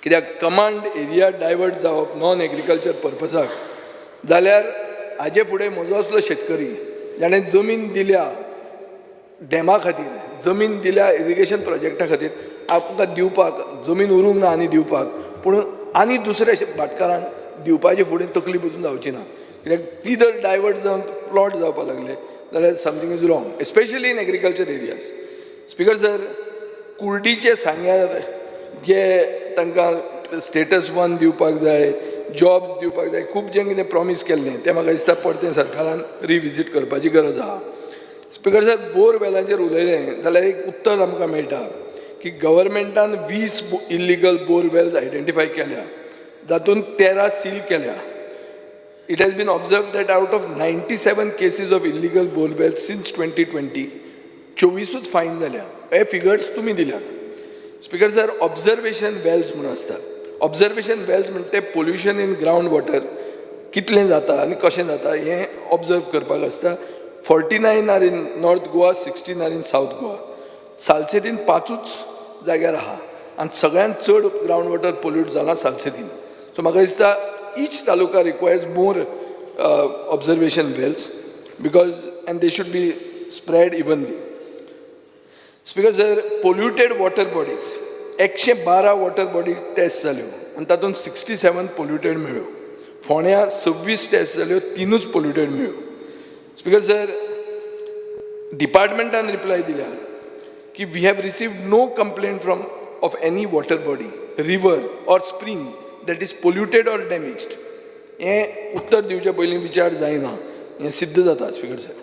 कित्याक कमांड एरिया डायवर्ट जावप नॉन एग्रीकल्चर पर्पजाक जाल्यार हाजे फुडें म्हजो असलो शेतकरी जाणें जमीन दिल्या डॅमा खातीर, जमीन दिल्या इरिगेशन प्रोजेक्टा खातीर, आमकां दिवपाक जमीन उरूंक ना आनी दिवपाक, पूण आनी दुसऱ्या भाटकारांक दिवपाचे फुडें तकली बसून जावची ना. कित्याक ती जर डायवर्ट जावन प्लॉट जावपाक लागले जाल्यार something is wrong, especially in agriculture areas. Speaker sir, कुर्डीचे सांग्यार जे तांकां स्टेटस 1 दिवपाक जाय, जॉब्स दिवपाक जाय, खूब जें कितें प्रॉमीस केल्लें तें म्हाका दिसता परतें सरकारान रिविजीट करपाची गरज आहा. स्पीकर सर, बोरवेलांचेर उलयलें जाल्यार एक उत्तर आमकां मेळटा की गव्हर्मेंटान 20 इल्लिगल बोरवेल्स आयडेंटिफाय केल्या, जातून 13 सील केल्या. It has been observed that out of 97 cases of illegal bore wells since 2020, 24 फायन जाल्या. हे फिगर्स तुमी दिल्यात. स्पीकर सर, ऑब्झर्वेशन वेल्स म्हणून आसतात. ऑब्झर्वेशन वेल्स म्हणटा ते पोल्युशन इन ग्रावंड वॉटर कितलें जाता आनी कशें जाता हें ऑब्झर्व करपाक आसता. 49 are in north Goa, 16 are in south Goa. सालसेतीन 5च जाग्यार आहा आनी सगळ्यांत चड ग्रावंड वॉटर पोल्यूट जालां सालसेतीन. सो म्हाका दिसता each taluka requires more observation wells. and they should be spread evenly. Speaker sir, polluted water bodies, 112 water body test जाल्यो आनी तातूंत 67 पोल्युटेड मेळ्यो. फोण्या 26 टेस्ट जाल्यो, 3 पोल्युटेड मेळ्यो. स्पीकर सर, डिपार्टमेंटान रिप्लाय दिल्या की we have received no complaint from of any water body, river or spring that is polluted or damaged. हें उत्तर दिवचे पयलीं विचार जायना, हें सिद्ध जाता स्पीकर सर.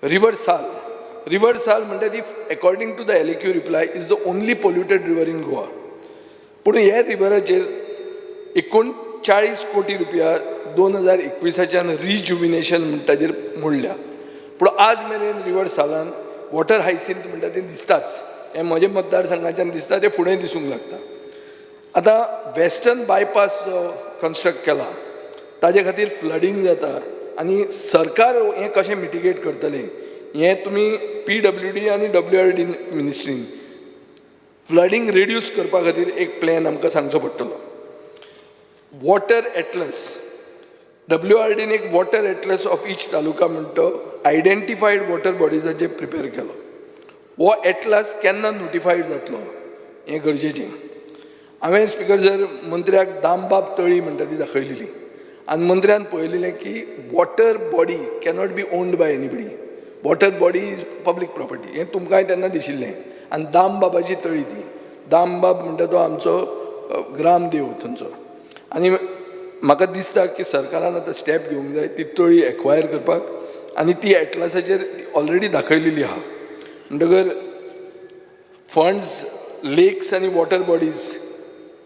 रिवर साल म्हणटा ती according to the LAQ reply is the only polluted river in Goa. पूण ह्या रिवराचेर 39 कोटी रुपया 2021 रिज्युविनेशन म्हणटा ताजेर मोडल्या. पूण आज मेरेन रिवर सालान वॉटर हायसिंथ म्हणटा तें दिसताच. हें म्हजे मतदारसंघाच्यान दिसता, तें फुडें दिसूंक लागता. आतां वेस्टर्न बायपास जो कन्स्ट्रक्ट केला ताजे खातीर फ्लडींग जाता आनी सरकार हें कशें मिटिगेट करतलें हें तुमी PWD आनी WRD मिनिस्ट्रीन फ्लडींग रिड्यूस करपा खातीर एक प्लॅन आमकां सांगचो पडटलो. वॉटर एटलस, WRDन एक वॉटर एटलस ऑफ ईच तालुका म्हणटा तो आयडेंटिफायड वॉटर बॉडीजाचेर प्रिपेर केलो. हो एटलस केन्ना नोटिफायड जातलो हें गरजेचें. हांवें स्पीकर सर मंत्र्याक दामबाब तळी म्हणटा ती दाखयलेली आनी मंत्र्यान पळयलेलें की water body cannot be owned by anybody. Water body is public property. हें तुमकांय तेन्ना दिशिल्लें. आनी दामबाबाची तळी ती, दामबाब म्हणटा तो आमचो ग्रामदेव थंयचो. आनी म्हाका दिसता की सरकारान आतां स्टेप घेवंक जाय ती तळी एक्वायर करपाक आनी ती एटलासाचेर ऑलरेडी दाखयलेली आहा. म्हणटकर फंड्स लेक्स आनी वॉटर बॉडीज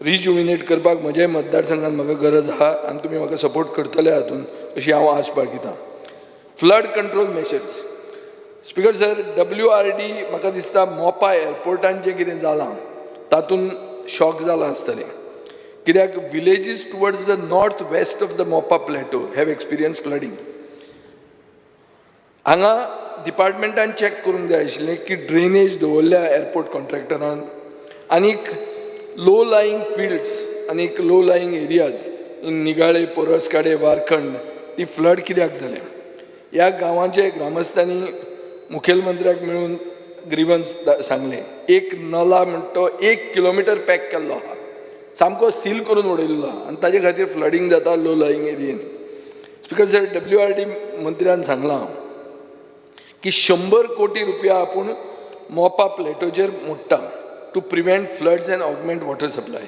रिज्युमिनेट करपाक म्हज्या मतदारसंघात म्हाका गरज आहा आनी तुमी म्हाका सपोर्ट करतले हातून अशी हांव आस बाळगितां. Flood control measures. Speaker sir, WRD म्हाका दिसता मोपा एअरपोर्टान जें कितें जालां तातूंत शॉक जालां आसतलें. कित्याक villages towards the north west of the मोपा प्लॅटो हॅव एक्सपिरियन्स फ्लडींग. हांगा डिपार्टमेंटान चॅक करूंक जाय आशिल्लें की ड्रेनेज दवरल्या एअरपोर्ट कॉन्ट्रॅक्टरान आनीक लो लायींग फिल्ड्स आनीक लो लायींग एरियाज इन निगाळे, पोरसकाडे, वारखंड ती फ्लड कित्याक जालें. ह्या गांवांचे ग्रामस्थांनी मुखेलमंत्र्याक मेळून ग्रिवन्स सांगलें. एक नला म्हणटा तो 1 किलोमिटर पॅक केल्लो आहा, सामको सील करून उडयल्लो आहा आनी ताजे खातीर फ्लडींग जाता लो लायींग एरियेन. स्पीकर सर, WRD मंत्र्यान सांगलां की 100 कोटी रुपया आपूण मोपा प्लेटोचेर मोडटा to prevent floods and augment water supply.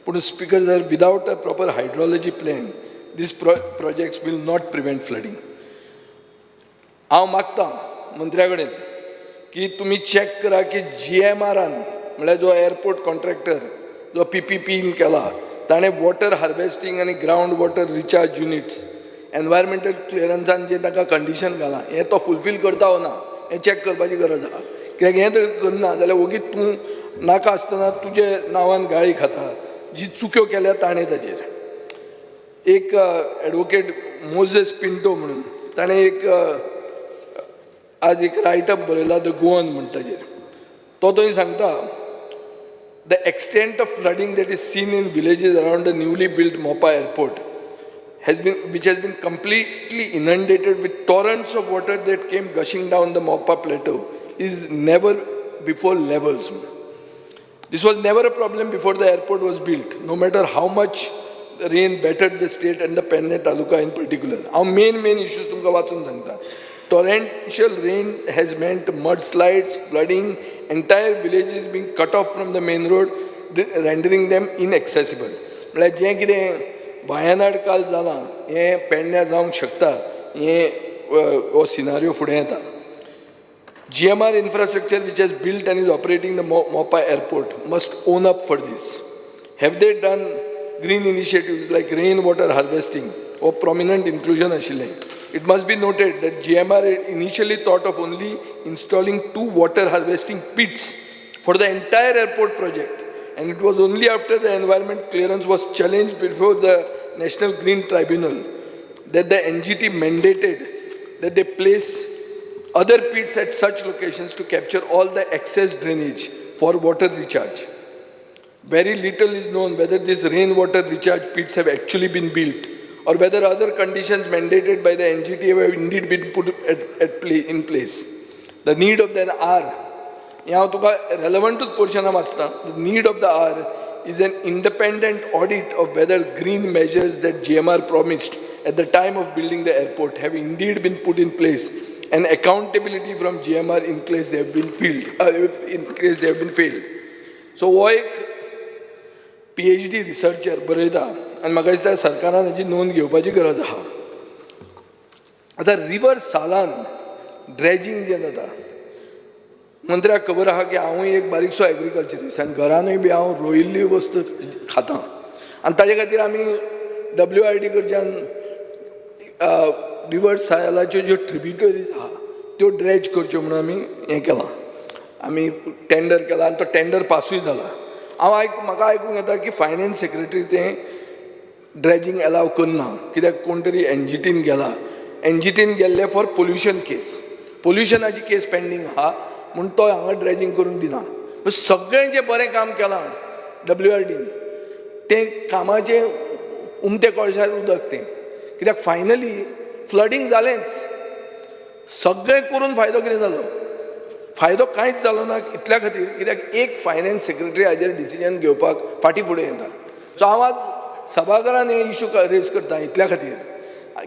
पूण speaker sir, without a proper hydrology plan this projects will not prevent flooding. हांव मागतां मंत्र्या कडेन की तुमी चॅक करा की GMRन म्हळ्यार जो एअरपोर्ट कॉन्ट्रॅक्टर जो PPPन केला ताणें वॉटर हार्वेस्टींग आनी ground water recharge units environmental क्लियरन्सान जें ताका कंडिशन घालां हें तो फुलफील करता वो ना हें चॅक करपाची गरज आहा. कित्याक हें जर करना जाल्यार ओगीच तूं नाका आसतना तुजे नांवान गाळी खाता. जी चुक्यो केल्या ताणें ताचेर. एक एडवोकेट मोजेस पिंटो म्हणून ताणें एक आज एक रायटअप बरयला द गोवन म्हणटा ताचेर. तो थंय सांगता the extent of flooding that is seen in villages around the newly build मोपा airport which has been completely inundated with torrents of water that came gushing down the Mopa plateau is never before levels. This was never a problem before the airport was built, no matter how much rain battered the state and the Penne Taluka in particular. Our main issues tumka वाचून सांगता. Torrential rain has meant mudslides, flooding, entire villages being cut off from the main road, rendering them inaccessible. म्हळ्यार जें कितें वायनाड काल जालां हें पेडण्या जावंक शकता, हें हो सिनारियो फुडें येता. GMR infrastructure which has built and is operating the Mopa airport must own up for this. Have they done green initiatives like rainwater harvesting or prominent inclusion ashile? It must be noted that GMR initially thought of only installing 2 water harvesting pits for the entire airport project. And it was only after the environment clearance was challenged before the National Green Tribunal that the NGT mandated that they place other pits at such locations to capture all the excess drainage for water recharge. Very little is known whether these rainwater recharge pits have actually been built or whether other conditions mandated by the NGT have indeed been put in place. The need of the R, here Tuka relevant portion वाचता. The need of the R is an independent audit of whether green measures that GMR promised at the time of building the airport have indeed been put in place, and accountability from GMR in case they have been failed. So हो एक PhD researcher बरयता आनी म्हाका दिसता सरकारान हाची नोंद घेवपाची गरज आहा. आतां रिवर सालान ड्रेजिंग जें जाता, मंत्र्याक खबर आहा की हांवूय एक बारीकसो एग्रीकल्चरिस्ट आनी घरानूय बी हांव रोयिल्ली वस्त खाता आनी ताजे खातीर आमी WRD कडच्यान रिवर सायलाच्यो ज्यो ट्रिब्युटरीज आहा त्यो ड्रेज करच्यो म्हणून आमी हें केलां. आमी टेंडर केला आनी तो टेंडर पासूय जाला. म्हाका आयकूंक येता की फायनान्स सेक्रेटरी तें ड्रेजिंग अलाव करना, कित्याक कोण तरी NGTन गेला. NGTन गेल्ले फॉर पोल्युशन केस, पोल्युशनाची केस पेंडींग आहा म्हूण तो हांगा ड्रेजिंग करूंक दिना. सगळें जें बरें काम केलां WRDन तें कामाचें उमते कळशार उदक तें, कित्याक फायनली फ्लडींग जालेंच. सगळें करून फायदो कितें जालो? फायदो कांयच जालो ना. इतल्या खातीर कित्याक एक फायनान्स सेक्रेटरी हाजेर डिसिजन घेवपाक फाटीं फुडें येता. सो हांव आज सभाघरान हे इशू रेज करता इतल्या खातीर,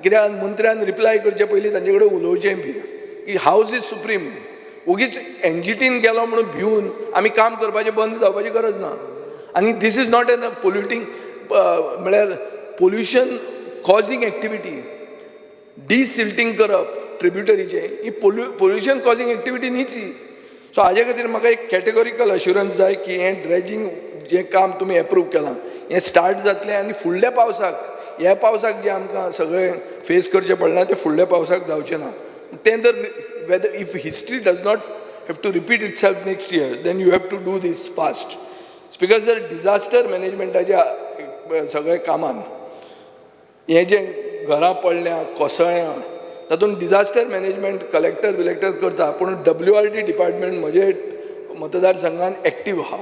कित्याक मंत्र्यान रिप्लाय करचे पयलीं तांचे कडेन उलोवचें बी की हावज इज सुप्रीम. उगीच NGTन गेलो म्हणून भिवन आमी काम करपाचें बंद जावपाची गरज ना. आनी this is not an polluting म्हळ्यार पोल्युशन कॉजींग एक्टिविटी. डिसिल्टिंग करप ट्रिब्युटरीचे ही पोल्युशन कॉजींग एक्टिविटी न्हीच ही. सो हाजे खातीर म्हाका एक कॅटेगोरिकल अश्युरन्स जाय की हें ड्रेजिंग जें काम तुमी एप्रूव केलां हें स्टार्ट जातलें आनी फुडल्या पावसाक, ह्या पावसाक जें आमकां सगळें फेस करचें पडलां तें फुडल्या पावसाक जावचें ना. तें जर whether if history does not have to repeat itself next year, then you have to do this fast. Because जर डिजास्टर मॅनेजमेंटाच्या सगळ्या कामान हें जें घरां पडल्या कोसळ्यां तातूंत डिजास्टर मॅनेजमेंट कलेक्टर करता, पूण WRD डिपार्टमेंट म्हजे मतदारसंघान एक्टीव आहा.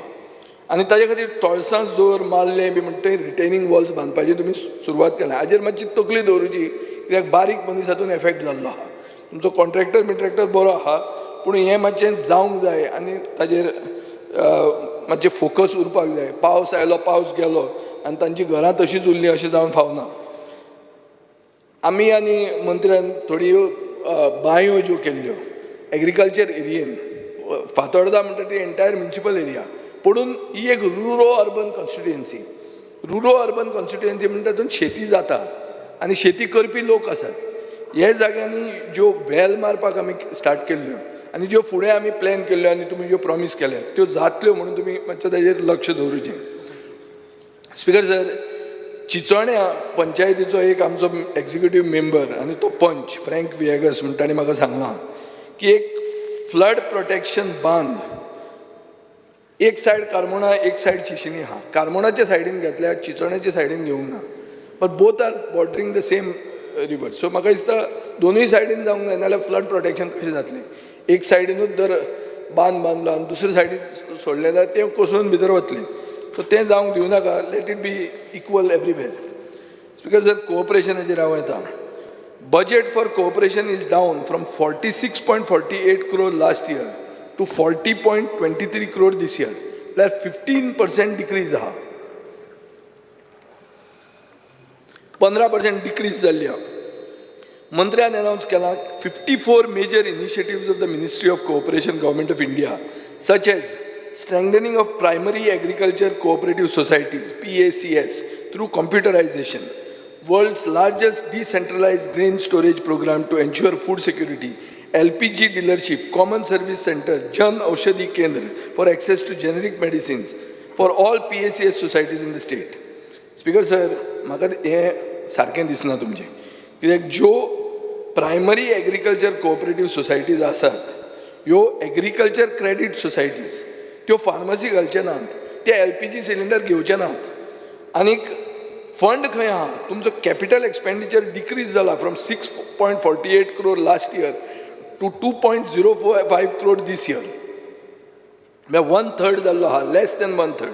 आनी ताजे खातीर तळसां जोर मारले बी म्हणटा थंय रिटेनिंग वॉल्स बांदपाची तुमी सुरवात केल्या. हाजेर मातशी तकली दवरूची, कित्याक बारीक मनीस हातूंत एफेक्ट जाल्लो आहा. तुमचो कॉन्ट्रॅक्टर बरो आहा, पूण हें मातशें जावंक जाय आनी ताजेर मातशें फोकस उरपाक जाय. पावस आयलो, पावस गेलो आनी तांची घरां तशींच उरलीं अशें जावन फावना. आमी आनी मंत्र्यान थोड्यो बांयो ज्यो केल्ल्यो एग्रीकल्चर एरियेन, फातोर्डा म्हणटा ती एंटायर म्युनिसिपल एरिया पडून ही एक रुरो अर्बन कॉन्स्टिट्युएन्सी. रुरो अर्बन कॉन्स्टिट्युएन्सी म्हणटा तातूंत शेती जाता आनी शेती करपी लोक आसात. ह्या जाग्यांनी ज्यो वेल मारपाक आमी स्टार्ट केल्ल्यो आनी ज्यो फुडें आमी प्लॅन केल्ल्यो आनी तुमी ज्यो प्रॉमीस केल्यात त्यो जातल्यो म्हणून तुमी मातशें ताजेर लक्ष दवरूचें. स्पिकर सर, चिंचोण्या पंचायतीचो एक आमचो एक्झिक्युटीव मेंबर आनी तो पंच फ्रँक विएगस म्हणटा ताणें म्हाका सांगलां की एक फ्लड प्रोटेक्शन बांद एक सायड कार्मोणा एक सायड चिशिनी आहा. कार्मोणाच्या सायडीन घेतल्यार चिंचोण्याच्या सायडीन घेवंक ना, but both are bordering the same river. So म्हाका दिसता दोनूय सायडीन जावंक जाय, नाल्यार फ्लड प्रोटेक्शन कशें जातलें. एक सायडीनूच जर बांद बांदलो आनी दुसरे सायडीन सोडलें जाल्यार तें कोसळून भितर वतलें. सो तें जावंक दिवं नाका. Let it be equal everywhere. Speaker जर कोऑपरेशनाचेर हांव येता, budget for cooperation is down from 46.48 crore last year to 40.23 crore this year. म्हळ्यार 15% डिक्रीज आहा. 15% डिक्रीज जाल्ली आहा. मंत्र्यान अनाउन्स केला 54 major initiatives of the ministry of cooperation government of India, such as strengthening of primary agriculture cooperative societies PACS through computerization, world's largest decentralized grain storage program to ensure food security, LPG dealership, common service centers, Jan Aushadhi Kendra for access to generic medicines for all PACS societies in the state. Speaker sir, म्हाका हें सारकें दिसना तुमचें, कित्याक ज्यो primary agriculture cooperative societies आसात ह्यो agriculture credit societies त्यो फार्मसी घालचे नात, ते LPG सिलिंडर घेवचे नात. आनीक फंड खंय आहा? तुमचो कॅपिटल एक्सपेंडिचर डिक्रीज जाला from 6.48 crore last year to 2.05 crore this year. म्हळ्यार 1/3 जाल्लो आहा, लेस दॅन 1/3.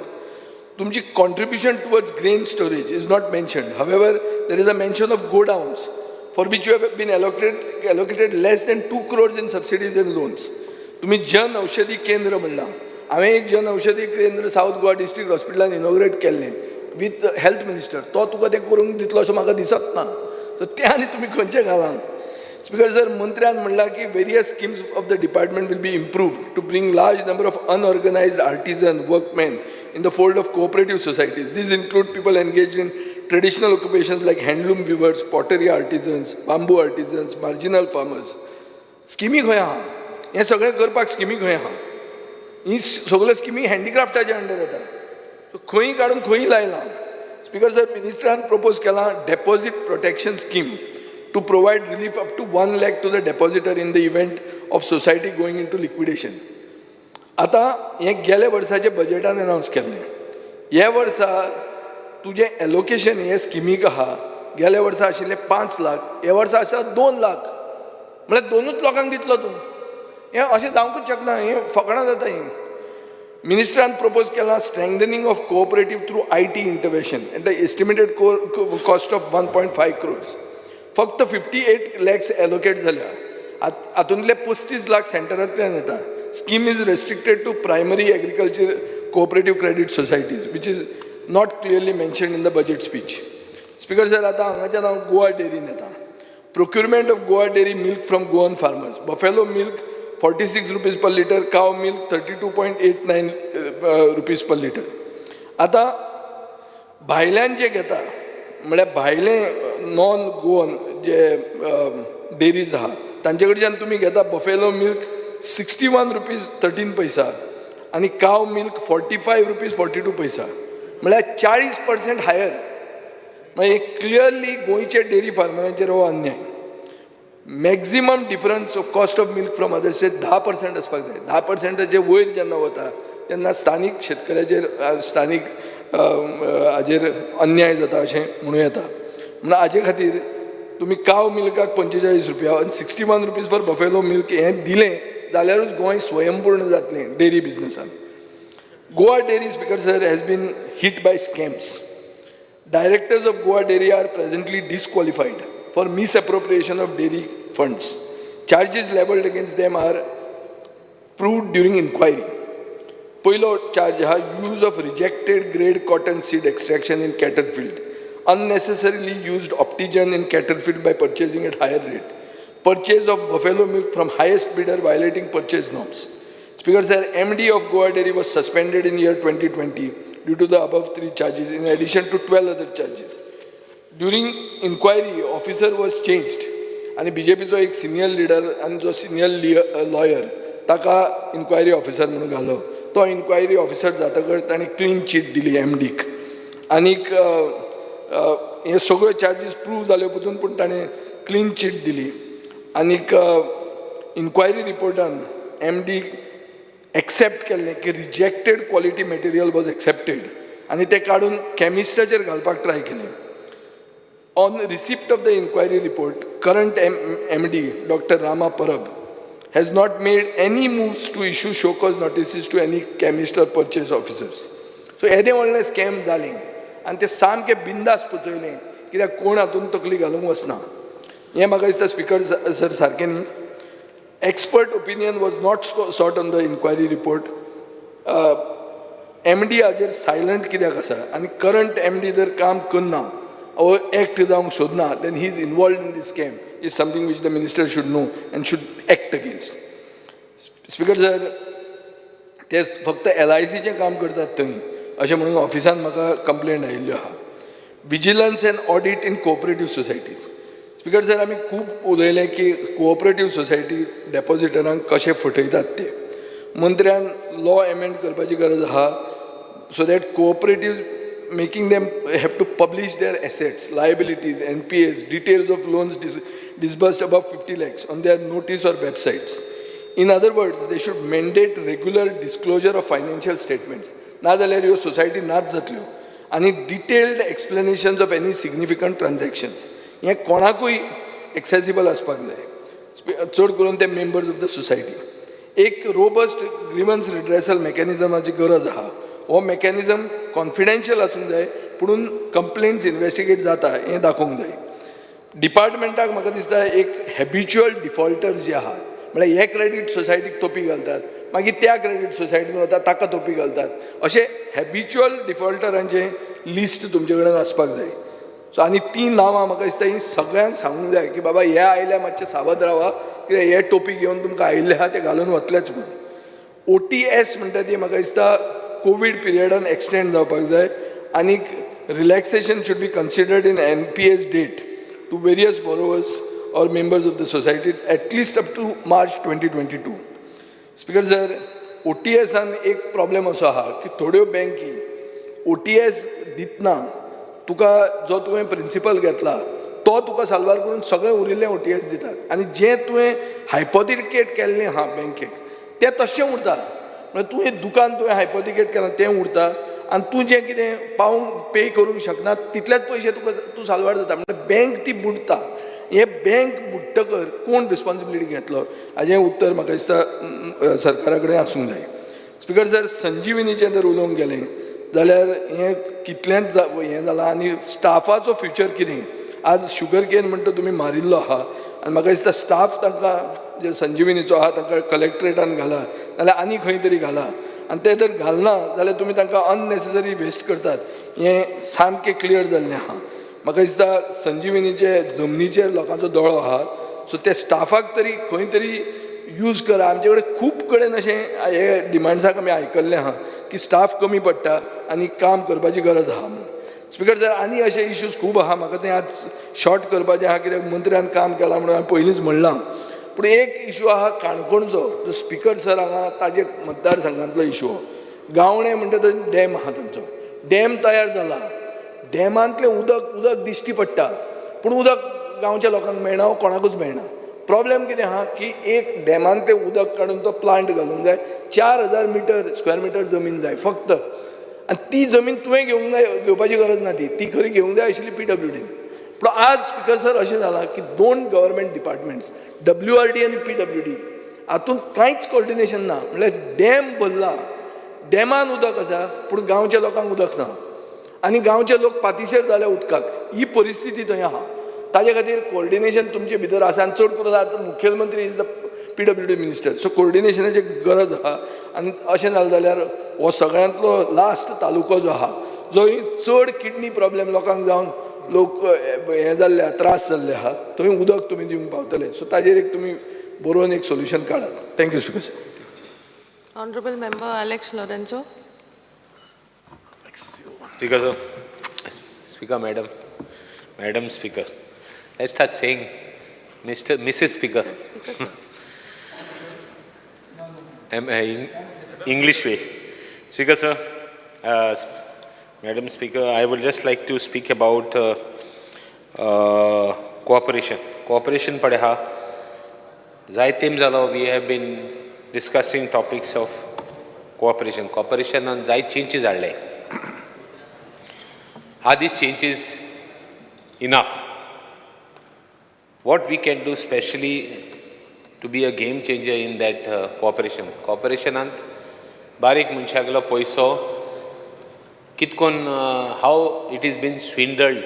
तुमची contribution towards grain storage is not mentioned. However, there is a mention of godowns for which you have been allocated less than 2 crores in subsidies and loans. तुम्ही जन औषधी केंद्र म्हणला. हांवें एक जन औषधी केंद्र साऊथ गोवा डिस्ट्रिक्ट हॉस्पिटलान इनॉग्रेट केल्लें विथ हेल्थ मिनिस्टर. तो तुका तें करूंक दितलो अशें म्हाका दिसत ना. सो तें आनी तुमी खंयचे घालां. स्पीकर सर, मंत्र्यान म्हणला की various schemes of the department will be improved to bring large number of unorganised artisan workmen in the fold of cooperative societies. These include people engaged in traditional occupations like handloom weavers, pottery artisans, bamboo artisans, marginal farmers. स्किमी खंय आहा? हें सगळें करपाक स्किमी खंय आहा? ही सगळ्यो स्किमी हँडिक्राफ्टाच्या अंडर येता. खंय काडून खंय लायला. स्पीकर सर, मिनिस्टरान प्रपोज केला deposit protection scheme to provide relief up to 1 lakh to the depositor in the event of society going into liquidation. आता हें गेल्या वर्साचे बजेटान अनाउन्स केल्लें. ह्या वर्सा तुजें एलोकेशन हे स्किमीक आहा गेल्या वर्सा आशिल्लें 5 लाख, ह्या वर्सा आसा 2 लाख. म्हळ्यार 2च लोकांक दितलो तूं. हें अशें जावंकूच शकना. हें फकाणां जाता ही. मिनिस्टरान प्रपोज केला strengthening of cooperative through IT intervention at the estimated cost of 1.5 crores. फक्त 58 lakhs एलोकेट जाल्या. हातूंतले 35 लाख सेंटरांतल्यान येता. Scheme is restricted to primary agriculture cooperative credit societies, which is not clearly mentioned in the budget speech. Speaker sir, आता हांगाच्यान हांव गोवा डेरीन येता. Procurement of Goa dairy milk from Goan farmers. Buffalo milk 46 rupees per liter, cow milk 32.89 rupees per liter. आता भायल्यान जे घेता म्हळ्यार भायले नॉन गोवन जे डेरीज आहा तांचे कडच्यान तुमी घेता बफेलो मिल्क 61 rupees 13 पैसा आणि काव मिल्क 45 rupees 42 पैसा. म्हळ्यार 40% हायर. म्हणजे क्लियरली गोंयचे डेरी फार्मरांचेर हो अन्याय. Maximum difference of cost of milk from others 10% आसपाक जाय. 10%चे वयर जेन्ना वता तेन्ना स्थानीक शेतकऱ्याचेर स्थानीक हाजेर अन्याय जाता अशें म्हणूं येता. म्हणून हाजे खातीर तुमी काव मिल्काक 45 रुपया आनी 61 rupees फॉर बफेलो मिल्क हें दिलें जाल्यारूच गोंय स्वयंपूर्ण जातलें डेरी बिझनेसान. Goa dairy, speaker sir, has been hit by scams. Directors of Goa Dairy are presently disqualified for misappropriation of dairy funds. Charges leveled against them are proved during inquiry. Poilo charge ha use of rejected grade cotton seed extraction in cattle field. Unnecessarily used optigen in cattle field by purchasing at higher rate. Purchase of buffalo milk from highest bidder violating purchase norms. Speaker sir, MD of Goa Dairy was suspended in year 2020 due to the above 3 charges in addition to 12 other charges. During inquiry, officer was changed and BJP जो एक senior leader and जो senior lawyer ताका inquiry officer म्हणून घालो. तो inquiry officer जातकर ताणी clean chit दिली MDक. आनीक हे सगळे चार्जीस प्रूव जाल्यो पसून पूण ताणें क्लीन चीट दिली. आनीक इन्क्वायरी रिपोर्टान MD एक्सेप्ट केल्लें की rejected quality material was accepted आनी तें काडून कॅमिस्टाचेर घालपाक ट्राय केलें. On receipt of the inquiry report, current MD Dr. Rama Parab has not made any moves to issue show cause notices to any chemist or purchase officers. So येदें व्हडलें scam जालें आनी तें सामकें बिंदास पचयलें कित्याक कोण हातूंत तकली घालूंक वचना. हें म्हाका दिसता स्पीकर सर सारकें न्ही. Expert opinion was not sought on the inquiry report. MD हाजेर सायलंट कित्याक आसा आनी करंट MD जर काम करना or act जावंक सोदना then he is involved in this scam is something which the minister should know and should act against. Speaker sir, ते फक्त LICचें काम करतात थंय अशें म्हणून ऑफिसान म्हाका कंप्लेंट आयिल्ल्यो आहा. Vigilance end audit in cooperative societies. Speaker sir, आमी खूब उलयलें की कोऑपरेटिव्ह सोसायटी डेपॉझिटरांक कशें फटयतात ते. मंत्र्यान लॉ एमेंड करपाची गरज आहा so that cooperative making them have to publish their assets, liabilities, NPAs, details of loans disbursed above 50 lakhs on their notice or websites. In other words, they should mandate regular disclosure of financial statements. ना जाल्यार ह्यो society नाच जातल्यो आनी detailed explanations of any significant transactions हें कोणाकूय accessible आसपाक जाय, चड करून ते मेंबर्स ऑफ द सोसायटी. एक रोबस्ट ग्रीवन्स रिड्रेसल मेकॅनिझमाची गरज आहा. हो मेकॅनिझम कॉन्फिडेन्शियल आसूंक जाय पुणून कंप्लेंट्स इन्वेस्टिगेट जाता हें दाखोवंक जाय. डिपार्टमेंटाक म्हाका दिसता एक हॅबिच्युअल डिफॉल्टर्स जे आहा म्हळ्यार हे क्रेडीट सोसायटीक तोपी घालतात मागीर त्या क्रेडीट सोसायटीन वता ताका तोपी घालतात अशे हॅबिच्युअल डिफॉल्टरांचें लिस्ट तुमचे कडेन आसपाक जाय. सो आनी तीं नांवां म्हाका दिसता ही सगळ्यांक सांगूंक जाय की बाबा हे आयल्या मातशें सावध रावा कित्याक हे टोपी घेवन तुमकां आयिल्ले आहा ते घालून वतलेच म्हणून. OTS म्हणटा ती म्हाका दिसता कोवीड पिरियडान एक्सटेंड जावपाक जाय आनीक relaxation should be considered in NPS debt to various borrowers or members of the society at least up to March 2022. Speaker sir, OTSan एक प्रॉब्लेम असो आहा की थोड्यो बँकी OTS दितना तुका जो तुवें प्रिंसिपल घेतला तो तुका साल्वार करून सगळें उरिल्लें OTS दितात आनी जें तुवें हायपोथिकेट केल्लें आहा बँकेक तें तशें उरता. म्हळ्यार तुवें दुकान तुवें हायपोथिकेट केलां तें उरता आनी तूं जें कितें पे करूंक शकना तितलेच पयशे तुका तूं साल्वार जाता. म्हळ्यार बँक ती बुडटा. हे बँक बुडटकर कोण रिस्पॉन्सिबिलिटी घेतलो हाजें उत्तर म्हाका दिसता सरकारा कडेन आसूंक जाय. स्पीकर सर, संजिविनीचें जर उलोवंक गेलें जाल्यार हें कितलेंच हें जालां आनी स्टाफाचो फ्युचर कितें. आज शुगर केन म्हणटा तुमी मारिल्लो आहा आनी म्हाका दिसता स्टाफ तांकां जे संजिविनीचो आहा तांकां कलेक्टरेटान घाला नाल्यार आनी खंय तरी घाला आनी ते जर घालना जाल्यार तुमी तांकां अननेसेसरी वेस्ट करतात. हें सामकें क्लियर जाल्लें आहा. म्हाका दिसता संजिविनीचे जमनीचेर लोकांचो दोळो आहा सो ते स्टाफाक तरी खंय तरी यूज करा. आमचे कडेन खूब कडेन अशें हे डिमांड्साक आमी आयकल्लें आहा की स्टाफ कमी पडटा आनी काम करपाची गरज आहा म्हणून. स्पीकर सर, आनी अशे इश्यूज खूब आहा. म्हाका तें आज शॉर्ट करपाचें आहा कित्याक मंत्र्यान काम केलां म्हणून हांवें पयलींच म्हणलां. पूण एक इशू आहा काणकोणचो जो स्पीकर सर हांगा ताजे मतदारसंघांतलो इशू. गावणें म्हणटा तो डॅम आहा तांचो. डॅम तयार जाला. डॅमांतलें उदक दिश्टी पडटा पूण उदक गांवच्या लोकांक मेळना वा कोणाकूच मेळना. प्रॉब्लेम कितें आहा की एक डॅमांतलें उदक काडून तो प्लांट घालूंक जाय. 4000 स्क्वेअर मिटर जमीन जाय फक्त. आनी ती जमीन तुवें घेवपाची गरज ना. ती खरी घेवंक जाय आशिल्ली PWDन. पूण आज स्पीकर सर अशें जालां की 2 गव्हर्मेंट डिपार्टमेंट्स WRD आनी PWD हातूंत कांयच कोऑर्डिनेशन ना. म्हणल्यार डॅम भरला, डॅमान उदक आसा पूण गांवच्या लोकांक उदक ना आनी गांवचे लोक पातीशेर जाल्या उदकाक. ही परिस्थिती थंय आहा. ताजे खातीर कोऑर्डिनेशन तुमचे भितर आसा आनी चड करून आतां मुखेलमंत्री is the PWD minister. So कोऑर्डिनेशनाची गरज आहा. आनी अशें जालें जाल्यार हो सगळ्यांतलो लास्ट तालुको जो आहा जंय चड किडनी प्रॉब्लेम लोकांक जावन लोक हें जाल्ले आहा, त्रास जाल्ले आहा, थंय उदक तुमी दिवंक पावतले. सो ताजेर एक तुमी बरोवन एक सोल्युशन काडात. Thank you speaker sir. Honorable Member Alex Lorenzo. Speaker, sir. Speaker, Madam Speaker. Let's start saying Mrs. Speaker. Speaker, sir. English way. Speaker, sir. Madam Speaker, I would just like to speak about cooperation. Cooperation padha. Zaitim zalo, we have been discussing topics of cooperation. Cooperation on zai changes are like. Are these changes enough? What we can do specially to be a game changer in that cooperation? Cooperation and barik munshaglo poiso kitkon how it has been swindled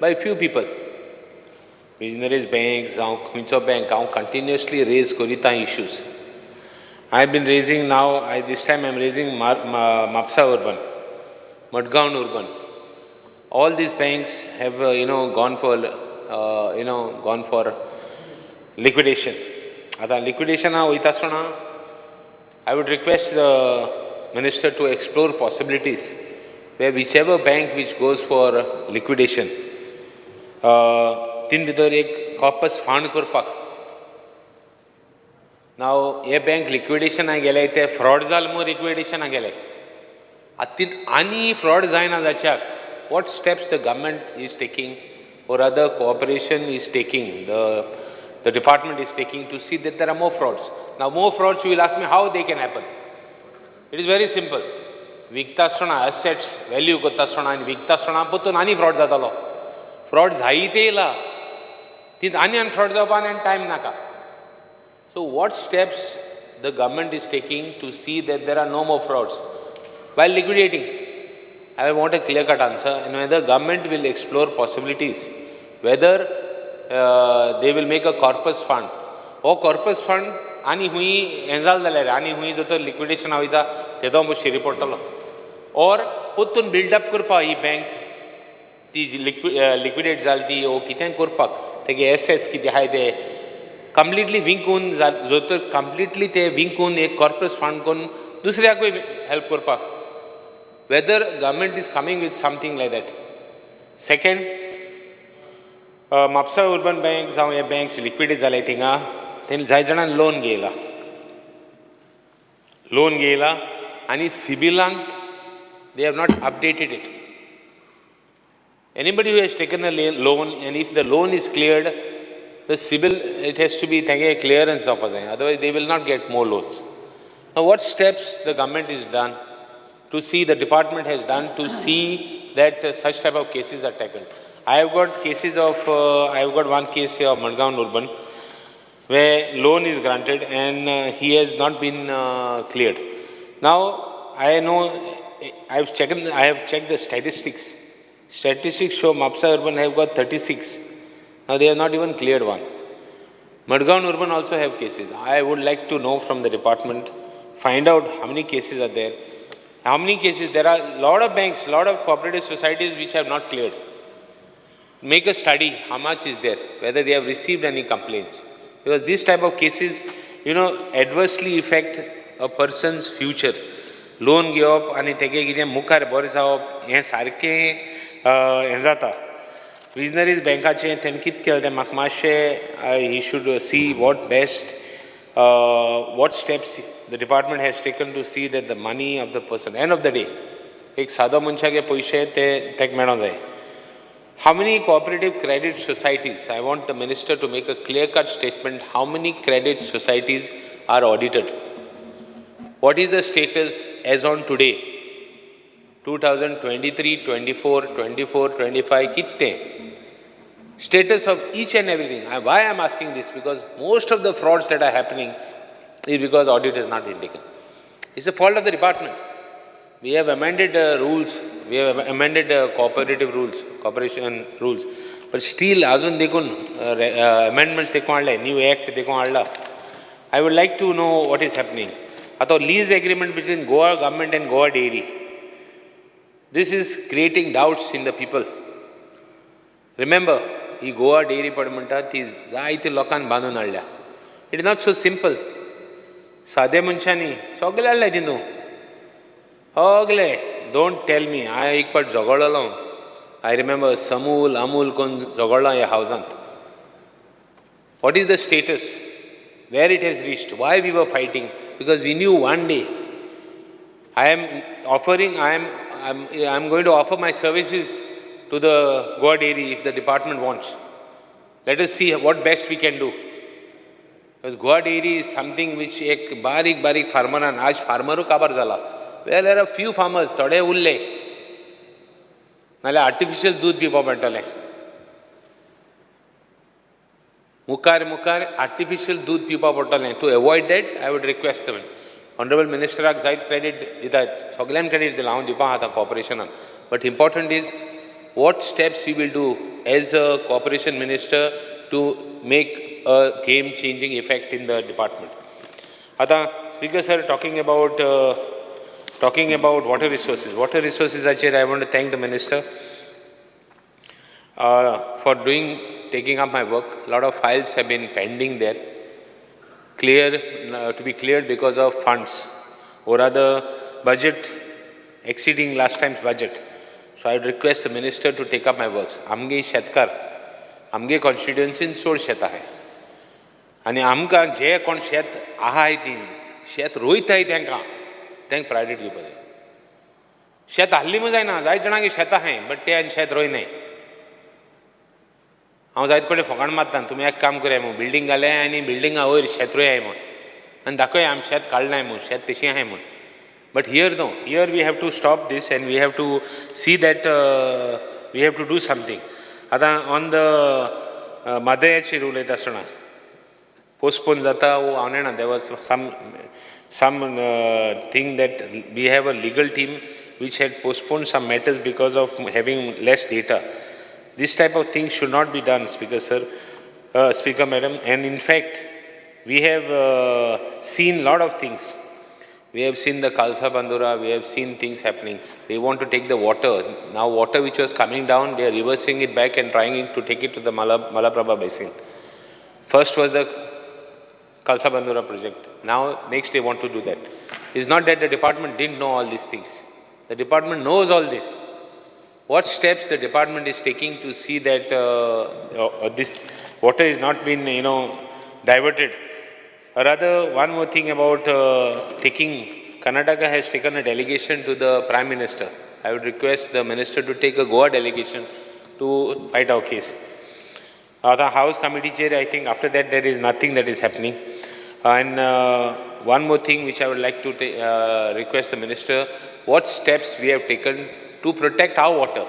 by few people. Business banks, Khuncho bank, continuously raise korita issues. I have been raising now. This time I am raising Mapsa Urban, Madgaon Urban. All these banks have, gone for liquidation. Ata liquidation I would request the minister to explore possibilities where whichever bank which goes for liquidation, tin bidor ek corpus fund korpak. Now, a bank liquidation a gelay te fraud zalmo liquidation a gelay. Atit ani fraud zaina zachak. What steps the government is taking or other cooperation is taking, the department is taking to see that there are more frauds. Now more frauds, you will ask me how they can happen. It is very simple. Viktasana assets, value gotasana and Viktasana putun ani fraud zatalo. Frauds haitela. Tit ani fraud zaban and time naka. So what steps the government is taking to see that there are no more frauds while liquidating? I want a clear-cut answer, and whether government will explore possibilities, whether they will make a corpus fund. Or corpus fund, आणि हुई एंजाल जाल्यार आनी हुई जो तो liquidation वयता तेदो मातशें report जालो और परतून बिल्डअप करपाक ही बँक ती लिक्विडेट जाली ती ओ कितें करपाक तेगे एसेट्स कितें आहाय ते कंप्लिटली विंकून जो तर कंप्लिटली ते विंकून एक कॉर्पस फंड करून दुसऱ्याकूय हेल्प करपाक whether government is coming with something like that. Second, Mapusa urban bank जावं हे बँक्स लिक्विडेट जाले थिंगा तेणी जाय जाणां लोन घेयला आनी सिबिलांत they have not updated it. Anybody who has taken a loan and if the loan is cleared, the CIBIL, it has to be a clearance of us. Otherwise, they will not get more loans. Now, what steps the government has done to see, the department has done to see that such type of cases are tackled? I have got cases of, I have got one case here of Madgaon Urban where loan is granted and he has not been cleared. Now, I know, I have checked the statistics. Statistics show Mapsa Urban have got 36. Now they have not even cleared one. Madgaon Urban also have cases. I would like to know from the department, find out how many cases are there. How many cases, there are a lot of banks, a lot of cooperative societies which have not cleared. Make a study, how much is there, whether they have received any complaints. Because these type of cases, adversely affect a person's future. Loan घेवप आनी तेगे कितें मुखार बरें जावप हें सारकें हें जाता. विजनरीज बँकाचें तेणें कितें केलें तें म्हाका मातशें he should see what best what steps the department has taken to see that the money of the person end of the day एक सादो मनशागे पयशे ते तेका मेळों जाय. How many cooperative credit societies? I want the minister to make a clear-cut statement. How many credit societies are audited? What is the status as on today? 2023, 24, 24, 25, kitte? Status of each and everything. Why I am asking this? Because most of the frauds that are happening is because audit is not been taken. It's the fault of the department. We have amended rules. We have amended cooperative rules, cooperation rules. But still, azun dekun amendments dekun adla, new act dekun adla. I would like to know what is happening. Atho lease agreement between Goa government and Goa Dairy. This is creating doubts in the people. Remember, he Goa Dairy Department is zayti lokan bandun adla. It is not so simple. Sade manchani, sogle adla dindu. Ogle, don't tell me. I ek part jogolalo. I remember Samul, Amul kon jogola ya housant. What is the status? Where it has reached? Why we were fighting? Because we knew one day I am going to offer my services to the Goa Dairy if the department wants. Let us see what best we can do. Because Goa Dairy is something which ek barik farmer and aaj farmeru kabar zala. Well, there are few farmers, thode ulle. Nale artificial doodh pipa batale. Mukar, artificial doodh pipa batale. To avoid that, I would request them. Honorable Minister ak zaid credit ditat. Soglan credit dilaun dipa hata cooperation. But important is what steps you will do as a cooperation minister to make a game-changing effect in the department. Ata Speaker sir, talking about water resources. Water resources, I want to thank the minister for taking up my work. A lot of files have been pending there, to be cleared because of funds or rather budget exceeding last time's budget. So I would request the minister to take up my works. Amge shetkar, amge constituency in chod sheta hai. Ani amka je kon shet ahai din, shet rohit hai त्यांक priority दिवपाक जाय. शेत हाल्ली मग जायना, जायत जाणांगे शेतां हाय but ते आनी शेत रोय नाय. हांव जायत कडेन फकाण मारता तुमी एक काम कराय म्हूण बिल्डींग घाल्या आनी बिल्डिंगा वयर शेत रोय हाय म्हूण आनी दाखय आमी शेत काडलाय म्हूण शेत तशें हाय म्हूण. But here no, here we have to stop this and we have to see that we have to do something. आतां ऑन द मादयाचेर उलयता आसतना पोस्टपोन जाता वो हांव जाणा there was some thing that we have a legal team which had postponed some matters because of having less data. This type of thing should not be done, Speaker Sir, Speaker Madam. And in fact, we have seen a lot of things. We have seen the Khalsa Bandura, we have seen things happening. They want to take the water. Now water which was coming down, they are reversing it back and trying to take it to the Malaprabha Basin. First was the Khalsa Bandura project. Now next they want to do that. It's not that the department didn't know all these things. The department knows all this. What steps the department is taking to see that this water is not been, diverted? Rather, one more thing about Karnataka has taken a delegation to the Prime Minister. I would request the Minister to take a Goa delegation to fight our case. The House Committee Chair, I think after that there is nothing that is happening. And one more thing which I would like to request the Minister, what steps we have taken to protect our water.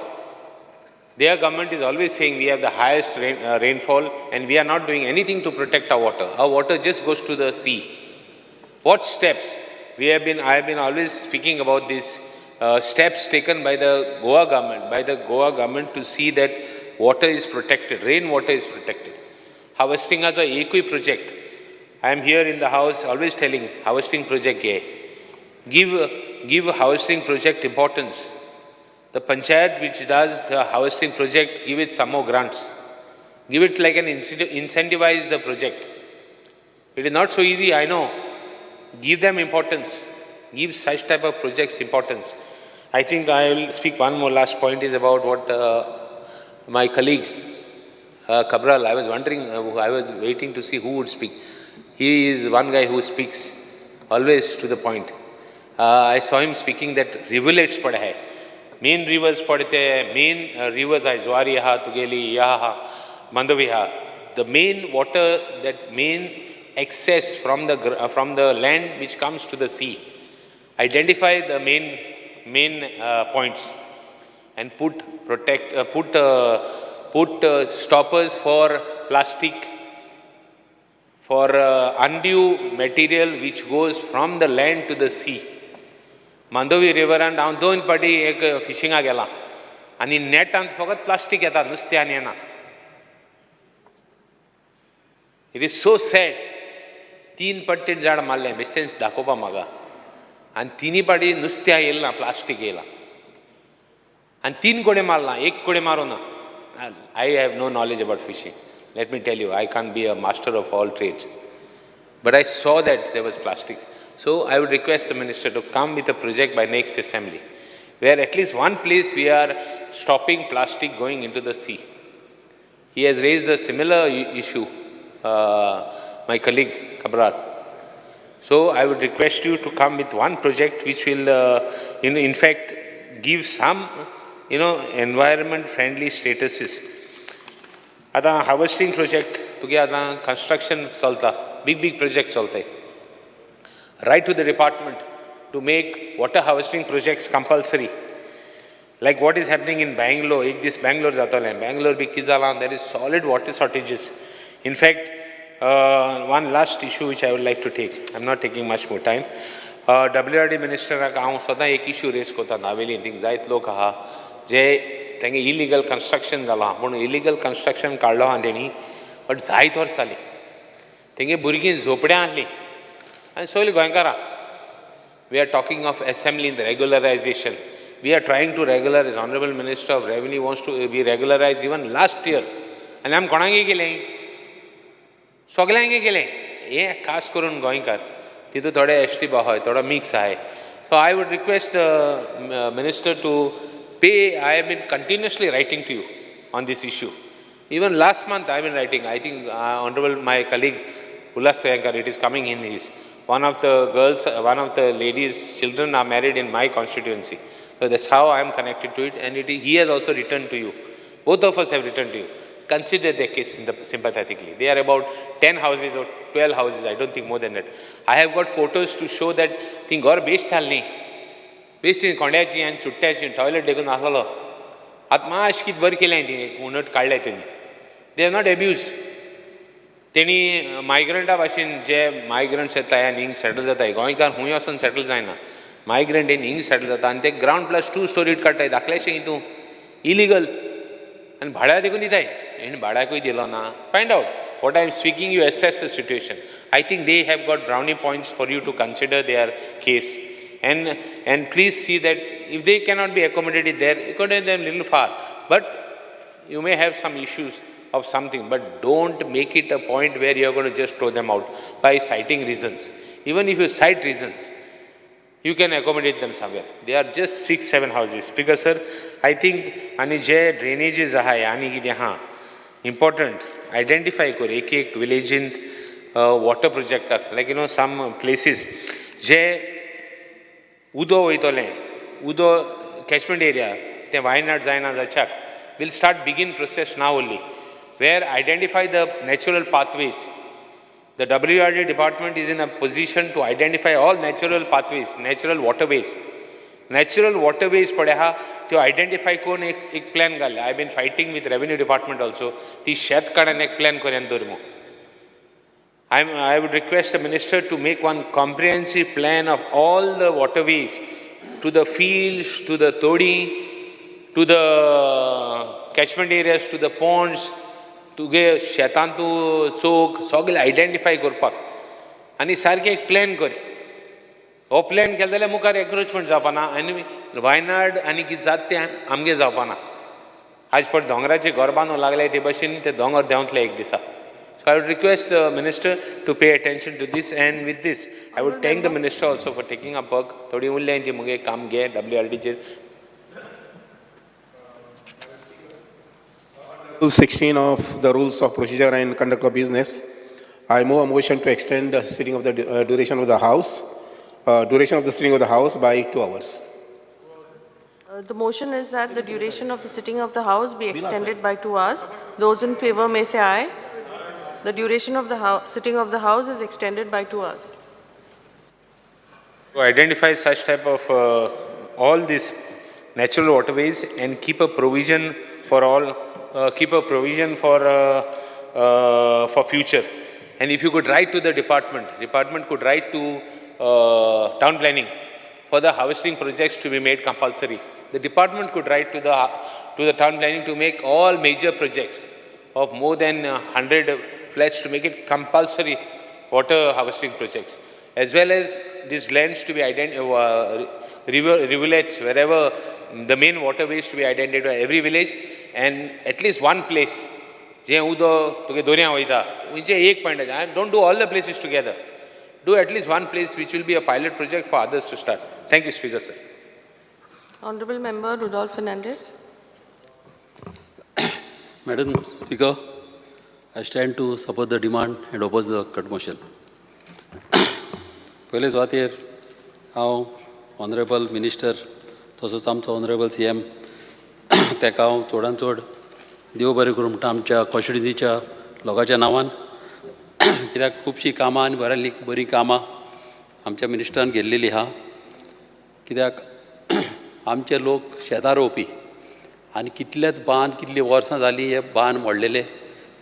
Their government is always saying we have the highest rainfall and we are not doing anything to protect our water. Our water just goes to the sea. What steps? I have been always speaking about these steps taken by the Goa government, to see that water is protected, rainwater is protected. Harvesting as a EQI project. I am here in the house always telling harvesting project, give harvesting project importance. The panchayat which does the harvesting project, give it some more grants. Give it like an incentivize the project. It is not so easy, I know. Give them importance. Give such type of projects importance. I think I will speak one more last point is about what my colleague Cabral, I was wondering, I was waiting to see who would speak. He is one guy who speaks always to the point. I saw him speaking that rivulets pada hai. Main rivers padte hai, main rivers are Zwariya, Tugeli, Yaha, Mandaviha. The main water, that main excess from the land which comes to the sea. Identify the main points and put stoppers for plastic, for undue material which goes from the land to the sea. Mandovi river and down दोन पाटी एक फिशिंगा गेला आणि नेटांत फकत plastic येता नुस्त्यान येना. It is so sad. 3 पट्टी झाड मारले बेश्टेन दाखोवपा म्हाका आनी तिनी पाटी नुस्त्या येयला प्लास्टीक येयला आनी 3 कोडे मारला 1 कोडे मारूना. I have no knowledge about fishing. Let me tell you, I can't be a master of all trades. But I saw that there was plastics. So I would request the Minister to come with a project by next assembly, where at least one place we are stopping plastic going into the sea. He has raised a similar issue, my colleague Cabral. So I would request you to come with one project which will, in fact, give some, environment-friendly statuses. आता harvesting project, तुगे आता construction चलता, big projects चलते. Write to the department to make water harvesting projects compulsory. Like what is happening in Bangalore, this Bangalore जाता Bangalore भी किस there is solid water shortages. In fact, one last issue which I would like to take. I'm not taking much more time. WRD minister का हांव सदां एक issue raise करता Navelim thing जायत लोक आहा जे तेंगे illegal construction जाला पूण illegal construction काडलो हा तेणी बट जायत वर्सां जाली तेंगे भुरगीं झोपड्यां आहलीं आनी सगळीं गोंयकारां. We are talking of assembly in the regularization. We are trying to regularize. Honorable Minister of Revenue wants to be regularized even last year. आनी आमी कोणागेर गेलें सगळ्यांगेर गेलें हें खास करून गोंयकार तितून थोडे एसटी आहाय थोडो मिक्स आहाय. So I would request the Minister to pay. I have been continuously writing to you on this issue. Even last month I have been writing. I think Honorable my colleague Ullas Tayankar, it is coming in his. One of the ladies' children are married in my constituency. So that's how I am connected to it, and he has also written to you. Both of us have written to you. Consider their case sympathetically. They are about 10 houses or 12 houses, I don't think more than that. I have got photos to show that thing gor best thalni. Best in kondachi and chuttachi toilet dekun ahlalo. Atma ashkit bar kelay ti unat kadlay teni. They are not abused. तेणी मायग्रंटा भाशेन जे migrants येता आनी हिंग settle जाताय गोंयकार खूंय वचून सेटल जायना मायग्रंट येवन हिंग सेटल जाता आनी ते ग्रावंड प्लस 2 स्टोरीड काडटाय धाकलेशें हितू इलिगल आनी भाड्या देखून दिताय हेणें भाड्याकूय दिलो ना. Find out what I am speaking, you assess the situation. I think they have got brownie points for you to consider their case. And please see that if they cannot be accommodated there, accommodate them a little far. But you may have some issues of something, but don't make it a point where you are going to just throw them out by citing reasons. Even if you cite reasons, you can accommodate them somewhere. They are just 6-7 houses. Speaker sir, I think ani je drainages ahay ani कितें ha important identify कर एक village in water project like some places जे उदो वयतले उदो catchment area ते वायनाड जायना जाच्याक will start begin process now only where identify the natural pathways. The WRD department is in a position to identify all natural pathways, natural waterways. Natural waterways पडे हा त्यो identify करून एक प्लॅन घाल्ले. I been fighting with revenue department also. ती शेतकारान एक plan करून दवरमो. I would request the minister to make one comprehensive plan of all the waterways to the fields, to the todi, to the catchment areas, to the ponds, तुगे शेतांतू चोक सगळे identify करपाक आनी सारकें एक plan कर. हो प्लॅन केलो जाल्यार मुखार एन्क्रोचमेंट जावपाना आनी वायनाड आनी कितें जाता तें आमगे जावपाना. आज पट दोंगराचें घर बांदूंक लागले ते भशेन ते दोंगर देंवतले एक दिसा. So I would request the minister to pay attention to this, and with this I would thank the minister also for taking up work. थोडी उरले ती मुगे काम घे WRDचेर. 16 of the Rules of Procedure and Conduct of Business, I move a motion to extend the sitting of the duration of the House, duration of the sitting of the House by 2 hours. The motion is that the duration of the sitting of the House be extended by 2 hours. Those in favor may say aye. The duration of the sitting of the House is extended by 2 hours. To identify such type of all these natural waterways and keep a provision for all, for future. And if you could write to the department could write to town planning for the harvesting projects to be made compulsory. The department could write to the town planning to make all major projects of more than 100 flats to make it compulsory water harvesting projects, as well as these lands to be rivulets, wherever the main waterways to be identified by every village, and at least one place जे उदो तुगे दोर्या वयता म्हणजे एक point. Don't do all the places together. Do at least one place which will be a pilot project for others to start. Thank you, Speaker sir. Honorable Member Rudolph Fernandez. Madam Speaker, I stand to support the demand and oppose the cut motion. पयले सुवातेर हांव honourable minister तसोच आमचो honourable CM ताका हांव चडांत चड देव बरें करूं म्हणटा आमच्या कॉन्स्टिट्युन्सीच्या लोकांच्या नांवान. कित्याक खुबशीं कामां आनी बरीं कामां आमच्या मिनिस्टरान गेल्लेलीं आहा. कित्याक आमचे लोक शेतां रोवपी आनी कितलेच बांद कितलीं वर्सां जालीं हे बांद मोडलेले.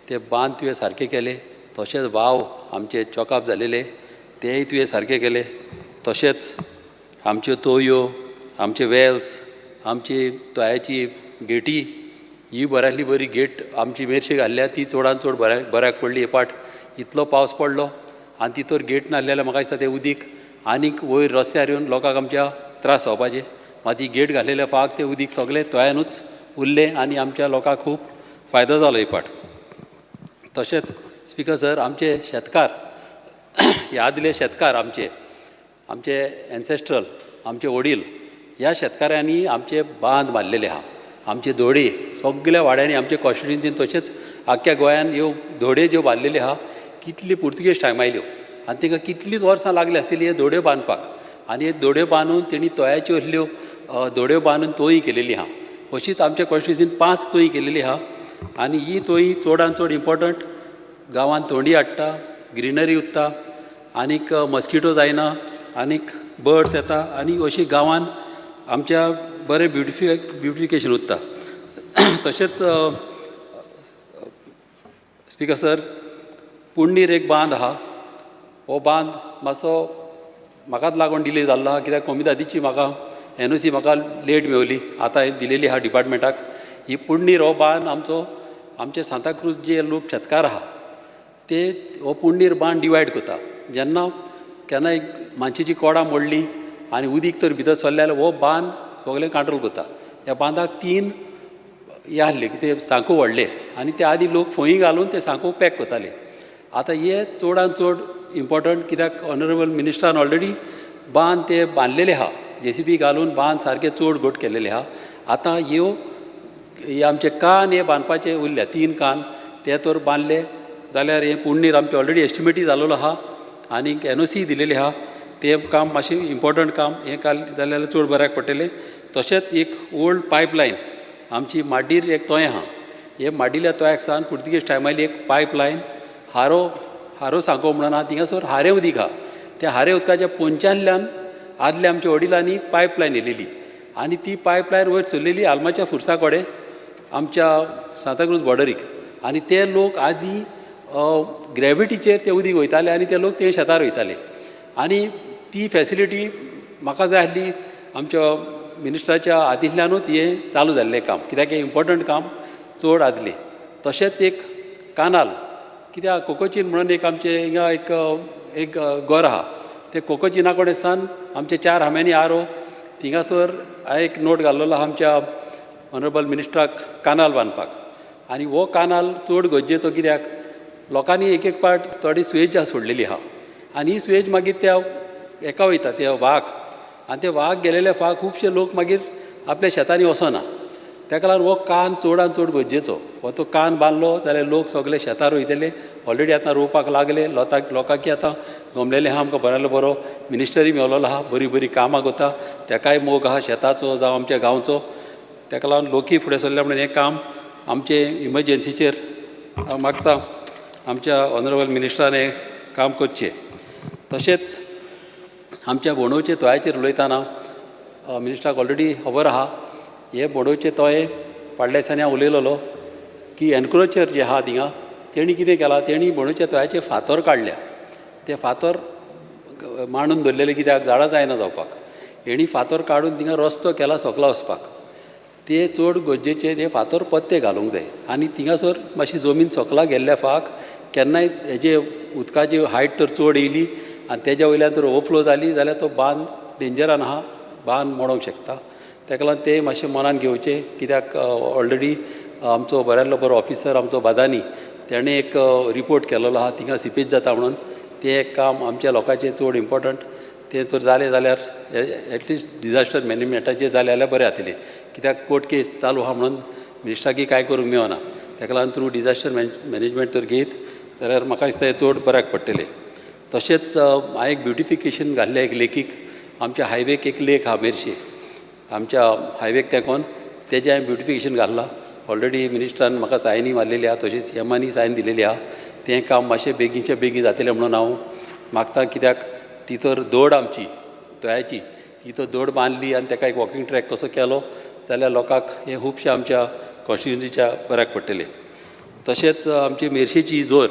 ते बांद तुवें सारके केले. तशेंच वाव आमचे चॉकअप जालेले तेय तुवें सारके केले. तशेंच आमच्यो तोयो, आमचे वेल्स, आमची तोयाची गेटी ही बऱ्यांतली बरी गेट आमची मेरशे घाल्ल्या ती चडांत चड बऱ्याक पडली. हे पाट इतलो पावस पडलो आनी तितूर गेट नासले जाल्यार म्हाका दिसता तें उदीक आनीक वयर रस्त्यार येवन लोकांक आमच्या त्रास जावपाचे. माती गेट घाल्लेल्या फाक तें उदीक सगळें तोयानूच उरलें आनी आमच्या लोकांक खूब फायदो जालो ही पाट. तशेंच स्पिकर सर आमचे शेतकार हे आदले शेतकार आमचे एन्सेस्ट्रल आमचे वडील ह्या शेतकाऱ्यांनी आमचे बांद बांदलेले आहा. आमचे धोडे सगळ्या वाड्यांनी आमचे कॉन्स्टिट्युन्सीन तशेंच आख्ख्या गोंयान ह्यो धोडे ज्यो बांदलेले आहा कितली पुर्तुगेज टायम आयल्यो आनी तांकां कितलींच वर्सां लागली आसतलीं हे धोड्यो बांदपाक. आनी हे धोड्यो बांदून तेणी तोयाच्यो असल्यो धोड्यो बांदून तोयी केलेली आहा. अशीच आमच्या कॉन्स्टिट्युन्सीन 5 तोयी केलेली आहा. आनी ही तोयी चडांत चड इम्पॉर्टंट. गांवांत थोंडी हाडटा, ग्रिनरी उत्ता, आनीक मस्किटो जायना, आनीक बर्ड्स येता आनी अशी गांवांत आमच्या बरें ब्युटिफिकेशन उत्ता. तशेंच स्पिकर सर पुण्णीर एक बांद आहा. हो बांद मातसो म्हाकाच लागून डिले जाल्लो आहा, कित्याक कोमितादीची म्हाका NOC म्हाका लेट मेवली, आतां हांवें दिलेली आहा डिपार्टमेंटाक. ही पुण्णीर हो बांद आमचे सांताक्रूज जे लोक शेतकार आहा ते हो पुण्णीर बांद डिवायड करता. जेन्ना केन्नाय मानशेची कोडां मोडली आनी उदीक तर भितर सरलें जाल्यार हो बांद सगळें कंट्रोल करता. ह्या बांदाक 3 हे आसले की ते सांको व्हडले आनी ते आदी लोक फळी घालून ते सांको पॅक करताले. आतां हे चडांत चड इम्पॉर्टंट, कित्याक ऑनरेबल मिनिस्टरान ऑलरेडी बांद ते बांदलेले आहा, JCB घालून बांद सारके चड घट केलेले आहा. आतां हे आमचे कान हे बांदपाचे उरल्या, 3 कान ते तर बांदले जाल्यार हे पुण्णीर आमचे ऑलरेडी एस्टिमेटी जाल्लो आहा आनी NOC दिलेली आहा. ते काम मातशें इम्पॉर्टंट काम हें जाल्यार चड बऱ्याक पडटलें. तशेंच एक ओल्ड पायपलायन आमची माड्डीर एक तोंय आहा, हे माड्डिल्ल्या तोंयाक सावन पुर्तुगेज टायमाली एक पायपलायन हारो सांको म्हणून आहा, थिंगासर हारें उदीक आहा. त्या हारें उदकाच्या पोंच्यानल्यान आदले आमच्या वडिलांनी पायपलायन येयलेली आनी ती पायपलायन वयर सरलेली आल्माच्या फुरसा कडेन आमच्या सांताक्रूज बॉर्डरीक. आनी ते लोक आदी ग्रॅविटीचेर ते उदीक वयताले आनी ते लोक ते शेतार वयताले. आनी ती फॅसिलिटी म्हाका जाय आसली आमच्या मिनिस्टराच्या हातींतल्यानूच हें चालू जाल्लें काम, कित्याक हें इम्पॉर्टंट काम चड आदलें. तशेंच एक कानाल, कित्याक कोकोचीन म्हणून एक आमचे हिंगा एक घर आहा, ते कोकोचिना कडेन सावन आमचे 4 हांब्यांनी आरो थिंगासर हांवें एक नोट घाल्लेलो आहा आमच्या ऑनरेबल मिनिस्टराक कानाल बांदपाक. आनी हो कानाल चड गरजेचो, कित्याक लोकांनी एक पार्ट थोडी सुयेज सोडलेली आहा आनी ही सुयेज मागीर त्या हेका वयता, ते व्हाक, आनी ते व्हाक गेलेले फाक खुबशे लोक मागीर आपल्या शेतांनी वचना. ताका लागून हो कान चडांत चड गरजेचो. हो तो कान बांदलो जाल्यार लोक सगळे शेतार वयतले. ऑलरेडी आतां रोवपाक लागले, लोकांकी आतां गमलेले आहा, आमकां बऱ्यालो बरो मिनिस्टरी मेवलेलो आहा, बरी कामां करता, तेकाय मोग आहा शेताचो जावं आमच्या गांवचो. ताका लागून लोकूय फुडें सरले म्हणून हें काम आमचे इमर्जन्सीचेर मागता आमच्या ऑनरेबल मिनिस्टरान हें काम करचें. तशेंच आमच्या बोंडोवचे तोंयाचेर उलयतना मिनिस्टराक ऑलरेडी खबर आहा, हे बोंडोवचे तोंये फाटल्या दिसांनी हांव उलयलोलो की एनक्रोचर जे आहा थिंगा तेणी कितें केलां, तेणी बोंडोवच्या तोंयाचे फातर काडल्या. ते फातर मांडून दवरलेले, कित्याक झाडां जायना जावपाक. हेणी फातर काडून थिंगा रस्तो केला सकला वचपाक. ते चड गरजेचे, ते फातर पत्ते घालूंक जाय. आनी थिंगासर मातशी जमीन सकला गेल्ल्या फाक केन्नाय हेजे उदकाची हायट तर चड येयली आनी तेज्या वयल्यान तर ओवरफ्लो जाली जाल्यार तो बांद डेंजरान आहा, बांद मोडोंक शकता. ताका लागून ते मातशें मनान घेवचें, कित्याक ऑलरेडी आमचो बऱ्यालो बरो ऑफिसर आमचो बादानी तेणें एक रिपोर्ट केलेलो आहा थिंगा सिपेज जाता म्हणून. तें काम आमच्या लोकांचें चड इम्पॉर्टंट. तें तर जालें जाल्यार एटलिस्ट डिजास्टर मॅनेजमेंटाचें जालें जाल्यार बरें जातलें, कित्याक कोर्ट केस चालू आहा म्हणून मिनिस्टराकी कांय करूंक मेळना. ताका लागून थ्रू डिजास्टर मॅनेजमेंट तर घेत जाल्यार म्हाका दिसता हें चड बऱ्याक पडटलें. तशेंच हांवें एक ब्युटिफिकेशन घाल्लें एक लेखीक. आमच्या हायवेक एक लेक आहा मेर्शे, आमच्या हायवेक तेकोन तेजें हांवें ब्युटिफिकेशन घाल्लां. ऑलरेडी मिनिस्टरान म्हाका सायनी मारलेली आहा, तशेंच CMांनी सायन दिलेली आहा. तें काम मातशें बेगीनच्या बेगीन जातलें म्हणून हांव मागतां, कित्याक ती तर दोड आमची तोयाची, ती तर दोड बांदली आनी ताका एक वॉकिंग ट्रॅक कसो केलो जाल्यार लोकांक हें खुबशें आमच्या कॉन्स्टिट्युन्सीच्या बऱ्याक पडटलें. तशेंच आमची मेर्शेची जोर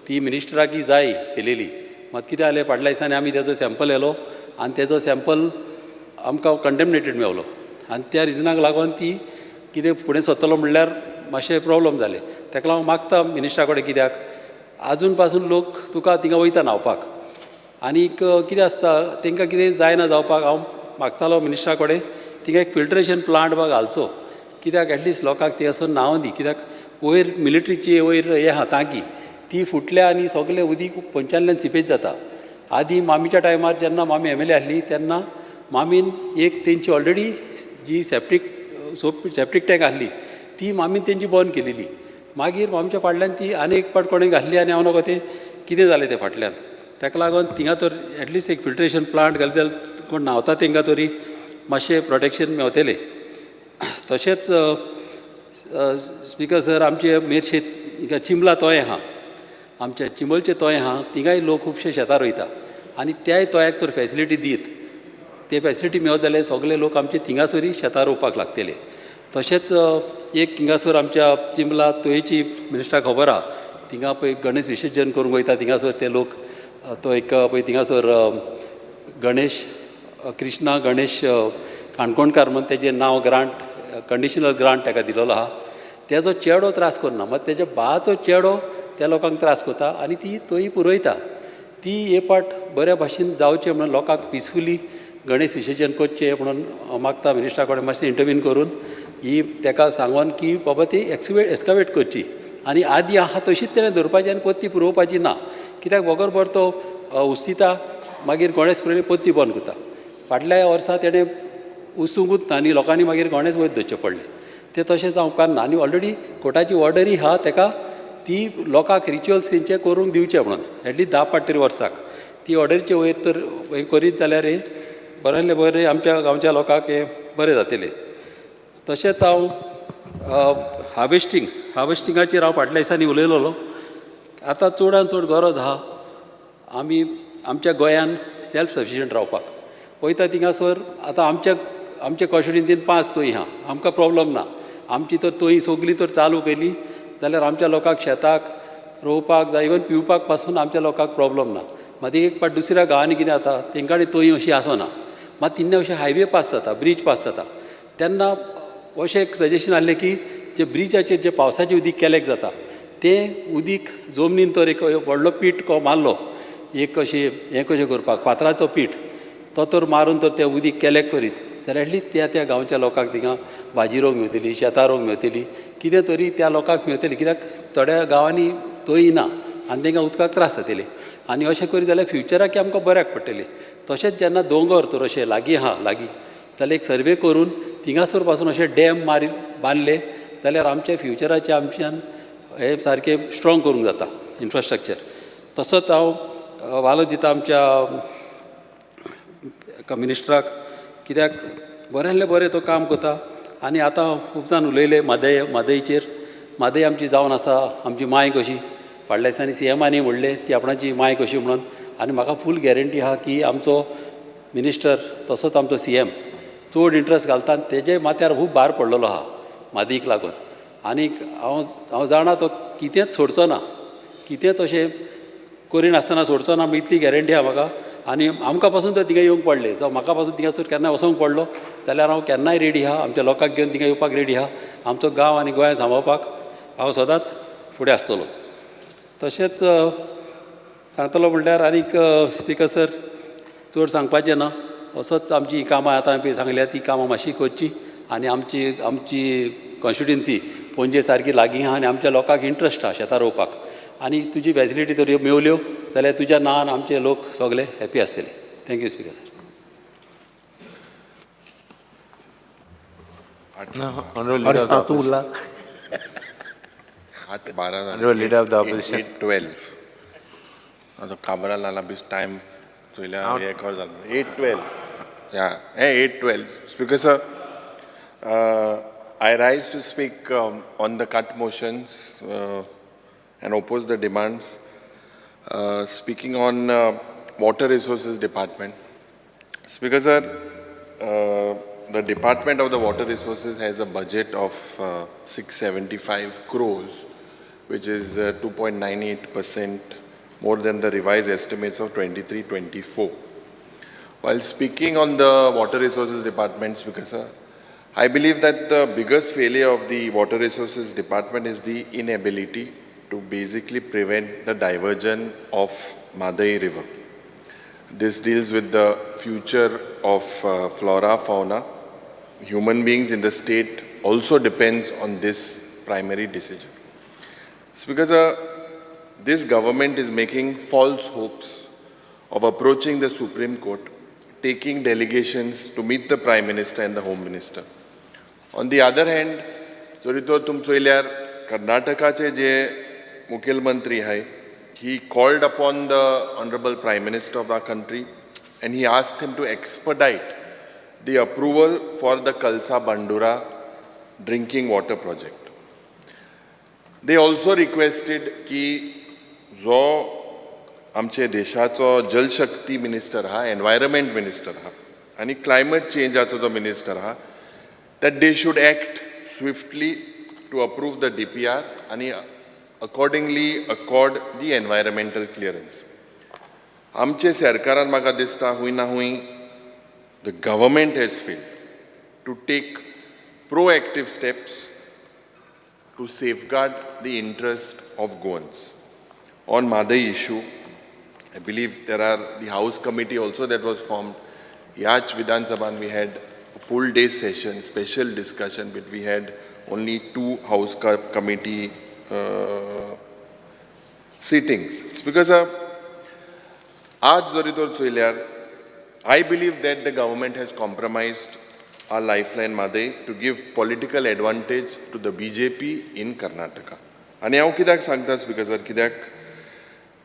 ती मिनिस्टराकी जाय केलेली, मात कितें जालें फाटल्या दिसांनी आमी तेजो सॅम्पल येलो आनी तेजो सॅम्पल आमकां कंटेमिनेटेड मेवलो आनी त्या रिजनाक लागून ती कितें फुडें सरतलो म्हणल्यार मातशें प्रॉब्लम जालें. ताका लागून मागता मिनिस्टरा कडेन, कित्याक आजून पासून लोक तुका थिंगा वयता न्हांवपाक आनीक कितें आसता तांकां कितें जायना जावपाक. हांव मागतालो मिनिस्टरा कडेन थिंगा एक फिल्ट्रेशन प्लांट बा घालचो, कित्याक एटलिस्ट लोकांक ते असो न्हांव दी. कित्याक वयर मिलिटरीची वयर हे आहा टांकी ती फुटल्या आनी सगळें उदीक पंचांतल्यान सिपेज जाता. आदी मामीच्या टायमार जेन्ना मामी MLA आसली तेन्ना मामीन एक तेंची ऑलरेडी जी सेप्टीक टँक आसली ती मामीन तेंची बंद केलेली. मागीर मामीच्या फाटल्यान ती आनी एक पाट कोणें घातली आनी हांव नकळो तें कितें जालें तें फाटल्यान. ताका लागून थिंगा तर एटलिस्ट एक फिल्ट्रेशन प्लांट घाली जाल्यार कोण न्हांवता तांकां तरी मातशें प्रोटेक्शन मेवतलें. तशेंच स्पिकर सर, आमचे मेर्शेत चिंबला तोंय आहा, आमच्या चिंबलचें तोंय आहा, थिंगाय लोक खुबशे शेतार वयता आनी त्याय तोंयाक तर फॅसिलिटी दीत. ते फॅसिलिटी मेवत जाल्यार सगळे लोक आमचे थिंगासरी शेतार रोवपाक लागतले. तशेंच एक थिंगासर आमच्या चिंबला तोयेची मिनिस्टराक खबर आहा, थिंगा पळय गणेश विसर्जन करूंक वयता थिंगासर ते लोक. तो एक पळय थिंगासर गणेश कृष्णा गणेश काणकोणकार म्हणून तेजें नांव ग्रांट कंडिशनल ग्रांट ताका दिलेलो आहा. तेजो चेडो त्रास करना, मात तेज्या बाचो चेडो त्या लोकांक त्रास करता आनी ती तोय पुरयता. ती हे पाट बऱ्या भाशेन जावचें म्हणून लोकांक पिसफुली गणेश विसर्जन करचें म्हणून मागता मिनिस्टरा कडेन मातशें इंटरव्यून करून ही ताका सांगून की बाबा ती एक्सकावेट करची आनी आदी आहा तशीच तेणें धरपाची आनी पत्ती पुरोवपाची ना. कित्याक बगर बर तो उस्तिता मागीर गणेश पुरयले पत्ती बंद करता. फाटल्या वर्सा तेणें उस्तूंकूच ना आनी लोकांनी मागीर गणेश वयर धरचे पडले. ते तशें जावंक ना आनी ऑलरेडी कोर्टाची ऑर्डरी आहा ताका ती लोकांक रिच्युअल्स तेंचे करूंक दिवचे म्हणून एटलीस्ट 10-15 तरी वर्साक. ती ऑर्डरीचे वयर तर हें करीत जाल्यार बरेंले बरें आमच्या गांवच्या लोकांक हें बरें जातलें. तशेंच हांव हार्वेस्टिंगाचेर हांव फाटल्या दिसांनी उलयलोलो. आतां चडांत चड गरज आहा आमी आमच्या गोंयान सेल्फ सफिशियंट रावपाक. पळयता थिंगासर आतां आमच्या कॉन्स्टिट्युएन्सीन 5 तोंय आहा, आमकां प्रॉब्लम ना. आमची तर तोंय सगळी तर चालू केली जाल्यार आमच्या लोकांक शेताक रोवपाक जाय इवन पिवपाक पासून आमच्या लोकांक प्रॉब्लम ना. मात एक पाट दुसऱ्या गांवांनी कितें जाता तेंकांनी तोंय अशी आसना. मात तिन्ने अशें हायवे पास जाता, ब्रीज पास जाता. तेन्ना अशें एक सजेशन आहलें की जे ब्रिजाचेर जे पावसाचें उदीक कलेक्ट जाता तें उदीक जमनीन तर एक व्हडलो पीठ को मारलो एक अशें हें कशें करपाक फातराचो पीठ तो तर मारून तर तें उदीक कलेक्ट करीत जाल्यार एटलीस्ट त्या गांवच्या लोकांक थिंगा भाजी रोवंक मेळटली, शेतां रोवंक मेळटली, कितें तरी त्या लोकांक मेळटली. कित्याक थोड्या गांवांनी तोय ना आनी तांकां उदकाक त्रास जातले. आनी अशें करीत जाल्यार फ्युचराक आमकां बऱ्याक पडटलें. तशेंच जेन्ना दोंगर तर अशें लागीं आहा जाल्यार एक सर्वे करून थिंगासर पासून अशें डॅम बांदले जाल्यार आमच्या फ्युचराचें आमच्यान हें सारकें स्ट्रॉंग करूंक जाता इन्फ्रास्ट्रक्चर. तसोच हांव वालो दिता आमच्या मिनिस्टराक कित्याक बरेंतलें बरें तो काम करता. आनी आतां खूब जाण उलयले म्हादईचेर. म्हादई आमची जावन आसा, आमची मांय कशी. फाटल्या दिसांनी CMांनी म्हणलें ती आपणाची मांय कशी म्हणून. आनी म्हाका फूल गॅरंटी आहा की आमचो मिनिस्टर तसोच आमचो CM चड इंट्रस्ट घालता आनी तेजे माथ्यार खूब भार पडलेलो आहा म्हादईक लागून. आनीक हांव जाणा तो कितेंच सोडचो ना, कितेंच अशें करिनासतना सोडचो ना इतली गॅरंटी आहा म्हाका. आनी आमकां पासून तर थिंगा येवंक पडलें जावं म्हाका पासून थिंगासर केन्ना वचोंक पडलो जाल्यार हांव केन्नाय रेडी आहा, आमच्या लोकांक घेवन थिंगा येवपाक रेडी आहा. आमचो गांव आनी गोंय सांबाळपाक हांव सदांच फुडें आसतलो. तशेंच सांगतलो म्हणल्यार आनीक स्पिकर सर चड सांगपाचें ना. असोच आमची कामां आतां पळय सांगल्या ती कामां मातशी करची आनी आमची कॉन्स्टिट्युएन्सी पणजे सारकी लागीं आहा आनी आमच्या लोकांक इंट्रस्ट आहा शेतां रोवपाक. आनी तुजी फॅसिलिटी तर मेवल्यो जाल्यार तुज्या नांवान आमचे लोक सगळे हॅपी आसतले. Thank you speaker sir. Leader of the opposition. 8:12. Also, Kabara Lala bis time. So, 8:12. Yeah, 8:12. Speaker sir, I rise to speak on the cut motions and oppose the demands. Speaking on Water Resources Department. Speaker sir, the Department of the Water Resources has a budget of 675 crores, which is 2.98% more than the revised estimates of 23-24. While speaking on the Water Resources Department, Speaker sir, I believe that the biggest failure of the Water Resources Department is the inability to basically prevent the diversion of Madai River. This deals with the future of flora, fauna. Human beings in the state also depends on this primary decision. Because this government is making false hopes of approaching the Supreme Court, taking delegations to meet the Prime Minister and the Home Minister. On the other hand, जरी तो तुम चोयल्यार कर्नाटकाचे जे मुखेलमंत्री आहे, he called upon the Honorable Prime Minister of our country and he asked him to expedite the approval for the Kalsa Bandura drinking water project. They also requested की जो आमचे देशाचो जलशक्ती मिनिस्टर हा, एनवायरमेंट मिनिस्टर हा आणि climate चेंजाचो जो minister हा, that they should act swiftly to approve the DPR and accordingly accord the environmental clearance. आमचे सरकारान म्हाका दिसता हूंय ना हूंय the government has failed to take proactive steps to safeguard the interest of Goans. On Madai issue, I believe there are the House committee also that was formed. Yach Vidhan Sabhan, we had a full day session, special discussion, but we had only 2 House committee sittings. It's because aaj zori tor choilyar, I believe that the government has compromised our lifeline Madai to give political advantage to the BJP in Karnataka. And हांव कित्याक सांगता because कित्याक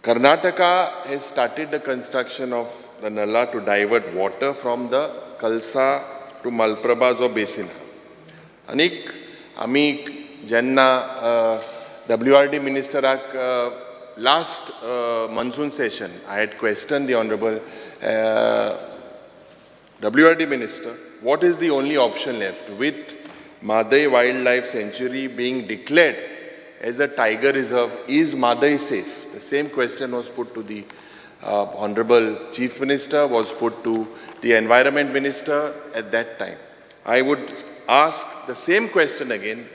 Karnataka has started the construction of the Nalla to divert water from the Kalsa to Malprabha जो basin. आनीक आमी जेन्ना WRD ministeraक last monsoon session I had questioned the honorable WRD minister, what is the only option left with Madai Wildlife Sanctuary being declared as a tiger reserve? Is Madai safe? The same question was put to the Honorable Chief Minister, was put to the Environment Minister at that time. I would ask the same question again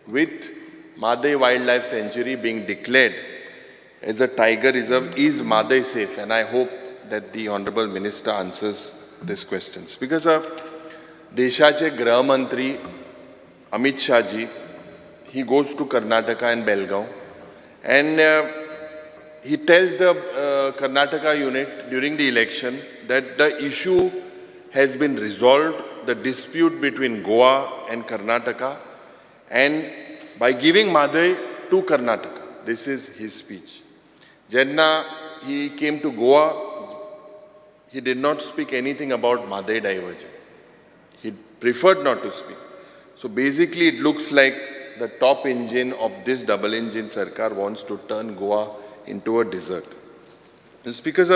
with Madai Wildlife Sanctuary being declared as a tiger reserve. Is Madai safe? And I hope that the Honorable Minister answers these questions. Because देशाचे गृहमंत्री Amit Shah ji, he goes to Karnataka and Belgaum, and he tells the Karnataka unit during the election that the issue has been resolved, the dispute between Goa and Karnataka, and by giving Madai to Karnataka. This is his speech. Jenna, he came to Goa, he did not speak anything about Madai diversion. He preferred not to speak. So basically it looks like the top engine of this double engine Sarkar wants to turn Goa into a desert. It's because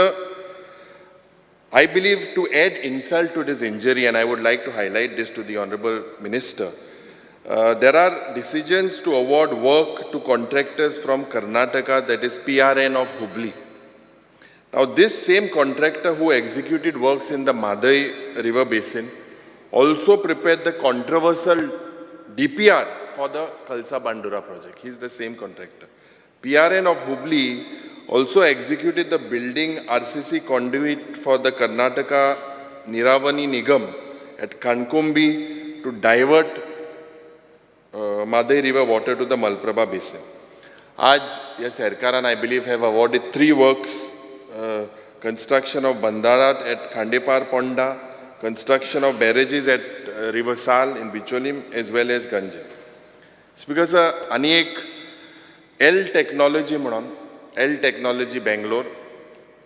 I believe to add insult to this injury, and I would like to highlight this to the Honorable Minister, there are decisions to award work to contractors from Karnataka, that is PRN of Hubli. Now this same contractor who executed works in the Madai River Basin also prepared the controversial DPR for the Kalsa Bandura project. He is the same contractor. PRN of Hubli also executed the building RCC conduit for the Karnataka Niravani Nigam at Kankombi to divert Madai River water to the Malprabha Basin. Aaj, yes, Sarkaran, I believe, have awarded 3 works. Construction of Bandara at Khandepar Ponda, construction of barrages at River Sal in Bicholim, as well as Ganja. It's because Anik L Technology Bangalore,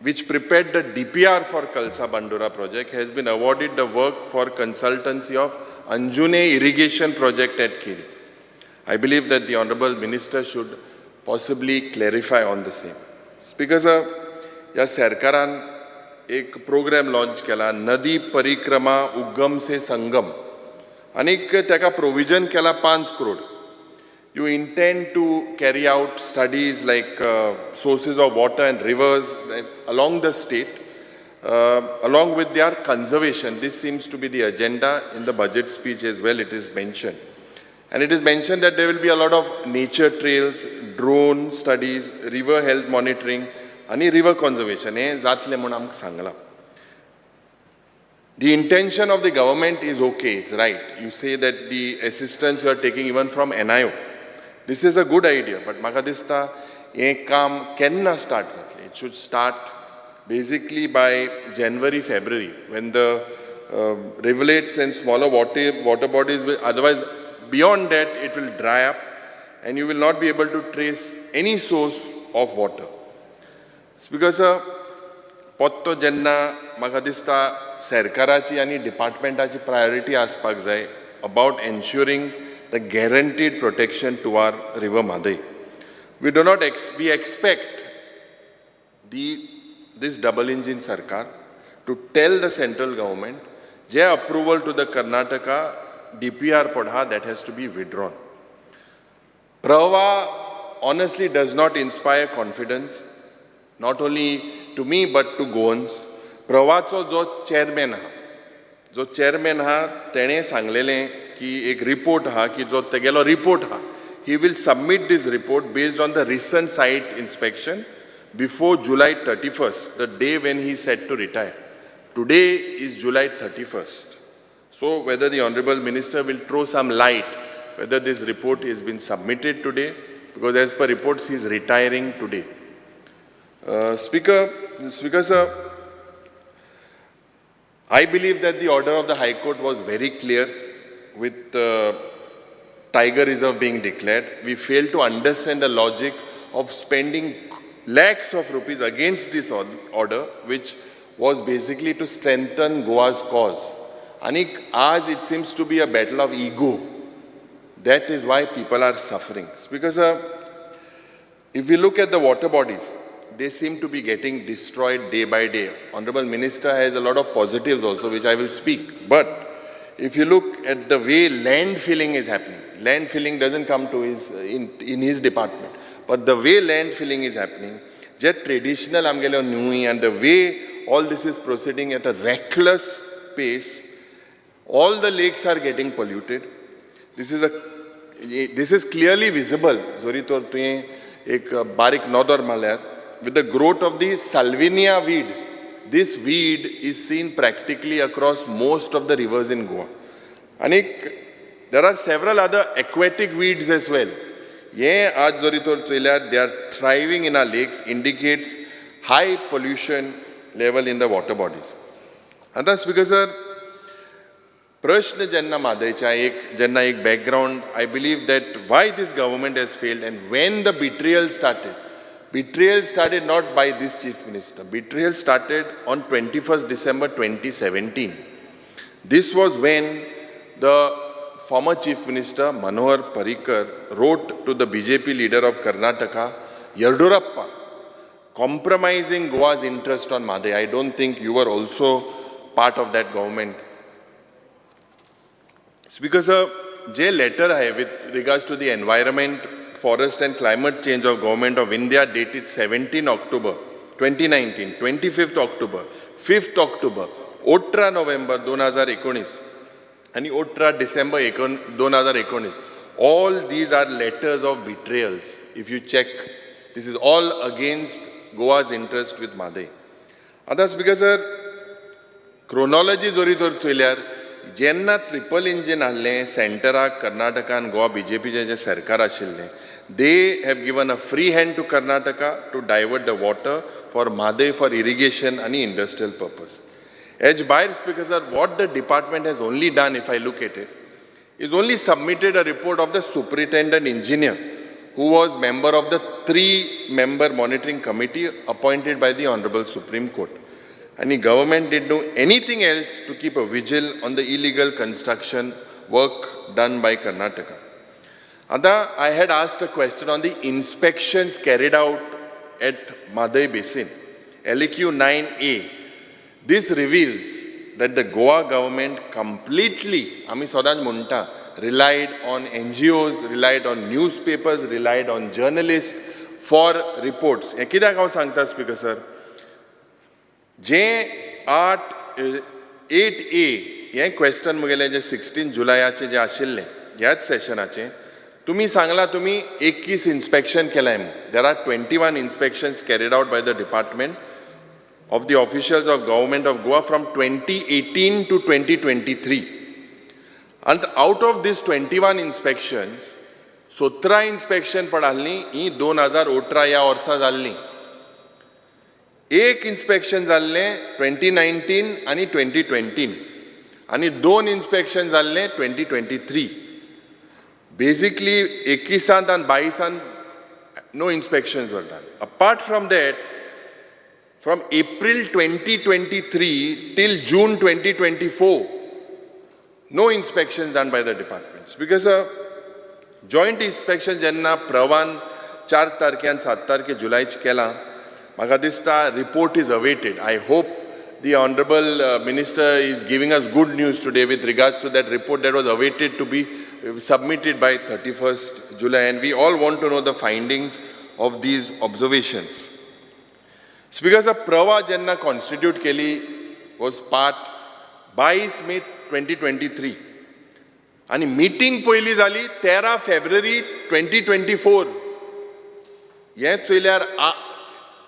which prepared the DPR for Kalsa Bandura project, has been awarded the work for consultancy of Anjune irrigation project at Kiri. I believe that the Honorable Minister should possibly clarify on the same. It's because या सरकारान एक programme launch केला, नदी परिक्रमा उगम से संगम, आनीक तेका provision केला 5 crore. You intend to carry out studies like sources of water and rivers along the state, along with their conservation. This seems to be the agenda in the budget speech as well, it is mentioned. And it is mentioned that there will be a lot of nature trails, drone studies, river health monitoring, and river conservation. The intention of the government is okay, it's right. You say that the assistance you are taking even from NIO. This is a good idea, but Makadista, ye kaam kenna start exactly. It should start basically by January, February, when the rivulets and smaller water bodies will, otherwise beyond that it will dry up and you will not be able to trace any source of water. It's because potto jenna Makadista Sarkarachi ani departmentachi priority aspak jay about ensuring the guaranteed protection to our river Madai. We expect this double engine Sarkar to tell the central government, jay approval to the Karnataka DPR Podha that has to be withdrawn. Prava honestly does not inspire confidence. not only to me but to Goans. प्रवाचो जो chairman आहा तेणें सांगलेलें की एक report आहा की जो तेगेलो report आहा, he will submit this report based on the recent site inspection before July 31st, the day when he is set to retire. Today is July 31st. So whether the Honorable Minister will throw some light whether this report has been submitted today, because as per reports he is retiring today. Speaker sir, I believe that the order of the High Court was very clear with Tiger Reserve being declared. We failed to understand the logic of spending lakhs of rupees against this order, which was basically to strengthen Goa's cause. Anik, as it seems to be a battle of ego. That is why people are suffering. Because if we look at the water bodies, they seem to be getting destroyed day by day. Honorable Minister has a lot of positives also, which I will speak. But if you look at the way land filling is happening, land filling doesn't come to in his department, but the way land filling is happening, just traditional amgelo nui, and the way all this is proceeding at a reckless pace, all the lakes are getting polluted. This is clearly visible. Zori tor tuye ek barik nodor malyar. With the growth of the Salvinia weed, this weed is seen practically across most of the rivers in Goa. Anik, there are several other aquatic weeds as well. Ye aaj zori tor chaylar, they are thriving in our lakes, indicates high pollution level in the water bodies. And that's because Prashna Janna Madhaicha, Janna ek background, I believe that why this government has failed and when the betrayal started not by this Chief Minister. Betrayal started on 21st December 2017. This was when the former Chief Minister Manohar Parrikar wrote to the BJP leader of Karnataka, Yadurappa, compromising Goa's interest on Madai. I don't think you were also part of that government. Speaker sir, J letter hai with regards to the environment, forest and climate change of Government of India dated 17 October 2019, 25th October, 5th October, 18 November 2019 and 18 December 2019. All these are letters of betrayals. If you check, this is all against Goa's interest with Madai. And that's because chronology zori tor chaylar, जेन्ना triple engine आहलें सेंटराक कर्नाटका आनी गोवा BJPचें जें सरकार आशिल्लें, they have given a free hand to Karnataka to divert the water for Madai for irrigation and industrial purpose. As by Speaker sir, what the department has only done, if I look at it, is only submitted a report of the superintendent engineer who was member of the 3-member monitoring committee appointed by the Honorable Supreme Court. And the government didn't do anything else to keep a vigil on the illegal construction work done by Karnataka. Ada, I had asked a question on the inspections carried out at Madai Basin, LEQ 9A. This reveals that the Goa government completely, Ami Sodaj Munta, relied on NGOs, relied on newspapers, relied on journalists for reports. Ekida kao sangta, Speaker sir. जे 8A हे question मुगेले जे 16 जुलयाचे जे आशिल्ले ह्याच सेशनाचे तुम्ही सांगला तुम्ही 21 inspection केलाय. There are 21 inspections carried out by the department of the officials of government of Goa from 2018 to 2023. And out of these 21 inspections, 17 inspection पडाल्ली ही 2018 या वर्सा जाल्ली. एक इन्स्पेक्शन जाल्लें 2019 आणि 2020 आणि 2 इन्स्पेक्शन जाल्लें 2023. Basically 21 and 22 no inspections were done. Apart from that, from April 2023 till June 2024, no inspections done by the departments. Because joint inspection jenna Pravan 4 तारखेन 7 तारखे जुलैच केला, म्हाका दिसता report is awaited. I hope the Honorable Minister is giving us good news today with regards to that report that was awaited to be submitted by 31st July, and we all want to know the findings of these observations. Speaker sir, प्रवा जेन्ना constitute केली was part 22 मे 2023 आणि meeting पयली जाली 13 February 2024. हें चोयल्यार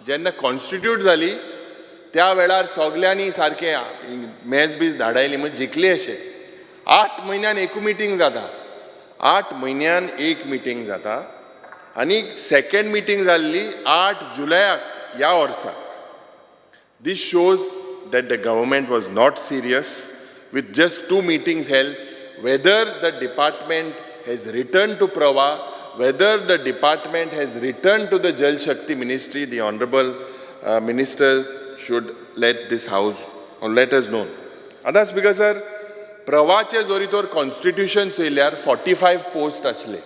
जेन्ना constitute जाली त्या वेळार सगल्यांनी सारकें मेज बीज धाडायली म्हणजे जिखले अशें. 8 म्हयन्यान एक मिटींग जाता, 8 म्हयन्यान एक मिटींग जाता आनी सेकंड मिटींग जाल्ली 8 जुलयाक ह्या वर्साक. This shows that the government was not serious with just 2 meetings held, whether the department has returned to Prava, whether the department has returned to the Jal Shakti Ministry. The Honorable Minister should let this House or let us know. Other Speaker sir, Pravache Zoritor Constitution चयल्यार 45 posts आसले.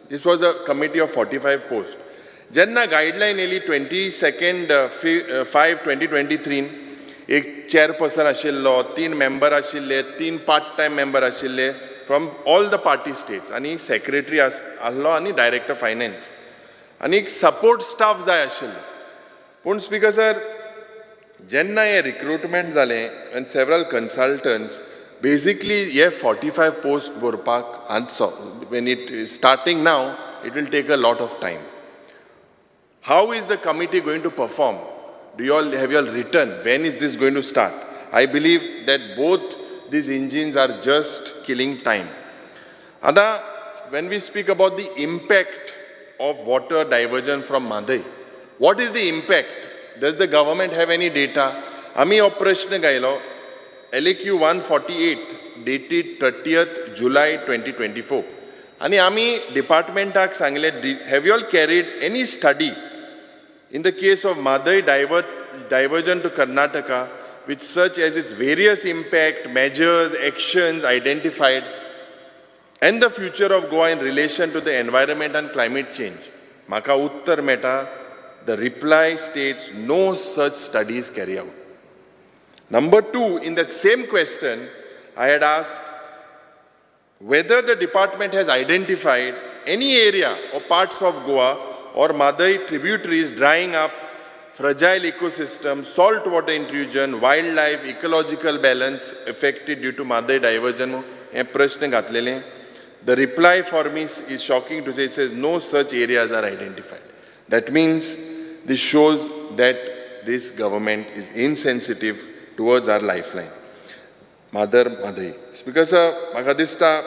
This was a committee of 45 posts. जेन्ना guideline येयली 22/5/2023 एक chairperson आशिल्लो, 3 member आशिल्ले, 3 part time member आशिल्ले from all the party states आनी secretary आसलो आनी डायरेक्टर फायनान्स आनी एक सपोर्ट स्टाफ जाय आशिल्लो. पूण स्पीकर सर, जेन्ना हे रिक्रुटमेंट जालें एंड सेवरल कन्सल्टंट्स बेसिकली हे 45 पोस्ट भरपाक when it is starting now, it will take a lot of time. How is the committee going to perform? Have you all written? When is this going to start? I believe that both these engines are just killing time. Ada, when we speak about the impact of water diversion from Madai, what is the impact? Does the government have any data? Ami operation gailo LAQ 148 dated 30th July 2024. Ani ami department tak sangle, have you all carried any study in the case of Madai diversion to Karnataka with such as its various impact, measures, actions identified and the future of Goa in relation to the environment and climate change? Maka uttar meta, the reply states no such studies carry out. Number 2, in that same question, I had asked whether the department has identified any area or parts of Goa or Madai tributaries drying up, fragile ecosystem, salt water intrusion, wildlife, ecological balance affected due to Madai diversion. The reply for me is shocking to say. It says no such areas are identified. That means this shows that this government is insensitive towards our lifeline. Madai. Speaker sir, म्हाका दिसता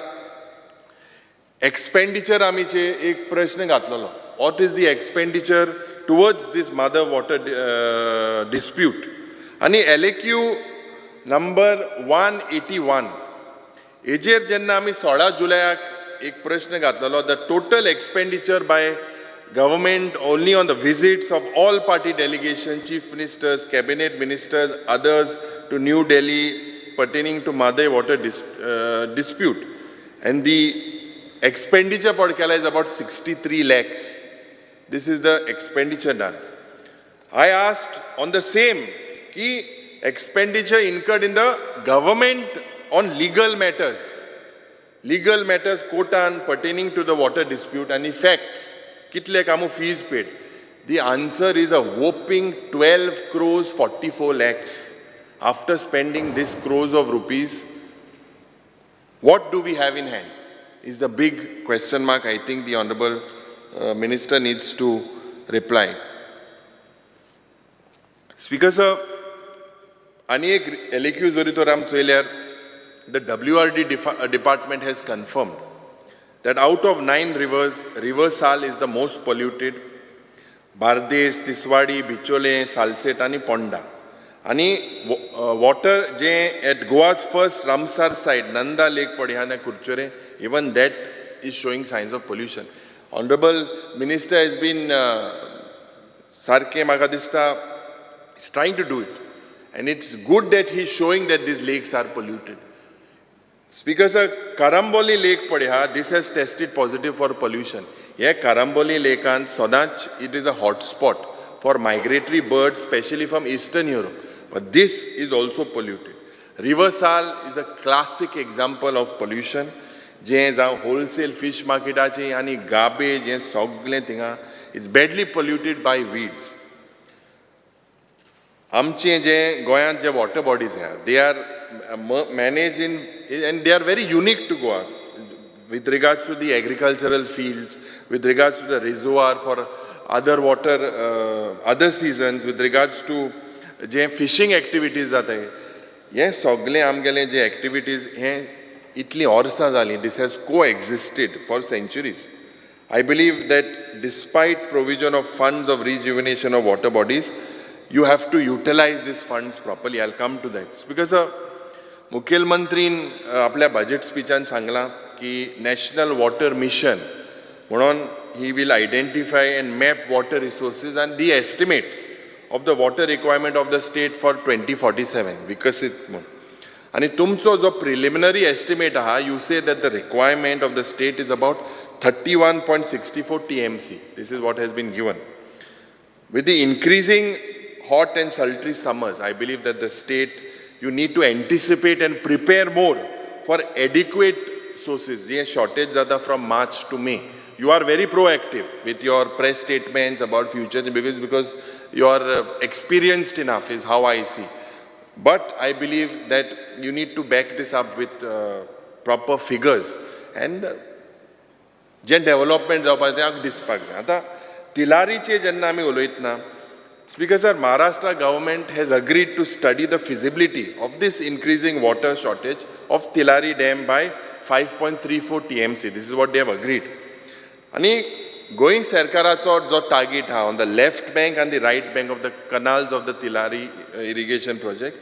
expenditure आमीचे एक प्रश्न घातलेलो. What is the expenditure towards this mother water dispute? आणि LAQ number 181. हेजेर जेन्ना आमी 16 जुलयाक एक प्रश्न घातलेलो, the total expenditure by government only on the visits of all party delegations, chief ministers, cabinet ministers, others to New Delhi pertaining to Madai water dispute. And the expenditure Podkala is about 63 lakhs. This is the expenditure done. I asked on the same, key expenditure incurred in the government on legal matters. Legal matters, quotan, pertaining to the water dispute and effects. Kitle kamu fees paid. The answer is a whopping 12 crores 44 lakhs. After spending this crores of rupees, what do we have in hand? Is the big question mark. I think the Honorable Minister needs to reply. Speaker sir, ani ek LAQ zorito ram chayल्यार the WRD department has confirmed that out of 9 rivers, River Sal is the most polluted. Bardes, Tiswadi, Bichole, Salset and Ponda. Ani water je at Goa's first Ramsar site, Nanda Lake Padihana Kurchure, even that is showing signs of pollution. Honorable Minister has been Sarke Magadista is trying to do it. And it's good that he's showing that these lakes are polluted. Speaker sir, Karamboli Lake Padiha, this has tested positive for pollution. Yeah, Karamboli Lake and Sonach, it is a hot spot for migratory birds, especially from Eastern Europe. But this is also polluted. River Sal is a classic example of pollution. There is a wholesale fish market and garbage, it's badly polluted by weeds. आमचे जे गोंयांत जे water bodies आहा they are manage in and they are very unique to Goa with regards to the agricultural fields, with regards to the reservoir for other water, other seasons, with regards to जे fishing activities जाता हे सगळे आमगेले जे activities हे इतली वर्सां जाली. This has coexisted for centuries. I believe that despite provision of funds of rejuvenation of water bodies, you have to utilize these funds properly. I'll come to that. Because मुखेलमंत्रीन आपल्या budget स्पीचान सांगला की national water mission म्हणून he will identify and map water resources and the estimates of the water requirement of the state for 2047 विकसीत म्हणून. आणि तुमचो जो preliminary estimate आहा you say that the requirement of the state is about 31.64 TMC. This is what has been given. With the increasing hot and sultry summers, I believe that the state, you need to anticipate and prepare more for adequate sources. Yes, shortage zada from March to May. You are very proactive with your press statements about future because you are experienced enough is how I see. But I believe that you need to back this up with proper figures and जे development जावपाक जाय दिसपाक जाय. आतां तिलारीचे जेन्ना आमी उलयतना Speaker sir, Maharashtra government has agreed to study the feasibility of this increasing water shortage of Tilari Dam by 5.34 TMC. This is what they have agreed. And going Sarkaracho jo target ha on the left bank and the right bank of the canals of the Tilari irrigation project,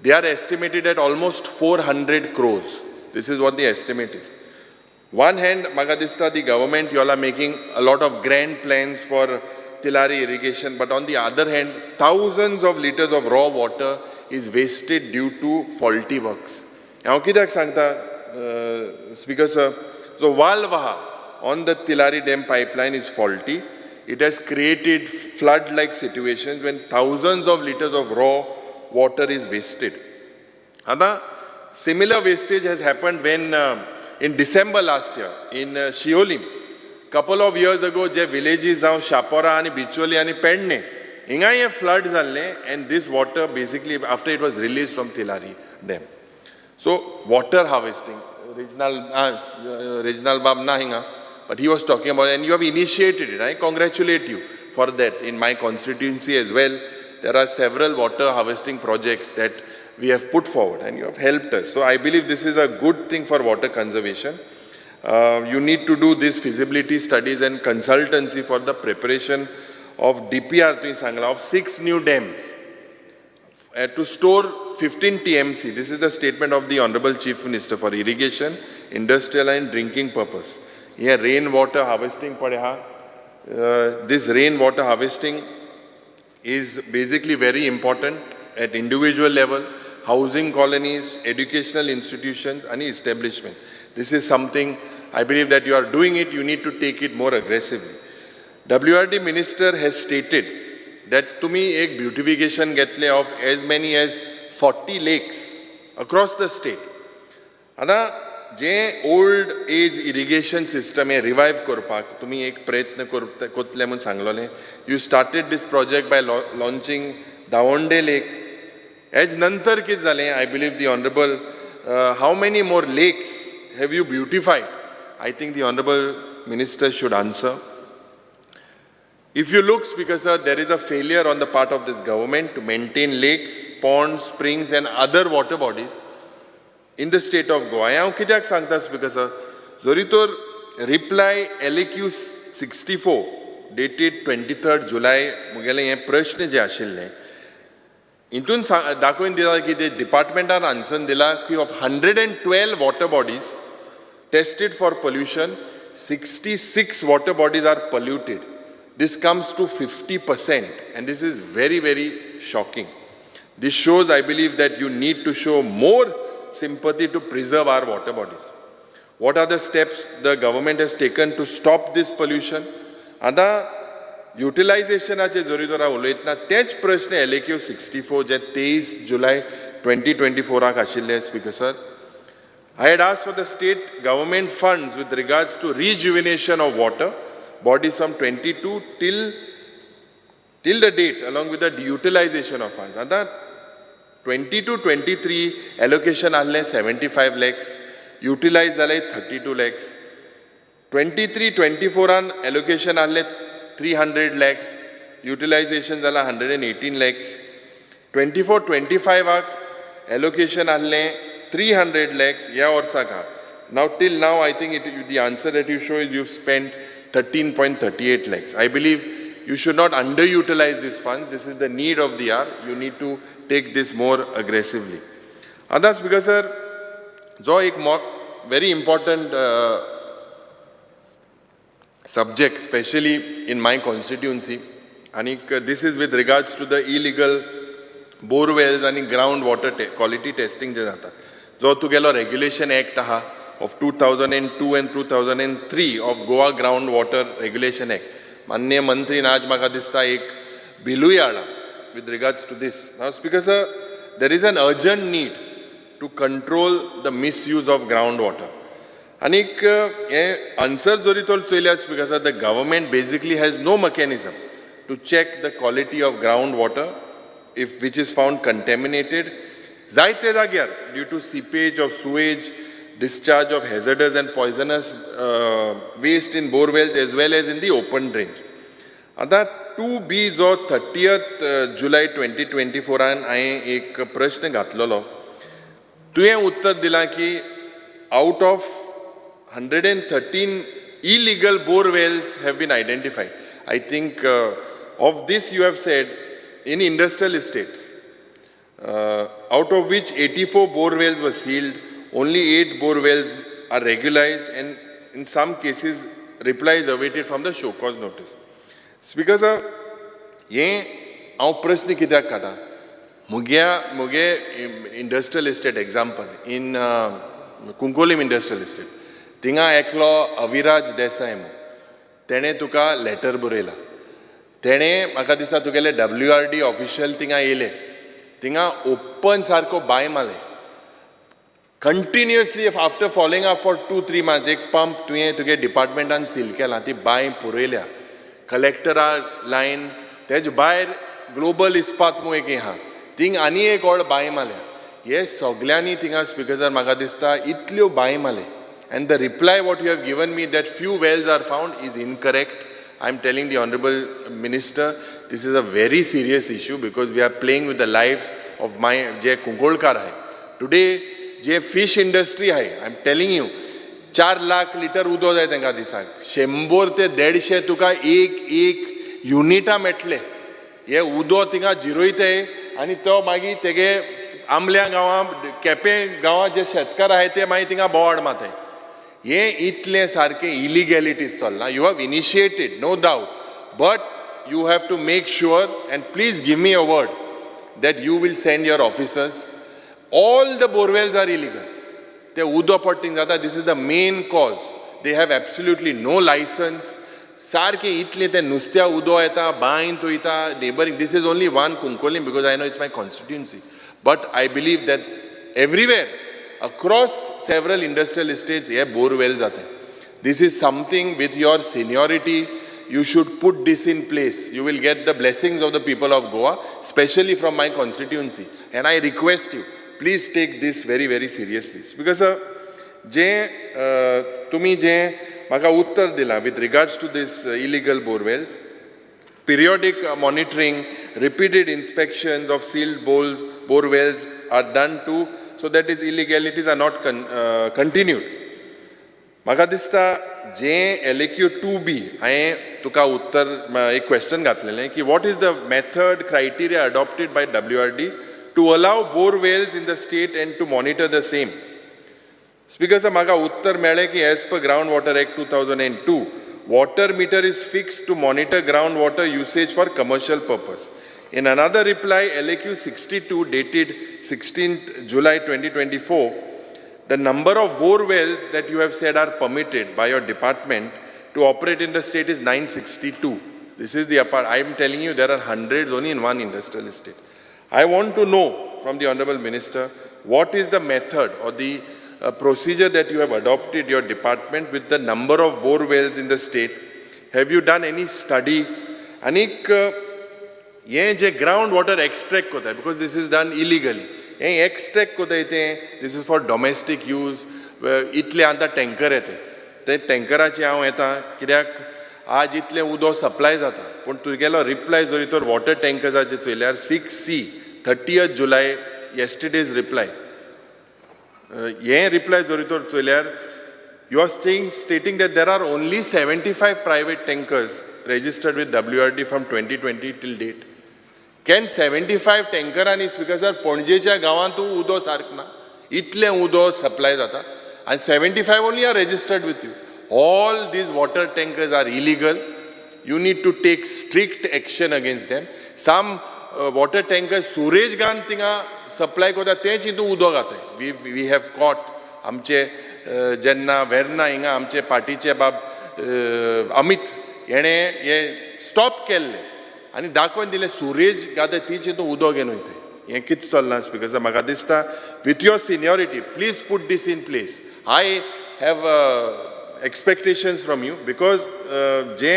they are estimated at almost 400 crores. This is what the estimate is. One hand, Magadista, the government, you all are making a lot of grand plans for Tilari irrigation, but on the other hand, thousands of liters of raw water is wasted due to faulty works. Now, kidak sangta, Speaker sir, so valve on the Tilari Dam pipeline is faulty. It has created flood-like situations when thousands of liters of raw water is wasted. Ada similar wastage has happened when in December last year in Shiolim. Couple of years ago, जे villages जावं शापोरा आणि बिचोली आणि पेडणे हिंगा हे flood जाल्ले and this water basically after it was released from Tilari Dam. So water harvesting, regional Bab na hinga, but he was talking about and you have initiated it. I congratulate you for that. In my constituency as well, there are several water harvesting projects that we have put forward and you have helped us. So I believe this is a good thing for water conservation. You need to do these feasibility studies and consultancy for the preparation of DPR of 6 new dams to store 15 TMC. This is the statement of the Honorable Chief Minister for irrigation, industrial and drinking purpose. Here rainwater harvesting this rainwater harvesting is basically very important at individual level, housing colonies, educational institutions and establishment. This is something I believe that you are doing it, you need to take it more aggressively. WRD minister has stated that to me ek beautification getle of as many as 40 lakes across the state. Ana je old age irrigation system e revive korpak tumi ek prayatna kotle mun sanglole. You started this project by launching Davonde Lake. As nantar kit zale, I believe the honorable how many more lakes have you beautified? I think the Honorable Minister should answer. If you look, Speaker sir, there is a failure on the part of this government to maintain lakes, ponds, springs and other water bodies in the state of Goa. I am kidak sangta, Speaker sir. Zoritor reply LAQ 64 dated 23rd July mugele ye prashna je ashille. Intun dakoin dila ki the department are answer dila ki of 112 water bodies tested for pollution, 66 water bodies are polluted. This comes to 50% and this is very, very shocking. This shows, I believe, that you need to show more sympathy to preserve our water bodies. What are the steps the government has taken to stop this pollution? Ada utilizationaचे जोरीदोरा उलयतना तेच प्रश्न LAQ 64 जे 23 July 2024 आशिल्ले, Speaker sir. I had asked for the state government funds with regards to rejuvenation of water bodies from 22 till till the date, along with the utilization of funds. And 22-23 allocation आले 75 lakhs, utilized जाले 32 lakhs. 23-24 allocation आले 300 lakhs, utilization जाला 118 lakhs. 24-25 allocation आले 300 lakhs या वर्सा का. Now till now I think the answer that you show is you've spent 13.38 lakhs. I believe you should not underutilize this fund. This is the need of the hour. You need to take this more aggressively. And that's because, sir, जो एक very important subject, especially in my constituency, and this is with regards to the illegal bore wells and groundwater quality testing जे जाता. जो तुगेलो Regulation Act आहा of 2002 and 2003 of Goa Groundwater Regulation Act. माननीय मंत्री आज म्हाका दिसता एक बिलूय हाडला with regards to this. Now, Speaker sir, there is an urgent need to control the misuse of groundwater. And answer jori tol chayल्या Speaker sir, the government basically has no mechanism to check the quality of groundwater which is found contaminated. Zaite जाग्यार due to seepage of sewage, discharge of hazardous and poisonous waste in bore wells as well as in the open drains. आता 2B जो 30th July 2024 हांवें एक प्रश्न घातलेलो. तुवें उत्तर दिलां की out of 113 illegal bore wells have been identified. I think of this you have said in industrial estates, out of which 84 bore wells were sealed, only 8 bore wells are regularized, and in some cases reply is awaited from the show cause notice. Speaker sir, ये हांव प्रश्न कित्याक काडा? मुगे industrial estate example in Cuncolim industrial estate थिंगा एकलो अविराज देसाय तेणें तुका लेटर बरयला. तेणें म्हाका दिसता तुगेले WRD ऑफिशियल थिंगा येयले, थिंगा ओपन सारको बाय मारले. Continuously after following up for 2-3 months एक पंप तुवें तुगे डिपार्टमेंटान सील केला, ती बाय पुरयल्या. कलेक्टरा लायन तेज भायर ग्लोबल इस्पात म्हणून एक आहा, थिंग आनी एक व्हड बाय मारल्या. हे सगल्यांनी थिंगा स्पीकर सर म्हाका दिसता इतल्यो बाय मारले. And the reply what you have given me that few wells are found is incorrect. I am telling the Honorable Minister, this is a very serious issue because we are playing with the lives of my जे कुंकोळकार आहे. Today जे fish industry आहे, I am telling you, 4 lakh litre उदो जाय तांकां दिसाक. 100 ते 150 तुका एक युनिटा मेळटले. हे उदो थिंगा जिरोयताय आनी तो मागीर तेगे आमल्या गांवां केपें गांवां जे शेतकार आहे ते मागीर थिंगा बोवाड माताय. हे इतले सारखे इलिगॅलिटीज चल्ला. You have initiated no doubt, but you have to make sure and please give me a word that you will send your officers. All the borewells are illegal. ते उदो पट्टींग जाता, this is the main cause. They have absolutely no licence. सारखे इतले ते नुस्त्या उदो येता, बांयन तोयता, neighbouring. This is only one Cuncolim because I know it's my constituency, but I believe that everywhere across several industrial estates here bore wells aate. This is something with your seniority you should put this in place. You will get the blessings of the people of Goa, especially from my constituency, and I request you please take this very very seriously. Because je tumi je maka uttar dila with regards to this illegal bore wells, periodic monitoring, repeated inspections of sealed bore wells are done too, so that these illegalities are not continued. म्हाका दिसता जे LAQ 2B हांवें तुका उत्तर एक question घातलेलें की what is the method criteria adopted by WRD to allow bore wells in the state and to monitor the same. Speaker sir, म्हाका उत्तर मेळ्ळें की as per Groundwater Act 2002, water meter is fixed to monitor groundwater usage for commercial purpose. In another reply, LAQ 62 dated 16th July 2024, the number of bore wells that you have said are permitted by your department to operate in the state is 962. This is the apart. I am telling you there are hundreds only in one industrial estate. I want to know from the Honorable Minister, what is the method or the procedure that you have adopted your department with the number of bore wells in the state? Have you done any study? Anik हे जे ground water extract कोताय because this is done illegally हे extract कोताय तें this is for domestic use इतले आतां tanker येताय ते टँकराची हांव येता कित्याक आज इतलें उदक सप्लाय जाता पूण तुगेलो रिप्लाय जरी तर वॉटर टँकर्साचे चोयल्यार 6C 30th July yesterday's reply हे रिप्लाय जरी तर चोयल्यार you are stating that there are only 75 private tankers registered with WRD from 2020 till date. Can 75 tankeraंनी स्पीकर सर पणजेच्या गांवांत उदो सारक ना इतलें उदो सप्लाय जाता and 75 only are registered with you. All these water tankers are illegal. You need to take strict action against them. Some water tankers Suraj Gant थिंगा supply करता तेच हितून उदो घाताय. We have caught आमचे जेन्ना वेर्ना हिंगा आमचे पार्टीचे बाब अमित हेणे हे स्टॉप केल्ले आनी दाखोवन दिले सुरेज घाताय तीच हितून उदो घेवन वयताय. हें कितें चल्लां स्पीकर सर म्हाका दिसता with your seniority please put this in place. I have expectations from you because जे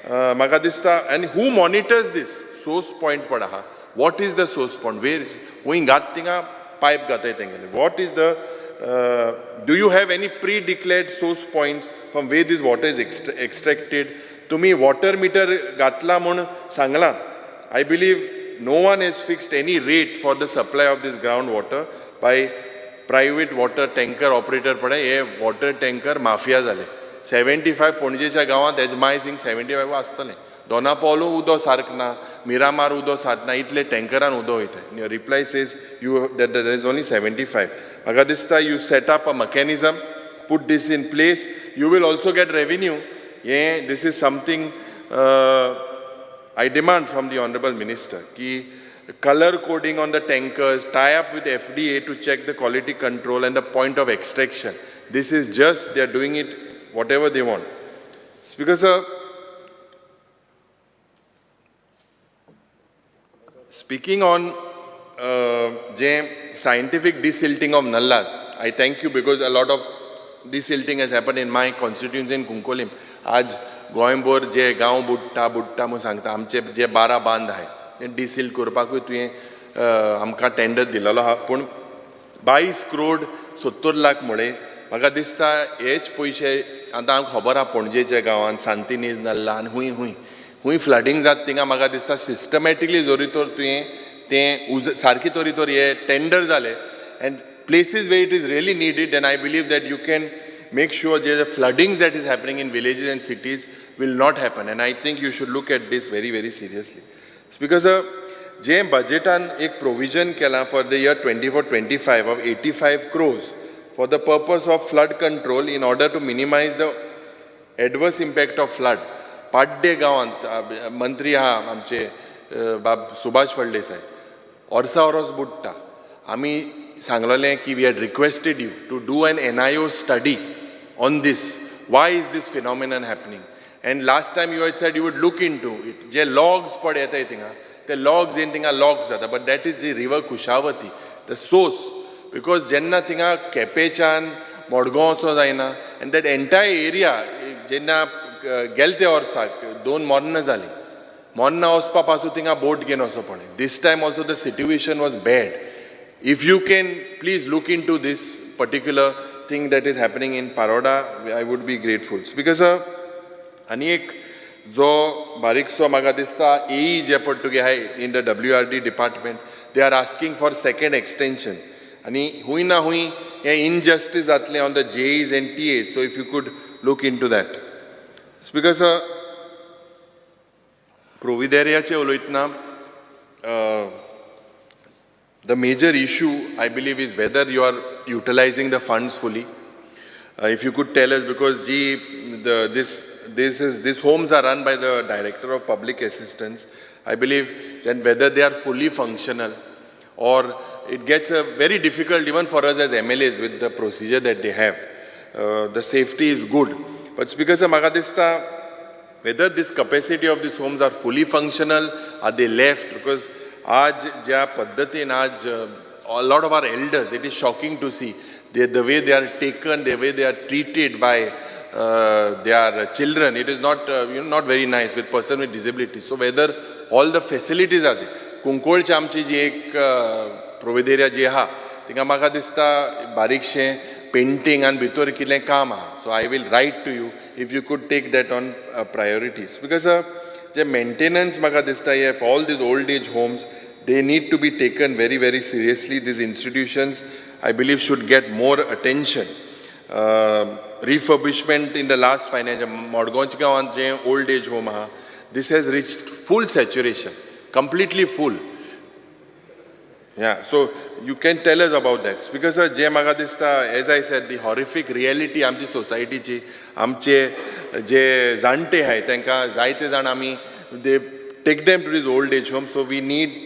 म्हाका दिसता आनी who monitors this source point पण आहा. What is the source point where हूंय घात थिंगा पायप घाताय तेंगेले. What is the do you have any pre-declared source points from where this water is extracted? तुम्ही water meter घातला म्हूण सांगला. I believe no one has fixed any rate for the supply of this groundwater by private water tanker operator. पडे हे water tanker mafia जाले. 75 पणजेच्या गांवांत एजमाय सिंग 75 आसतलें. दोना पावलू उदो सारक ना मिरामार उदो सारक ना इतले टँकरान उदो वयताय. Your reply says that there is only 75. म्हाका दिसता you set up a mechanism, put this in place, you will also get revenue. Yeah, this is something I demand from the Honorable Minister. Ki color coding on the tankers, tie up with FDA to check the quality control and the point of extraction. This is just, they are doing it whatever they want. Speaker sir, speaking on scientific desilting of nallas, I thank you because a lot of desilting has happened in my constituency in Kunkolim. आज गोंयभर जे गांव बुडटा म्हणून सांगता आमचे जे 12 बांद आहाय डिसिल्ट करपाकूय तुवें आमकां टेंडर दिलेलो आहा पूण 22 करोड 70 लाख म्हळे म्हाका दिसता हेच पयशे आतां हांव खबर आहा पणजेच्या गांवांत सांतिनेज नल्ला आनी हूंय फ्लडींग जाता थिंगा म्हाका दिसता सिस्टमॅटिकली जरी तर तुवें तें सारकी तरी तर हे टेंडर जाले end places where it is really needed, then I believe that you can make sure the flooding that is happening in villages and cities will not happen. And I think you should look at this very, very seriously. Because जे budgetan एक provision केला for the year 24-25 of 85 crores for the purpose of flood control in order to minimize the adverse impact of flood. पाड्डे गांवांत मंत्री आहा आमचे बाब सुभाष फळदेसाय वर्सा वरोस बुडटा. आमी सांगलोलें की we had requested you to do an NIO study on this. Why is this phenomenon happening? And last time you had said you would look into it. जे logs पड येताय थिंगा ते logs in थिंगा logs जाता but that is the river Kushavati, the source. Because जेन्ना थिंगा केपेच्यान मडगांव असो जायना and that entire area जेन्ना गेल ते वर्साक 2 मोन्नां जालीं मोन्नां वचपा पासून थिंगा बोट घेवन वचो पडलें. This time also the situation was bad. If you can please look into this particular thing that is happening in Paroda, I would be grateful. Because ani ek jo barikso maga dista AE je pottuge hai in the WRD department, they are asking for second extension. Ani hui na hui ye injustice atle on the JEs and TAs. So if you could look into that. Because Provideria che uloitna the major issue, I believe, is whether you are utilizing the funds fully. If you could tell us, because these homes are run by the Director of Public Assistance. I believe then whether they are fully functional or it gets very difficult even for us as MLAs with the procedure that they have. The safety is good. But Speaker Sir, Magadista, whether this capacity of these homes are fully functional, are they left? Because आज ज्या पद्धतीन आज a lot of our elders, it is shocking to see the way they are taken, the way they are treated by their children. It is not not very nice with person with disability. So whether all the facilities are they कुंकोळची आमची जी एक प्रोविदेरिया जी आहा थिंगा म्हाका दिसता बारीकशें painting आनी भितर कितें काम आहा so I will write to you if you could take that on priorities because जे मेंटेनन्स म्हाका दिसता हे for all these old age homes they need to be taken very, very seriously. These institutions, I believe, should get more attention. Refurbishment in the last financial, Modgonchgaon old age home, this has reached full saturation, completely full. Yeah, so you can tell us about that. Because जे म्हाका दिसता, as I said, the horrific reality आमची सोसायटीची, आमचे जे जाणटे आहाय तांकां जायते जाण आमी they take them to these old age homes. So we need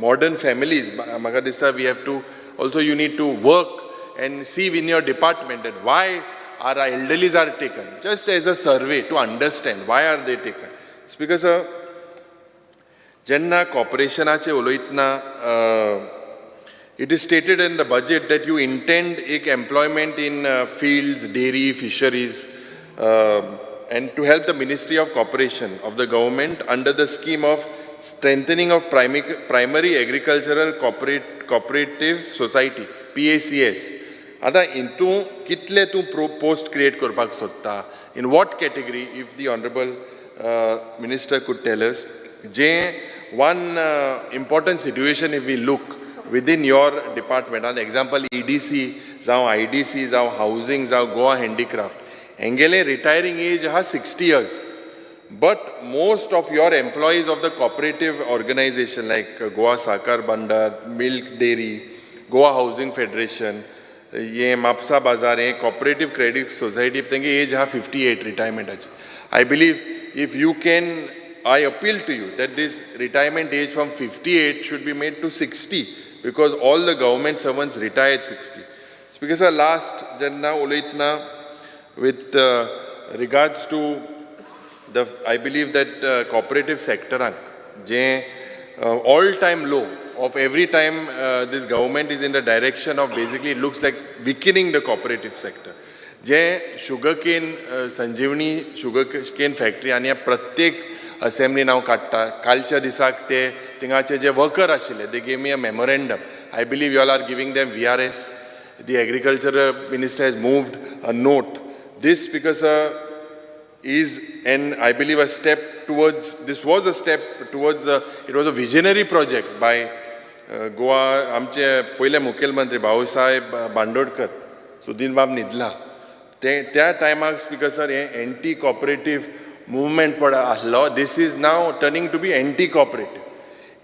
modern families. म्हाका दिसता we have to also you need to work and see in your department that why our elderlies are taken. Just as a survey to understand why are they taken. It's because जेन्ना कॉर्पोरेशनाचे उलयतना it is stated in the budget that you intend एक employment in fields, dairy, fisheries and to help the Ministry of Corporation of the government under the scheme of strengthening of primary agricultural cooperative society PACS. आता इंतू कितले तूं post create करपाक सोदता in what category if the honorable minister could tell us. जे one important situation if we look within your department, an example EDC जावं IDC जावं housing जावं Goa handicraft engele retiring age ha 60 years. But most of your employees of the cooperative organization like Goa Sakar Bandar, Milk Dairy, Goa Housing Federation, ye Mapsa Bazaar, ye Cooperative Credit Society, tenge age ha 58 retirement age. I believe if you can, I appeal to you that this retirement age from 58 should be made to 60 because all the government servants retire at 60. It's because our last janna uleitna with regards to I believe that cooperative sector all-time low of every time this government is in the direction of basically it looks like weakening the cooperative sector. जे sugarcane संजीवनी sugarcane factory आणि प्रत्येक assembly नाव काढता कालच्या दिसाक ते थिंगाचे जे worker आशिल्ले they gave me a memorandum. I believe you all are giving them VRS. The agriculture minister has moved a note. This because is and I believe a step towards, this was a step towards, it was a visionary project by Goa, आमचे पहिले मुखेलमंत्री भाऊसाहेब बांदोडकर, सुदीन बाब निदला. त्या टायमाक speaker sir हे anti cooperative movement पड आसलो. This is now turning to be anti cooperative.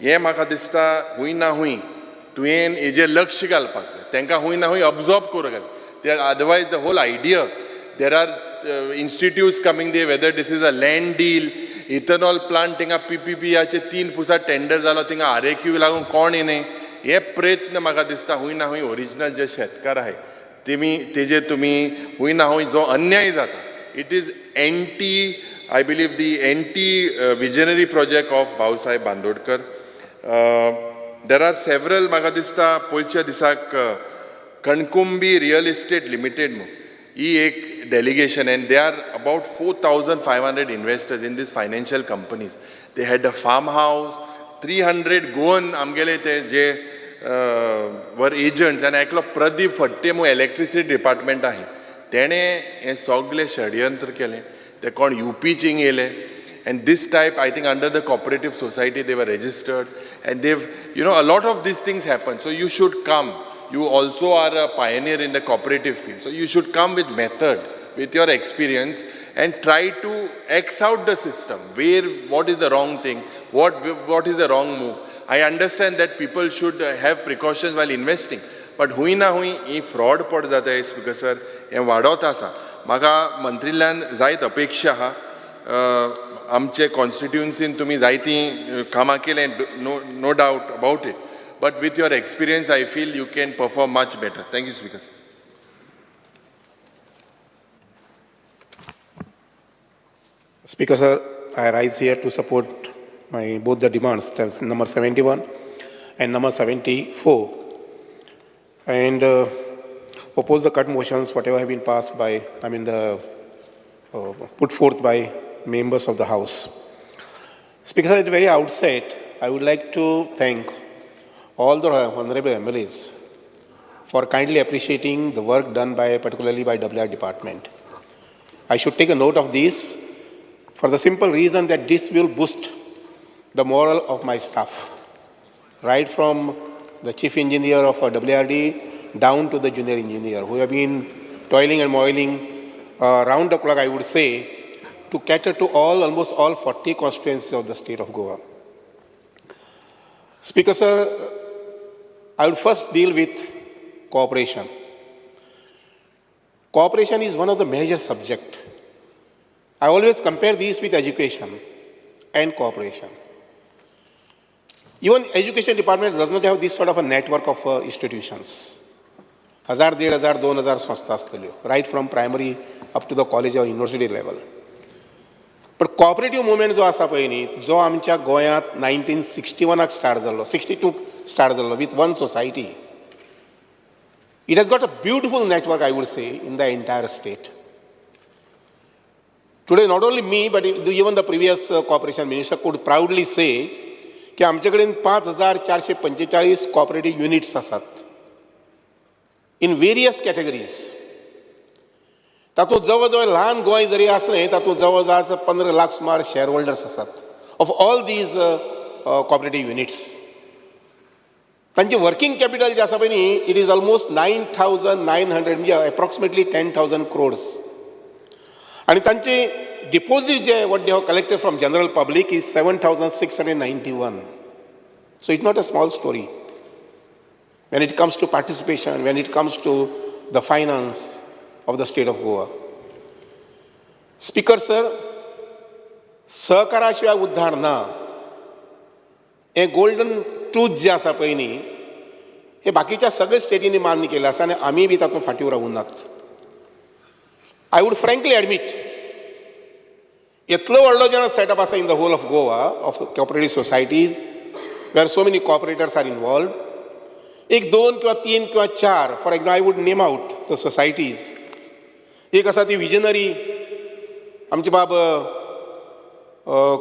हे म्हाका दिसता हूंय ना हूंय तुवें हेजेर लक्ष घालपाक जाय. तांकां हूंय ना हूंय ऑब्जॉर्व करूंक जाय. Otherwise the whole idea there are institutes coming there, whether this is a land deal, ethanol plant, tinga PPP याचे 3 पुसा टेंडर जालो, tinga RAQ लागून कोण येणे. हे प्रयत्न म्हाका दिसता हूंय ना हूंय ओरिजिनल जे शेतकार आहे तेजे तुम्ही हूंय ना हूंय जो अन्याय जाता, it is anti, I believe the anti visionary project of Bhausaheb Bandodkar. There are several म्हाका दिसता पयच्या दिसाक कणकुंबी रियल इस्टेट लिमिटेड म्हणून ही एक delegation and there are about 4,500 investors in these financial companies. They had a farmhouse, 300 Goan amgele te je were agents and एकलो प्रदीप फट्टे मो electricity department आहे तेणे हे सगळे षडयंत्र केले. ते कोण UP-ची येले and this type I think under the cooperative society they were registered and they've, you know, a lot of these things happen. So you should come. You also are a pioneer in the cooperative field. So you should come with methods, with your experience and try to X out the system. What is the wrong thing? What is the wrong move? I understand that people should have precautions while investing. But हुई ना हुई ही fraud पड जाता है because sir हे वाडत आसा. म्हाका मंत्रील्यान जायत अपेक्षा आहा. आमचे कॉन्स्टिट्युएन्सीन तुम्ही जायती कामां केले, no doubt about it. But with your experience, I feel you can perform much better. Thank you, Speaker. Speaker, sir, I rise here to support both the demands, that's number 71 and number 74, and oppose the cut motions, whatever have been passed by, put forth by members of the House. Speaker, sir, at the very outset, I would like to thank all the honorable MLAs for kindly appreciating the work done particularly by WR department. I should take a note of this for the simple reason that this will boost the morale of my staff, right from the chief engineer of WRD down to the junior engineer, who have been toiling and moiling round the clock, I would say, to cater to almost all 40 constituencies of the state of Goa. Speaker, sir, I would first deal with cooperation. Cooperation is one of the major subjects. I always compare these with education and cooperation. Even education department does not have this sort of a network of institutions. 1000, 1500, 2000 संस्था असतल्यो, right from primary up to the college or university level. पण cooperative movement जो आसा पळय न्ही, जो आमच्या गोंयांत 1961 start जाल्लो, 62 स्टार्ट जाल्लो with one society. It has got a beautiful network, I would say, in the entire state. Today, not only me, but even the previous corporation minister could proudly say की आमचे कडेन 5445 cooperative units आसात in various categories. तातूंत जवळ जवळ ल्हान गोंय जरी असलें, तातूंत जवळ जवळ 15 लाख सुमार शेअर होल्डर्स आसात of all these cooperative units. तांचे वर्किंग कॅपिटल जे आसा पळय न्ही, इट इज ऑलमोस्ट 9900 म्हणजे अप्रॉक्सिमेटली 10,000 crores. आणि तांचे डिपॉझिट जे what they have collected from general public is 7691. So it's not a small story when it comes to participation, when it comes to the finance of the state of Goa. Speaker, sir, सहकाराशिवाय उद्धार ना. हे golden truth जे आसा पळय न्ही, हे बाकीच्या सगळ्या स्टेटींनी मान्य केलें आसा आनी आमी बी तातूंत फाटीं रावूं नात. आय वूड फ्रँकली एडमीट, इतलो व्हडलो जेन्ना सेटअप आसा in the whole of Goa of cooperative societies where so many cooperators are involved, एक 2 किंवा 3 किंवा 4, for example I would name out the societies. एक आसा ती विजनरी, आमचे बाब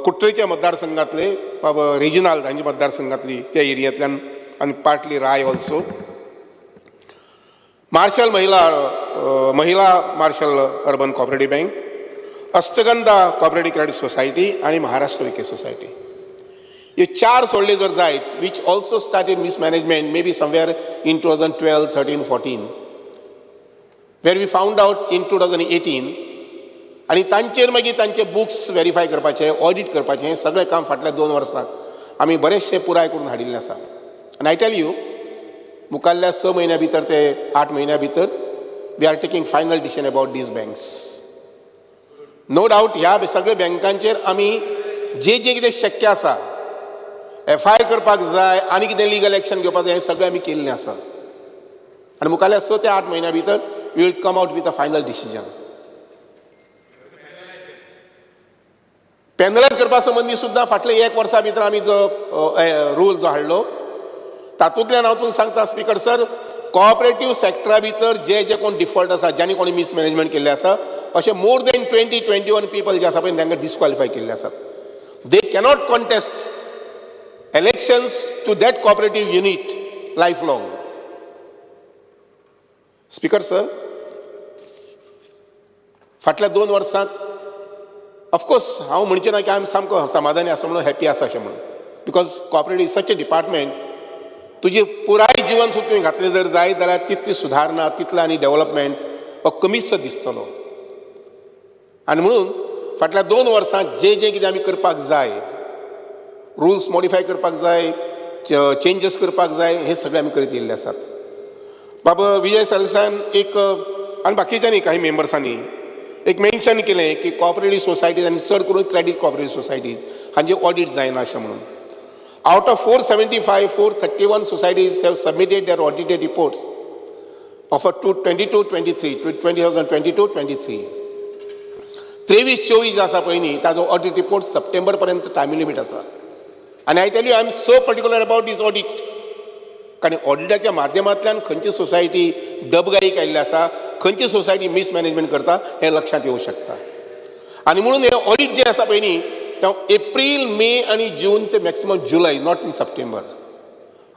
कुट्रेच्या मतदारसंघातले बाब रिजनल हांच्या मतदारसंघातली त्या एरियांतल्यान आनी partly Rai also. Marshal Mahila marshal urban cooperative bank, Ashtagandha cooperative credit society आणि महाराष्ट्र विके सोसायटी. हे 4 सोडले जर जायत, which also started mismanagement may be somewhere in 2012, 13, 14, where we found out in 2018. आणि तांचेर मागीर तांचे बुक्स व्हेरीफाय करपाचे, ऑडिट करपाचें, हें सगळें काम फाटल्या 2 वर्सांक आमी बरेचशे पुराय करून हाडिल्लें आसा. आनी आय टेल यू, मुखाल्ल्या 6 म्हयन्या भितर ते 8 म्हयन्या भितर we are taking final decision about these banks. No doubt ह्या सगळ्या बँकांचेर आमी जे कितें शक्य आसा, FIR करपाक जाय आनी कितें लिगल एक्शन घेवपाक जाय, हें सगळें आमी केल्लें आसा. आनी मुखाल्ल्या 6 ते 8 म्हयन्या भितर we will come out with a final decision. Penalise करपा संबंधी सुद्दां फाटले 1 वर्सा भितर आमी जो रूल जो हाडलो, तातूंतल्यान हांव तुमकां सांगता स्पीकर सर, कॉपरेटिव्ह सेक्टरा भितर जे कोण डिफॉल्ट आसा, ज्यांनी कोणी मिसमॅनेजमेंट केल्लें आसा, अशें मोर देन 20-21 पीपल जे आसा पळय तांकां डिस्क्वॉलिफाय केल्ले आसात. दे cannot contest elections to that cooperative unit lifelong. Speaker sir, फाटल्या 2 वर्सांत ऑफकोर्स हांव म्हणचें ना की हांव सामको समाधानी आसा म्हणून हॅपी आसा अशें म्हणून, because cooperative is such a department, तुजें पुराय जिवन सुद्दां तुवें घातलें जर जायत जाल्यार तितली सुधारणा, तितलो आनी डेव्हलपमेंट हो कमीच दिसतलो. आनी म्हणून फाटल्या 2 वर्सांत जे कितें आमी करपाक जाय, रुल्स मॉडिफाय करपाक जाय, चेंजीस करपाक जाय, हे सगळें आमी करीत येयल्ले आसात. बाबा विजय सरदेसायान एक आनी बाकीच्यांनी काही मेंबर्सांनी एक मेन्शन केलें की कॉपरेटिव्ह सोसायटीज आनी चड करून क्रेडीट कॉपरेटिव्ह सोसायटीज हांचे ऑडिट जायना अशें म्हणून. Out of 475, 431 societies have submitted their audited reports of 2022-23, 2022-23. 23-24 आसा पळय न्ही, ताजो ऑडिट रिपोर्ट सप्टेंबर पर्यंत टायम लिमीट आसा. आनी I tell you, I am so particular about this audit, कारण ऑडिटाच्या माध्यमांतल्यान खंयची सोसायटी डबगाईक आयिल्ली आसा, खंयची सोसायटी मिसमॅनेजमेंट करता हें लक्षांत येवंक शकता. आनी म्हणून हे ऑडिट जें आसा पळय न्ही, तेव्हा एप्रील मे आणि जून ते maximum July, not in September,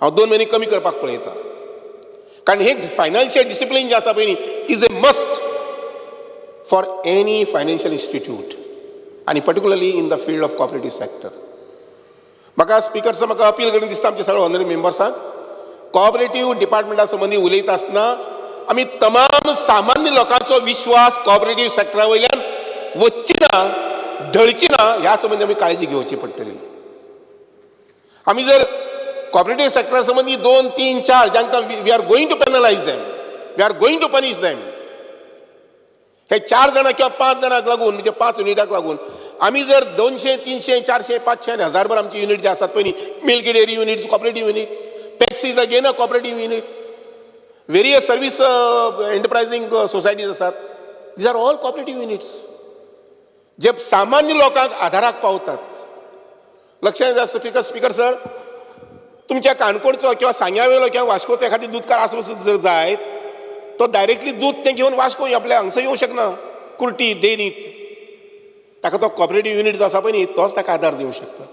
हांव 2 म्हयने कमी करपाक पळयता. कारण हे फायनान्शियल डिसिप्लीन जे आसा पळय न्ही is a must for any financial institute आणि particularly in the field of cooperative sector. म्हाका स्पिकरचो म्हाका अपील करून दिसता आमच्या सगळ्या ऑनररी मेंबर्सांक, कॉपरेटिव्ह डिपार्टमेंटा संबंदी उलयता आसतना आमी तमाम सामान्य लोकांचो विश्वास कॉपरेटिव्ह सेक्टरा वयल्यान वचची ना, ढळची ना, ह्या संबंदी आमी काळजी घेवची पडटली. आमी जर कॉपरेटिव्ह सेक्टरा संबंधी 2, 3, 4 जांकां we are going to penalise them, we are going to punish them, हे 4 जाणां किंवा 5 जाणांक लागून म्हणजे 5 युनिटाक लागून आमी जर 200, 300, 400, 500 आनी 1000 आमचे युनिट जे आसात पळय न्ही, milk dairy unit, cooperative unit, Pepsi is again a cooperative unit, various service enterprising societies आसात, these are all cooperative units जे सामान्य लोकांक आधाराक पावतात. लक्षात घ्या स्पीकर सर, तुमच्या काणकोणचो किंवा सांग्यावेलो किंवा वास्कोचो एखादी दूधकार आसलो जर जायत, तो डायरेक्टली दूध ते घेवन वास्को आपल्या हांगसर येवंक शकना, कुर्टी डेरींत. ताका तो कॉपरेटिव्ह युनिट जो आसा पळय न्ही तोच ताका आदार दिवंक शकता.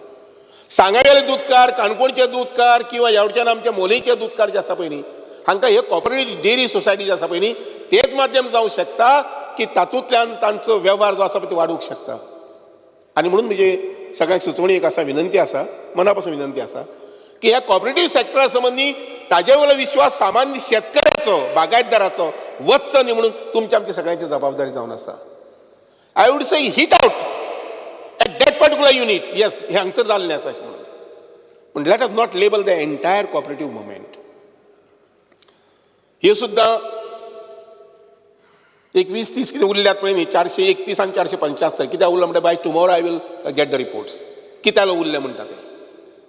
सांगावेले दूधकार, काणकोणचे दूधकार किंवा ह्यावटच्यान आमच्या मोलयचे दूधकार जे आसा पळय न्ही, हांकां हे कॉपरेटिव्ह डेअरी सोसायटी जी आसा पळय न्ही तेच माध्यम जावंक शकता की तातूंतल्यान तांचो वेव्हार जो आसा पळय तो वाडूंक शकता. आनी म्हणून म्हणजे सगळ्यांक सुचोवणी एक आसा, विनंती आसा, मना पासून विनंती आसा की ह्या कॉपरेटिव्ह सेक्टरा संबंधी ताजे वयलो विश्वास सामान्य शेतकऱ्याचो, बागायतदाराचो वचचो न्ही म्हणून तुमच्या आमच्या सगळ्यांची जबाबदारी जावन आसा. I would say hit out at that particular unit, yes हे हांगसर जाल्लें आसा अशें म्हणून, पूण let us not label the entire cooperative movement. हे सुद्दां एक 20-30 कितें उरल्यात पळय न्ही, 431 आनी 475 कित्याक उरला म्हणटा by tomorrow I will get the reports, कित्याक उरले म्हणटा ते,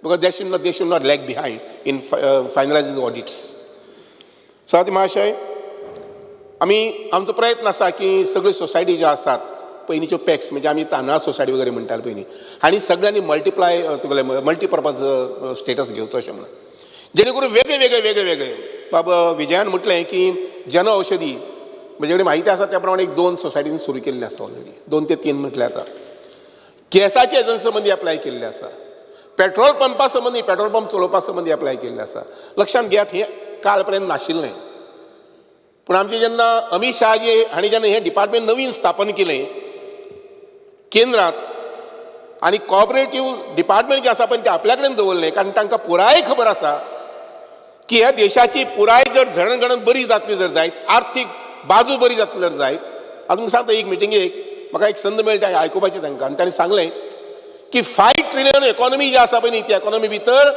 because they should not lag behind in finalizing audits. So महाशय, आमी आमचो प्रयत्न आसा की सगळ्यो सोसायटी ज्यो आसात पयलींच्यो पॅक्स म्हणजे आमी तांदळा सोसायटी वगैरे म्हणटाले पयलीं, आनी सगळ्यांनी मल्टीपर्पज स्टेटस घेवचो अशें म्हणून, जेणे करून वेगळे बाबा विजयान म्हटलें की जन औषधी म्हजे कडेन म्हायती आसा त्या प्रमाणे 1-2 सोसायटीनी सुरू केल्ले आसा ऑलरेडी, 2 ते 3 म्हटलें आतां. गॅसाचे एजन्सी संबंदी अप्लाय केल्ले आसा, पेट्रोल पंपा संबंधी, पेट्रोल पंप चलोवपा संबंधी अप्लाय केल्ले आसा. लक्षांत घेयात हें काल पर्यंत नाशिल्लें, पूण आमचे जेन्ना अमित शहाजी हांणी जेन्ना हें डिपार्टमेंट नवीन स्थापन केलें केंद्रांत, आनी कॉपरेटिव्ह डिपार्टमेंट जें आसा पळय तें आपल्या कडेन दवरलें, कारण तांकां पुराय खबर आसा की ह्या देशाची पुराय जर जडणघडण बरी जातली जर जायत, आर्थीक बाजू बरी जातली जर जायत. हांव तुमकां सांगता, एक मिटिंगेक म्हाका एक संद मेळटा आयकुपाचें तांकां, आनी तांणी सांगलें की 5 ट्रिलियन इकॉनॉमी जी आसा पळय न्ही त्या इकॉनॉमी भितर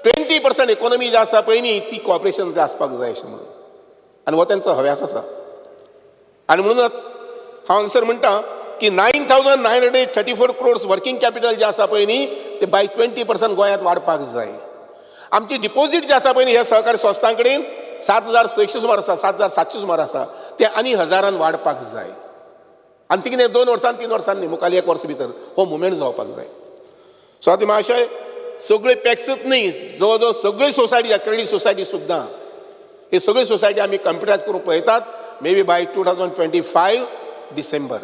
20% इकॉनॉमी जी आसा पळय न्ही ती कॉर्पोरेशन आसपाक जाय अशें म्हणून, आनी हो तांचो हव्यास आसा. आनी म्हणूनच हांव हांगसर म्हणटा की 9,934 crores वर्किंग कॅपिटल जे आसा पळय न्ही ते बाय 20% गोंयांत वाडपाक जाय. आमची डिपॉझीट जे आसा पळय न्ही ह्या सहकारी संस्थां कडेन 7,600 सुमार आसा, 7,700 सुमार आसा, ते आनी 1000 वाडपाक जाय. आनी ती कितें 2 वर्सां 3 वर्सांनी मुखाली 1 वर्स भितर हो मुवमेंट जावपाक जाय. सो आतां महाशय, सगळे पॅक्सच न्ही, जवळ जवळ सगळ्यो सोसायटी, क्रेडीट सोसायटी सुद्दां, हे सगळ्यो सोसायटी आमी कम्प्युटरायज करून पळयतात, मे बी बाय 2025 डिसेंबर,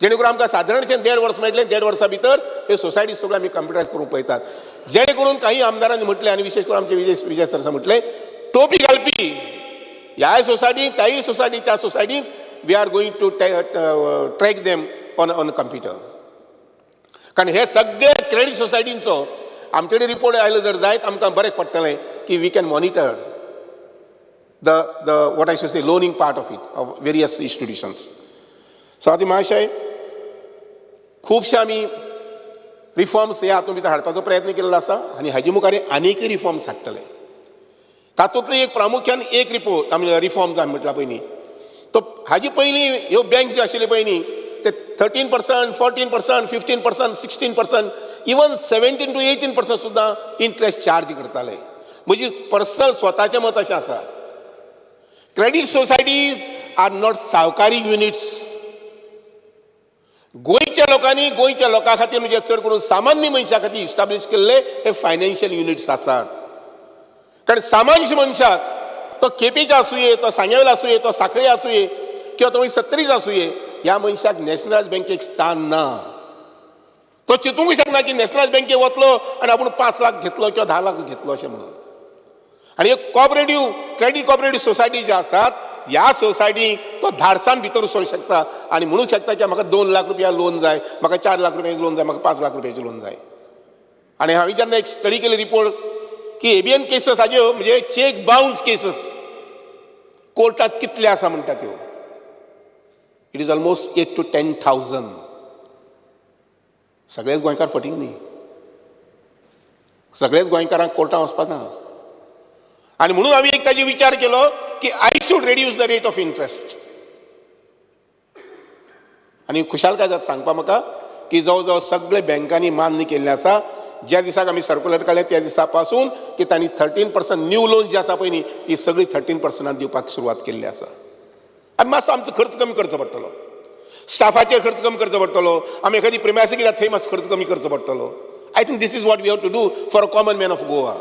जेणे करून आमकां सादारणशें 1.5 वर्स मेळटलें. 1.5 वर्सां भितर हे सोसायटी सगळ्यो आमी कम्प्युटरायज करून पळयतात. जेणे करून काही आमदारांनी म्हटलें, आनी विशेश करून आमचे विजय सर म्हटलें, टोपी घालपी ह्याय सोसायटी त्याय सोसायटी त्या सोसायटीन we are going to track them on computer. कारण हे सगळे क्रेडीट सोसायटींचो आमचे कडेन रिपोर्ट आयलो जर जायत आमकां बरें पडटलें की we can monitor the what I should say loaning part of it of various institutions. So आतां महाशय, खुबशे आमी रिफॉर्म्स हे हातूंत भितर हाडपाचो प्रयत्न केल्लो आसा, आनी हाजे मुखार आनीकय रिफॉर्म्स हाडटले. तातूंतलो एक प्रामुख्यान एक रिपोर्ट आमी रिफॉर्म्स आमी म्हटला पळय न्ही, तो हाजी पयलीं ह्यो बँक ज्यो आशिल्ल्यो पळय न्ही ते 13%, 14%, 15%, 16%, इवन 17 to 18% सुद्दां इंट्रस्ट चार्ज करताले. म्हजी पर्सनल स्वताचें मत अशें आसा, क्रेडीट सोसायटीज आर नॉट सावकारी युनिट्स. गोंयच्या लोकांनी गोंयच्या लोकां खातीर म्हणजे चड करून सामान्य मनशा खातीर इस्टाब्लीश केल्ले हे फायनान्शियल युनिट्स आसात. कारण सामान्य मनशाक तो केपेंचो आसूये, तो सांगेवेल आसूये, तो सांखळे आसूये किंवा तो 70 आसूये, ह्या मनशाक नॅशनलायज बँकेक स्थान ना. तो चिंतूंक शकना की नॅशनल बँकेक वतलो आनी आपूण 5 लाख घेतलो किंवा 10 लाख घेतलो अशें म्हणून. आनी एक कॉपरेटीव क्रेडीट कॉपरेटीव सोसायटी ज्यो आसात ह्या सोसायटीक तो धाडसान भितर वचूंक शकता आनी म्हणूंक शकता की म्हाका 2 लाख रुपया लोन जाय, म्हाका 4 लाख रुपयाचें लोन जाय, म्हाका 5 लाख रुपयाचें लोन जाय. आनी हांवें जेन्ना एक स्टडी केली रिपोर्ट की एबीएन केसीस हाज्यो म्हणजे चेक बाउन्स केसीस कोर्टात कितले आसा म्हणटा त्यो. It is almost 8 to 10,000. सगळेच गोंयकार फटींग न्ही, सगळेच गोंयकारांक कोर्टांत वचपाक ना. आनी म्हणून हांवें एक ताजेर विचार केलो की I should reduce the rate of interest. आनी खुशालकाय जाता सांगपा म्हाका की जवळ जवळ सगळे बँकांनी मान्य केल्लें आसा. ज्या दिसाक आमी सर्क्युलर काडलें त्या दिसा पासून की तांणी 13% न्यू लोन्स जी आसा पळय न्ही ती सगळी 13% दिवपाक सुरवात केल्ली आसा. आनी मातसो आमचो खर्च कमी करचो पडटलो, स्टाफाचेर खर्च कमी करचो पडटलो, आमी एखादी प्रिमायसी कित्याक थंय मातसो खर्च कमी करचो पडटलो. I think this is what we have to do for a common man of Goa.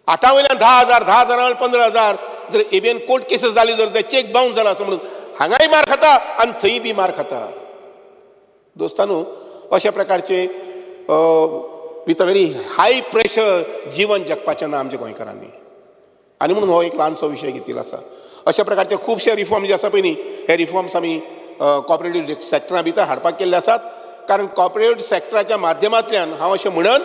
8 वयल्यान 10,000, 10,000 वयल्यान 15,000 जर एबीएन कोर्ट केसीस जाली जर चेक बाउन्स जाला असं म्हणून हांगाय मार खाता आनी थंय बी मार खाता. दोस्तानो अशा प्रकारचे with a very high pressure जीवन जगपाचें ना आमच्या गोंयकारांनी. आनी म्हणून हो एक ल्हानसो विशय घेतिल्लो आसा. अशा प्रकारचे खुबशे रिफॉर्म जे आसा पळय न्ही हे रिफॉर्म्स आमी कॉपरेटीव सॅक्टरा भितर हाडपाक केल्ले आसात. कारण कॉपरेटीव सॅक्टराच्या माध्यमांतल्यान हांव अशें म्हणन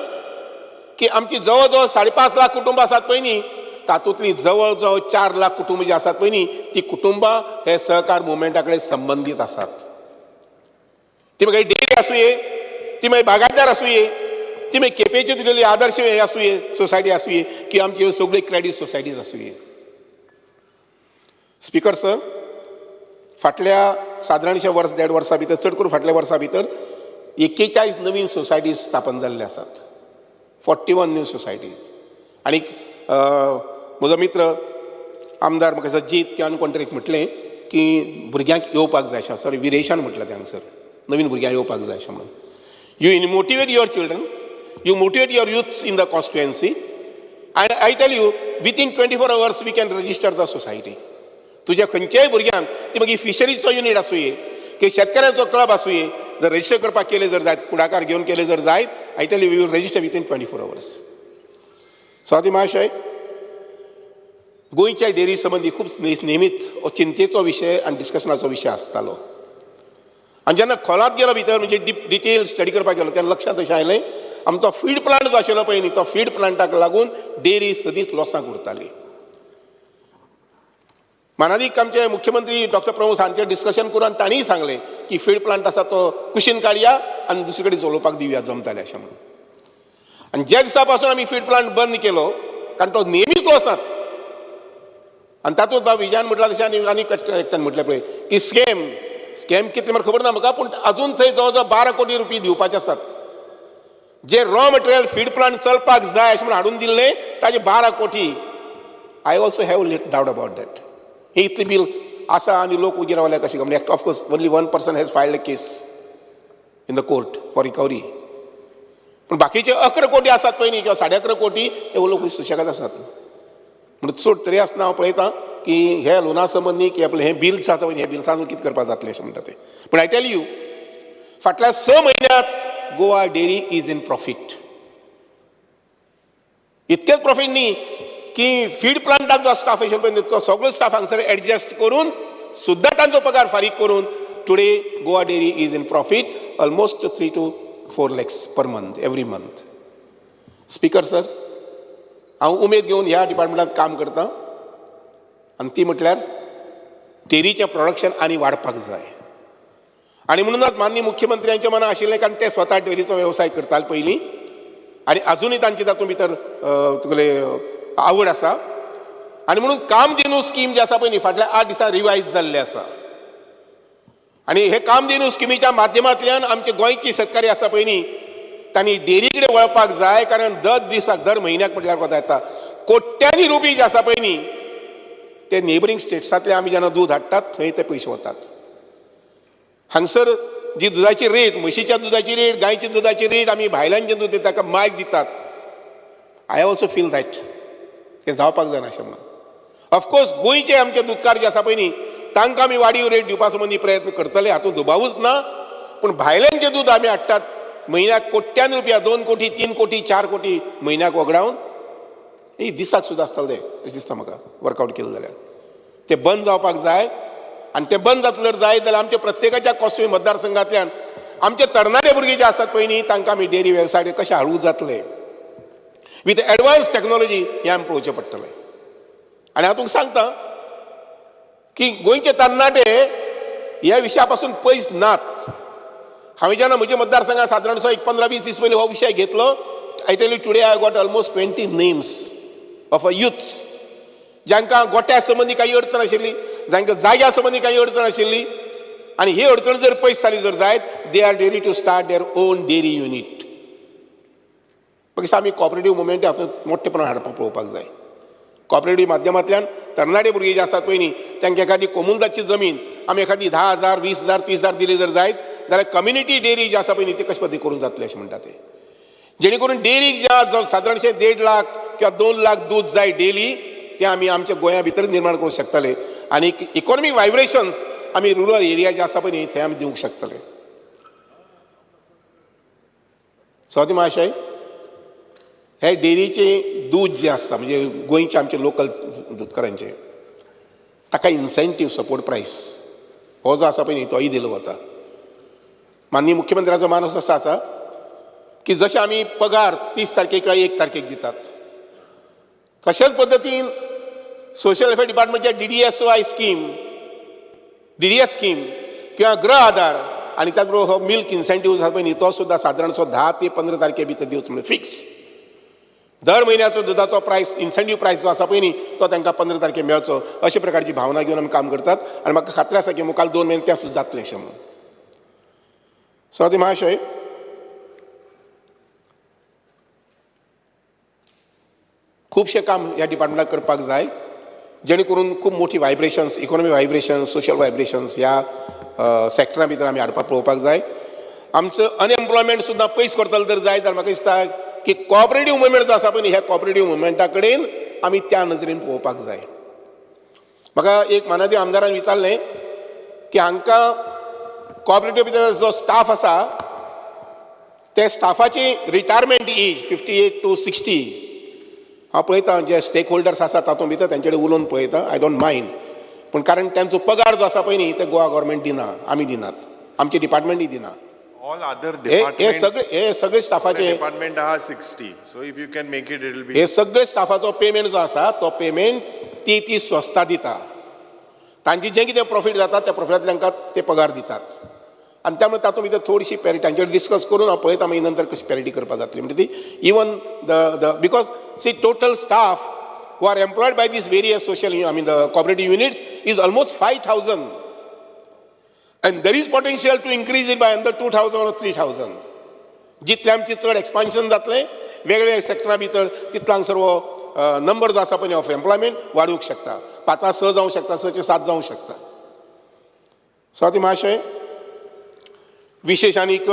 की आमची जवळ जवळ 5.5 लाख कुटुंबां आसात पळय न्ही तातूंतली जवळ जवळ 4 लाख कुटुंब जी आसात पळय न्ही ती कुटुंबां हे सहकार मुवमेंटा कडेन संबंदीत आसात. ती मागीर डेरी आसूये, ती मागीर बागायतदार आसूये, ती मागीर केपेंचे तुगेली आदर्श हे आसूये सोसायटी आसूये की आमची ह्यो सगळ्यो क्रेडीट सोसायटीज आसूये. स्पीकर सर, फाटल्या सादारणशे वर्स 1.5 वर्सां भितर चड करून फाटल्या वर्सां भितर 41 नवीन सोसायटीज स्थापन जाल्ले आसात. 41 न्यू सोसायटीज. आनी म्हजो मित्र आमदार म्हाका जीत किंवा आनी कोण तरी म्हटलें की भुरग्यांक येवपाक जाय अशें. सॉरी विरेशान म्हटलें तें हांगसर नवीन भुरग्यांक येवपाक जाय अशें म्हणून. You motivate your children, you motivate your youths in the constituency and I tell you within 24 hours we can register the society. तुज्या खंयच्याय भुरग्यांक ती मागीर फिशरीचो युनिट आसूये की शेतकऱ्यांचो क्लब आसूये जर रजिस्टर करपाक केले जर जायत पुढाकार घेवन केले जर जायत I tell you we will register within 24 hours. स्वाती महाशय, गोंयच्या डेरी संबंधी खूब नेहमीच चिंतेचो विशय आनी डिस्कशनाचो विशय आसतालो. आनी जेन्ना खोलांत गेलो भितर म्हणजे डिटेल स्टडी करपाक गेलो तेन्ना लक्षांत अशें आयलें आमचो फीड प्लांट जो आशिल्लो पळय न्ही तो फीड प्लांटाक लागून डेरी सदींच लॉसाक उरताली. मानादीक आमचे मुख्यमंत्री डॉक्टर प्रमोद सावंतांचेर डिस्कशन करून तांणीय सांगलें की फीड प्लांट आसा तो कुशीन काडया आनी दुसरे कडेन चलोवपाक दिवया जमतालें अशें म्हणून. आनी ज्या दिसा पासून आमी फीड प्लांट बंद केलो कारण तो नेहमीच लॉसांत. आनी तातूंत बाबा विजयान म्हटलां तशें आनी एकट्यान म्हटलें पळय की स्कॅम कितले म्हाका खबर ना म्हाका पूण अजून थंय जवळ जवळ 12 कोटी रुपया दिवपाचे आसात. जे रॉ मटेरियल फीड प्लांट चलपाक जाय अशें म्हणून हाडून दिल्लें ताजे 12 कोटी. I also have doubt about that. हे इतली बील आसा आनी लोक उजेर रावल्या कशें म्हणजे of course only 1% has filed a case in the court for recovery. पूण बाकीचे 11 कोटी आसात पळय न्ही किंवा 11.5 कोटी हे लोक सुशेगाद आसात. म्हणून चड तरी आसतना हांव पळयतां की हे लोना संबंदी की आपलें हें बिल्स आसा हे बिल्सांक कितें करपाक जातलें अशें म्हणटा तें. पूण आय टेल यू फाटल्या 6 म्हयन्यांत Goa dairy is in profit. इतकेंच प्रॉफीट न्ही की फीड प्लांटाक जो स्टाफ आशिल्लो पळय तो सगळो स्टाफ हांगसर एडजस्ट करून सुद्दां तांचो पगार फारीक करून today Goa dairy is in profit almost 3 to 4 lakhs per month every month. Speaker sir, हांव उमेद घेवन ह्या डिपार्टमेंटांत काम करतां आनी ती म्हटल्यार डेरीचें प्रोडक्शन आनी वाडपाक जाय. आनी म्हणूनच माननीय मुख्यमंत्र्यांच्या मनांत आशिल्लें कारण ते स्वता डेरीचो वेवसाय करताले पयलीं आनी अजुनूय तांचे तातूंत भितर तुगेले आवड आसा. आनी म्हणून कामधेनू स्कीम जी आसा पळय न्ही फाटल्या 8 दिसां रिवायज जाल्ली आसा. आनी हे कामधेनू स्किमीच्या माध्यमांतल्यान आमचे गोंयचे शेतकारी आसा पळय न्ही तांणी डेरी कडेन वळपाक जाय. कारण दर म्हयन्याक म्हटल्यार कोता येता कोट्यांनी रुपये जे आसा पळय न्ही ते नेबरींग स्टेट्सांतले आमी जेन्ना दूद हाडटात थंय ते पयशे वतात. हांगसर जी दुधाची रेट म्हशीच्या दुधाची रेट गायच्या दुधाची रेट आमी भायल्यान जें दूद ताका मायज दितात. आय ऑल्सो फील दॅट तें जावपाक जायना अशें म्हणून. ऑफकोर्स गोंयचे आमचे दूदकार जे आसा पळय न्ही तांकां आमी वाडीव रेट दिवपा संबंदी प्रयत्न करतले हातूंत दुबावूच ना. पूण भायल्यान जें दूद आमी हाडटात म्हयन्याक कोट्यान रुपया 2 कोटी 3 कोटी 4 कोटी म्हयन्याक वगडावन ही दिसाक सुद्दां आसतले अशें दिसता म्हाका वर्कआवट केलें जाल्यार ते बंद जावपाक जाय आनी ते बंद जातले जायत जाल्यार आमच्या प्रत्येकाच्या कोसवे मतदारसंघांतल्यान आमचे तरणाटे भुरगे जे आसात पळय न्ही तांकां आमी डेअरी वेवसाय कशे हाडूंक जातले विथ एडवान्स टॅक्नॉलॉजी हें आमी पळोवचें पडटलें आनी हांव तुमकां सांगता की गोंयचे तरणाटे ह्या विशया पासून पयस नात हांवें जेन्ना म्हज्या मतदारसंघात सादारणसो एक 15-20 दीस पयलीं हो विशय घेतलो I tell you today I got almost 20 names of a youths जांकां गोट्या संबंदी काही अडचण आशिल्ली जांकां जाग्या संबंदी काही अडचण आशिल्ली आनी ही अडचण जर पयस जाली जर जायत they are ready to start their own dairy unit म्हाका आमी कॉपरेटीव मुवमेंट हातूंत मोठेपणान हाडपाक पळोवपाक जाय कॉपरेटीव माध्यमांतल्यान तरणाटे भुरगे जे आसात पळय न्ही तांकां एखादी कोमुलदाची जमीन आमी एखादी 10,000 20,000 30,000 दिली जर जायत जाल्यार कम्युनिटी डेअरी जी आसा पळय न्ही ती कशे पद्दतीन करून जातले अशें म्हणटा ते जेणे करून डेअरीक ज्या सादारणशे 1.5 लाख किंवा 2 लाख दूध जाय डेली ते आमी आमच्या गोंया भितर निर्माण करूंक शकतले आनी इकॉनॉमीक वायब्रेशन्स आमी रुरल एरिया जे आसा पळय न्ही थंय आमी दिवंक शकतले स्वाती महाशय हे डेअरीचे दूध जे आसता म्हणजे गोंयचे आमचे लोकल दूधकारांचे ताका इन्सेंटीव सपोर्ट प्रायस हो जो आसा पळय न्ही तोय दिलो वता माननीय मुख्यमंत्र्याचो मानस असो आसा की जशे आमी पगार 30 तारखेक किंवा 1 तारखेक दितात तशेच पद्दतीन सोशल वेलफेअर डिपार्टमेंटच्या DDSY स्कीम DDS स्कीम किंवा गृह आधार आनी त्या बरोबर हो मिल्क इन्सेंटीव आसा पळय न्ही तो सुद्दां सादारणसो 10 ते 15 तारखे भितर दिवचो म्हणजे फिक्स दर म्हयन्याचो दुधाचो प्रायस इन्सेंटीव प्रायस जो आसा पळय न्ही तो तांकां 15 तारखे मेळचो अशे प्रकारची भावना घेवन आमी काम करतात आनी म्हाका खात्री आसा की मुखाल 2 म्हयने तें सुद्दां जातलें अशें म्हणून स्वाती महाशय खुबशें काम ह्या डिपार्टमेंटाक करपाक जाय जेणे करून खूब मोठी vibrations economy vibrations social vibrations ह्या सॅक्टरा भितर आमी हाडपाक पळोवपाक जाय आमचो अनएम्प्लॉयमेंट सुद्दां पयस करतलो जर जाय जाल्यार म्हाका दिसता की कॉपरेटीव मुवमेंट जो आसा पळय न्ही ह्या कॉपरेटीव मुवमेंटा कडेन आमी त्या नजरेन पळोवपाक जाय म्हाका एक मानादी आमदारान विचारलें की हांकां कॉपरेटीव भितर जो स्टाफ आसा ते स्टाफाची रिटायरमेंट एज 58 to 60 हांव पळयतां जे स्टेक होल्डर्स आसा तातूंत भितर तांचे कडेन उलोवन पळयतां आय डोंट मायंड पूण कारण तांचो पगार जो आसा पळय न्ही ते गोवा गव्हर्मेंट दिना आमी दिनात आमचे डिपार्टमेंटूय दिना All other हे सगळे स्टाफाचे department are 60. So if you can make it, it will be. हे सगळे स्टाफाचो पेमेंट जो आसा तो पेमेंट ती संस्था दिता तांची जें कितें प्रॉफीट जाता त्या प्रॉफिटांतल्यान तांकां ते पगार दितात आनी त्यामुळे तातूंत भितर थोडीशी पॅरिटी तांचेर डिस्कस करून हांव पळयता मागीर नंतर कशी पॅरिटी करपाक जातली म्हणजे ती even the because see total staff who are employed by this various social I mean the cooperative units is almost 5,000 and there is potential to increase it by another 2,000 or 3,000 जितले आमचे चड expansion जातलें वेगवेगळ्या सॅक्टरा भितर तितलो सर्व number जो आसा पळय ऑफ एम्प्लॉयमेंट वाडूंक शकता 5-6 जावंक शकता 6-7 जावंक शकता स्वाती महाशय विशेष आनीक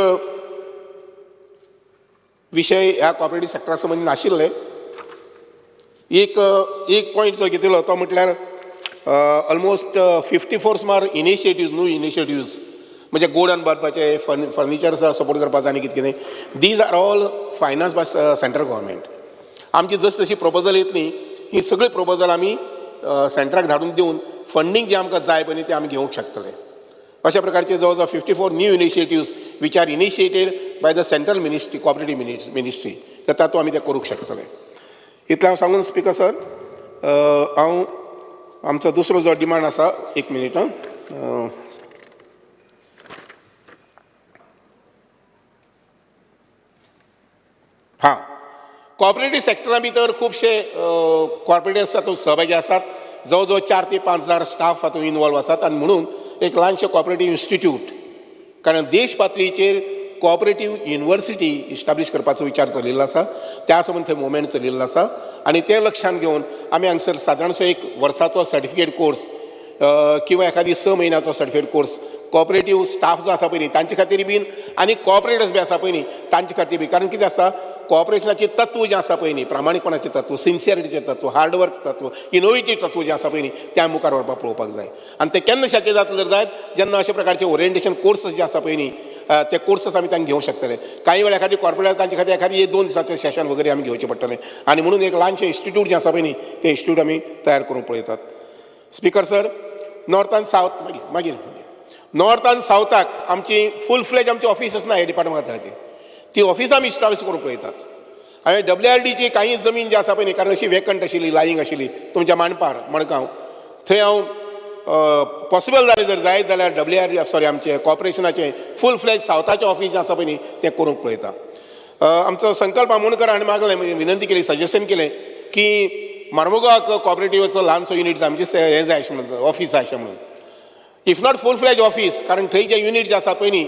विशय ह्या कॉपरेटीव सॅक्टरा संबंदी नाशिल्ले एक पॉयंट जो घेतिल्लो तो म्हटल्यार ऑलमोस्ट 54 सुमार इनिशिएटिव्स न्यू इनिशिएटिव्स म्हणजे गोडान बांदपाचे फर्निचर सपोर्ट करपाचो आनी कितें कितें these are all finance by central government आमची जशी प्रपोजल येतली ही सगळी प्रपोजल आमी सेंटराक धाडून दिवन फंडींग जे आमकां जाय पळय ते आमी घेवंक शकतले अशा प्रकारचे जवळ जवळ 54 new initiatives which are initiated by the central ministry cooperative ministry तर तातूंत आमी ते करूंक शकतले इतलें हांव सांगून स्पीकर सर हांव आमचो दुसरो जो डिमांड आसा 1 मिनीट हां कॉपरेटीव सॅक्टरा भितर खुबशे कॉर्पोरेट आसात तातूंत सहभागी आसात जवळ जवळ 4 ते 5 हजार स्टाफ हातूंत इनवॉल्व आसात आनी म्हणून एक ल्हानशें कॉपरेटीव इन्स्टिट्यूट कारण देश पातळीचेर कॉपरेटीव युनिवर्सिटी इस्टाब्लीश करपाचो विचार चलिल्लो आसा त्या संबंद थंय मुवमेंट चलिल्लो आसा आनी ते लक्षांत घेवन आमी हांगसर सादारणसो एक वर्साचो सर्टिफिकेट कोर्स किंवा एखादी 6 म्हयन्याचो सर्टिफिकेट कोर्स कॉपरेटीव स्टाफ जो आसा पळय न्ही तांचे खातीर बीन आनी कॉपरेटर्स बी आसा पळय न्ही तांचे खातीर बी कारण कितें आसा कॉपरेशनाचें तत्व जें आसा पळय न्ही प्रामाणीकपणाचें तत्व सिन्सियरिटीचें तत्व हार्डवर्क तत्व इनोवेटीव तत्व जें आसा पळय न्ही त्या मुखार व्हरपाक पळोवपाक जाय आनी तें केन्ना शक्य जातलें जर जायत जेन्ना अशा प्रकारचे ओरिएंटेशन कोर्स जे आसा पळय न्ही ते कोर्सेस आमी तांकां घेवंक शकतले. काही वेळ एखादी कॉर्पोरेट तांचे खातीर एखादी 2 दिसाचें सेशन वगैरे आमी घेवचें पडटलें आनी म्हणून एक ल्हानशें इन्स्टिट्यूट जें आसा पळय न्ही तें इन्स्टिट्यूट आमी तयार करूंक पळयतात. स्पिकर सर, नॉर्थ आनी सावथ मागीर नॉर्थ आनी सावथाक आमची फूल फ्लेज आमची ऑफिसच ना हे डिपार्टमेंटा खातीर. ती ऑफिसां आमी इस्टाब्लीश करूंक पळयतात. हांवें WRDची काही जमीन जी आसा पळय न्ही, कारण अशी वेकंट आशिल्ली, लायींग आशिल्ली तुमच्या मांडपार मडगांव, थंय हांव पॉसिबल जालें जर जायत जाल्यार WRD आमचे कॉर्पोरेशनाचें फूल फ्लेज सावथाचें ऑफिस जें आसा पळय न्ही तें करूंक पळयता. आमचो संकल्प आमोणकर हाणें मागलें, विनंती केली, सजेशन केलें की मार्मुगांवाक कॉपरेटिव्हाचो ल्हानसो युनिट जाय, म्हणजे हें जाय अशें म्हणून, ऑफिस जाय अशें म्हणून. इफ नॉट फूल फ्लेज ऑफिस, कारण थंय जे युनिट जे आसा पळय न्ही,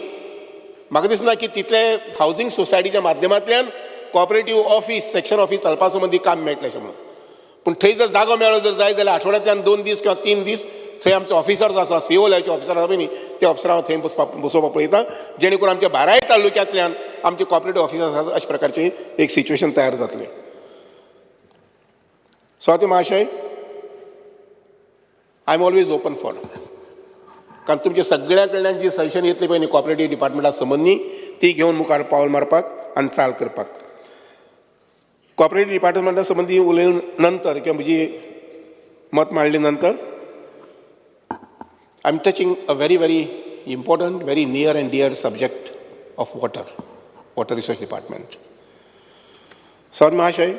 म्हाका दिसना की तितले हावजींग सोसायटीच्या माध्यमांतल्यान कॉपरेटिव्ह ऑफिस, सेक्शन ऑफिस चलपा संबंदी काम मेळटलें अशें म्हणून. पूण थंय जर जागो मेळ्ळो जर जाय जाल्यार आठवड्यांतल्यान 2 दीस किंवा 3 दीस थंय आमचे ऑफिसर्स आसा, CO लेवलचे ऑफिसर आसा पळय न्ही, ते ऑफिसर हांव थंय बसोवपाक पळयता, जेणे करून आमच्या बाराय तालुक्यांतल्यान आमचे कॉपरेटिव्ह ऑफिसर्स आसा अशा प्रकारची एक सिच्युएशन तयार जातलें. स्वाती महाशय, I am always open for, कारण तुमचे सगळ्या कडल्यान जी सजेशन येतली पळय न्ही कॉपरेटिव्ह डिपार्टमेंटा संबंदी, ती घेवन मुखार पावल मारपाक आनी चाल करपाक. कॉपरेटिव्ह डिपार्टमेंटा संबंदी उलयले नंतर किंवा म्हजी मत मांडले नंतर I am touching a very very important, very near and dear subject of water resource department. स्वाती महाशय,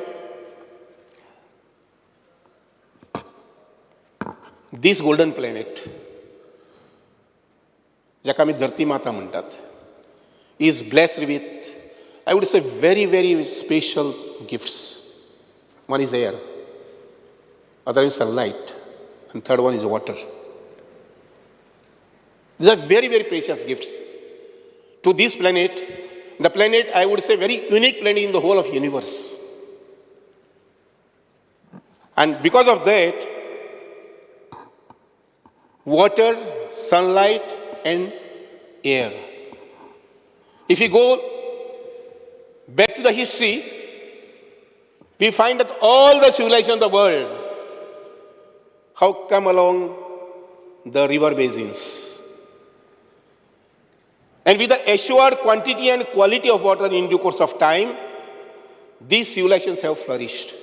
दीस गोल्डन प्लॅनेट, जाका आमी धरती माता म्हणटात, is blessed with, I would say, very, very special gifts. One is air, other is sunlight, and third one is water. These are very, very precious gifts to this planet. The planet, I would say, very unique planet in the whole of universe. And because of that, water, sunlight, and air. If you go back to the history, we find that all the civilizations of the world have come along the river basins. And with the assured quantity and quality of water in due course of time, these civilizations have flourished.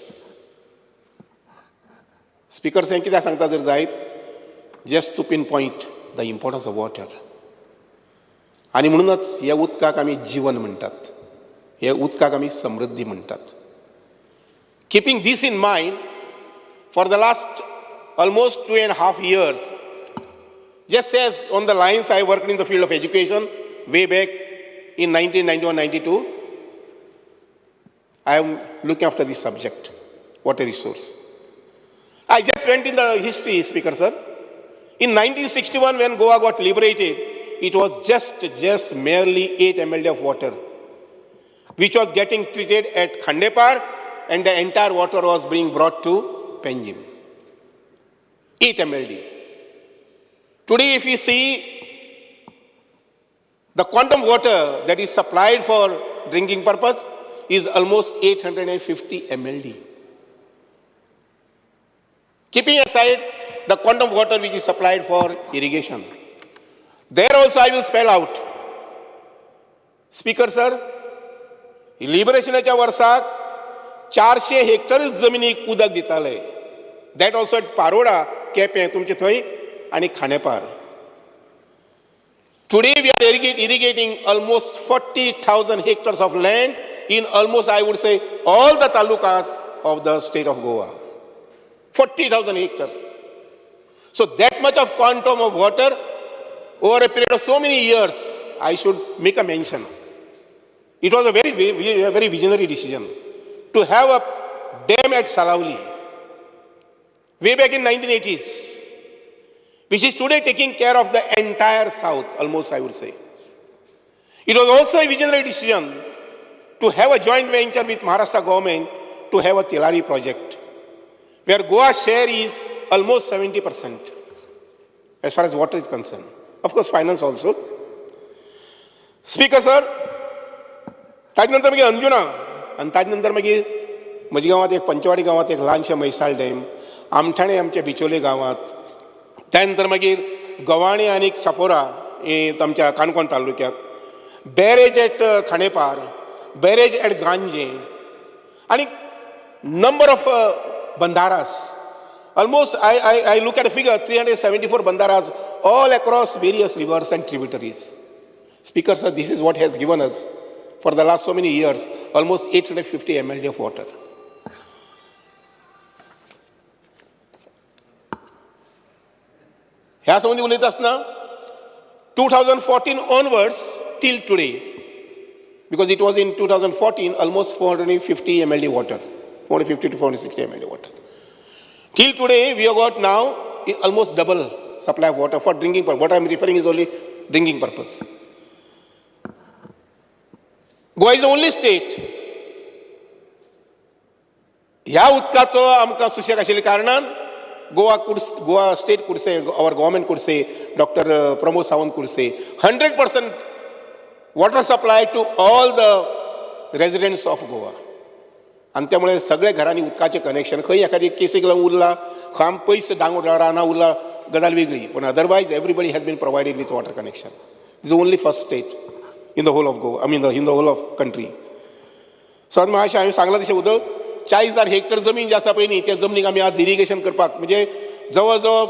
Speaker saying कितें सांगता जर जायत, just to pinpoint the importance of water. आणि म्हणूनच ह्या उदकाक आमी जीवन म्हणटात, हे उदकाक आमी समृद्धी म्हणटात. Keeping this in mind, for the last almost 2.5 years, just as on the lines I worked in the field of education way back in 1991-92, I am looking after this subject, water resource. I just went in the history, Speaker sir. In 1961, when Goa got liberated, it was just merely 8 mld of water, which was getting treated at Khandepar, and the entire water was being brought to Panjim. 8 mld. Today, if you see, the quantum water that is supplied for drinking purpose is almost 850 mld. Keeping aside the quantum water which is supplied for irrigation, there also I will spell out. Speaker sir, लिबरेशनाच्या वर्साक 400 hectares जमिनीक उदक दिताले. That also at Paroda, Quepem तुमचे थंय आनी Khandepar. Today we are irrigating almost 40,000 hectares of land in almost, I would say, all the talukas of the state of Goa. 40,000 hectares. So that much of quantum of water over a period of so many years, I should make a mention. It was a very visionary decision to have a dam at Salauli way back in 1980s, which is today taking care of the entire south, almost I would say. It was also a visionary decision to have a joint venture with Maharashtra government to have a Tilari project, where Goa's share is almost 70% as far as water is concerned. Of course, finance also. Speaker sir, ताजे नंतर मागीर अंजुना, आनी ताजे नंतर मागीर म्हज्या गांवांत एक पंचवाडी गांवांत एक ल्हानशें मैसाळ डॅम, आमठाणे आमच्या बिचोले गांवांत, त्या नंतर मागीर गवाणी आनी चापोरा आमच्या काणकोण तालुक्यांत, barrage at Khanepar, barrage at Ganje, and number of bandaras. Almost, I look at a figure, 374 bandaras all across various rivers and tributaries. Speaker, sir, this is what has given us, for the last so many years, almost 850 MLD of water. ह्या संबंधी उलयत आसतना 2014 onwards till today, because it was in 2014 almost 450 MLD water, 450 to 460 MLD water. Till today we have got now almost double supply of water for drinking purpose. What I am referring is only drinking purpose. Goa is the only state. ह्या उदकाचो आमकां सुशेग आशिल्ल्या कारणान Goa state could say, our government could say, Dr. Pramod Sawant could say, 100% water supply to all the residents of Goa. आणि त्यामुळे सगळे घरांनी उदकाचे कनेक्शन खंय एखादी केसीक लागून उरला खांब पयस डांगोर राना उरला गजाल वेगळी पण otherwise everybody has been provided with water connection. Is only first state in the whole of Goa, in the whole of country. So आतां मातशें हांवें सांगलां तशें उदक 40,000 हेक्टर जमीन जी आसा पळय न्ही त्या जमनीक आमी आज इरिगेशन करपाक म्हणजे जवळ जवळ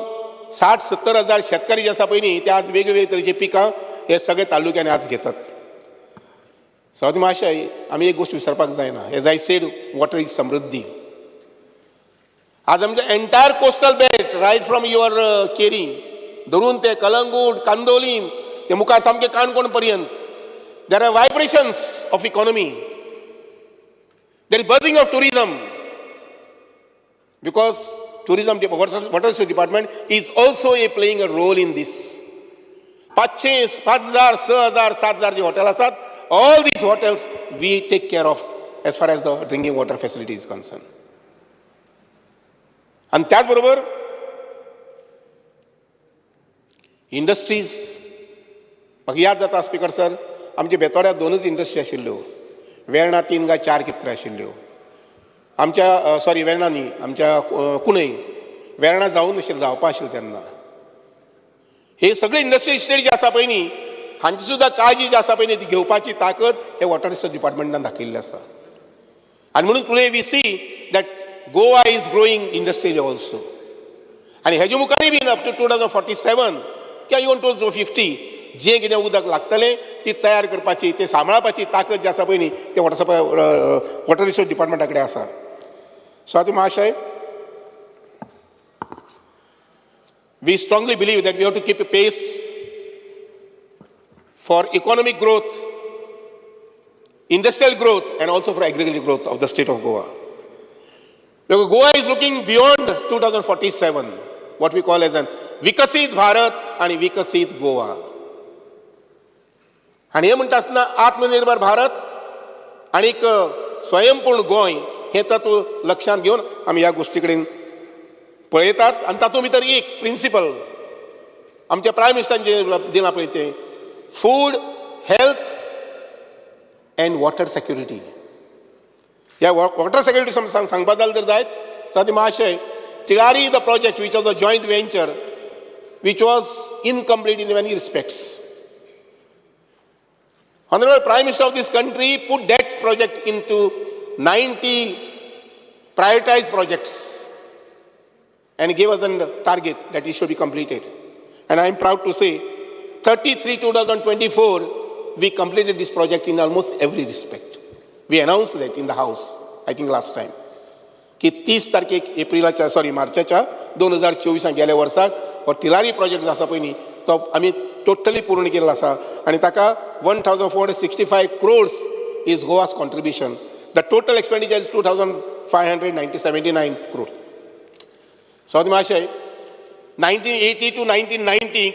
60-70 हजार शेतकरी जे आसा पळय न्ही ते आज वेगवेगळे तरेचे पिकां हे सगळे तालुक्यांनी आज घेतात. सो मातशें आमी एक गोष्ट विसरपाक जायना. As I said, water is समृद्धी. आज आमचे entire coastal belt right from your Keri धरून ते कलंगूट कांदोली ते मुखार सामके काणकोण पर्यंत there are vibrations of economy. There is buzzing of tourism because tourism, water department is also playing a role in this. 5,000, 5,000, 6,000, 7,000 जे hotels asat, all these hotels we take care of as far as the drinking water facility is concerned. And त्याच बरोबर industries म्हाका याद जाता speaker sir, आमचे बेतोड्यात 2च industry आशिल्ल्यो. वेर्णा 3 काय 4 कितें आशिल्ल्यो. आमच्या सॉरी वेर्णा न्ही, आमच्या कुणय वेर्णा जावून नाशिल्लें, जावपा आशिल्लें तेन्ना. हे सगळे इंडस्ट्रियल इस्टेट जे आसा पळय न्ही हांची सुद्दां काळजी जी आसा पळय न्ही ती घेवपाची ताकद हे वॉटर रिसोर्स डिपार्टमेंटान दाखयल्ली आसा. आनी म्हणून today we see that Goa is growing industrially also. आनी हेजे मुखारय बीन अप टू 2047 किंवा इवन 2050 जें कितें उदक लागतलें ती तयार करपाची, ते सांबाळपाची ताकद जी आसा पळय न्ही ते वॉटर सप्लाय वॉटर रिसोर्स डिपार्टमेंटा कडेन आसा. सो आतां महाशय, we strongly believe that we have to keep a pace for economic growth, industrial growth, and also for agricultural growth of the state of Goa. Because Goa is looking beyond 2047, what we call as an Vikasit Bharat and Vikasit Goa. आणि हे म्हणटा आसतना आत्मनिर्भर भारत आणि स्वयंपूर्ण गोंय हे तत्व लक्षांत घेवन आमी ह्या गोष्टी कडेन पळयतात. आनी तातूंत भितर एक प्रिंसिपल आमच्या प्रायम मिनिस्टरान जें दिलां पळय तें food, health end water security. ह्या वॉटर सेक्युरिटी सांगपाक जालें तर जायत. सो महाशय, Tillari the project which was a joint venture which was incomplete in many respects. Honorable Prime Minister of this country put that project into 90 prioritized projects and gave us a target that it should be completed. And I am proud to say 33/2024 we completed this project in almost every respect. We announced that in the House, I think last time. की 30 तारखेक मार्चाच्या 2024 गेल्या वर्साक हो Tilari project जो आसा पळय न्ही तो आमी टोटली पूर्ण केल्लो आसा आनी ताका 1,465 crores is Goa's contribution. The total expenditure is 2,579 crores. So महाशय, 1980 to 1990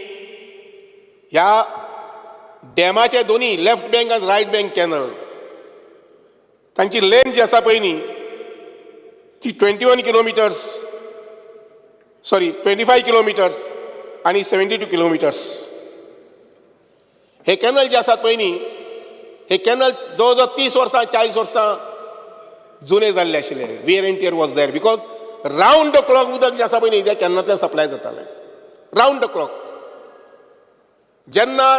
ह्या डॅमाचे दोन्ही लेफ्ट बँक आनी रायट बँक कॅनल तांची लेंथ जी आसा पळय न्ही ती 21 kilometers, 25 kilometers आणि 72 kilometers. हे कॅनल जे आसात पळय न्ही हे कॅनल जवळ 30 वर्सां 40 वर्सां जुने जाल्ले आशिल्ले. Wear and tear was there because round the clock उदक जे आसा पळय न्ही त्या कॅनलांतल्यान सप्लाय जातालें. Round the clock. जेन्ना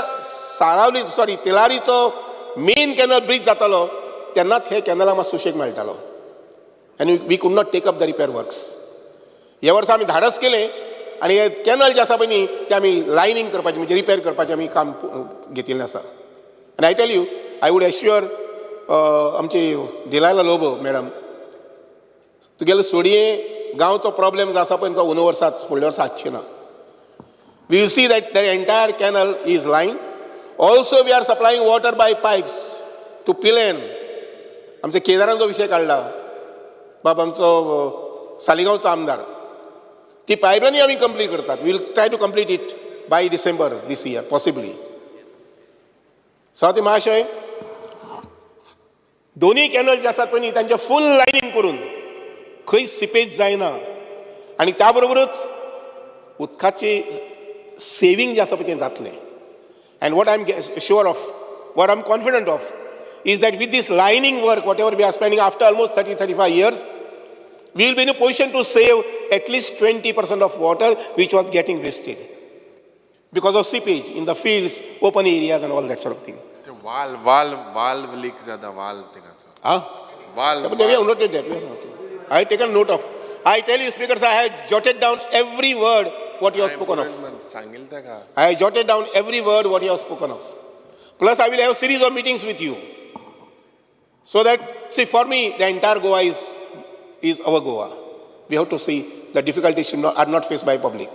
साळावली सॉरी तेलारीचो मेन कॅनल ब्रिज जातालो तेन्नाच हे कॅनलाक मातसो सुशेग मेळटालो आनी we could not take up the repair works. ह्या वर्सा आमी धाडस केलें आनी हे कॅनल जे आसा पळय न्ही ते आमी लायनींग करपाचें म्हणजे रिपेर करपाचें आमी काम घेतिल्लें आसा. आनी I tell you I would एश्युअर आमची डिलायला लोबो मॅडम तुगेलो सोडये गांवचो प्रॉब्लेम जो आसा पळय तो उन वर्सांच फुडल्या वर्सा आसचे ना. We will see that the entire canal is lined. Also we are supplying water by pipes to Pilerne. आमच्या केदारांचो विशय काडला बाब आमचो सालिगांवचो आमदार. ती पायपलायनी आमी कंप्लीट करतात. We will try to complete it by December this year possibly. स्वाती महाशय दोन्ही कॅनल जे आसात पळय न्ही तांचे फूल लायनींग करून खंय सिपेज जायना आनी त्या बरोबरच उदकाची सेवींग जे आसा पळय तें जातलें. And what I am sure of what I am confident of is that with this lining work, whatever we are spending after almost 30-35 years, we will be in a position to save at least 20% of water which was getting wasted because of seepage in the fields, open areas and all that sort of thing. Valve leak zada valve tingacho. Valve. We have noted that. I have taken note of. I tell you, speakers, I have jotted down every word what you have spoken of. I have jotted down every word what you have spoken of. Plus, I will have a series of meetings with you. So that, see, for me, the entire Goa is our Goa. We have to see the difficulties are not faced by public,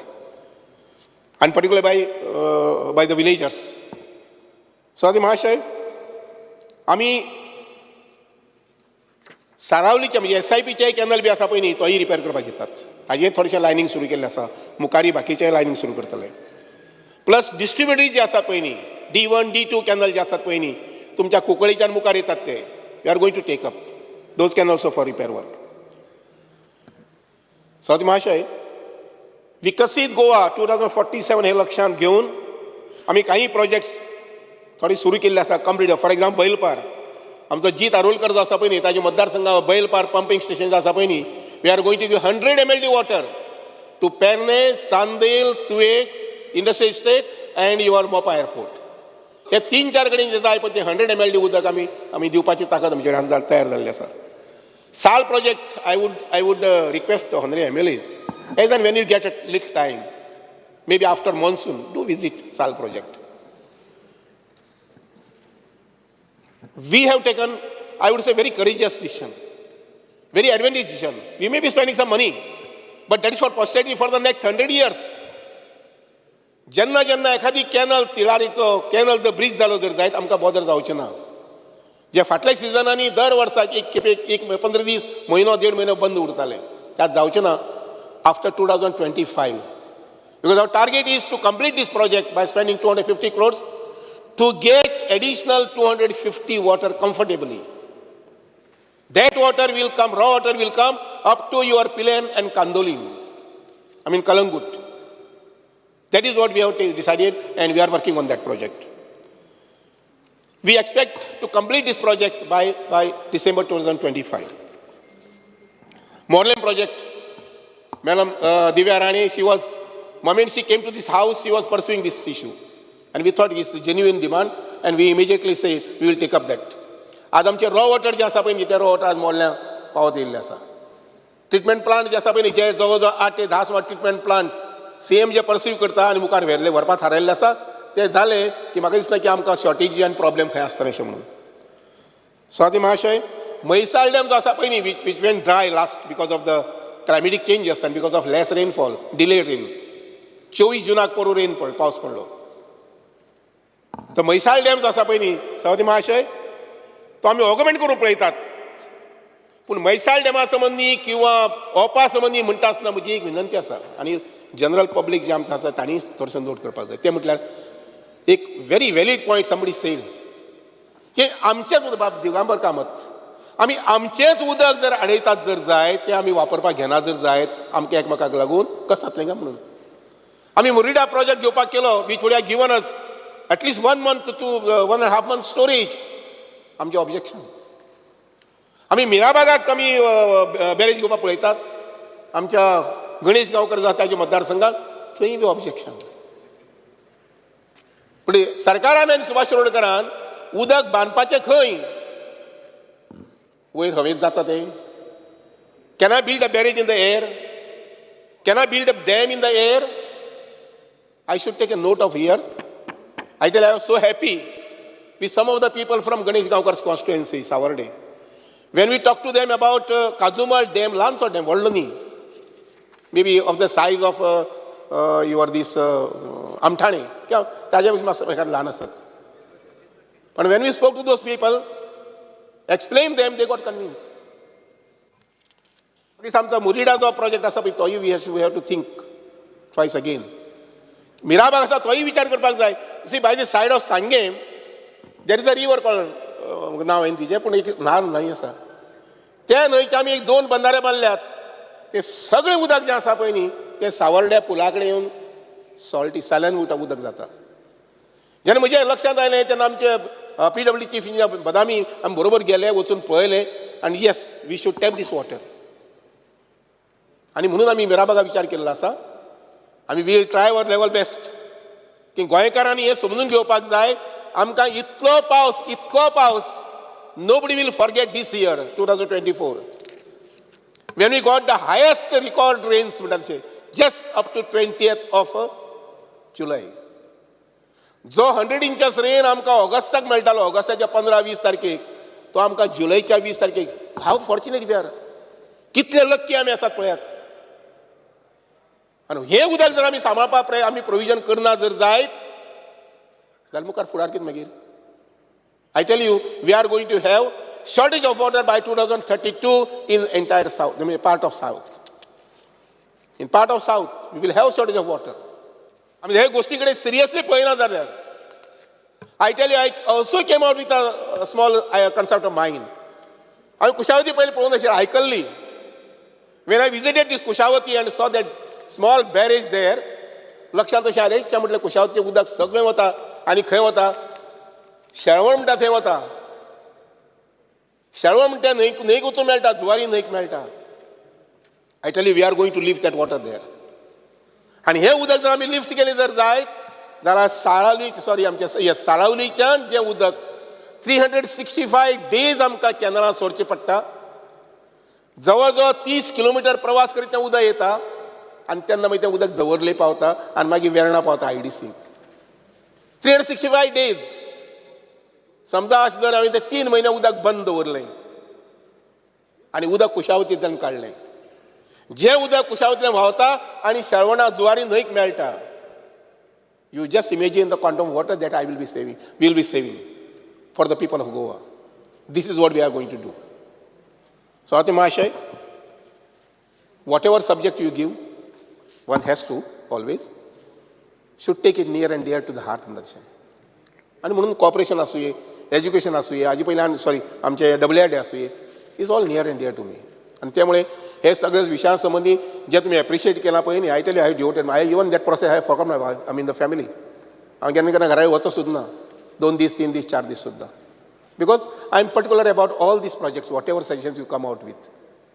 and particularly by the villagers. So, Adi Mahashay, आमी सारावलीचे म्हणजे SIPचे canal बी आसा पळय न्ही तोय repair करपाक घेतात. ताजेर थोडेशें लायनींग सुरू केल्लें आसा. मुखारी बाकीचे लायनींग सुरू करतले. प्लस डिस्ट्रिब्युटरी जे आसा पळय न्ही D1, D2 कॅनल जे आसात पळय न्ही तुमच्या कुंकळीच्यान मुखार येतात ते we are going to take up those can also for repair work. Swati महाशय विकसीत गोवा 2047 हे लक्षांत घेऊन आमी काही प्रोजेक्ट्स थोडी सुरू केल्ले आसा कंप्लीट. फॉर एक्झाम्पल बैलपार आमचो जीत आरोलकर जो आसा पळय न्ही ताच्या मतदारसंघात बैलपार पंपिंग स्टेशन जे आसा पळय न्ही we are going to give 100 mld water to Pernem, Chandel, तुवेक, industrial estate and your Mopa airport. हे 3-4 कडेन जे जाय पळय ते 100 mld उदक आमी दिवपाची ताकद आमचे कडेन तयार जाल्ली आसा. साल project I would request the honorary MLAs as and when you get a little time, maybe after monsoon, do visit Sal project. We have taken, I would say, very courageous decision, very advantageous decision. We may be spending some money, but that is for posterity for the next 100 years. जेन्ना जेन्ना एखादी canal तिलारीचो canal जर bridge जालो जर जायत आमकां bother जावचें ना. जे फाटल्या सिजनांनी दर वर्साक एक खेपेक 15 दीस म्हयनो 1.5 म्हयनो बंद उरताले त्यात जावचें ना after 2025. Because our target is to complete this project by spending 250 crores to get additional 250 water comfortably. That water will come, raw water will come up to your Pilen and Kandolin, Kalangut. That is what we have decided, and we are working on that project. We expect to complete this project by December 2025. Morlem project, Madam Divya Rani, moment she came to this house, she was pursuing this issue. And we thought it's a genuine demand, and we immediately said we will take up that. आज आमचे raw water जे आसा पळय न्ही ते raw water आज मोडल्या पावत येयल्ले आसा. ट्रिटमेंट प्लांट जे आसा पळय न्ही जे जवळ जवळ 8 ते 10 ट्रिटमेंट प्लांट CM जे परसीव करता आनी मुखार व्हरपाक थारायल्ले आसा ते जाले की म्हाका दिसता की आमकां शॉर्टेज आनी प्रॉब्लेम खंय आसतले अशें म्हणून. स्वाती महाशय म्हैसाळ डॅम जो आसा पळय न्ही which went dry last because of the climatic changes and because of less rainfall, delayed rain. 24 जुनाक पडू रेन पावस पडलो. तर म्हैसाळ डॅम जो आसा पळय न्ही स्वाती महाशय तो आमी ऑगमेंट करून पळयतात, पूण म्हैसाळ डॅमा संबंदी किंवा ओपा संबंदी म्हणटा आसतना म्हजी एक विनंती आसा आनी जनरल पब्लीक जे आमचो आसा तांणी थोडेशें नोट करपाक जाय. ते म्हटल्यार एक very valid point somebody sed की आमचेच उदक दिगंबर कामत आमी आमचेंच उदक जर आडयतात जर जायत ते आमी वापरपाक घेना जर जायत आमकां एकमेकाक लागून कस जातलें काय म्हणून आमी मुरिडा प्रोजेक्ट घेवपाक केलो which would have given us at least 1 month to 1.5 months storage. आमचें ऑब्जेक्शन. आमी मिराबागाक आमी बॅरेज घेवपाक पळयतात आमच्या गणेश गांवकर जाता ताच्या मतदारसंघात थंय बी ऑब्जेक्शन. पूण सरकारान आनी सुभाष शिरोडकरान उदक बांदपाचें खंय वयर हवेंत जाता तें can I build a barrage in the air can I build a dam in the air I should take a note of here. I tell you, I was so happy with some of the people from Ganesh Gaonkar's constituency, Savarde. When we talked to them about Kazumal Dam, Lanso Dam, Volani, maybe of the size of Amthane, but when we spoke to those people, explained them, they got convinced. This Murida project, we have to think twice again. Mirabag आसा तोय विचार करपाक जाय. See by the side of Sanguem there is a river called नांव हांवें तिचें पूण एक ल्हान न्हंय आसा. त्या न्हंयचे आमी एक 2 बंधारे बांदल्यात. ते सगळें उदक जें आसा पळय न्ही तें सावर्ड्या पुला कडेन येवन साल्यान उदक जाता. जेन्ना म्हज्या लक्षांत आयलें तेन्ना आमचे PWD चीफ इंजिनियर बदामी आमी बरोबर गेले वचून पळयलें आनी yes we should tap this water. आनी म्हणून आमी मिराबागा विचार केल्लो आसा. आमी will try our level best की गोंयकारांनी हें समजून घेवपाक जाय आमकां इतको पावस nobody will forget this year 2024 when we got the highest record rains म्हणटा तशें just up to 20th of July. जो 100 inches रेन आमकां ऑगस्टाक मेळटालो ऑगस्टाच्या 15-20 तारखेक तो आमकां जुलयच्या 20 तारखेक. हाव फॉर्च्युनेट वी आर. कितले लक्की आमी आसात पळयात. आनी हें उदक जर आमी सांबाळपाक आमी प्रोविजन करना जर जायत जाल्यार मुखार फुडार कितें मागीर. I tell you we are going to have shortage of water by 2032 in entire south mean part of south. In part of south we will have shortage of water. आमी हे गोश्टी कडेन सिरियसली पळयना जाल्यार I tell you I also came out with a small concept of mind. हांवें कुशावती पयलीं पळोवन अशें आयकल्ली. When I visited this Kushavati and saw that small barrage देर लक्षांत अशें आलें च्या म्हटलें कुशावतीचें उदक सगळें वता आनी खंय वता शेळवण म्हणटा थंय वता. शेळवण म्हणटा न्हंयक वचून मेळटा जुवारी न्हंयक मेळटा. I tell you we are going to lift that water there. आनी हें उदक जर आमी लिफ्ट केलें जर जायत जाल्यार साळावलीच्यान जें उदक 365 days आमकां कॅनलां सोडचें पडटा. जवळ जवळ 30 किलोमिटर प्रवास करीत तें उदक येता आनी तेन्ना मागीर तें उदक दवर्ले पावता आनी मागीर वेर्णा पावता IDC. 365 days. समजा अशें जर हांवें तें 3 म्हयने उदक बंद दवरलें आनी उदक कुशावतींतल्यान काडलें. जें उदक कुशावतींतल्यान व्हांवता आनी शेळवणा जुवारी न्हंयक मेळटा. You just imagine the quantum water that I will be saving for the people of Goa. This is what we are going to do. So हांव महाशय whatever subject you give one has to always should take it near and dear to the heart म्हणटा तशें. आनी म्हणून corporation आसूये education आसूये हाजे पयलीं sorry आमचे WID आसूये is all near and dear to me. आनी त्यामुळे हे सगळे विशयां संबंदी जे तुमी एप्रिशिएट केलां पळय न्ही I tell you I have devoted I even that process I forgot my I mean the family. हांव केन्ना केन्ना घरा वचो सुद्दां ना 2 दीस 3 दीस 4 दीस सुद्दां because I am particular about all this projects whatever suggestions you come out with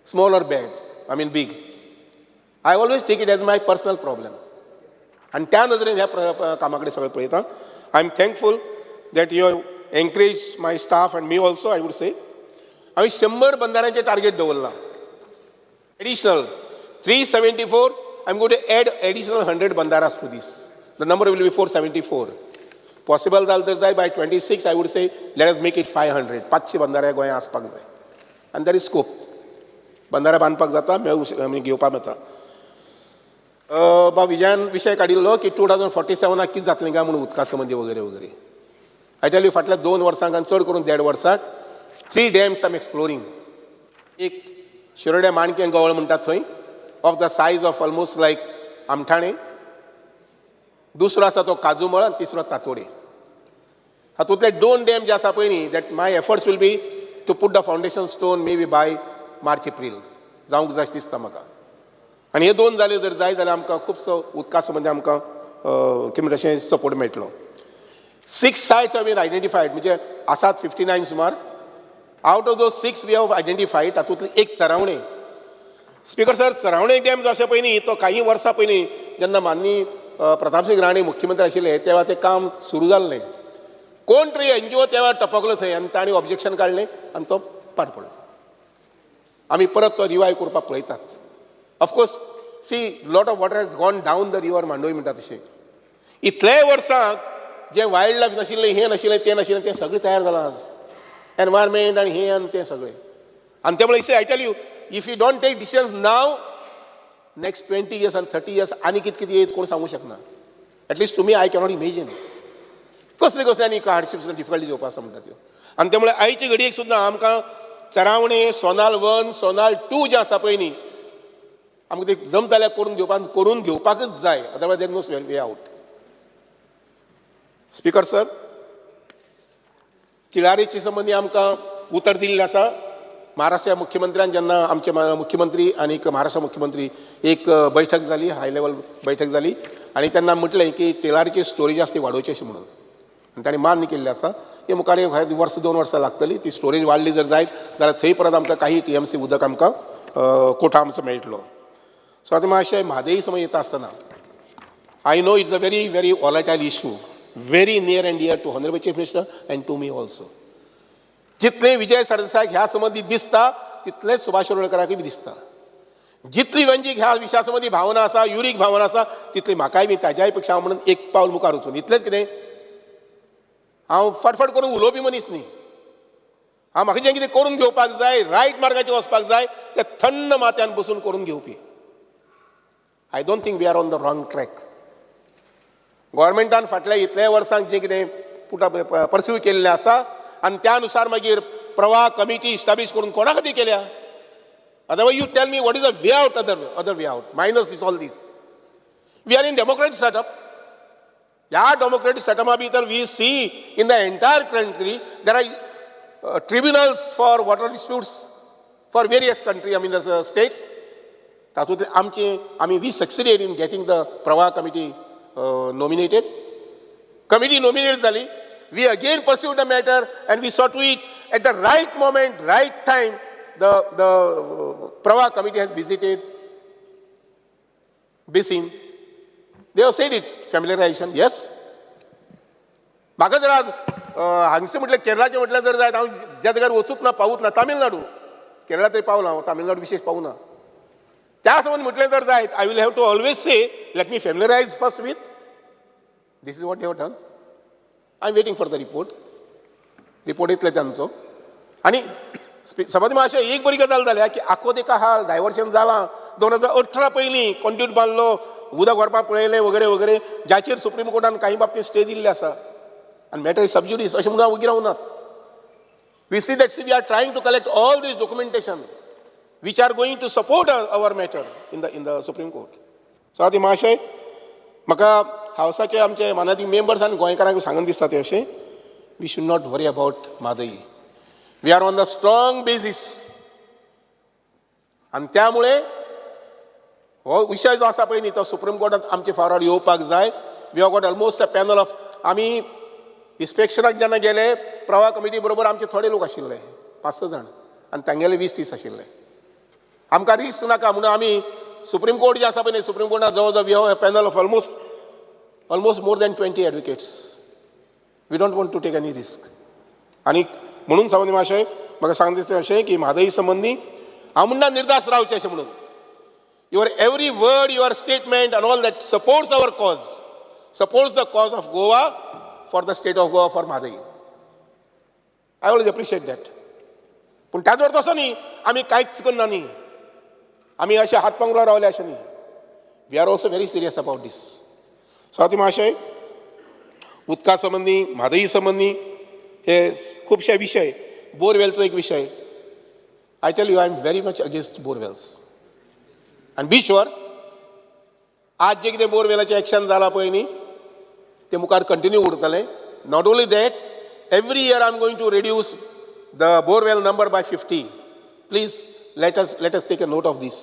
small or bad I mean big. I always take it as my personal problem. And त्या नजरेन ह्या कामाकडे सगळें पळयता. I am thankful that you have encourage my staff and me also I would say. हांवें 100 बंधाऱ्यांचें target दवरलां. Additional 374 I am going to add additional 100 बंधारास to this. The number will be 474. Possible जालें तर जाय by 26 I would say let us make it 500. 500 बंधारे गोंयांत आसपाक जाय. आनी दॅट इज स्कोप. बंधारे बांदपाक जाता घेवपाक येता. विजयान विशय काडिल्लो की 2047 कितें जातलें काय म्हणून उदका संबंदी वगैरे वगैरे. आय टेल यू फाटल्या 2 वर्सांक आनी चड करून 1.5 वर्साक 3 डॅम्स आम एक्सप्लोरींग. एक शिरोड्या माणकें गवळ म्हणटा थंय of the size of almost like Amthane. दुसरो आसा तो काजूमळ आनी तिसरो तातोडे. हातूंतले 2 डॅम जे आसा पळय न्ही that my efforts will be to put the foundation stone maybe by March April जावंक जाय दिसता म्हाका. आनी हे 2 जाले जर जाय जाल्यार आमकां खुबसो उदका संबंदी आमकां कितें अशें सपोर्ट मेळटलो. 6 sites have been identified म्हणजे आसात 59 सुमार. Out of those 6 we have identified तातूंतली एक Charavane. Speaker sir Charavane dam जो आसा पळय न्ही तो काही वर्सां पयलीं जेन्ना माननी प्रतापसिंग राणे मुख्यमंत्री आशिल्ले तेव्हा ते काम सुरू जाल्लें. कोण तरी NGO तेव्हा टपकलो थंय आनी तांणी ऑब्जेक्शन काडलें आनी तो पाड पडलो. आमी परत तो रिवायव करपाक पळयतात. Of course see lot of water has gone down the river Mandovi म्हणटा तशें. इतले वर्सांक जे वायल्ड लायफ नाशिल्लें हें नाशिल्लें तें नाशिल्लें तें सगळें तयार जालां आज. एनवायरमेंट आनी हें आनी तें सगळें. आनी ते मुळे I tell you if you don't take decisions now next 20 years आनी 30 years आनी कितें कितें येत कोण सांगूंक शकना. एटलिस्ट तुमी आय कॅनॉट इमेजीन कसले कसले आनी हार्डशिप्स डिफिकल्टीज येवपा आसा म्हणटा त्यो. आनी ते मुळे आयचे घडयेक सुद्दां आमकां चरावणे सोनाल 1 सोनाल 2 जें आसा पळय न्ही आमकां ते जमताल्या करून घेवपाकच जाय. Otherwise there is no way out. Speaker sir, तिळारीचे संबंदी आमकां उतर दिल्लें आसा. महाराष्ट्र मुख्यमंत्र्यान जेन्ना आमचे मुख्यमंत्री आनी महाराष्ट्र मुख्यमंत्री एक बैठक जाली, हाय लेवल बैठक जाली आनी तेन्ना म्हटलें की टेलरीची स्टोरेज आसा ती वाडोवची अशी म्हणून. आनी ताणें मान्य केल्लें आसा की मुखार एक 1-2 वर्सां लागतली. ती स्टोरेज वाडली जर जायत जाल्यार थंय परत आमकां काही TMC उदक आमकां कोटा आमचो मेळटलो. सो आतां मातशें म्हादई समज येता आसतना I know it's a very very volatile issue, very near and dear to honourable chief minister and to me also. जितले विजय सरदेसायक ह्या संबंधी दिसता तितलेच सुभाष शिरोडकराकय बी दिसता. जितली वंजीक ह्या विशया संबंधी भावना आसा, युरीक भावना आसा तितली म्हाकाय बी ताज्याय पेक्षा हांव म्हणून एक पावल मुखार वचून इतलेंच कितें हांव फटफट करून उलोवपी मनीस न्ही. हांव म्हाका जें कितें करून घेवपाक जाय, रायट मार्गाचेर वचपाक जाय तें थंड माथ्यान बसून करून घेवपी. I don't think we are on the wrong track. गोवोरमेंटान फाटल्या इतल्या वर्सांक जें कितें परस्यू केल्लें आसा आनी त्या अनुसार मागीर प्रवाह कमिटी इस्टॅब्लीश करून कोणा खातीर केल्या. Otherwise you tell me what is the way out other way out minus this all this. We are in democratic setup. ह्या डेमोक्रेटिक सेटअपा भितर we see in the entire country there are tribunals for water disputes for various country I mean the states. तातूंत आमी we succeeded in getting the Pravah committee nominated. Committee nominate जाली. We again pursued the matter and we saw to it at the right moment, right time, the Prava committee has visited Basin. They have said it, familiarization, yes. म्हाका जर आज हांगचे म्हटलें केरळाचें म्हटल्यार जर जायत हांव ज्या जाग्यार वचूच ना पावूच ना तामिळनाडू. केरळा तरी पावला हांव, तामिळनाडू विशेष पावूना. त्या संबंध म्हटलें जर जायत I will have to always say let me familiarise first with this is what they have done. I am waiting for the report येतले त्यांचो. आनी समज मातशें एक बरी गजाल जाल्या की आखो तेका हाल डायवर्शन जालां. 2018 पयलीं कॉन्ट्यूट बांदलो, उदक व्हरपाक पळयलें वगैरे वगैरे, जाचेर सुप्रीम कोर्टान काही बाबतींत स्टे दिल्ले आसा आनी मॅटर इज सबज्युडीस अशें म्हणून उगी रावनात. We see that we are trying to collect all this documentation which are going to support our matter in the supreme court. So आतां मातशें म्हाका हावसाचे आमचे मानादी मेंबर्स आनी गोंयकारांक सांगून दिसता ते अशें we should not worry about Mhadei. We are on the strong basis. आनी त्या मुळे हो विशय जो आसा पळय न्ही तो सुप्रीम कोर्टात आमचे फावरार येवपाक जाय. We have got almost a panel of. आमी इन्स्पेक्शनाक जेन्ना गेले प्रवाह कमिटी बरोबर आमचे थोडे लोक आशिल्ले 5-6 जाण आनी तांगेले 20-30 आशिल्ले. आमकां रिस्क नाका म्हणून आमी सुप्रीम कोर्ट जे आसा पळय न्ही सुप्रीम कोर्टात जवळ जवळ we have a panel of almost more than 20 advocates. We don't want to take any risk. आनी म्हणून संबंधी मातशें म्हाका सांग दिसता अशें की म्हादई संबंधी हांव म्हणना निर्दास रावचें अशें म्हणून. Your every word, your statement and all that supports our cause, supports the cause of Goa, for the state of Goa, for Mhadei. I always appreciate that. पूण ताजो अर्थ असो न्ही आमी कांयच करना न्ही, आमी अशें हात पांगरार रावले अशें न्ही. We are also very serious about this. So ती मातशें उदका संबंधी म्हादई संबंधी हे खुबशे विशय. बोरवेलचो एक विशय. I tell you I am very much against borewells. आनी बी शुअर आज जे कितें बोरवेलाचें एक्शन जालां पळय न्ही तें मुखार कंटिन्यू उरतलें. Not only that, every year I am going to reduce the borewell number by 50. Please let us take a note of this.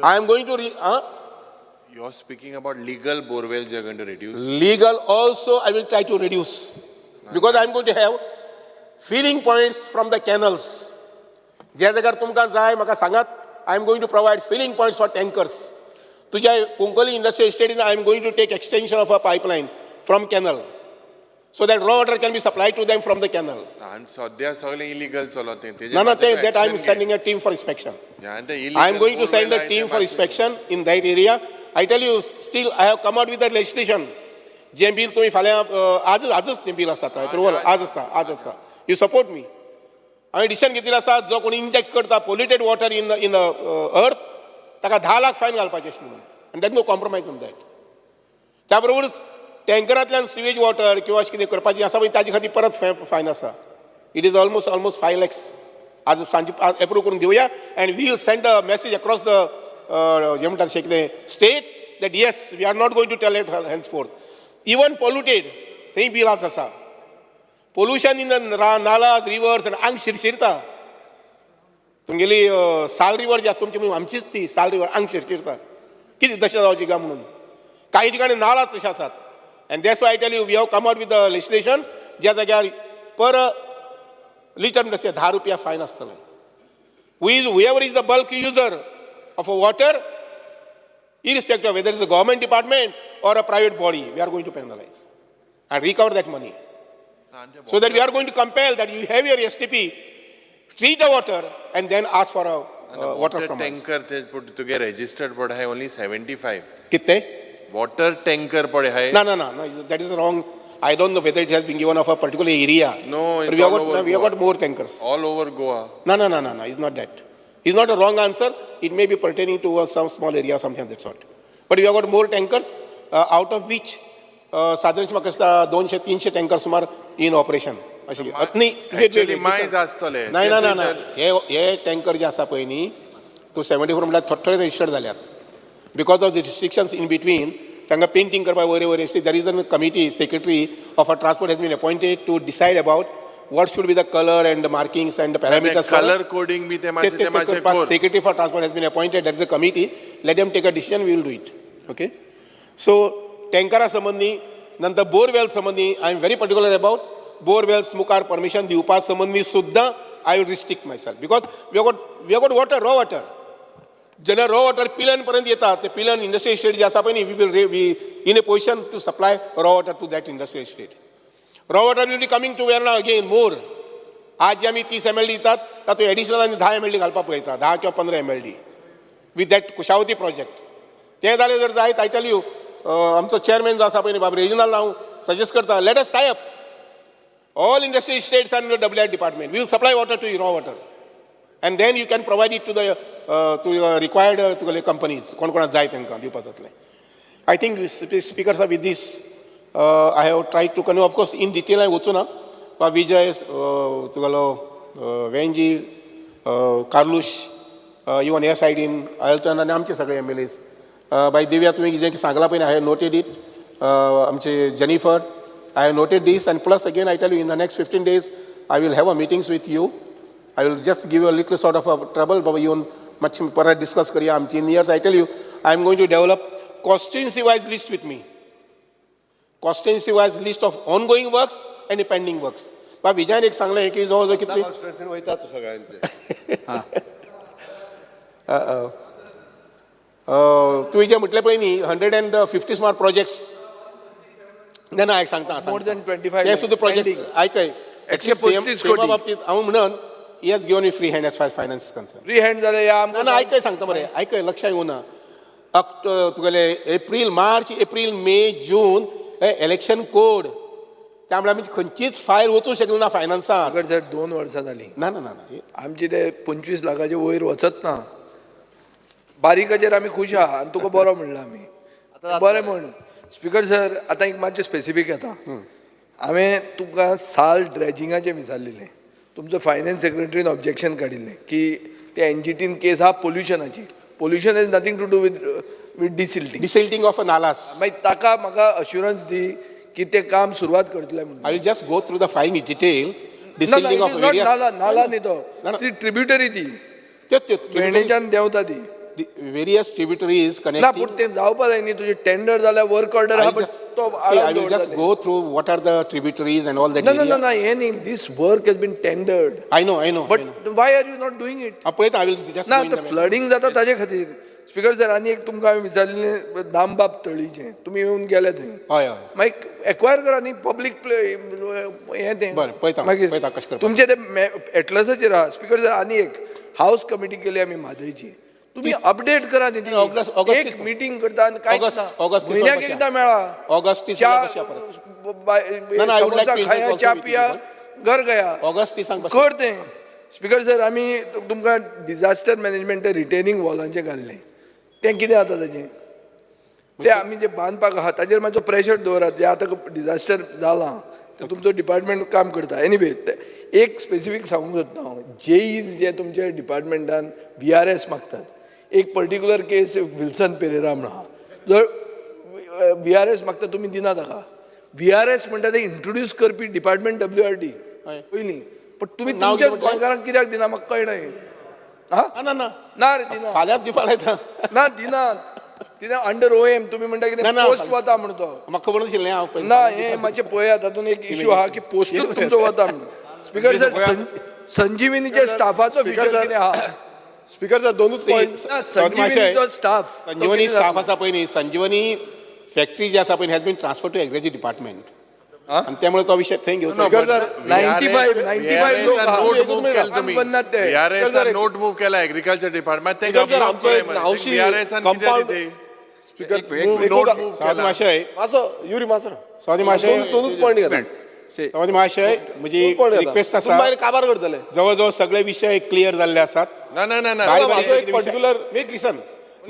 I am going to You are speaking about legal borewells you are going to reduce. Legal also I will try to reduce because I am going to have filling points from the canals. ज्या जाग्यार तुमकां जाय म्हाका सांगात. I am going to provide filling points for tankers. तुझ्या Konkani industrial इस्टेटीन I am going to take extension of a pipeline from canal so that raw water can be supplied to them from the canal. आणि सध्या सगळे illegal चलत No, that I am sending a team for inspection. I am going to send a team for inspection in that area. I tell you, still I have come out with the legislation. जे bill तुम्ही फाल्यां आजच ते bill आसा approval आज आसा you support me. हांवें decision घेतिल्लें आसा जो कोणी इंजेक्ट करता पोल्युटेड वॉटर इन अर्थ ताका 10 लाख फायन घालपाचें अशें म्हणून आनी that no compromise on that. त्या बरोबरच टँकरांतल्यान सिवेज वॉटर किंवा अशें कितें करपाचें आसा पळय ताजे खातीर परत फायन आसा. It is almost 5 lakhs. आज सांजे एप्रूव करून दिवया and we will send a message across the जें म्हणटा तशें कितें state that yes we are not going to tolerate henceforth. Even polluted थंय बिलास आसा. Pollution in the nalas rivers आनी आंग शिरशिरता. तुमगेली साल रिवर जी आसा तुमची आमचीच ती साल रिवर आंग शिरशिरता. कितें तशें जावचें काय म्हणून काही ठिकाणी नालाच तशे आसात. And that's why I tell you we have come out with the legislation ज्या जाग्यार पर लिटर तशें 10 रुपया फायन आसतलें. whoever is the bulk user of a water, irrespective of whether it's a government department or a private body, we are going to penalize and recover that money. So that we are going to compel that you have your STP, treat the water and then ask for a water from us. Tanker ते put to get registered पड़े है only 75. कितने? Water tanker पड़े है. No, that is wrong. I don't know whether it has been given of a particular area. No, it's but all over we have Goa. got more tankers. All over Goa. No, it's not that. It's not a wrong answer. It may be pertaining to some small area, something of that sort. But we have got more tankers, out of which साधारणशे म्हाका दिसता 200-300 tanker सुमार in operation अशें. Actually मायज आसतले. ना हे tanker जे आसा पळय न्ही तो 74 म्हटल्यार थोडे रजिस्टर्ड जाल्यात. Because of the restrictions in between तांकां पेंटिंग करपाक वयर there is a committee secretary of a transport has been appointed to decide about what should be the color and the markings and the parameters. Color coding bhi te mache Secretary for Transport has been appointed. That is a committee. Let them take a decision. We will do it. Okay. So tankara sambandhi nanta borewell sambandhi I am very particular about borewells mukar permission diupa sambandhi suddha I will restrict myself because we have got water, raw water. Jana raw water pilan parant yeta te pilan industrial estate je asa pani we will be in a position to supply raw water to that industrial estate. Raw water will be coming to Verna again more. आज जे आमी 30 mld दितात तातूंत additional आनी 10 mld घालपाक पळयता 10 किंवा 15 mld with that Kushavati project. तें जालें जर जायत आय टेल यू आमचो चेअरमॅन जो आसा पळय न्ही बाबा रिजनल हांव सजेस्ट करता let us tie up all industrial states and WI department we will supply water to you raw water and then you can provide it to required तुगेले companies कोण कोणाक जाय तांकां दिवपाक जातलें. I think speakers are with this I have tried to convey, of course, in detail I wachuna. But Vijay, tugalo, Venji, Carlush, even here side in Ailton and आमचे सगळे MLAs. By Divya तुम्ही जे की सांगला पण I have noted it. आमचे Jennifer, I have noted this and plus again I tell you in the next 15 days I will have a meetings with you. I will just give you a little sort of a trouble, but you much further discuss करिया आमची in years. I tell you I am going to develop constituency wise list with me. Constituency wise list of ongoing works and pending works. पण विजयान एक सांगलें की जवळ कितली तुवें जें म्हटलें पळय न्ही 150 सुमार प्रोजेक्ट्स ना हांव सांगता मोर दॅन 25 ते सुद्दां प्रोजेक्ट आयकय 135 कोटी बाबतींत हांव म्हणून ही has given you free hand as far finance concern. Free hand जाल्यार या ना आयकय सांगता मरे आयकय लक्षांत येवना. तुगेले एप्रील मार्च एप्रील मे जून इलेक्शन कोड त्यामुळे आमी खंयचीच फायल वचूंक शकले ना फायनान्साक. 2 वर्सां जालीं. ना आमची ते 25 लाखाचे वयर वचत ना. बारीकाचेर आमी खूश आहा आनी तुका बरो म्हणला आमी बरें म्हण. स्पिकर सर आतां एक मातशें स्पेसिफीक येता. हांवें तुका साल ड्रेजिंगाचें विचारलेलें. तुमचो फायनान्स सेक्रेटरीन ऑब्जेक्शन काडिल्लें की ते एनजीटीन केस आहा पोल्युशनाची. Pollution is nothing to do with desilting of a nalas. मागीर ताका म्हाका अश्युरन्स दी की ते काम सुरवात करतले म्हणून. I will just go through the file in detail. Desilting of various नाला न्ही तो ती ट्रिब्युटरी ती वेणेच्यान देंवता ती various tributaries ना connecting. पूण तें जावपा जाय न्ही तुजें टेंडर जाल्यार वर्क ऑर्डर आहा तो I will just go through what are the tributaries and all that. ना हे न्ही this work has been tendered. I know but why are you not doing it. पळयता I will just ना flooding जाता ताजे खातीर स्पीकर सर आनी एक तुमकां हांवें विचारलें नामबाब तळीचें तुमी येवन गेले थंय हय हय मागीर एक्वायर करा न्ही पब्लीक हें तें बरें पळयता मागीर पळयता कशें करपाक. तुमचे ते एटलसाचेर आहा स्पीकर सर आनी एक हावस कमिटी केली आमी म्हादयची तुम्ही अपडेट करा न्ही ती एक मिटींग करता आनी कांय ऑगस्ट म्हयन्याक एकदां मेळा ऑगस्ट च्या समोसा खाया च्या पिया घर गया ऑगस्ट 30 कर तें स्पीकर सर आमी तुमकां डिजास्टर मॅनेजमेंट रिटेनिंग वॉलांचें घाल्लें तें कितें जाता ताजें तें आमी जे बांदपाक आहा ताजेर मातसो प्रेशर दवरात जे आतां डिजास्टर जाला तर तुमचो डिपार्टमेंट काम करता एनीवे एक स्पेसिफीक सांगूंक सोदता हांव जेईज जे तुमच्या डिपार्टमेंटान VRS मागतात एक पर्टिक्युलर केस विल्सन पेरेरा म्हणून आहा जर VRS मागता तुमी दिना ताका VRS म्हणटा ते इंट्रोड्यूस करपी डिपार्टमेंट WRD पयलीं पण तुमी तुमच्या गोंयकारांक कित्याक दिना म्हाका कळना हा ना ना ना रे दिना फाल्यां दिवपाक लायता ना दिनात कित्याक अंडर OM तुमी म्हणटा कितें पोस्ट वता म्हणून तो म्हाका खबर नाशिल्लें हांव पळय ना हे मातशें पळयात तातूंत एक इशू आहा की पोस्टूच तुमचो वता म्हणून स्पीकर सर संजीवनीच्या स्टाफाचो फिचर कितें आहा स्पीकर सर दोनूच पॉयंट संजीवनीचो स्टाफ संजीवनी स्टाफ आसा पळय न्ही संजीवनी फॅक्टरी जी आसा पळय has been transfer to agriculture department आणि त्यामुळे तो विषय थंय घेवचो स्पीकर सर 95 लोक नोट मूव केला तुम्ही बननात ते VRS नोट मूव केला एग्रीकल्चर डिपार्टमेंट ते सर आमचो एक नावशी कंपाऊंड स्पीकर नोट मूव सावधी महाशय मासो युरी मासो सावधी महाशय दोनूच पॉयंट घेता सावधी महाशय म्हजी रिक्वेस्ट आसा मागीर काबार करतले जवळ जवळ सगळे विषय क्लियर जाल्ले आसात ना ना ना ना म्हाजो एक पर्टिक्युलर वेट लिसन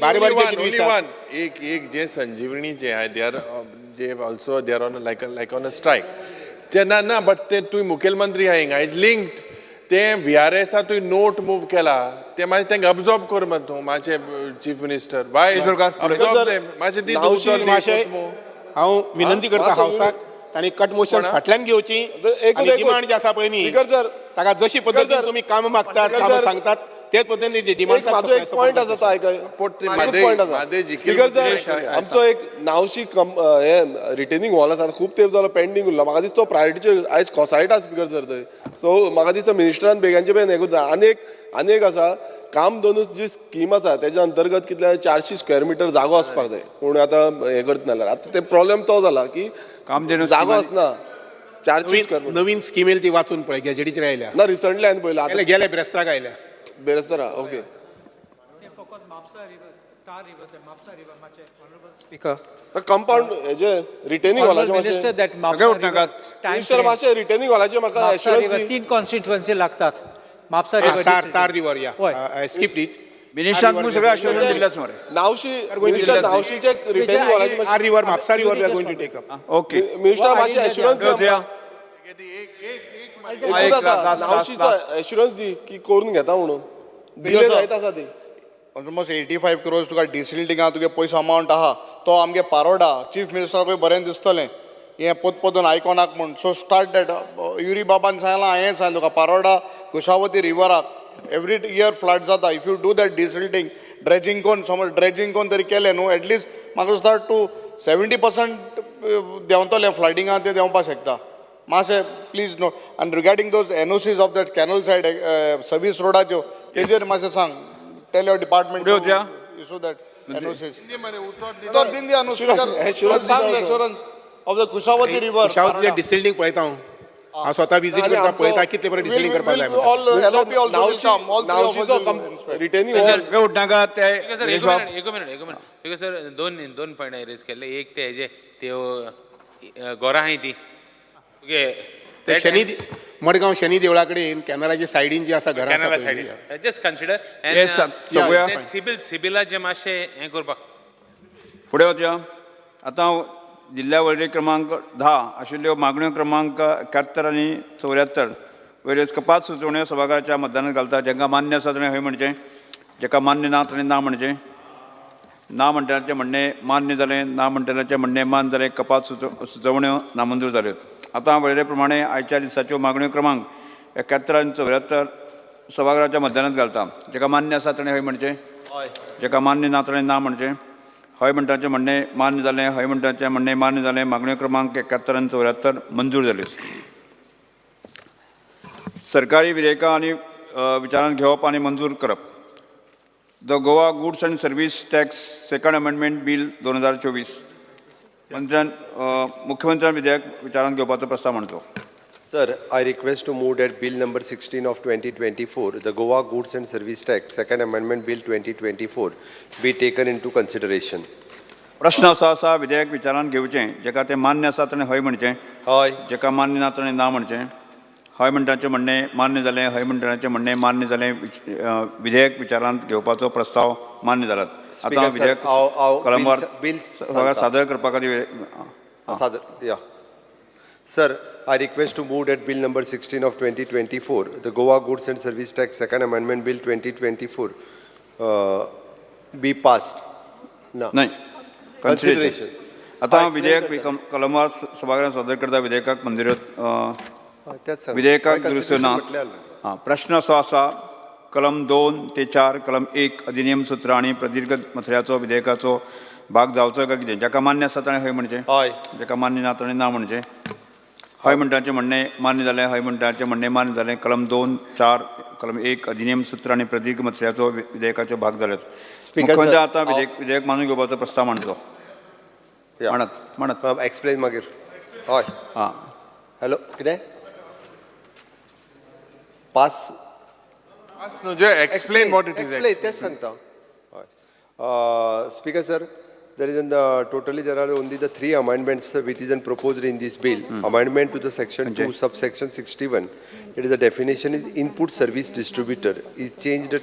बारीक बारीक only one एक जे संजीवनी जे आहे दे are also they are on like on a strike ते ना बट ते तुवें मुखेलमंत्री आहा हिंगा इज लिंक्ड ते VRS तुवें नोट मूव केला ते मागीर तेंका अब्जॉर्ब कर मग तूं मातशें चीफ मिनिस्टर बाय अब्जॉर्ब मातशें दी महाशय हांव विनंती करता हावसाक तांणी कट मोशन्स फाटल्यान घेवची आनी डिमांड जे आसा पळय न्ही ताका जशी पद्दतीन तुमी काम मागतात कामां सांगतात तेच पद्दतीन डिमांड म्हाजो एक पॉयंट आसा तो आयकय पॉयंट आसा स्पीकर सर आमचो एक नावशी हे रिटेनिंग वॉल आसा खूब तेंप जालो पेंडींग उरला म्हाका दिसता तो प्रायोरिटीचेर आयज कोसायटा स्पीकर सर थंय सो म्हाका दिसता मिनिस्टरान बेगांचे बेगीन हे करता आनी एक आसा काम दोनूच जी स्कीम आसा तेज्या अंतर्गत कितल्या 400 स्क्वेअर मिटर जागो आसपाक जाय पूण आतां हे करतना जाल्यार आतां ते प्रॉब्लेम तो जाला की जागो आसना 400 स्क्वेअर नवीन स्कीम येयली ती वाचून पळय गॅजेटीचेर आयल्या ना रिसंटली हांवें पळयला आतां गेले ब्रेस्ताक आयल्या बेरसरा ओके कंपाऊंड हेजे रिटेनिंग हॉलाचे मिनिस्टर मातशें रिटेनिंग हॉलाचे म्हाका एश्युरन्स दी 3 कॉन्स्टिट्युएन्सी लागतात म्हापसा तार रिवर या स्किप्ड इट मिनिस्टरांक सगळे अश्युरन्स दिल्याच मरे नावशी मिनिस्टर नावशीचे रिटेनिंग हॉलाचे तार river Mapusa river we are going to take up okay minister मातशें एश्युरन्स नावशीचो एश्युरन्स दी की करून घेता म्हणून डिले जायत आसा ती ऑलमोस्ट 85 crores तुका डिसिल्डिंगा तुगे पयसो अमावंट आहा तो आमगे पारोडा चीफ मिनिस्टराकूय बरें दिसतलें हें पोतपोतून आयकोनाक म्हूण सो स्टार्ट दॅट युरी बाबान सांगलां हांवें सांगलें तुका पारोडा कुशावती रिवराक एवरी इयर फ्लड जाता if you do that desilting dredging कोन समज ड्रेजिंग कोन तरी केलें न्हू एटलिस्ट म्हाका दिसता टू 70% देंवतलें फ्लडिंगा तें देंवपाक शकता मातशें प्लीज नोट आनी regarding those NOCs of that canal side service रोडाच्यो तेजेर मातशें सांग tell your department issue that NOCs उतर दिन दिया न्हू सांग assurance of the Kushavati river कुशावतीचें डिसिल्डिंग पळयता हांव स्वता विजीट करता पळयता कितले बरें डिसिल्डिंग करपाक जाय रिटेनिंग हॉल नाका ते एक मिनिट सर दोन पॉयंट रेज केल्ले एक ते हेजे त्यो घरां आहाय ती ते शनी मडगांव शनी देवळा कडेन कॅनलाच्या सायडीन जी आसा घरां कॅनला सायडीन जस्ट कन्सिडर सिबिलाचे मातशें हें करपाक फुडें वचया आतां जिल्ल्या वळेरी क्रमांक 10 आशिल्ल्यो मागण्यो क्रमांक 71 आनी 74 वयल्यो कपात सुचोवण्यो सभाघराच्या मतदानात घालता जांकां मान्य आसा ताणें हय म्हणचें जाका मान्य ना ताणें ना म्हणचें ना म्हणटाचे म्हणणें मान्य जालें ना म्हणटाचे म्हणणें मान्य जालें कपात सुचोवण्यो नामंजूर जाल्यो आतां वळेरे प्रमाणे आयच्या दिसाच्यो मागण्यो क्रमांक 71 आनी 74 सभाघराच्या मतदानात घालता जाका मान्य आसा ताणें हय म्हणचें जाका मान्य ना ताणें ना म्हणचें हय म्हणटाचें म्हणणें मान्य जालें हय म्हणटाचें म्हणणें मान्य जालें मागण्यो क्रमांक 71 आनी 74 मंजूर जाल्यो सरकारी विधेयकां आनी विचारांत घेवप आनी मंजूर करप the Goa goods and service tax second amendment bill 2024. मुख्यमंत्र्यान विधेयक विचारांत घेवपाचो प्रस्ताव मांडचो. Sir, I request to move that Bill number 16 of 2024, the Goa Goods and Service Tax, Second Amendment Bill 2024, be taken into consideration. प्रश्न असो आसा विधेयक विचारांत घेवचें जेका तें मान्य आसा ताणें हय म्हणचें, हय. जेका मान्य ना ताणें ना म्हणचें. हय म्हणटाचें म्हणणें मान्य जालें, हय म्हणटाचें म्हणणें मान्य जालें. विधेयक विचारांत घेवपाचो प्रस्ताव मान्य जालात. आतां विधेयक कलमार सादर करपा खातीर. Sir, I request to move that Bill number 16 of 2024, the Goa Goods and Service Tax, Second Amendment Bill 2024, be passed. No. नाही. Consideration. आतां विधेयक कलमार सभागृहांत सादर करता विधेयकाक मंजुरी विधेयकाक दुरुस्त्यो ना. प्रश्न असो आसा कलम 2 ते 4 कलम 1 अधिनियम सूत्र आनी प्रदीर्घ मथळ्याचो विधेयकाचो भाग जावचो काय कितें. जेका मान्य आसा ताणें हय म्हणचें, हय. जेका मान्य ना ताणें ना म्हणचें. हय म्हणटाचें म्हणणें मान्य जालें, हय म्हणटाचें म्हणणें मान्य जालें. कलम 2, 4 कलम 1 अधिनियम सूत्र आनी प्रदीर्घ मथळ्याचो विधेयकाचो भाग जाल्यात. मुख्यमंत्री आतां विधेयक मानून घेवपाचो प्रस्ताव मांडचो. म्हणत एक्सप्लेन मागीर. हय. हां. हॅलो कितें pass Explain what it is. तेच सांगता. Speaker sir, there is totally there are only the 3 amendments which is proposed in this bill. Amendment to the section 2 subsection 61. It is the definition is input service distributor is changed to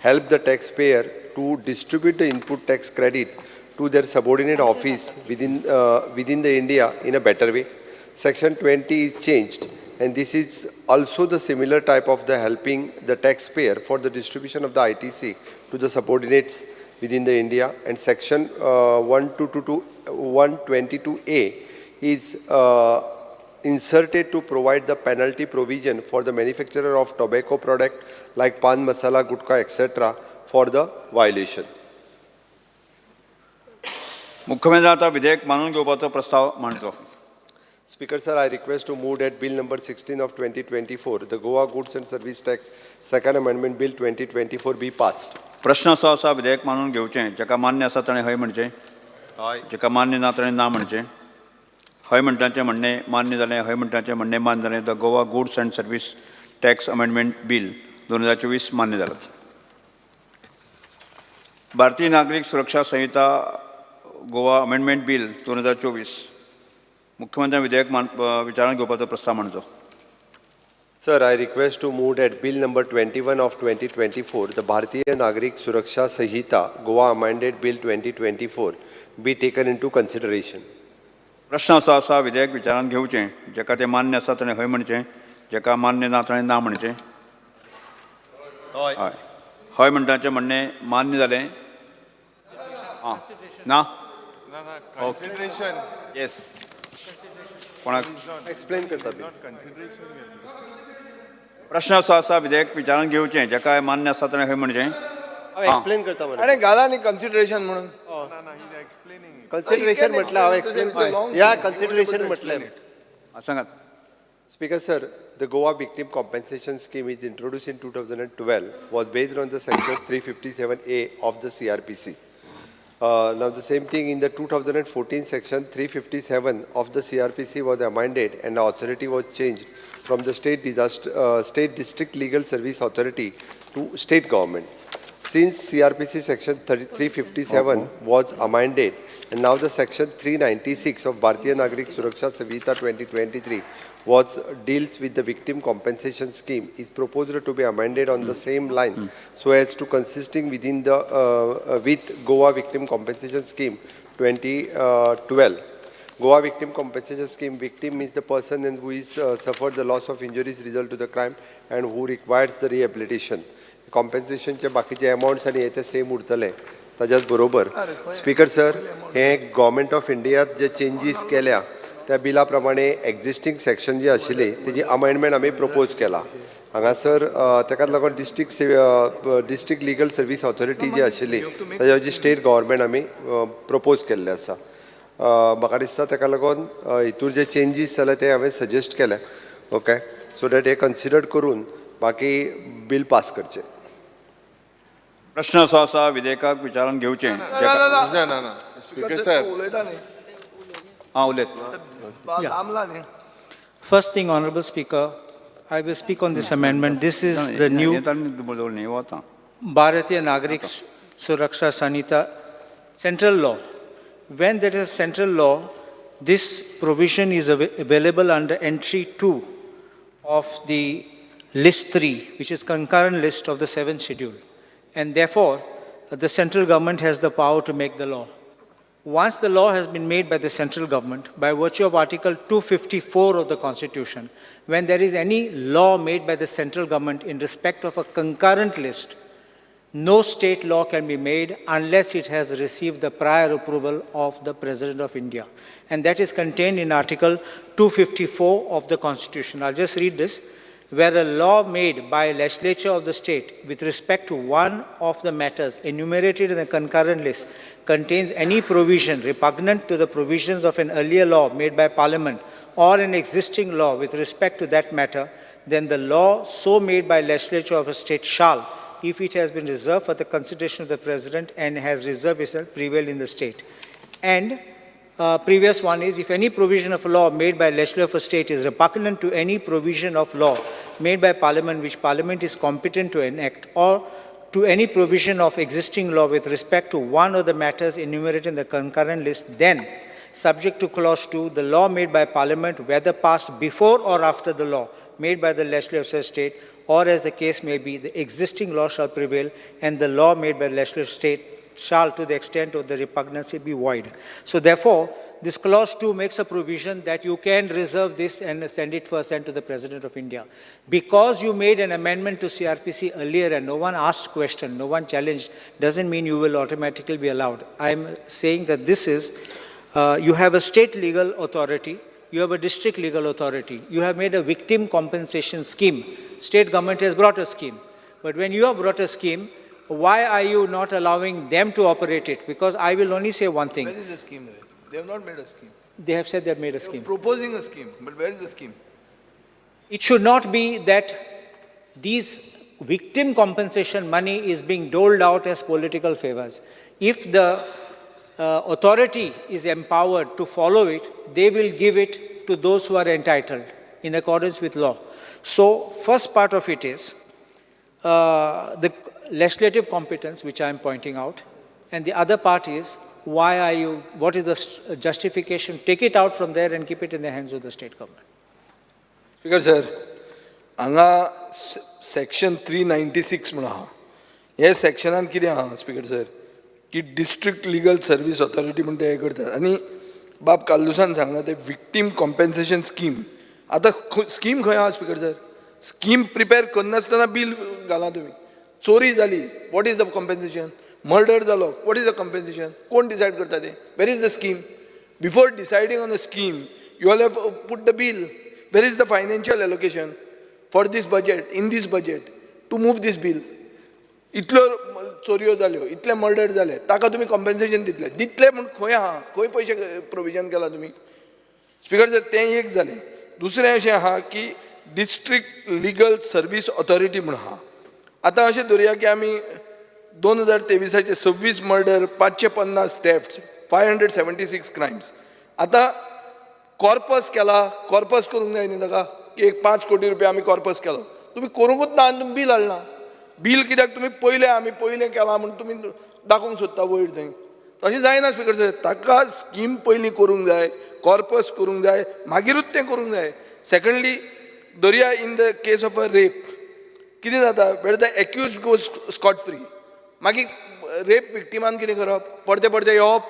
help the taxpayer to distribute the input tax credit to their subordinate office within the India in a better way. Section 20 is changed. And this is also the similar type of the helping the taxpayer for the distribution of the ITC to the subordinates within the India. And section 122A is inserted to provide the penalty provision for the manufacturer of tobacco product like pan masala, gutka, etc. for the violation. मुख्यमंत्री आता विधेयक मानून घेवपाचो प्रस्ताव मांडचो. Speaker sir, I request to move that Bill number 16 of 2024, the Goa Goods and Service Tax, Second Amendment Bill 2024 be passed. प्रश्न असो आसा विधेयक मानून घेवचें जेका मान्य आसा ताणें हय म्हणचें, जेका मान्य ना ताणें ना म्हणचें. हय म्हणटाचें म्हणणें मान्य जालें, हय म्हणटाचें म्हणणें मान्य जालें. The Goa goods and service tax amendment bill 2024 मान्य जालात. भारतीय नागरिक सुरक्षा संहिता गोवा अमेंडमेंट बिल 2024 मुख्यमंत्री विधेयक विचारांत घेवपाचो प्रस्ताव मांडचो. Sir, I request to move that Bill number 21 of 2024, the Bharatiya Nagrik Suraksha Sanhita, Goa Amended Bill 2024, be taken into consideration. प्रश्न असो आसा विधेयक विचारांत घेवचें जेका तें मान्य आसा ताणें हय म्हणचें, जेका मान्य ना ताणें ना म्हणचें. हय. हय म्हणटाचें म्हणणें मान्य जालें. ना Consideration. येस. कोणाक एक्सप्लेन करता. प्रश्न असो आसा विधेयक विचारांत घेवचें जेका मान्य आसा ताणें हय म्हणचें. एक्सप्लेन करता आणि घाला न्ही कन्सिडरेशन म्हणून. Consideration म्हटलं हांव एक्सप्लेन या consideration म्हटलें. सांगात. Speaker sir, the Goa Victim Compensation Scheme is introduced in 2012, was based on the section 357A of the CRPC. Now the same thing in the 2014 section 357 of the CRPC was amended and the authority was changed from the state district legal service authority to state government. Since CRPC section 357 was amended and now the section 396 of Bharatiya Nagrik Suraksha Sanhita 2023 deals with the victim compensation scheme is proposed to be amended on the same line so as to consisting within the with Goa Victim Compensation Scheme 2012. Goa Victim Compensation Scheme victim is the person who is suffered the loss of injuries result to the crime and who requires the rehabilitation. Compensationचे बाकीचे amounts आणि येते same उरतले. ताच्याच बरोबर speaker sir हे government of इंडियात जे changes केल्या त्या बिला प्रमाणे एक्झिस्टींग सेक्शन जे आशिल्ले तेजी अमेंडमेंट आमी प्रपोज केला. हांगासर ताका लागून डिस्ट्रिक्ट लिगल सर्वीस ऑथॉरिटी जी आशिल्ली ताच्या जी स्टेट गव्हर्मेंट आमी प्रपोज केल्ले आसा. म्हाका दिसता ताका लागून हितूर जे चेंजीस जाले ते हांवें सजेस्ट केले. ओके, सो दॅट हे कन्सिडर करून बाकी बिल पास करचे. प्रश्न असो आसा विधेयकाक विचारान घेवचें ना स्पीकर साहेब उलयता न्ही हां उलयत थांबला न्ही First thing, Honorable Speaker, I will speak on this amendment. This is the new वता Bharatiya Nagarik Suraksha Sanhita central law. When there is a central law, this provision is available under entry 2 of the list 3, which is concurrent list of the 7th schedule. And therefore, the central government has the power to make the law. Once the law has been made by the central government, by virtue of Article 254 of the Constitution, when there is any law made by the central government in respect of a concurrent list, no state law can be made unless it has received the prior approval of the President of India. And that is contained in Article 254 of the Constitution. I'll just read this. Where a law made by a legislature of the state with respect to one of the matters enumerated in the concurrent list contains any provision repugnant to the provisions of an earlier law made by Parliament or an existing law with respect to that matter, then the law so made by legislature of a state shall, if it has been reserved for the consideration of the President and has reserved itself, prevail in the state. And previous one is, if any provision of a law made by a legislature of a state is repugnant to any provision of law made by Parliament which Parliament is competent to enact, or to any provision of existing law with respect to one of the matters enumerated in the concurrent list, then, subject to clause 2, the law made by Parliament, whether passed before or after the law made by the legislature of such state, or as the case may be, the existing law shall prevail, and the law made by the legislature of state shall, to the extent of the repugnancy, be void. So therefore, this clause 2 makes a provision that you can reserve this and send it first and to the President of India. Because you made an amendment to CRPC earlier and no one asked question, no one challenged, doesn't mean you will automatically be allowed. I'm saying that this is, you have a state legal authority, you have a district legal authority, you have made a victim compensation scheme. State government has brought a scheme. But when you have brought a scheme, why are you not allowing them to operate it? Because I will only say one thing. Where is the scheme? They have not made a scheme. They have said they have made a scheme. Proposing a scheme, but where is the scheme? It should not be that these victim compensation money is being doled out as political favors. If the authority is empowered to follow it, they will give it to those who are entitled in accordance with law. So, first part of it is the legislative competence, which I am pointing out, and the other part is, why are you, what is the justification? Take it out from there and keep it in the hands of the state government. Speaker sir, हांगा section 396 म्हणून आहा. हे सेक्शनान कितें आहा speaker sir की district legal service authority म्हणून ते हे करतात आनी बाब काल्लुसान सांगला ते विक्टीम कॉम्पेन्सेशन स्कीम. आतां स्कीम खंय आहा स्पीकर सर? स्कीम प्रिपेर करनासतना बील घाला तुमी. चोरी जाली, what is the compensation? Murder जालो, वॉट इज द कॉम्पेन्सेशन? कोण डिसायड करता ते? Where is the scheme? Before deciding on a scheme you all have put the bill. Where is the financial allocation for this budget, in this budget, to move this bill? इतल्यो चोरयो जाल्यो, इतले murder जाले, ताका तुमी compensation दितले. दितले म्हूण खंय आहा? खंय पयशे प्रोविजन केला तुमी? स्पीकर सर, तें एक जालें. दुसरें अशें आहा की डिस्ट्रिक्ट लिगल सर्वीस ऑथॉरिटी म्हणून आहा. आतां अशें धरुया की आमी 2023चे 26 मर्डर, 550 थेफ्ट्स, 576 क्रायम्स. आतां कॉर्पस केला, कॉर्पस करूंक जाय न्ही ताका, की एक 5 कोटी रुपया आमी कॉर्पस केलो. तुमी करूंकूच ना आनी तुमी बील हाडना. बील कित्याक? तुमी आमी पयलें केलां म्हणून तुमी दाखोवंक सोदता वयर थंय. तशें जायना स्पीकर सर. ताका स्कीम पयलीं करूंक जाय, कॉर्पस करूंक जाय, मागीरूच तें करूंक जाय. सेकंडली, धरुया in the case of a rape कितें जाता? Where the accuse goes scot free. मागीर रेप विक्टिमान कितें करप? परते परते येवप,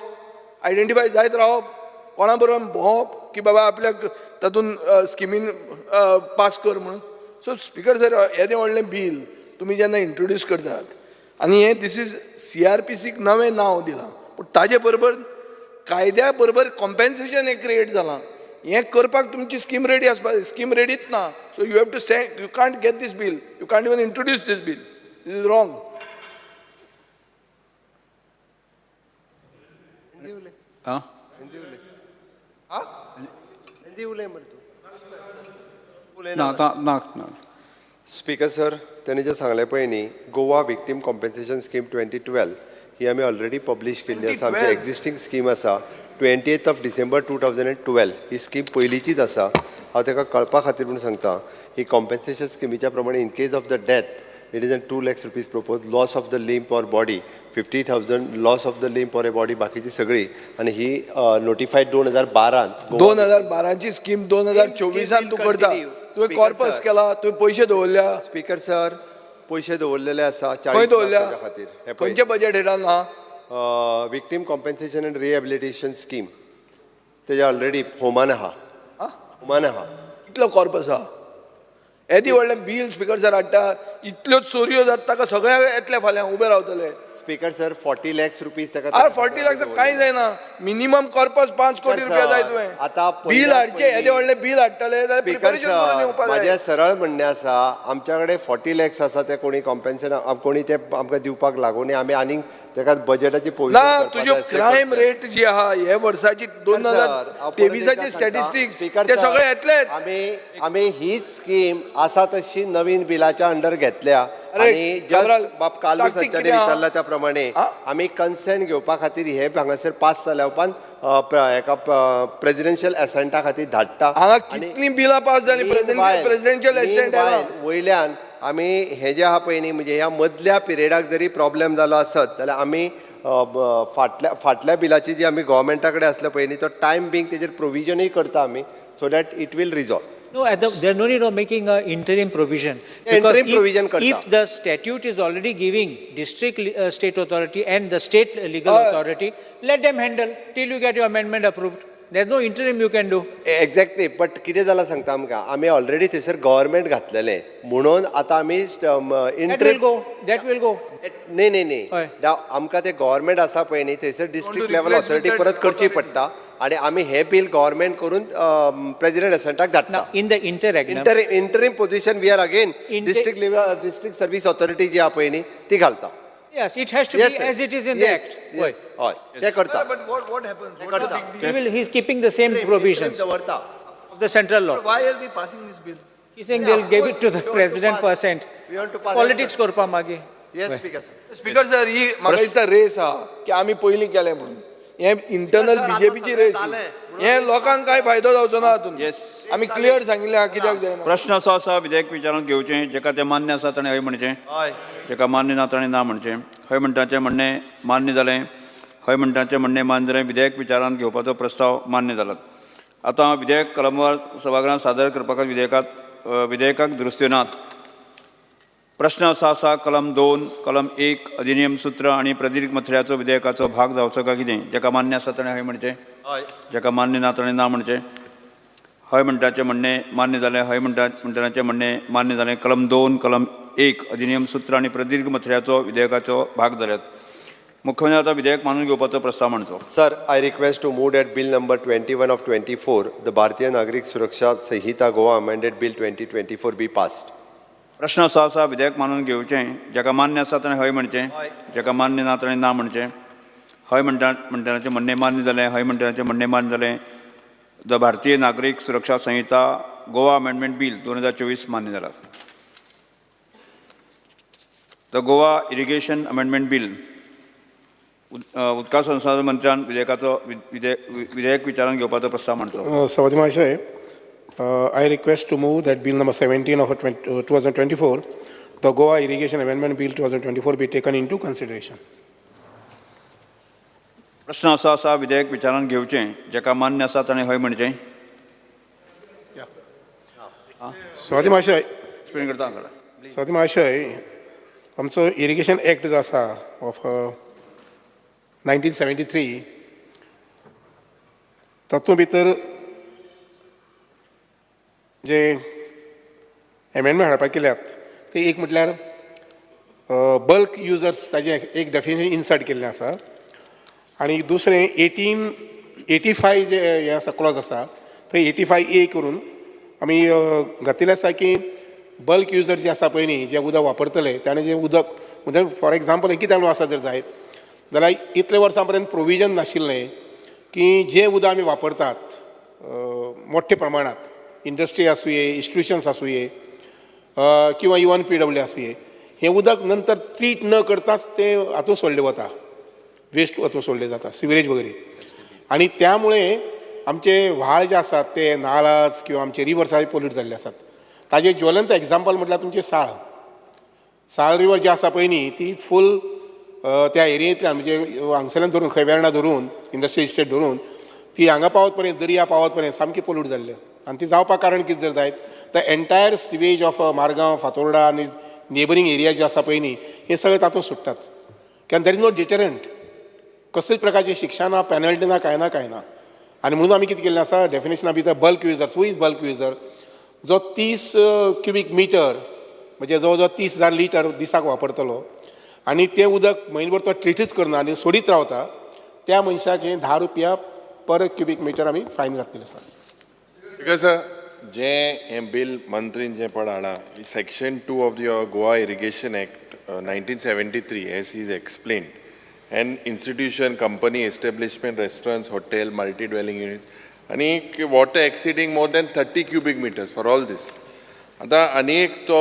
आयडेंटिफाय जायत रावप, कोणा बरोबर भोंवप की बाबा आपल्याक तातूंत स्किमीन पास कर म्हणून. सो स्पीकर सर, येदें व्हडलें बील तुमी जेन्ना इंट्रोड्यूस करतात आनी हें दीस इज CRPCक नवें नांव दिलां, पूण ताजे बरोबर कायद्या बरोबर कॉम्पेन्सेशन हें क्रिएट जालां. हें करपाक तुमची स्कीम रेडी आसपाक जाय. स्कीम रेडीच ना. So you have to send, you can't get this bill, you can't even introduce this bill. This is wrong. ना स्पीकर सर, त्यांनी जे सांगले पळय न्ही, गोवा विक्टीम कॉम्पेन्सेशन स्कीम 2012 ही आमी ऑलरेडी पब्लीश केल्ली आसा. आमची एक्झिस्टींग स्कीम आसा 28 डिसेंबर 2012. ही स्कीम पयलींचीच आसा. हांव ताका कळपा खातीर म्हूण सांगता, ही कॉम्पेन्सेशन स्किमीच्या प्रमाणे in case of the death it is an 2 lakhs rupees propose, loss of the limp or body 50,000, loss of the limp or a body बाकीची सगळी. आणि ही नोटिफाईड 2012 2012ची स्कीम 2024 तूं करता. तुवें कॉर्पस केला, तुवें पयशे दवरल्या. स्पीकर सर, पयशे दवरलेले आसा खंय 40 दवरल्या? लाखाच्या खातीर. खंयचे बजेट हेडान ना? Victim compensation end rehabilitation scheme तेजे ऑलरेडी होमान आहा. होमान आहा. कितलो कॉर्पस आहा? येदी व्हडलें बील स्पीकर सर हाडटा, इतल्यो चोरयो जाता ताका सगळ्या येतले फाल्यां उबे रावतले. स्पीकर सर 40 lakhs रुपीज ताका 40 लाख कांय जायना. मिनिमम कॉर्पस 5 कोटी रुपया जाय तुवें. आतां बील हाडचे, येदे व्हडले बील हाडटले जाल्यार स्पीकर प्रिपरेशन करून येवपा जाय. माझे सरळ म्हणणें आसा, आमच्या कडेन 40 lakhs आसा ते कोणी कॉम्पेन्सेशन कोणी ते आमकां दिवपाक लागून आमी आनीक ताका बजेटाची ना, तुज्यो क्रायम रेट जी आहा हे वर्साची 2023ची स्टॅटिस्टिक्स ते सगळे येतलेच. आमी हीच स्कीम आसा तशी नवीन बिलाच्या अंडर घेतल्या. आणि जस्ट काल सच्चाने विचारला त्या प्रमाणे आमी कन्सेंट घेवपा खातीर हे हांगासर पास जाल्या उपरांत एका प्रेसिडेन्शियल एसेंटा खातीर धाडटा. हांगा कितलीं बिलां पास जालीं प्रेसिडेन्शियल एसेंट वयल्यान आमी हे जे आहा पळय न्ही, म्हणजे ह्या मदल्या पिरियडाक जरी प्रॉब्लेम जालो आसत जाल्यार आमी फाटल्या बिलाची जी आमी गव्हर्मेंटा कडेन आसले पळय न्ही, तो टायम बींग तेजेर प्रोविजनूय करता आमी, so that it will resolve. No, there's no need of making an interim provision. Interim provision karta. If the statute is already giving district state authority and the state legal authority, let them handle till you get your amendment approved. There's no interim you can do. Exactly. But कितें जालां सांगता आमकां, आमी already थंयसर government घातलेलें म्हणून आतां आमी That will go. न्ही आमकां ते गव्हर्मेंट आसा पळय न्ही, थंयसर डिस्ट्रिक्ट लेवल ऑथॉरिटी परत करची पडटा. आणि आमी हे बिल गव्हर्मेंट करून प्रेसिडेंट एसेंटाक धाडटा. In the interim position we are again district service authority जी आहा पळय न्ही ती घालता. Yes, it has to be as it is in the act. हय, ते करता. But what happens? ते करता. He's keeping the same provisions दवरता. of the central law. Why are we passing this bill? He's saying they'll give it to the president for assent. We want to pass. Politics करपा मागीर. Yes, speaker sir. Speaker sir, ही म्हाका दिसता race आहा की आमी पयलीं केलें म्हणून. हे इंटरनल बीजेपीची रेस हे लोकांक काय फायदो जावचो ना हातून. आमी क्लियर सांगिल्लें आहा कित्याक जायना. प्रश्न असो आसा विधेयक विचारून घेवचें, जेका तें मान्य आसा ताणें हय म्हणचें, जेका मान्य ना ताणें ना म्हणचें. हय म्हणटाचें म्हणणें मान्य जालें, हय म्हणटाचें म्हणणें मान्य जालें. विधेयक विचारांत घेवपाचो प्रस्ताव मान्य जाला. आतां विधेयक कलमवार सभागृहांत सादर करपाक विधेयकाक दुरुस्त्यो नात. प्रश्न असो आसा, कलम 2, कलम 1 अधिनियम सूत्र आणि प्रदीर्घ मथळ्याचो विधेयकाचो भाग जावचो काय कितें? जेका मान्य आसा ताणें हय म्हणचें, जेका मान्य ना ताणें ना म्हणचें. हय म्हणटाचें म्हणणें मान्य जालें, हय म्हणटाचें म्हणणें मान्य जालें. कलम 2, कलम 1 अधिनियम सूत्र आणि प्रदीर्घ मथळ्याचो विधेयकाचो भाग जाल्यात. मुख्यमंत्री आता विधेयक मानून घेवपाचो प्रस्ताव मांडचो. Sir, I request to move that bill number 21 of 24, the Bharatiya Nagarik Suraksha Sanhita Goa amended bill 2024 be passed. प्रश्न असो आसा, विधेयक मानून घेवचें, जेका मान्य आसा ताणें हय म्हणचें, जेका मान्य ना ताणें ना म्हणचें. हय म्हणटाचें म्हणणें मान्य जालें, हय म्हणटाचें म्हणणें मान्य जालें. The Bharatiya Nagarik Suraksha Sanhita Goa amendment bill 2024 मान्य जाला. The Goa irrigation amendment bill उदका संसाधन मंत्र्यान विधेयक विचारान घेवपाचो प्रस्ताव मांडचो. सभापती महाशय, I request to move that bill number 17 of 2024, the Goa Irrigation Amendment Bill 2024 be taken into consideration. प्रश्न असो आसा, विधेयक विचारान घेवचें, जेका मान्य आसा ताणें हय म्हणचें. सभापती महाशय, एक्सप्लेन करता. सभापती महाशय, आमचो इरिगेशन एक्ट जो आसा ऑफ 1973, तातूंत भितर जे एमेंडमेंट हाडपाक केल्यात ते एक म्हटल्यार बल्क युजर्स ताजें एक डेफिनेशन इन्सर्ट केल्लें आसा. आनी दुसरें 1885 जे हें आसा क्लॉज आसा थंय 85A करून आमी घातिल्लें आसा की बल्क युजर जे आसा पळय न्ही, जे उदक वापरतले ताणें जें उदक फॉर एग्जाम्पल कित्याक आसा जर जायत जाल्यार इतले वर्सां पर्यंत प्रोविजन नाशिल्लें की जें उदक आमी वापरतात मोठ्ठे प्रमाणांत, इंडस्ट्री आसूंये, इन्स्टिट्यूशन्स आसूंये, किंवा इवन PWS हे उदक नंतर ट्रीट न करताच ते हातून सोडले वता, वेस्ट हातून सोडले जाता, सिवरेज वगैरे. आणि त्यामुळे आमचे व्हाळ जे आसात ते नालाच किंवा आमचे रिवर्साय पोल्यूट जाल्ले आसात. ताजे ज्वलंत एग्जाम्पल म्हटल्यार तुमचे साळ रिवर जी आसा पळय न्ही ती फूल त्या एरियेंतल्यान म्हणजे हांगसरल्यान धरून खंय वेर्णा धरून इंडस्ट्रियल इस्टेट धरून ती हांगा पावत पर्यंत दर्या पावत पर्यंत सामकी पोल्यूट जाल्ले आसा. आनी ती जावपाक कारण कितें जर जायत the entire sewage of Margao Fatorda आनी नेबरींग एरिया जे आसा पळय न्ही हे सगळे तातूंत सुट्टात. कारण दॅर इज नो डिटरंट, कसलेच प्रकारची शिक्षा ना, पेनल्टी ना, कांय ना. आनी म्हणून आमी कितें केल्लें आसा डेफिनेशना भितर bulk user, who is bulk user, जो 30 क्युबिक मिटर म्हणजे जवळ जवळ 30,000 लिटर दिसाक वापरतलो आनी तें उदक म्हयनभर तो ट्रिटूच करना आनी सोडीत रावता, त्या मनशाक हे 10 रुपया पर क्युबिक मिटर आमी फायन घातलेली आसा. बिकॉज जे हे बिल मंत्रीन जे पळय हाडा section 2 of the Goa irrigation act 1973 as is explained, and institution, company, establishment, restaurants, hotel, multi-dwelling units, and water exceeding more than 30 cubic meters for all this. आता अनेक तो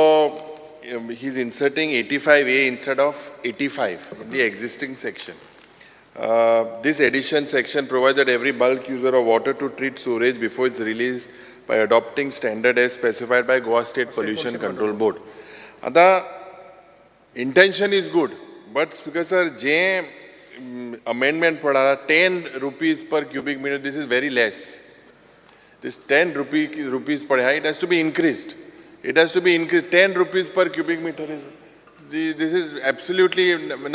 he's inserting 85A instead of 85 in the existing section. This addition section provides that every bulk user of water to treat sewage before its release by adopting standard as specified by Goa State Pollution Control Board. आता intention is good. But Speaker sir, जे amendment पड़ा 10 rupees per cubic meter, this is very less. This 10 rupees per it has to be increased. It has to be increased. 10 rupees per cubic meter is this is absolutely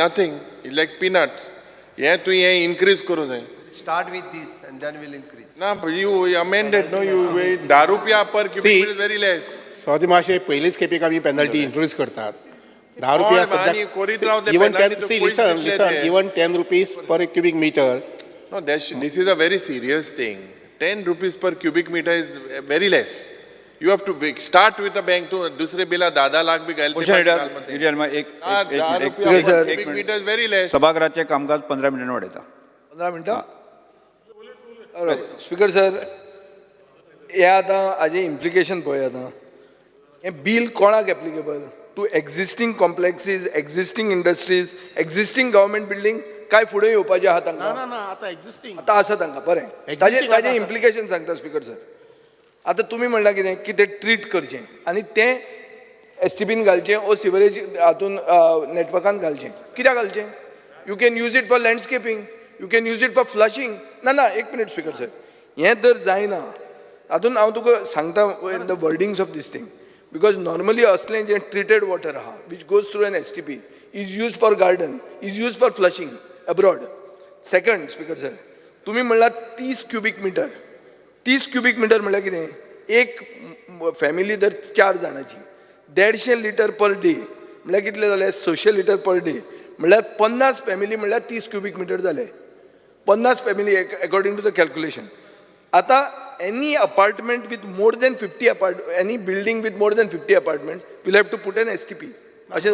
nothing. It's like peanuts. Yeah, to increase करो जाए. Start with this and then we'll increase. No, you amended. No, you 10 रुपया per cubic meter is very less. Swati माशे पहिलेच खेपेक आमी penalty introduce करतात. 10 रुपया सध्या even 10 rupees per cubic meter. No, this is a very serious thing. 10 rupees per cubic meter is very less. You have to start with a bank to दूसरे बिला 10 लाख भी गैल cubic meter is very less. सभागृहाचे कामकाज 15 मिनिटांनी वाडयता. 15 मिनटां. Speaker sir, हे आतां हाजे इम्प्लिकेशन पळय आतां हें बिल कोणाक applicable? To existing complexes, existing industries, existing government building, काय फुडें येवपाचें आहा तांकां? ना आता एक्झिस्टिंग आतां आसा तांकां बरें. ताजें इम्प्लिकेशन सांगता स्पीकर सर. आतां तुमी म्हणलां कितें की तें ट्रीट करचें आनी तें STPन घालचें ओ सिवरेज हातून नेटवर्कान घालचें. कित्याक घालचें? You can use it for landscaping, you can use it for flushing. ना एक मिनीट स्पीकर सर, हें जर जायना हातून हांव तुका सांगता the wordings of this thing. Because normally असलें जे treated water आहा which goes through an STP is used for garden, is used for flushing abroad. Second, Speaker sir, तुम्ही म्हणला 30 cubic meter. 30 cubic meter म्हणल्यार कितें? एक फॅमिली जर 4 जाणांची 150 लिटर पर डे म्हणल्यार कितले जाले? 600 लिटर पर डे म्हणल्यार 50 फॅमिली म्हणल्यार 30 cubic meter जाले. 50 family according to the calculation. आता any apartment with more than 50 any building with more than 50 apartments will have to put an STP. अशें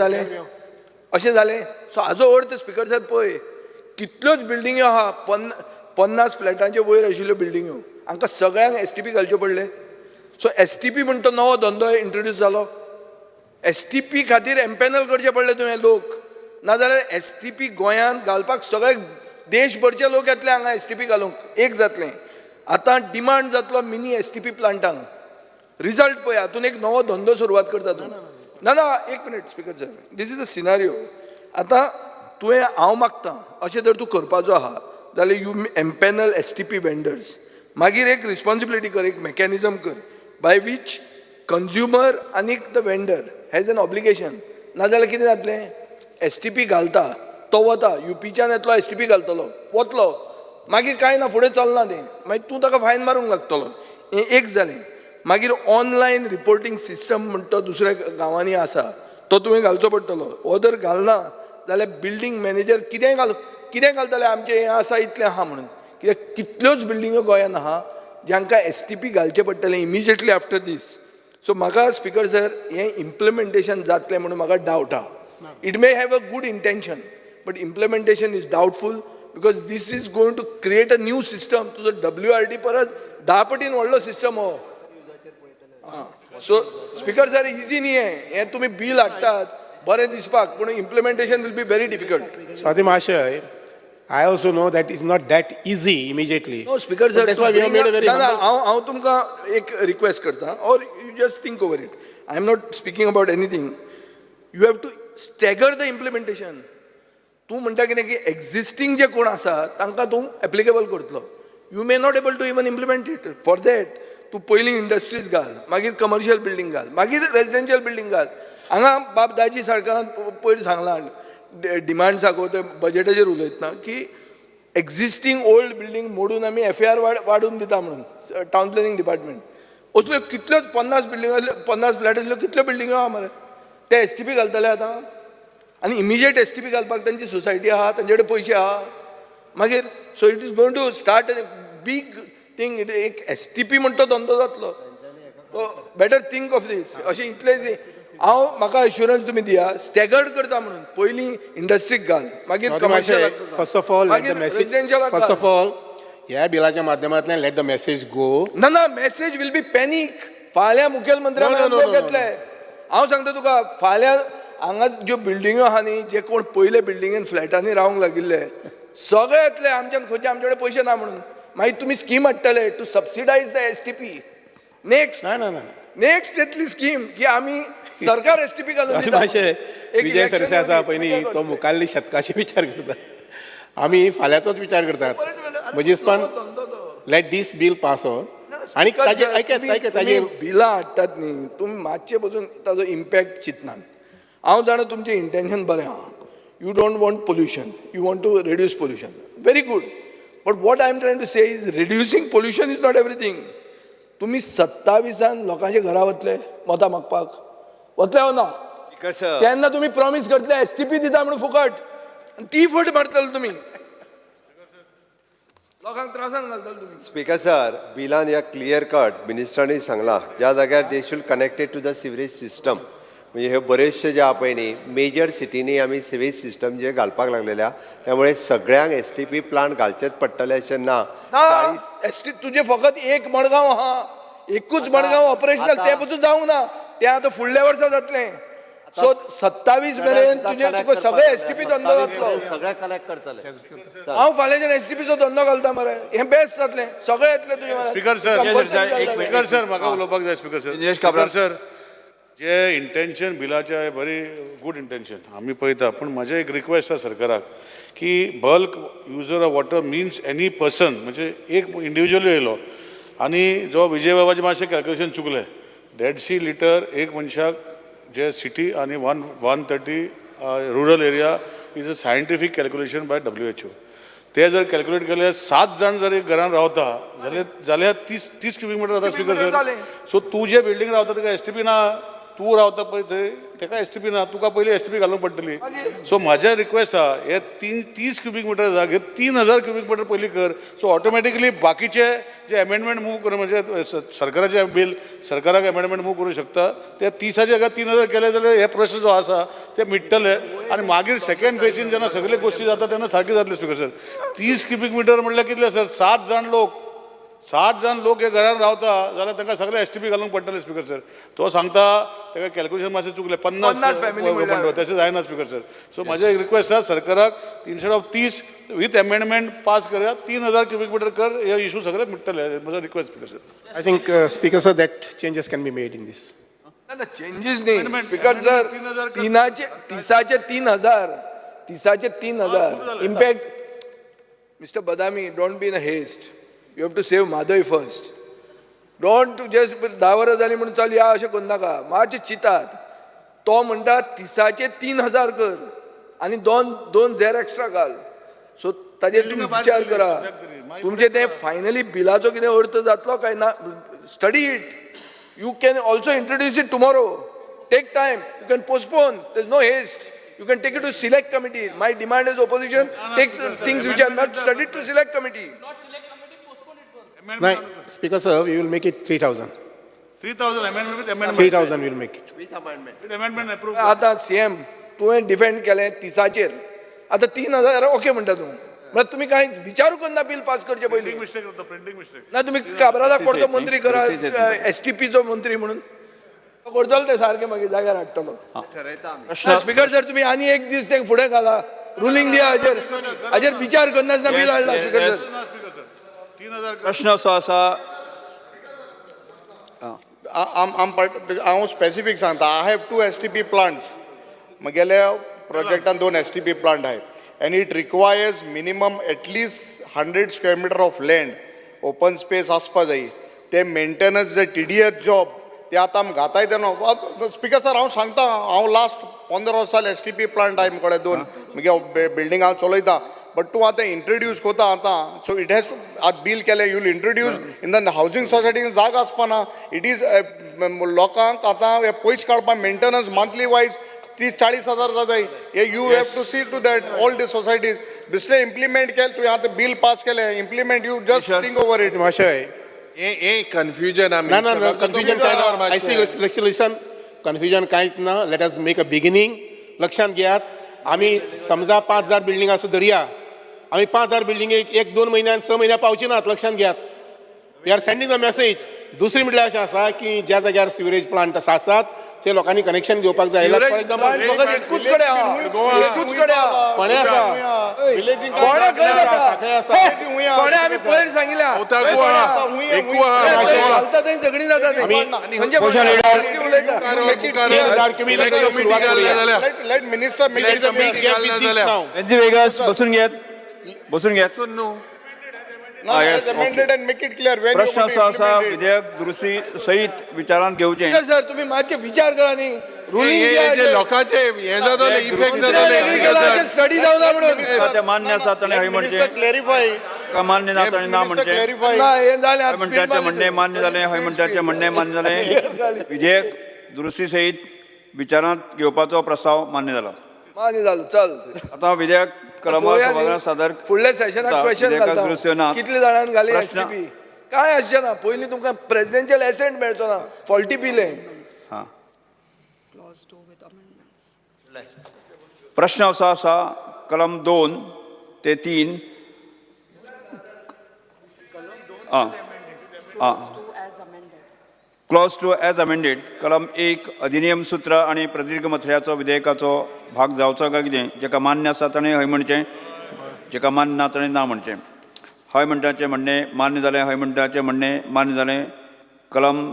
जालें. So हाजो अर्थ स्पीकर सर पळय कितल्योच बिल्डिंग्यो आहा 50 फ्लॅटांचे वयर आशिल्ल्यो बिल्डिंग्यो हांकां सगळ्यांक STP घालच्यो पडले. सो STP म्हण तो नवो धंदो इंट्रोड्यूस जालो. STP खातीर एम्पॅनल करचे पडले तुवें लोक, नाजाल्यार STP गोंयांत घालपाक सगळे देशभरचे लोक येतले हांगा STP घालूंक. एक जातलें. आतां डिमांड जातलो मिनी STP प्लांटांक. रिजल्ट पळय, हातून एक नवो धंदो सुरवात करता तूं. ना एक minute speaker sir, this is a scenario. आतां तुवें हांव मागतां अशें जर तूं करपाचो आहा जाल्यार यू एम्पॅनल STP वेंडर्स. मागीर एक रिस्पॉन्सिबिलिटी कर, एक मेकॅनिझम कर बाय वीच कंज्युमर आनी the vendor has an obligation. नाजाल्यार कितें जातलें? STP घालता तो वता UPच्यान येतलो STP घालतलो वतलो, मागीर कांय ना, फुडें चलना तें, मागीर तूं ताका फायन मारूंक लागतलो. हें एक जालें. मागीर ऑनलायन रिपोर्टींग सिस्टम म्हणटा तो दुसऱ्या गांवांनी आसा तो तुवें घालचो पडटलो. हो जर घालना जाल्यार बिल्डींग मॅनेजर कितें घालतले आमचें हें आसा इतलें आहा म्हणून. कित्याक कितल्योच बिल्डिंग्यो गोंयांत आहा ज्यांकां STP घालचें पडटलें इमिजिएटली आफ्टर दीस. सो म्हाका स्पीकर सर हें इम्प्लिमेंटेशन जातलें म्हणून म्हाका डावट आहा. It may have a good intention but implementation is doubtful. Because this is going to create a new system. तो WRD परत 10 पटीन व्हडलो सिस्टम हो. सो स्पीकर सर इजी न्ही हे तुम्ही बील हाडटात बरें दिसपाक पूण implementation will be very difficult. Swati महाशय, I also know that it's not that easy immediately. No speaker sir That's why we have made a very humble. हांव तुमकां एक रिक्वेस्ट करता और you just think over it. I am not speaking about anything. You have to stagger the implementation. तूं म्हणटा कितें की existing जे कोण आसा तांकां तूं एप्लिकेबल करतलो. You may not able to even implement it. For that तूं पयलीं इंडस्ट्रीज घाल, मागीर कमर्शियल बिल्डींग घाल, मागीर रेजिडेन्शियल बिल्डींग घाल. हांगा बाब दाजी सरकारान पयर सांगलां डिमांड ते बजेटाचेर उलयतना की एक्झिस्टींग ओल्ड बिल्डींग मोडून आमी FAR वाडून दिता म्हणून टावन प्लॅनिंग डिपार्टमेंट. असल्यो कितल्योच 50 बिल्डींग 50 फ्लॅट आसल्यो कितल्यो बिल्डींगो आहा मरे. ते STP घालतले आतां आनी इमिजिएट STP घालपाक तांची सोसायटी आहा, तांचे कडेन पयशे आहा. मागीर so it is going to start big thing. एक STP म्हणटा तो धंदो जातलो. Better think of this. अशें इतलें म्हाका एश्युरन्स तुमी दिया स्टॅगर्ड करता म्हणून. पयलीं इंडस्ट्रीक घाल, मागीर commercial, first of all first of all ह्या बिलाच्या माध्यमांतल्यान लेट द मेसेज गो. ना मेसेज विल बी पॅनीक. फाल्यां मुखेलमंत्र्यान लोक येतले. हांव सांगता तुका फाल्यां हांगा ज्यो बिल्डिंगो आहा न्ही, जे कोण पयले बिल्डिंगेन फ्लॅटांनी रावंक लागिल्ले सगळे येतले आमच्यान खंयचे आमचे कडेन पयशे ना म्हणून. मागीर तुमी स्कीम हाडटले to subsidise the STP. Next येतली स्कीम की आमी सरकार STP घालून दिता. विजय सरसे आसा पयलीं तो मुखाल्ली शतकाची विचार करता. आमी फाल्यांचोच विचार करतात. म्हजे हिसपान let this bill pass on. आनी ताजे बिलां हाडटात न्ही तुमी मातशे पसून ताजो इम्पॅक्ट चिंतनात. हांव जाणा तुमचें इंटेन्शन बरें आहा. You don't want pollution, you want to reduce pollution. Very good. But what I am trying to say is reducing pollution is not everything. तुम्ही 27 लोकांच्या घरा वतले मतां मागपाक वतले हो ना. तेन्ना तुम्ही प्रॉमिस करतले STP दिता म्हणून फुकट आनी ती फट मारतले तुम्ही. लोकांक त्रासान घालतले तुम्ही. स्पीकर सर, बिलान या क्लियर कट मिनिस्टरांनी सांगला ज्या जाग्यार they should connected to the sewerage system. म्हणजे हे बरेचशे जे आहा पळय न्ही मेजर सिटीनी आमी सिवेज सिस्टम जे घालपाक लागलेल्या त्यामुळे सगळ्यांक STP प्लांट घालचेच पडटले अशें ना. तुजे फकत एक मडगांव आहा, एकूच मडगांव ऑपरेशनल ते पसून जावंक ना. ते आतां फुडल्या वर्सा जातलें. सो 27 मेरेन तुका सगळे STP धंदो जातलो. सगळे कनेक्ट करतले. हांव फाल्यांच्यान STPचो धंदो घालता मरे. हें बेस्ट जातलें. सगळे येतले तुजे. स्पीकर सर म्हाका उलोवपाक जाय. स्पीकर सर जे इंटेन्शन बिलाचें आहे व्हेरी गूड इंटेन्शन आमी पळयता. पूण म्हजें एक रिक्वेस्ट आसा सरकाराक की bulk user of water means any person. म्हणजे एक इंडिविज्युअल येयलो आनी जो विजय बाबाचें मातशें कॅल्क्युलेशन चुकलें. 150 लिटर एक मनशाक जे सिटी आनी 130 rural area is a scientific calculation by WHO. ते जर कॅल्क्युलेट केले 7 जाण जर एक घरान रावता जाल्यार 30 क्युबिक मिटर जाता. स्पीकर सर, सो तूं जे बिल्डींग रावता ताका STP ना. तूं रावता पळय थंय ताका STP ना. तुका पयली STP घालूंक पडटली. सो म्हाजें रिक्वेस्ट आहा हे 30 क्युबिक मिटर जागे 3000 क्युबिक मिटर पयलीं कर. सो ऑटोमॅटिकली बाकीचे जे अमेंडमेंट मूव करून म्हणजे सरकाराचे बिल सरकाराक अमेंडमेंट मूव करूं शकता. ते 30च्या जाग्यार 3000 केले जाल्यार हे प्रोसेस जो आसा ते मिटतले आनी मागीर सेकंड फेजीन जेन्ना सगळे गोश्टी जाता तेन्ना सारकी जातले. स्पीकर सर 30 क्युबिक मिटर म्हणल्यार कितले सर 60 जाण लोक हे घरान रावता जाल्यार तांकां सगळे STP घालूंक पडटले. स्पीकर सर तो सांगता ताका कॅल्क्युलेशन मातशें चुकलें 50 म्हणटा तशें जायना. स्पीकर सर सो म्हाजें एक रिक्वेस्ट आसा सरकाराक instead of 30 with amendment pass करूया 3000 क्युबिक मिटर कर. हे इशू सगळे मिटतले. म्हजो request speaker sir. I think speaker sir that changes can be made in this. ना चेंजीस न्ही स्पीकर सर. 30चे 3000 impact. Mister Badami don't be in a haste. You have to save Mhadei first. Don't just 10 वरां जालीं म्हणून चाल या अशें करू नाका. मातशें चिंतात. तो म्हणटा 30चे 3000 कर आनी दोन झॅर एक्स्ट्रा घाल. सो ताजेर तुमी विचार करा. तुमचें तें फायनली बिलाचो कितें अर्थ जातलो काय ना. Study it. You can also introduce it tomorrow. Take time. You can postpone. There is no haste. You can take it to select committee. My demand is opposition take things which are not studied to select committee. No, Speaker sir, we will make it 3000. 3000 amendment with amendment. 3000 will make it. With amendment. With amendment approved. आता CM तुवें defend केलें 30चेर. आता 3000 okay म्हणटा तूं. म्हळ्यार तुमी कांय विचारूंक ना बिल पास करचे पयलीं. Printing mistake. ना तुमी काबरादाक पडतो मंत्री करा STPचो मंत्री म्हणून. करतलो ते सारकें मागीर जाग्यार हाडटलो प्रश्न स्पीकर सर तुम्ही आनी एक दीस ते फुडें घाला रुलींग दिया हाजेर विचार करनासतना बील हाडला स्पीकर सर प्रश्न असो आसा हांव स्पेसिफीक सांगता आय हॅव 2 STP प्लांट्स म्हगेल्या प्रोजेक्टान 2 STP प्लांट आहाय and it requires minimum at least 100 square meter of land open space आसपा जाय ते मेंटेनन्स जे TDS जॉब ते आतां आमी घाताय तेन्ना स्पीकर सर हांव सांगता हांव लास्ट 15 वर्सां STP प्लांट आहाय म्हजे 2 म्हगे बिल्डींग हांव चलयता बट तूं आतां इंट्रोड्यूस कोता आतां सो इट हॅज आतां बील केलें you will introduce in the housing सोसायटीन जागा आसपाना इट इज लोकांक आतां पयशे काडपाक मेंटेनन्स मंथली वायज 30-40 हजार जाताय you have to see to that all the societies दुसरें इम्प्लिमेंट केलें तुवें आतां बील पास केलें implement you just think over it महाशय कन्फ्युजन ना कन्फ्युजन काय ना आय सी लिसन कन्फ्युजन कांयच ना let us make a beginning लक्षांत घेयात आमी समजा 5000 बिल्डिंग आसा धरया आमी 5000 बिल्डिंगेक 1-2 म्हयन्यान 6 म्हयन्या पावची नात लक्षांत घेयात we are sending a message दुसरी म्हटल्यार अशें आसा की ज्या जाग्यार सिवरेज प्लांट आसात ते लोकांनी कनेक्शन घेवपाक जाय फॉर एग्जांपल एकूच कडेन आमी पयर सांगिल्ल्या घालता थंय झगडी जाता म्हणजे लेट मिनिस्टर बसून घेत amended and make it clear when you प्रश्न असो आसा विधेयक दुरुस्ती सहित विचारांत घेवचें सर तुम्ही मातशे विचार करा न्ही जे लोकांचे हे जातले इफेक्ट जातले स्टडी जावना म्हणून ते मान्य आसा ताणें हय म्हणचें क्लॅरिफाय का मान्य ना ताणें ना म्हणचें क्लॅरिफाय हे जालें हय म्हणटाचें म्हणणें मान्य जालें हय म्हणटाचें म्हणणें मान्य जालें विधेयक दुरुस्ती सहित विचारांत घेवपाचो प्रस्ताव मान्य जालो मान्य जालो चल आतां विधेयक क्रमांक सभाघरांत सादर फुडल्या सेशनाक क्वेश्चन विधेयकाक दुरुस्त्यो घालता नात. कितले जाणांनी घाली प्रश्न- STP काय आसचें ना पयलीं तुमकां प्रेसिडेंशियल एसेंट मेळचो ना फॉल्टी बिलें हां प्रश्न असो आसा कलम 2 ते 3 क्लॉज 2 एज अमेंडेड कलम 1 अधिनियम सूत्र आणि प्रदीर्घ मथळ्याचो विधेयकाचो भाग जावचो काय कितें जेका मान्य आसा ताणें हय म्हणचें जेका मान्य ना ताणें ना म्हणचें हय म्हणटाचें म्हणणें मान्य जालें हय म्हणटाचें म्हणणें मान्य जालें कलम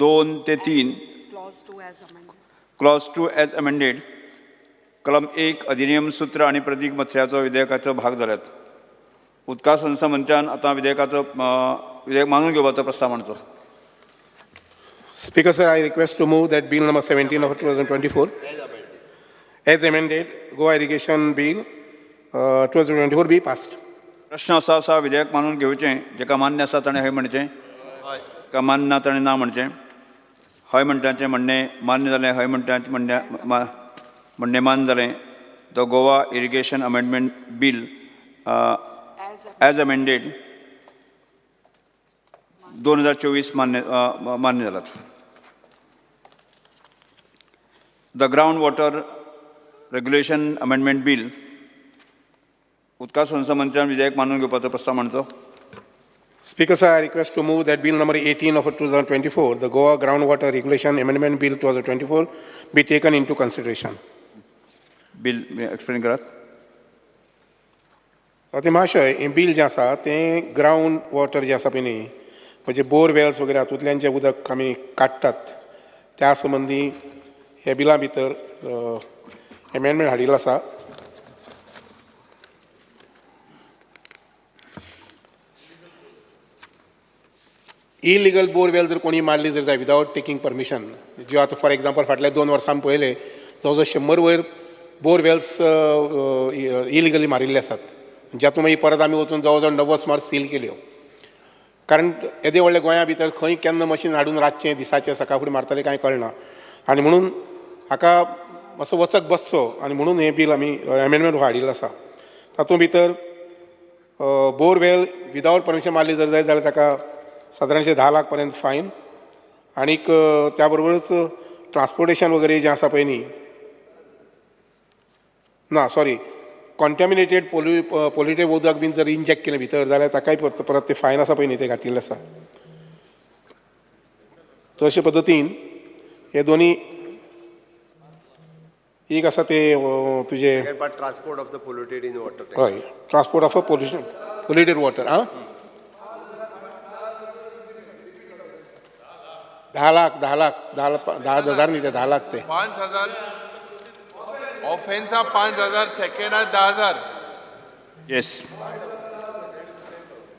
2 ते 3 क्लॉज 2 एज अमेंडेड कलम 1 अधिनियम सूत्र आणि प्रदीर्घ मथळ्याचो विधेयकाचो भाग जाल्यात उदका संस्था मंचान आतां विधेयक मानून घेवपाचो प्रस्ताव मांडचो Speaker sir, I request to move that bill number 17 of 2024 as amended Goa irrigation bill 2024 be passed. प्रश्न असो आसा विधेयक मानून घेवचें जेका मान्य आसा ताणें हय म्हणचें का मान्य ना ताणें ना म्हणचें हय म्हणटाचें म्हणणें मान्य जालें हय म्हणटाचें म्हणणें मान्य जालें the Goa irrigation amendment bill as amended 2024 मान्य जालात the ground water regulation amendment bill उदका संस्था मंचान विधेयक मानून घेवपाचो प्रस्ताव मांडचो Speaker sir, I request to move that bill number 18 of 2024, the Goa Groundwater Regulation Amendment Bill 2024 be taken into consideration. Bill explain करात ते महाशय हें बील जें आसा तें ग्रावंड वॉटर जें आसा पळय न्ही म्हणजे बोर वेल्स वगैरे हातूंतल्यान जें उदक आमी काडटात त्या संबंदी ह्या बिला भितर एमेंडमेंट हाडिल्लो आसा इलिगल बोरवेल जर कोणी मारली जर जाय विदावट टेकिंग परमिशन ज्यो आतां फॉर एग्जांपल फाटल्या 2 वर्सां पयले जवळ 100 वयर बोरवेल्स इलिगली मारिल्ले आसात ज्यातून मागीर परत आमी वचून जवळ जवळ 90 सुमार सील केल्यो कारण येदे व्हडल्या गोंया भितर खंय केन्ना मशीन हाडून रातचें दिसाचें सकाळ फुडें मारतलें कांय कळना आनी म्हणून हाका मातसो वचक बसचो आनी म्हणून हें बील आमी एमेंडमेंट हाडिल्लो आसा तातूंत भितर बोरवेल विदावट परमिशन मारली जर जाय जाल्यार ताका सादारणशे 10 लाख पर्यंत फायन आनीक त्या बरोबरच ट्रान्सपोर्टेशन वगैरे जें आसा पळय न्ही ना सॉरी कॉन्टॅमिनेटेड पोल्युटेड उदक बीन जर इंजेक्ट केलें भितर जाल्यार ताकाय परत ते फायन आसा पळय न्ही ते घातिल्लें आसा तशे पद्दतीन हे दोन्ही एक आसा ते तुझे transport of the polluted in water. हय ट्रान्सपोर्ट ऑफ पोल्युटेड वॉटर आं 10,000 न्ही ते 10 लाख ते 5,000 ऑफेन्सा 5,000 सेकंडात 10,000. येस.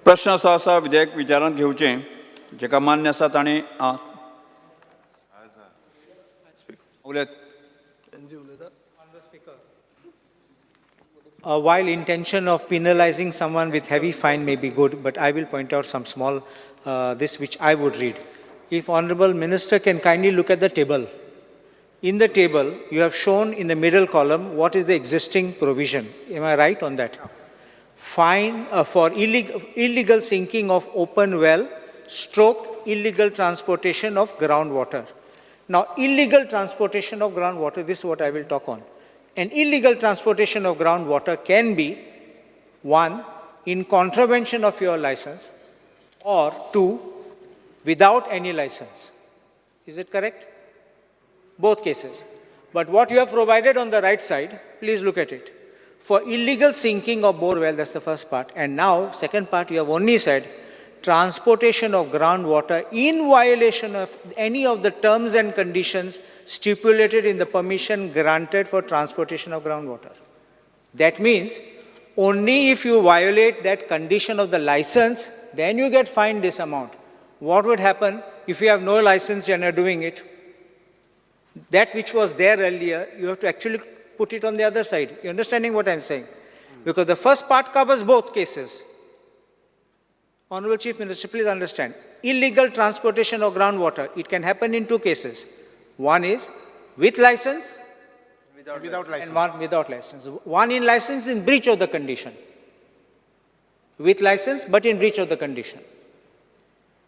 प्रश्न असो आसा विधेयक विचारांत घेवचें जेका मान्य आसा ताणें उलयत. While intention of penalizing someone with heavy fine may be good, but I will point out some small, this which I would read. If Honorable Minister can kindly look at the table. In the table, you have shown in the middle column what is the existing provision. Am I right on that? Fine for illegal sinking of open well, stroke illegal transportation of groundwater. Now, illegal transportation of groundwater, this is what I will talk on. An illegal transportation of groundwater can be, 1, in contravention of your license, or 2, without any license. Is it correct? Both cases. But what you have provided on the right side, please look at it. For illegal sinking of bore well, that's the first part. And now, second part, you have only said, transportation of groundwater in violation of any of the terms and conditions stipulated in the permission granted for transportation of groundwater. That means only if you violate that condition of the license, then you get fined this amount. What would happen if you have no license and are doing it? That which was there earlier, you have to actually put it on the other side. You're understanding what I'm saying? Because the first part covers both cases. Honorable Chief Minister, please understand. Illegal transportation of groundwater, it can happen in two cases. One is with license, without license. and one without license. One in license in breach of the condition. With license, but in breach of the condition.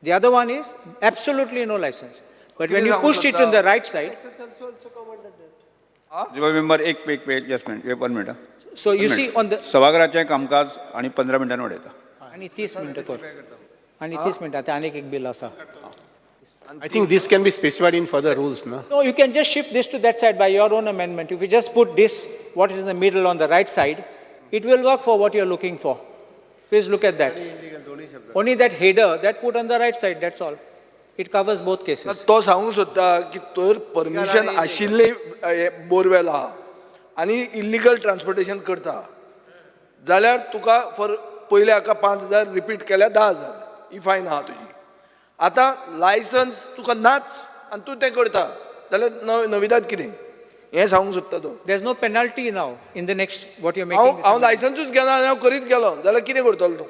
The other one is absolutely no license. But when you pushed it on the right side, member, एक just minute, 1 minute. So you see on the सभागृहाचें कामकाज आणि 15 मिनटांनी उडयता. आणि 30 मिनिटं कर. आणि 30 मिनिटात अनेक एक बिल असा. I think this can be specified in further rules, no? No, you can just shift this to that side by your own amendment. If you just put this, what is in the middle on the right side, it will work for what you're looking for. Please look at that. Only that header, that put on the right side, that's all. It covers both cases. तो सांगूंक सोदता की तर permission आशिल्ले borewell आहा आनी illegal transportation करता जाल्यार तुका फॉर पयले हाका 5,000 रिपीट केल्यार 10,000 ही फायन आहा तुजी. आतां लायसन्स तुका नाच आनी तूं तें करता जाल्यार नविदाद कितें हें सांगूंक सोदता तो. There's no penalty now in the next, what you're making. हांव लायसन्सूच घेना आनी हांव करीत गेलो जाल्यार कितें करतलो तूं?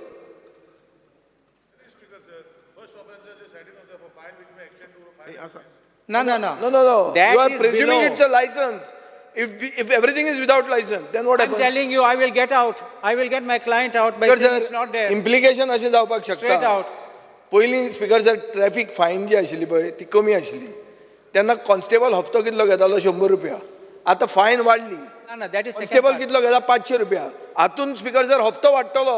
No. No. That You are is presuming below. it's a license. If everything is without license, then what I'm happens? telling you, I will get out. I will get my client out by saying it's not there. Implication अशें जावपाक शकता. Straight out. पयलीं speaker sir traffic फायन जी आशिल्ली पळय ती कमी आशिल्ली तेन्ना कॉन्स्टेबल हप्तो कितलो घेतालो 100 रुपया. आतां फायन वाडली. No, that is second constable part. कितलो घेता 500 रुपया. हातून स्पीकर सर हप्तो वाडटलो.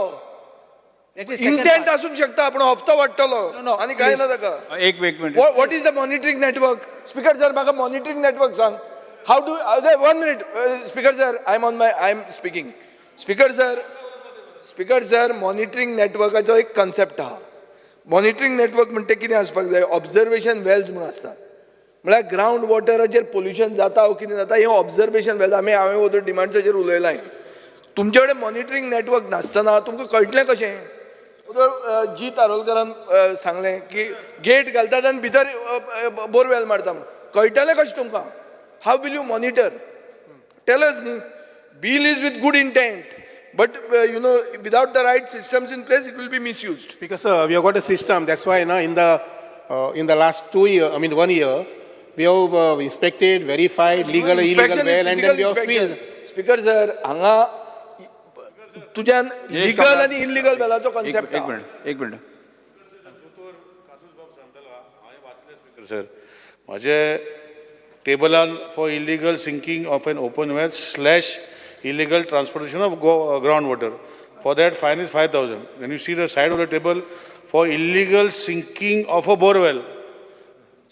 That is second intent part. आसूंक शकता पूण हप्तो वाडटलो. No, आनी काय ना ताका. एक minute. What is the monitoring network? Speaker sir, म्हाका monitoring network सांग. How do 1 minute, Speaker sir, I'm speaking. Speaker sir, monitoring networkaचो एक concept आहा. Monitoring network म्हणटा कितें आसपाक जाय? ऑब्जर्वेशन वेल्स म्हूण आसतात. म्हळ्यार ग्रावंड वॉटराचेर पोल्युशन जाता वो कितें जाता हे ऑब्जर्वेशन वेल्स हांवें ओदर डिमांड्साचेर उलयलां. तुमचे कडेन मॉनिटरींग नेटवर्क नासतना तुमकां कळटलें कशें? उदर जी तारोलकरान सांगलें की गेट घालतात आनी भितर बोरवेल मारता म्हूण. कळटलें कशें तुमकां? How will you monitor? Tell us न्ही. Bill is with good intent, but without the right systems in place, it will be misused. Because we have got a system. That's why now in the last 1 year, we have inspected, verified legal, illegal well, and then we have sealed. Speaker sir, हांगा तुज्यान legal आनी illegal वेलाचो concept आहा. एक minute. Sir माझे टेबलान for illegal sinking of an open well / illegal transportation of groundwater. For that, fine is 5,000. When you see the side of the table, for illegal sinking of a borewell,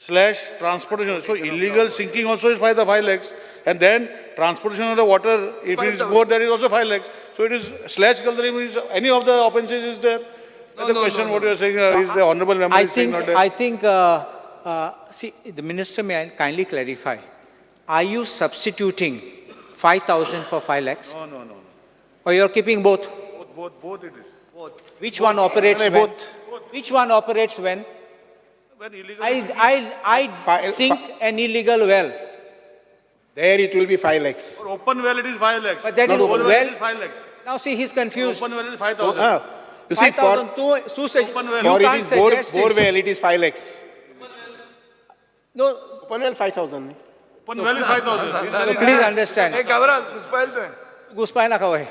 / transportation. So illegal sinking also is 5 lakhs. And then transportation of the water, if it is more, that is also 5 lakhs. So it is / Galdari means any of the offences is there. The question what you are saying is the honourable member is saying not there. I think, see, the minister may kindly clarify. Are you substituting 5,000 for 5 lakhs? No. Or you're keeping both? Both it is. Which one operates when? Which one operates when? When illegal I sink an illegal well. There it will be 5 lakhs. For open well it is 5 lakhs. But that is Bore well. it is 5 lakhs. Now see, he's confused. Open well is 5,000. You see, for 5,000, Open well. you it can't is bore suggest it. well, it is 5 lakhs. No, Open well 5,000. Open well is 5,000. please understand. Guspai naka hoy.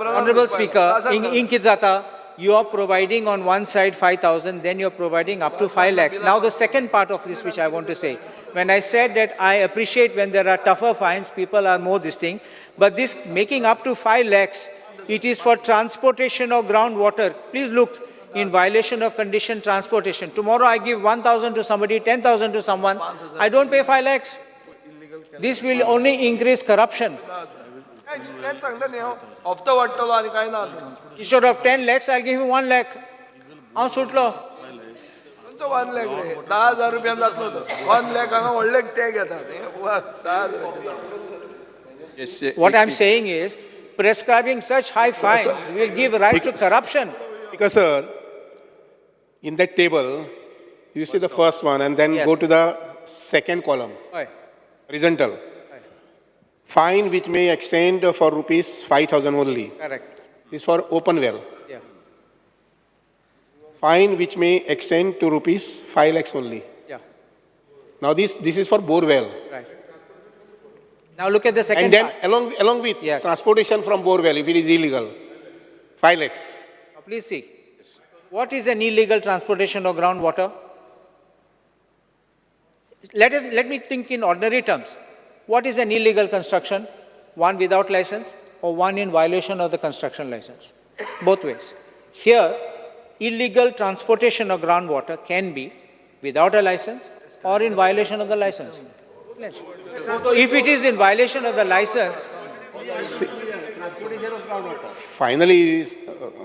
Honorable Speaker, in Kidzata, you are providing on one side 5,000, then you're providing up to 5 lakhs. Now the second part of this which I want to say, when I said that I appreciate when there are tougher fines, people are more this thing, but this making up to 5 lakhs, it is for transportation of groundwater. Please look, in violation of condition transportation. Tomorrow I give 1,000 to somebody, 10,000 to someone, I don't pay 5 lakhs. This will only increase corruption. Instead of 10 lakhs, I'll give you 1 lakh. How sutlo? 1 lakh रे 10,000 रुपयान जातलो तो 1 lakh हांगा व्हडले ते घेतात What I'm saying is, prescribing such high fines will give rise to corruption. Because, sir, in that table, you see the first one and then Yes. go to the second column, Oi. horizontal. Fine which may extend for rupees 5,000 only. Correct. This is for open well. Yeah. Fine which may extend to rupees 5 lakhs only. Yeah. Now this is for bore well. Right. Now look at the second And then part. along with Yes. transportation from bore well, if it is illegal, 5 lakhs. Now please see. What is an illegal transportation of groundwater? Let me think in ordinary terms. What is an illegal construction? One without license or one in violation of the construction license? Both ways. Here, illegal transportation of groundwater can be without a license or in violation of the license. So if it is in violation of the license, Finally,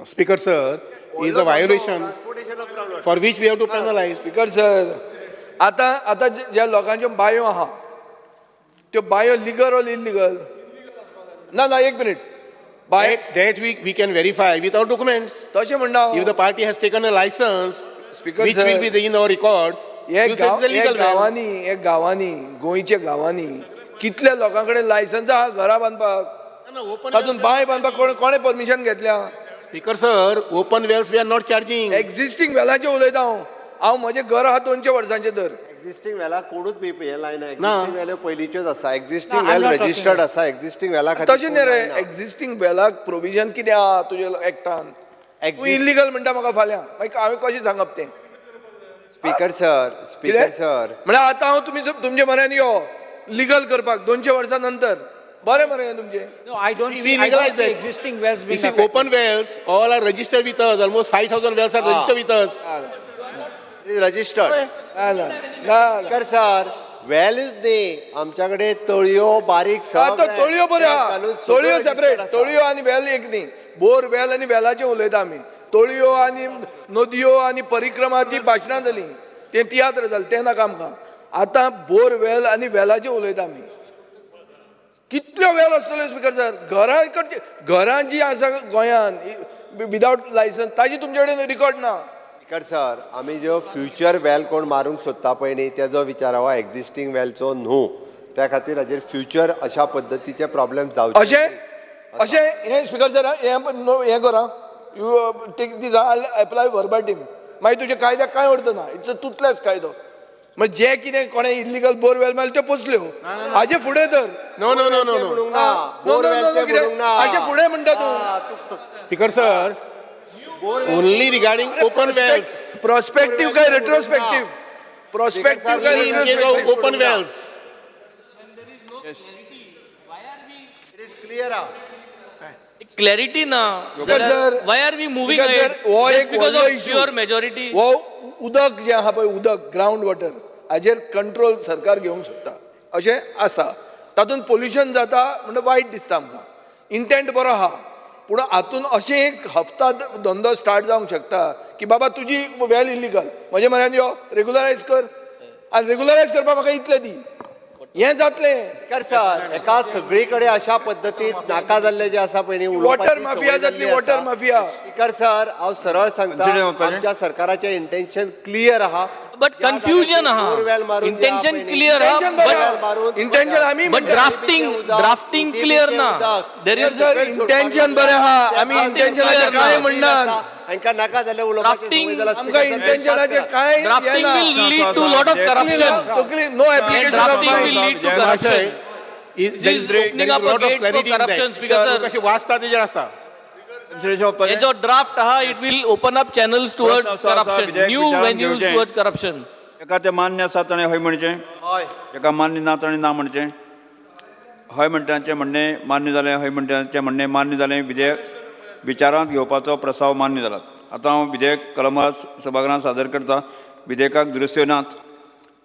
Speaker sir, is a violation for which we have to penalize. Speaker sir आता ज्या लोकांच्यो bio आहा त्यो bio legal और illegal ना एक minute बाय That we can verify without documents. तशें म्हणना If the party has taken a license, Speaker which sir, will be in our records, you say it's a legal well. गांवांनी गोंयच्या गांवांनी कितल्या लोकां कडेन लायसन्स आहा घरा बांदपाक तातूंत बांय बांदपाक कोणें परमिशन घेतल्या Speaker sir, open wells we are not charging. Existing वेलाचें उलयता हांव म्हजें घर आहा 200 वर्सांचें तर एक्झिस्टींग वेला कोणूच बी हे लायना ना. एक्झिस्टींग वेल्यो पयलींच्योच आसा existing No, I'm well not talking registered आसा एक्झिस्टींग वेला तशें न्ही रे एक्झिस्टींग वेलाक प्रोविजन कितें आहा तुज्या एक्टान तूं इल्लीगल म्हणटा म्हाका फाल्यां मागीर हांवें कशें सांगप तें स्पीकर सर म्हणजे आतां हांव तुमचे म्हऱ्यान यो लिगल करपाक 200 वर्सां नंतर बरें मरे तुमचें no, I don't We see, I don't legalize see it. existing wells You being see, affected. open wells, all are registered with us. Almost 5,000 wells are registered with us. Registered ना speaker sir values न्ही आमच्याकडे तळयो बारीक आतां तळयो बऱ्यो आहा तळयो separate तळयो आनी वेल एक न्ही बोर वेल आनी वेलाचें उलयता आमी तळयो आनी नदयो आनी परिक्रमा ती भाशणां जालीं तें तियात्र जालें तें नाका आमकां आतां बोर वेल आनी वेलाचें उलयता आमी कितल्यो वेल आसतल्यो स्पीकर सर घरां जी आसा गोंयान विदावट लायसन्स ताजी तुमचे कडेन रिकॉर्ड ना स्पीकर सर आमी ज्यो फ्युचर वेल कोण मारूंक सोदता पळय न्ही तेजो विचार हो एक्झिस्टींग वेलचो न्हू त्या खातीर हाजेर फ्युचर अशा पद्दतीचे प्रॉब्लेम जावचे अशें हें स्पीकर सर हें कर you take this I apply verbatim मागीर तुजे कायद्याक कांय अर्थ ना इट्स अ टुथलेस कायदो म्हणजे जे कितें कोणें इल्लीगल बोरवेल मारले त्यो पोचल्यो हाजे फुडें तर No. हाजे फुडें म्हणटा तूं Speaker sir, only regarding open wells. प्रॉस्पेक्टीव काय रेट्रोस्पेक्टीव प्रॉस्पेक्टीव काय Only in case of open wells. Clear आहा Clarity na. Sir, Why are we moving Speaker, ahead? sir, हो Just एक because व्हडलो of issue. pure majority. वो उदक जें आहा पळय उदक ग्रावंड वॉटर हाजेर कंट्रोल सरकार घेवंक शकता अशें आसा. तातूंत पोल्युशन जाता म्हणजे वायट दिसता आमकां. इंटेंट बरो आहा पूण हातून अशें एक हफ्ता धंदो स्टार्ट जावंक शकता की बाबा तुजी वेल इलिगल म्हजे म्हऱ्यान यो रेगुलरायज कर आनी रेगुलरायज करपाक म्हाका इतलें दी हें जातलें. स्पीकर सर एका सगळी कडेन अशा पद्दतीन नाका जाल्ले जे आसा पळय न्ही वॉटर माफिया जातली वॉटर माफिया. स्पीकर सर हांव सरळ सांगता आमच्या सरकाराचें इंटेन्शन क्लियर आहा बट कन्फ्युजन आहा. इंटेन्शन क्लियर आहा इंटेन्शन आमी बट ड्राफ्टिंग क्लियर ना. देर इज सर इंटेन्शन बरें आहा आमी इंटेन्शनाचें कांय म्हणनात. हांकां नाका जाल्ले उलोवपाची आमकां इंटेन्शनाचें कांय drafting will lead to lot of corruption. No application drafting will lead to corruption. Opening up a gate for corruption, Speaker sir. कशी वाचता तेजेर आसा. जो ड्राफ्ट आहा it will open up channels towards corruption, new venues towards corruption. एका ते मान्य आसा ताणें हय म्हणचें, एका मान्य ना ताणें ना म्हणचें. हय म्हणटाचें म्हणणें मान्य जालें, हय म्हणटाचें म्हणणें मान्य जालें. विधेयक विचारांत घेवपाचो प्रस्ताव मान्य जाला. आतां हांव विधेयक कलमां सभागृहांत सादर करता. विधेयकाक दुरुस्त्यो नात.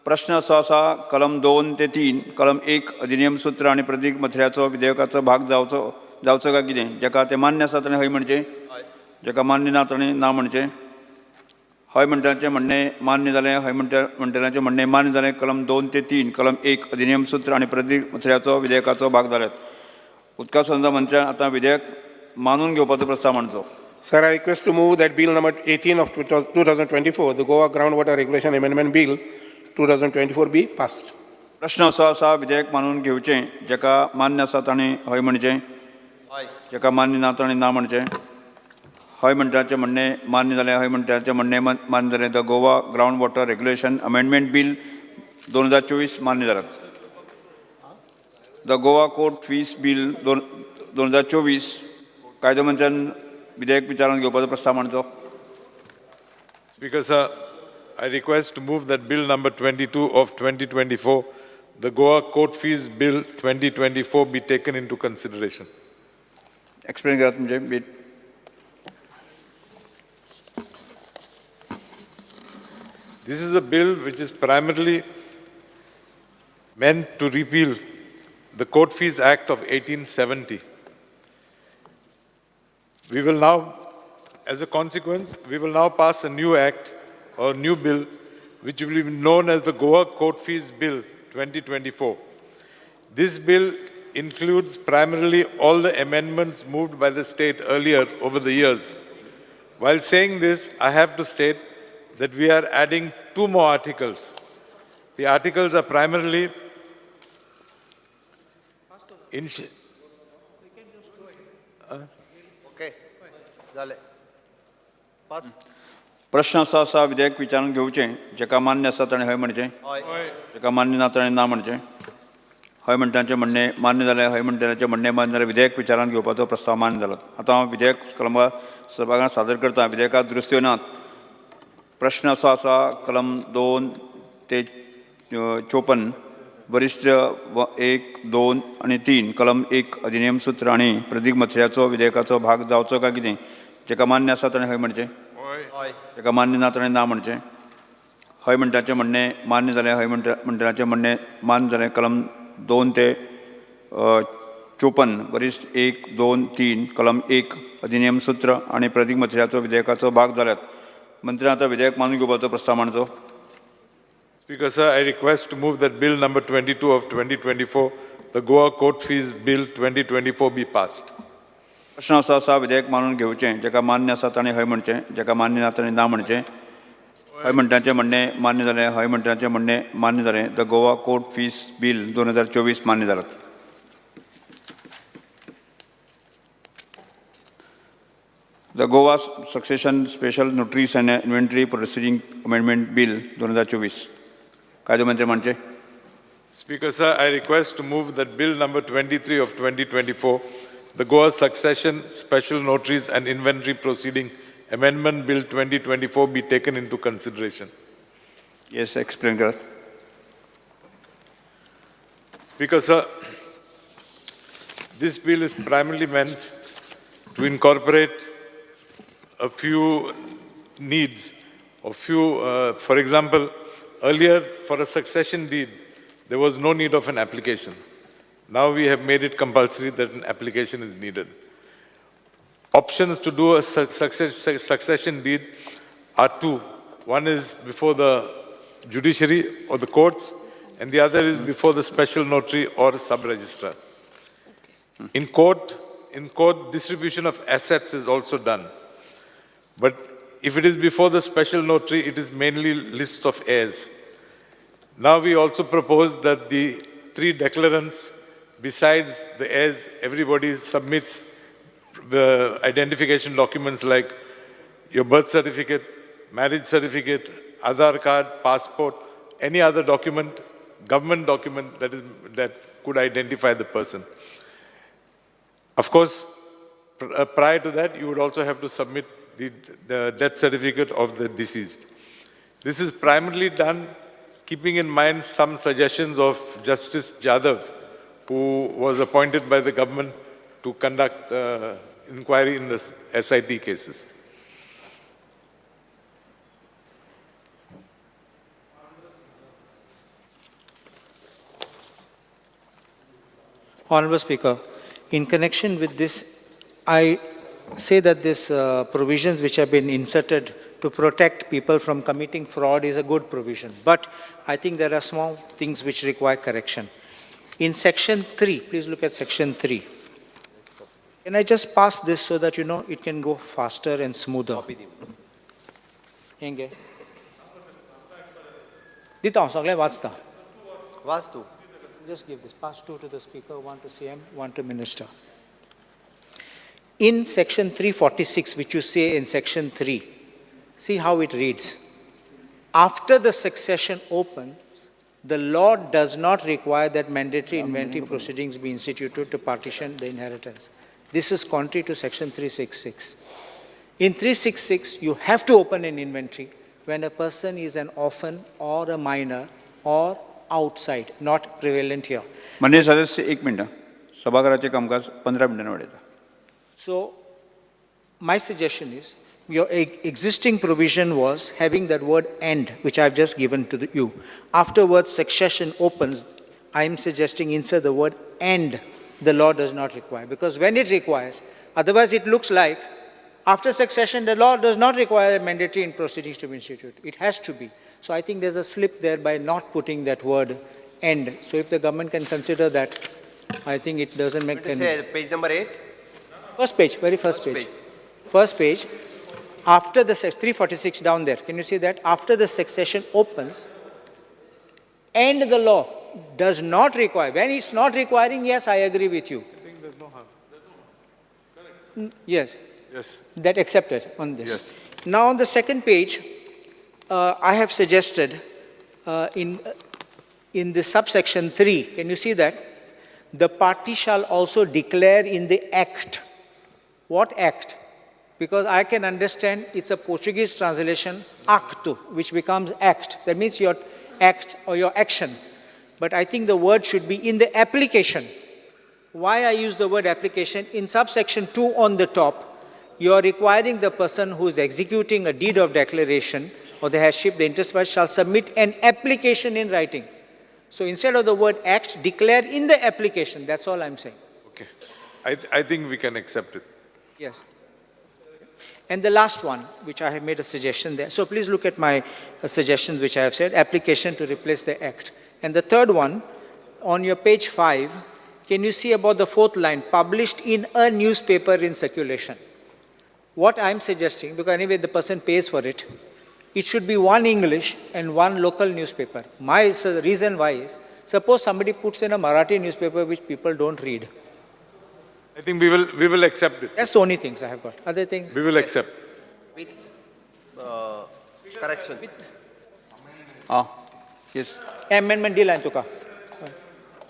प्रश्न असो आसा कलम 2 ते 3 कलम 1 अधिनियम सूत्र आनी प्रतीक मथळ्याचो विधेयकाचो भाग जावचो काय कितें. जेका ते मान्य आसा ताणें हय म्हणचें, जेका मान्य ना ताणें ना म्हणचें. हय म्हणटाचें म्हणणें मान्य जालें, हय म्हणटाचें म्हणणें मान्य जालें. कलम 2 ते 3 कलम 1 अधिनियम सूत्र आनी प्रतीक मथळ्याचो विधेयकाचो भाग जाल्यात. उदका संबंधा मंत्र्यान आतां विधेयक मानून घेवपाचो प्रस्ताव मांडचो. Sir, I request to move that Bill number 18 of 2024, the Goa Groundwater Regulation Amendment Bill 2024 be passed. प्रश्न असो आसा विधेयक मानून घेवचें. जेका मान्य आसा ताणें हय म्हणचें, जेका मान्य ना ताणें ना म्हणचें. हय म्हणटाचें म्हणणें मान्य जालें, हय म्हणटाचें म्हणणें मान्य जालें. The Goa ground water regulation amendment bill 2024 मान्य जालात. The Goa court fees bill 2024 कायदो मंत्र्यान विधेयक विचारांत घेवपाचो प्रस्ताव मांडचो. Speaker sir, I request to move that bill number 22 of 2024, the Goa Court Fees Bill 2024 be taken into consideration. Explain करात म्हणजे bit. This is a bill which is primarily meant to repeal the Court Fees Act of 1870. We will now, as a consequence, we will now pass a new act or new bill which will be known as the Goa Court Fees Bill 2024. This bill includes primarily all the amendments moved by the state earlier over the years. While saying this, I have to state that we are adding 2 more articles. The articles are primarily प्रश्न असो आसा विधेयक विचारांत घेवचें. जेका मान्य आसा ताणें हय म्हणचें, जेका मान्य ना ताणें ना म्हणचें. हय म्हणटाचें म्हणणें मान्य जालें, हय म्हणटाचें म्हणणें मान्य जालें. विधेयक विचारांत घेवपाचो प्रस्ताव मान्य जालो. आतां हांव विधेयक कलमां सभागृहांत सादर करता. विधेयकात दुरुस्त्यो नात. प्रश्न असो आसा कलम 2 ते 54 वरिष्ठ 1, 2 आनी 3 कलम 1 अधिनियम सूत्र आनी प्रतीक मथळ्याचो विधेयकाचो भाग जावचो काय कितें. जेका मान्य आसा ताणें हय म्हणचें, जेका मान्य ना ताणें ना म्हणचें. हय म्हणटाचें म्हणणें मान्य जालें, हय म्हणटाचें म्हणणें मान्य जालें. कलम 2 ते 54 वरिष्ठ 1, 2, 3 कलम 1 अधिनियम सूत्र आनी प्रतीक मथळ्याचो विधेयकाचो भाग जाल्यात. मंत्र्यान आतां विधेयक मानून घेवपाचो प्रस्ताव मांडचो. Speaker sir, I request to move that bill number 22 of 2024, the Goa Court Fees Bill 2024 be passed. प्रश्न असो आसा विधेयक मानून घेवचें. जेका मान्य आसा ताणें हय म्हणचें, जेका मान्य ना ताणें ना म्हणचें. हय म्हणटाचें म्हणणें मान्य जालें, हय म्हणटाचें म्हणणें मान्य जालें. The Goa court fees bill 2024 मान्य जालात. The Goa succession special notaries and inventory proceeding amendment bill 2024 कायदो मंत्री मांडचें. Speaker sir, I request to move that bill number 23 of 2024, the Goa Succession Special Notaries and Inventory Proceeding Amendment Bill 2024 be taken into consideration. Yes, explain Garat. Speaker sir, this bill is primarily meant to incorporate a few needs, or few, for example, earlier for a succession deed, there was no need of an application. Now we have made it compulsory that an application is needed. Options to do a succession deed are two. One is before the judiciary or the courts, and the other is before the special notary or sub-registrar. In court, distribution of assets is also done. But if it is before the special notary, it is mainly list of heirs. Now we also propose that the three declarants, besides the heirs, everybody submits the identification documents like your birth certificate, marriage certificate, Aadhaar card, passport, any other document, government document that could identify the person. Of course, prior to that, you would also have to submit the death certificate of the deceased. This is primarily done keeping in mind some suggestions of Justice Jadhav, who was appointed by the government to conduct inquiry in the SIT cases. Honorable Speaker, in connection with this, I say that these provisions which have been inserted to protect people from committing fraud is a good provision. But I think there are small things which require correction. In Section 3, please look at Section 3. Can I just pass this so that, it can go faster and smoother? Henge. Dita, sagle वाचता. वाच. Just give this. Pass two to the Speaker, one to CM, one to Minister. In Section 346, which you say in Section 3, see how it reads. After the succession opens, the law does not require that mandatory inventory proceedings be instituted to partition the inheritance. This is contrary to Section 366. In 366, you have to open an inventory when a person is an orphan or a minor or outside, not prevalent here. माननीय सदस्य 1 minute. सभागृहाचे कामकाज 15 मिनिटांनी वाढवता. So, my suggestion is, your existing provision was having that word "and," which I've just given to you. Afterwards, succession opens. I am suggesting insert the word "and." The law does not require, because when it requires, otherwise it looks like after succession, the law does not require mandatory proceedings to be instituted. It has to be. So I think there's a slip there by not putting that word "and." So if the government can consider that, I think it doesn't make sense. Page number 8. First page, very first page. First page, after the 346 down there, can you see that? After the succession opens, and the law does not require. When it's not requiring, yes, I agree with you. I think there's no harm. Yes. Yes. That accepted on this. Yes. Now on the second page, I have suggested in the subsection 3, can you see that? The party shall also declare in the act. What act? Because I can understand it's a Portuguese translation, acto, which becomes act. That means your act or your action. But I think the word should be in the application. Why I use the word application? In subsection 2 on the top, you are requiring the person who is executing a deed of declaration or the headship, the interest shall submit an application in writing. So instead of the word act, declare in the application. That's all I'm saying. Okay. I think we can accept it. Yes. And the last one, which I have made a suggestion there. So please look at my suggestions, which I have said, application to replace the act. And the third one, on your page 5, can you see about the fourth line, published in a newspaper in circulation? What I'm suggesting, because anyway the person pays for it, it should be one English and one local newspaper. My reason why is, suppose somebody puts in a Marathi newspaper which people don't read. I think we will accept it. That's the only things I have got. Other things? We will accept. With correction. Yes. Amendment deal and tuka.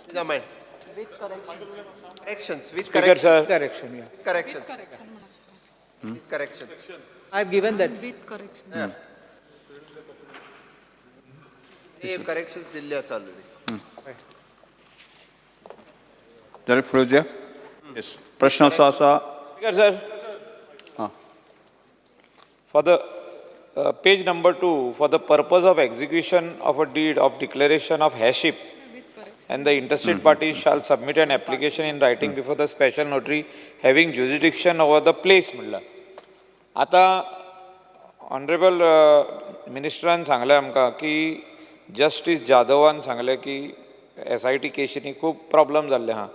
With amendment. With correction. Corrections. With Speaker, correction. sir. Correction, yeah. Correction. With correction. I've given that. With correction. Yeah. Corrections Delhi आसा already. जरा पुढे द्या. Yes. प्रश्न असा Speaker, sir. For the page number 2, for the purpose of execution of a deed of declaration of heirship, and the interested party shall submit an application in writing before the special notary having jurisdiction over the place म्हणलं. आता honourable मिनिस्टरान सांगलें आमकां की justice जाधवान सांगलें की SIT केशींनी खूब problem जाल्ले आहा.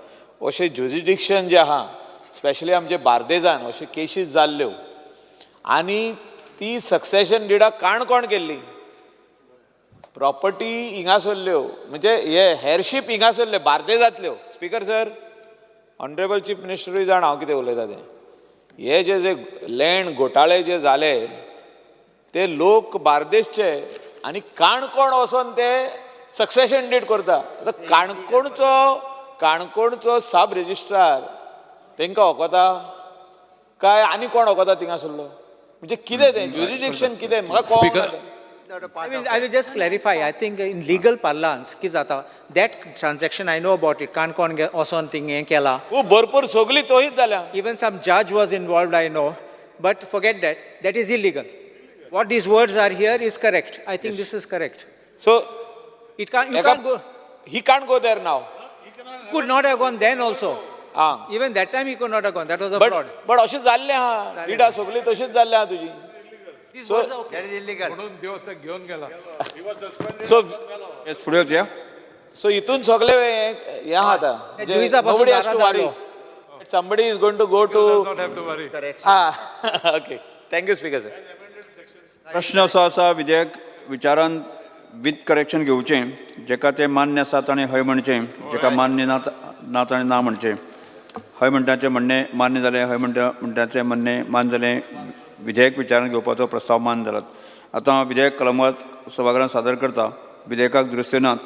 अशें जुरिडिक्शन जे आहा स्पेशली आमचे बार्देजान अशे केसीस जाल्ल्यो आनी ती सक्सेशन डिडा काणकोण केल्ली. प्रॉपर्टी हिंगा सरल्यो म्हणजे हे हेरशीप हिंगा सरल्यो बार्देजांतल्यो. स्पीकर सर, ऑनरेबल चीफ मिनिस्टरूय जाण हांव कितें उलयता तें. हे जे लँड घोटाळे जे जाले ते लोक बार्देसचे आनी काणकोण वचोन ते सक्सेशन डीड करता. आतां काणकोणचो सब रेजिस्ट्रार तांकां वखता काय आनी कोण वखता थिंगा सरलो म्हणजे कितें तें जुरिडिक्शन कितें म्हाका कळना. I will just clarify. I think in legal parlance, ki jata, that transaction I know about it. Kankon oson thing kela. खूब भरपूर सगळी तोहीच जाल्या. Even some judge was involved, I know. But forget that. That is illegal. What these words are here is correct. I think this is correct. So you can't go. He can't go there now. He could not have gone then also. Even that time he could not have gone. That was a fraud. But अशें जाल्लें आहा. डिडा सगळी तशीच जाल्ली आहा तुजी. These words are okay. म्हणून देव ते घेऊन गेला. So येस फुडें वचया. So इथून सगळे हे आहात. Nobody has to worry. Somebody is going to go to. Not have to worry. Okay. Thank you, Speaker sir. प्रश्न असो आसा विधेयक विचारान विथ करेक्शन घेवचें जेका ते मान्य आसा ताणें हय म्हणचें, जेका मान्य ना ताणें ना म्हणचें. हय म्हणटाचें म्हणणें मान्य जालें, हय म्हणटाचें म्हणणें मान्य जालें. विधेयक विचारान घेवपाचो प्रस्ताव मान्य जालात. आतां विधेयक कलमात सभागृहांत सादर करता. विधेयकाक दुरुस्ती नात.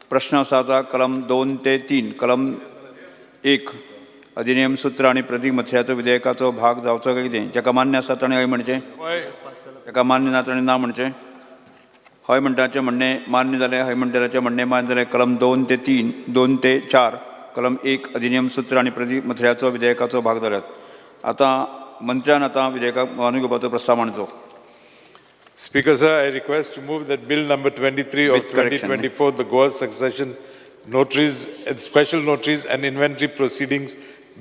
प्रश्न असो आसा कलम 2 ते 3, कलम 1 अधिनियम सूत्र आनी प्रतीक मत्स्याचो विधेयकाचो भाग जावचो काय कितें. जेका मान्य आसा ताणें हय म्हणचें, जेका मान्य ना ताणें ना म्हणचें. हय म्हणटाचें म्हणणें मान्य जालें, हय म्हणटाचें म्हणणें मान्य जालें. कलम 2 ते 3, 2 ते 4, कलम 1 अधिनियम सूत्र आनी प्रतीक मत्स्याचो विधेयकाचो भाग जाल्यात. आतां मंत्र्यान आतां विधेयकाक मानून घेवपाचो प्रस्ताव मांडचो. Speaker sir, I request to move that bill number 23 of 2024, the Goa succession notaries, special notaries and inventory proceedings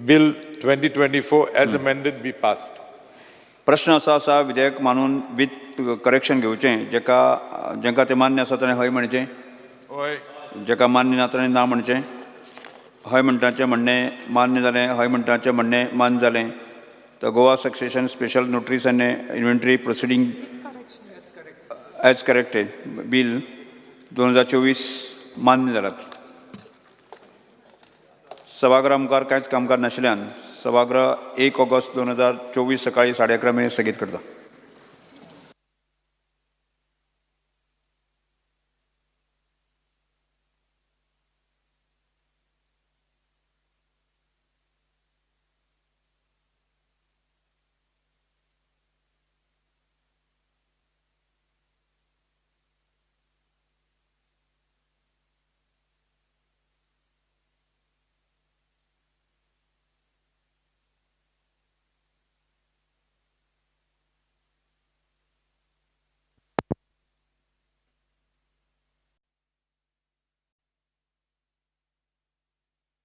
bill 2024 as amended be passed. प्रश्न असो आसा विधेयक मानून विथ करेक्शन घेवचें जेका तें मान्य आसा ताणें हय म्हणचें, जेका मान्य ना ताणें ना म्हणचें. हय म्हणटाचें म्हणणें मान्य जालें, हय म्हणटाचें म्हणणें मान्य जालें. The Goa Succession Special Notaries and Inventory Proceeding as corrected Bill 2024 मान्य जालात. सभागृहा मुखार कांयच कामकाज नाशिल्ल्यान सभागृह 1 ऑगस्ट 2024 सकाळी 11:30 स्थगीत करता.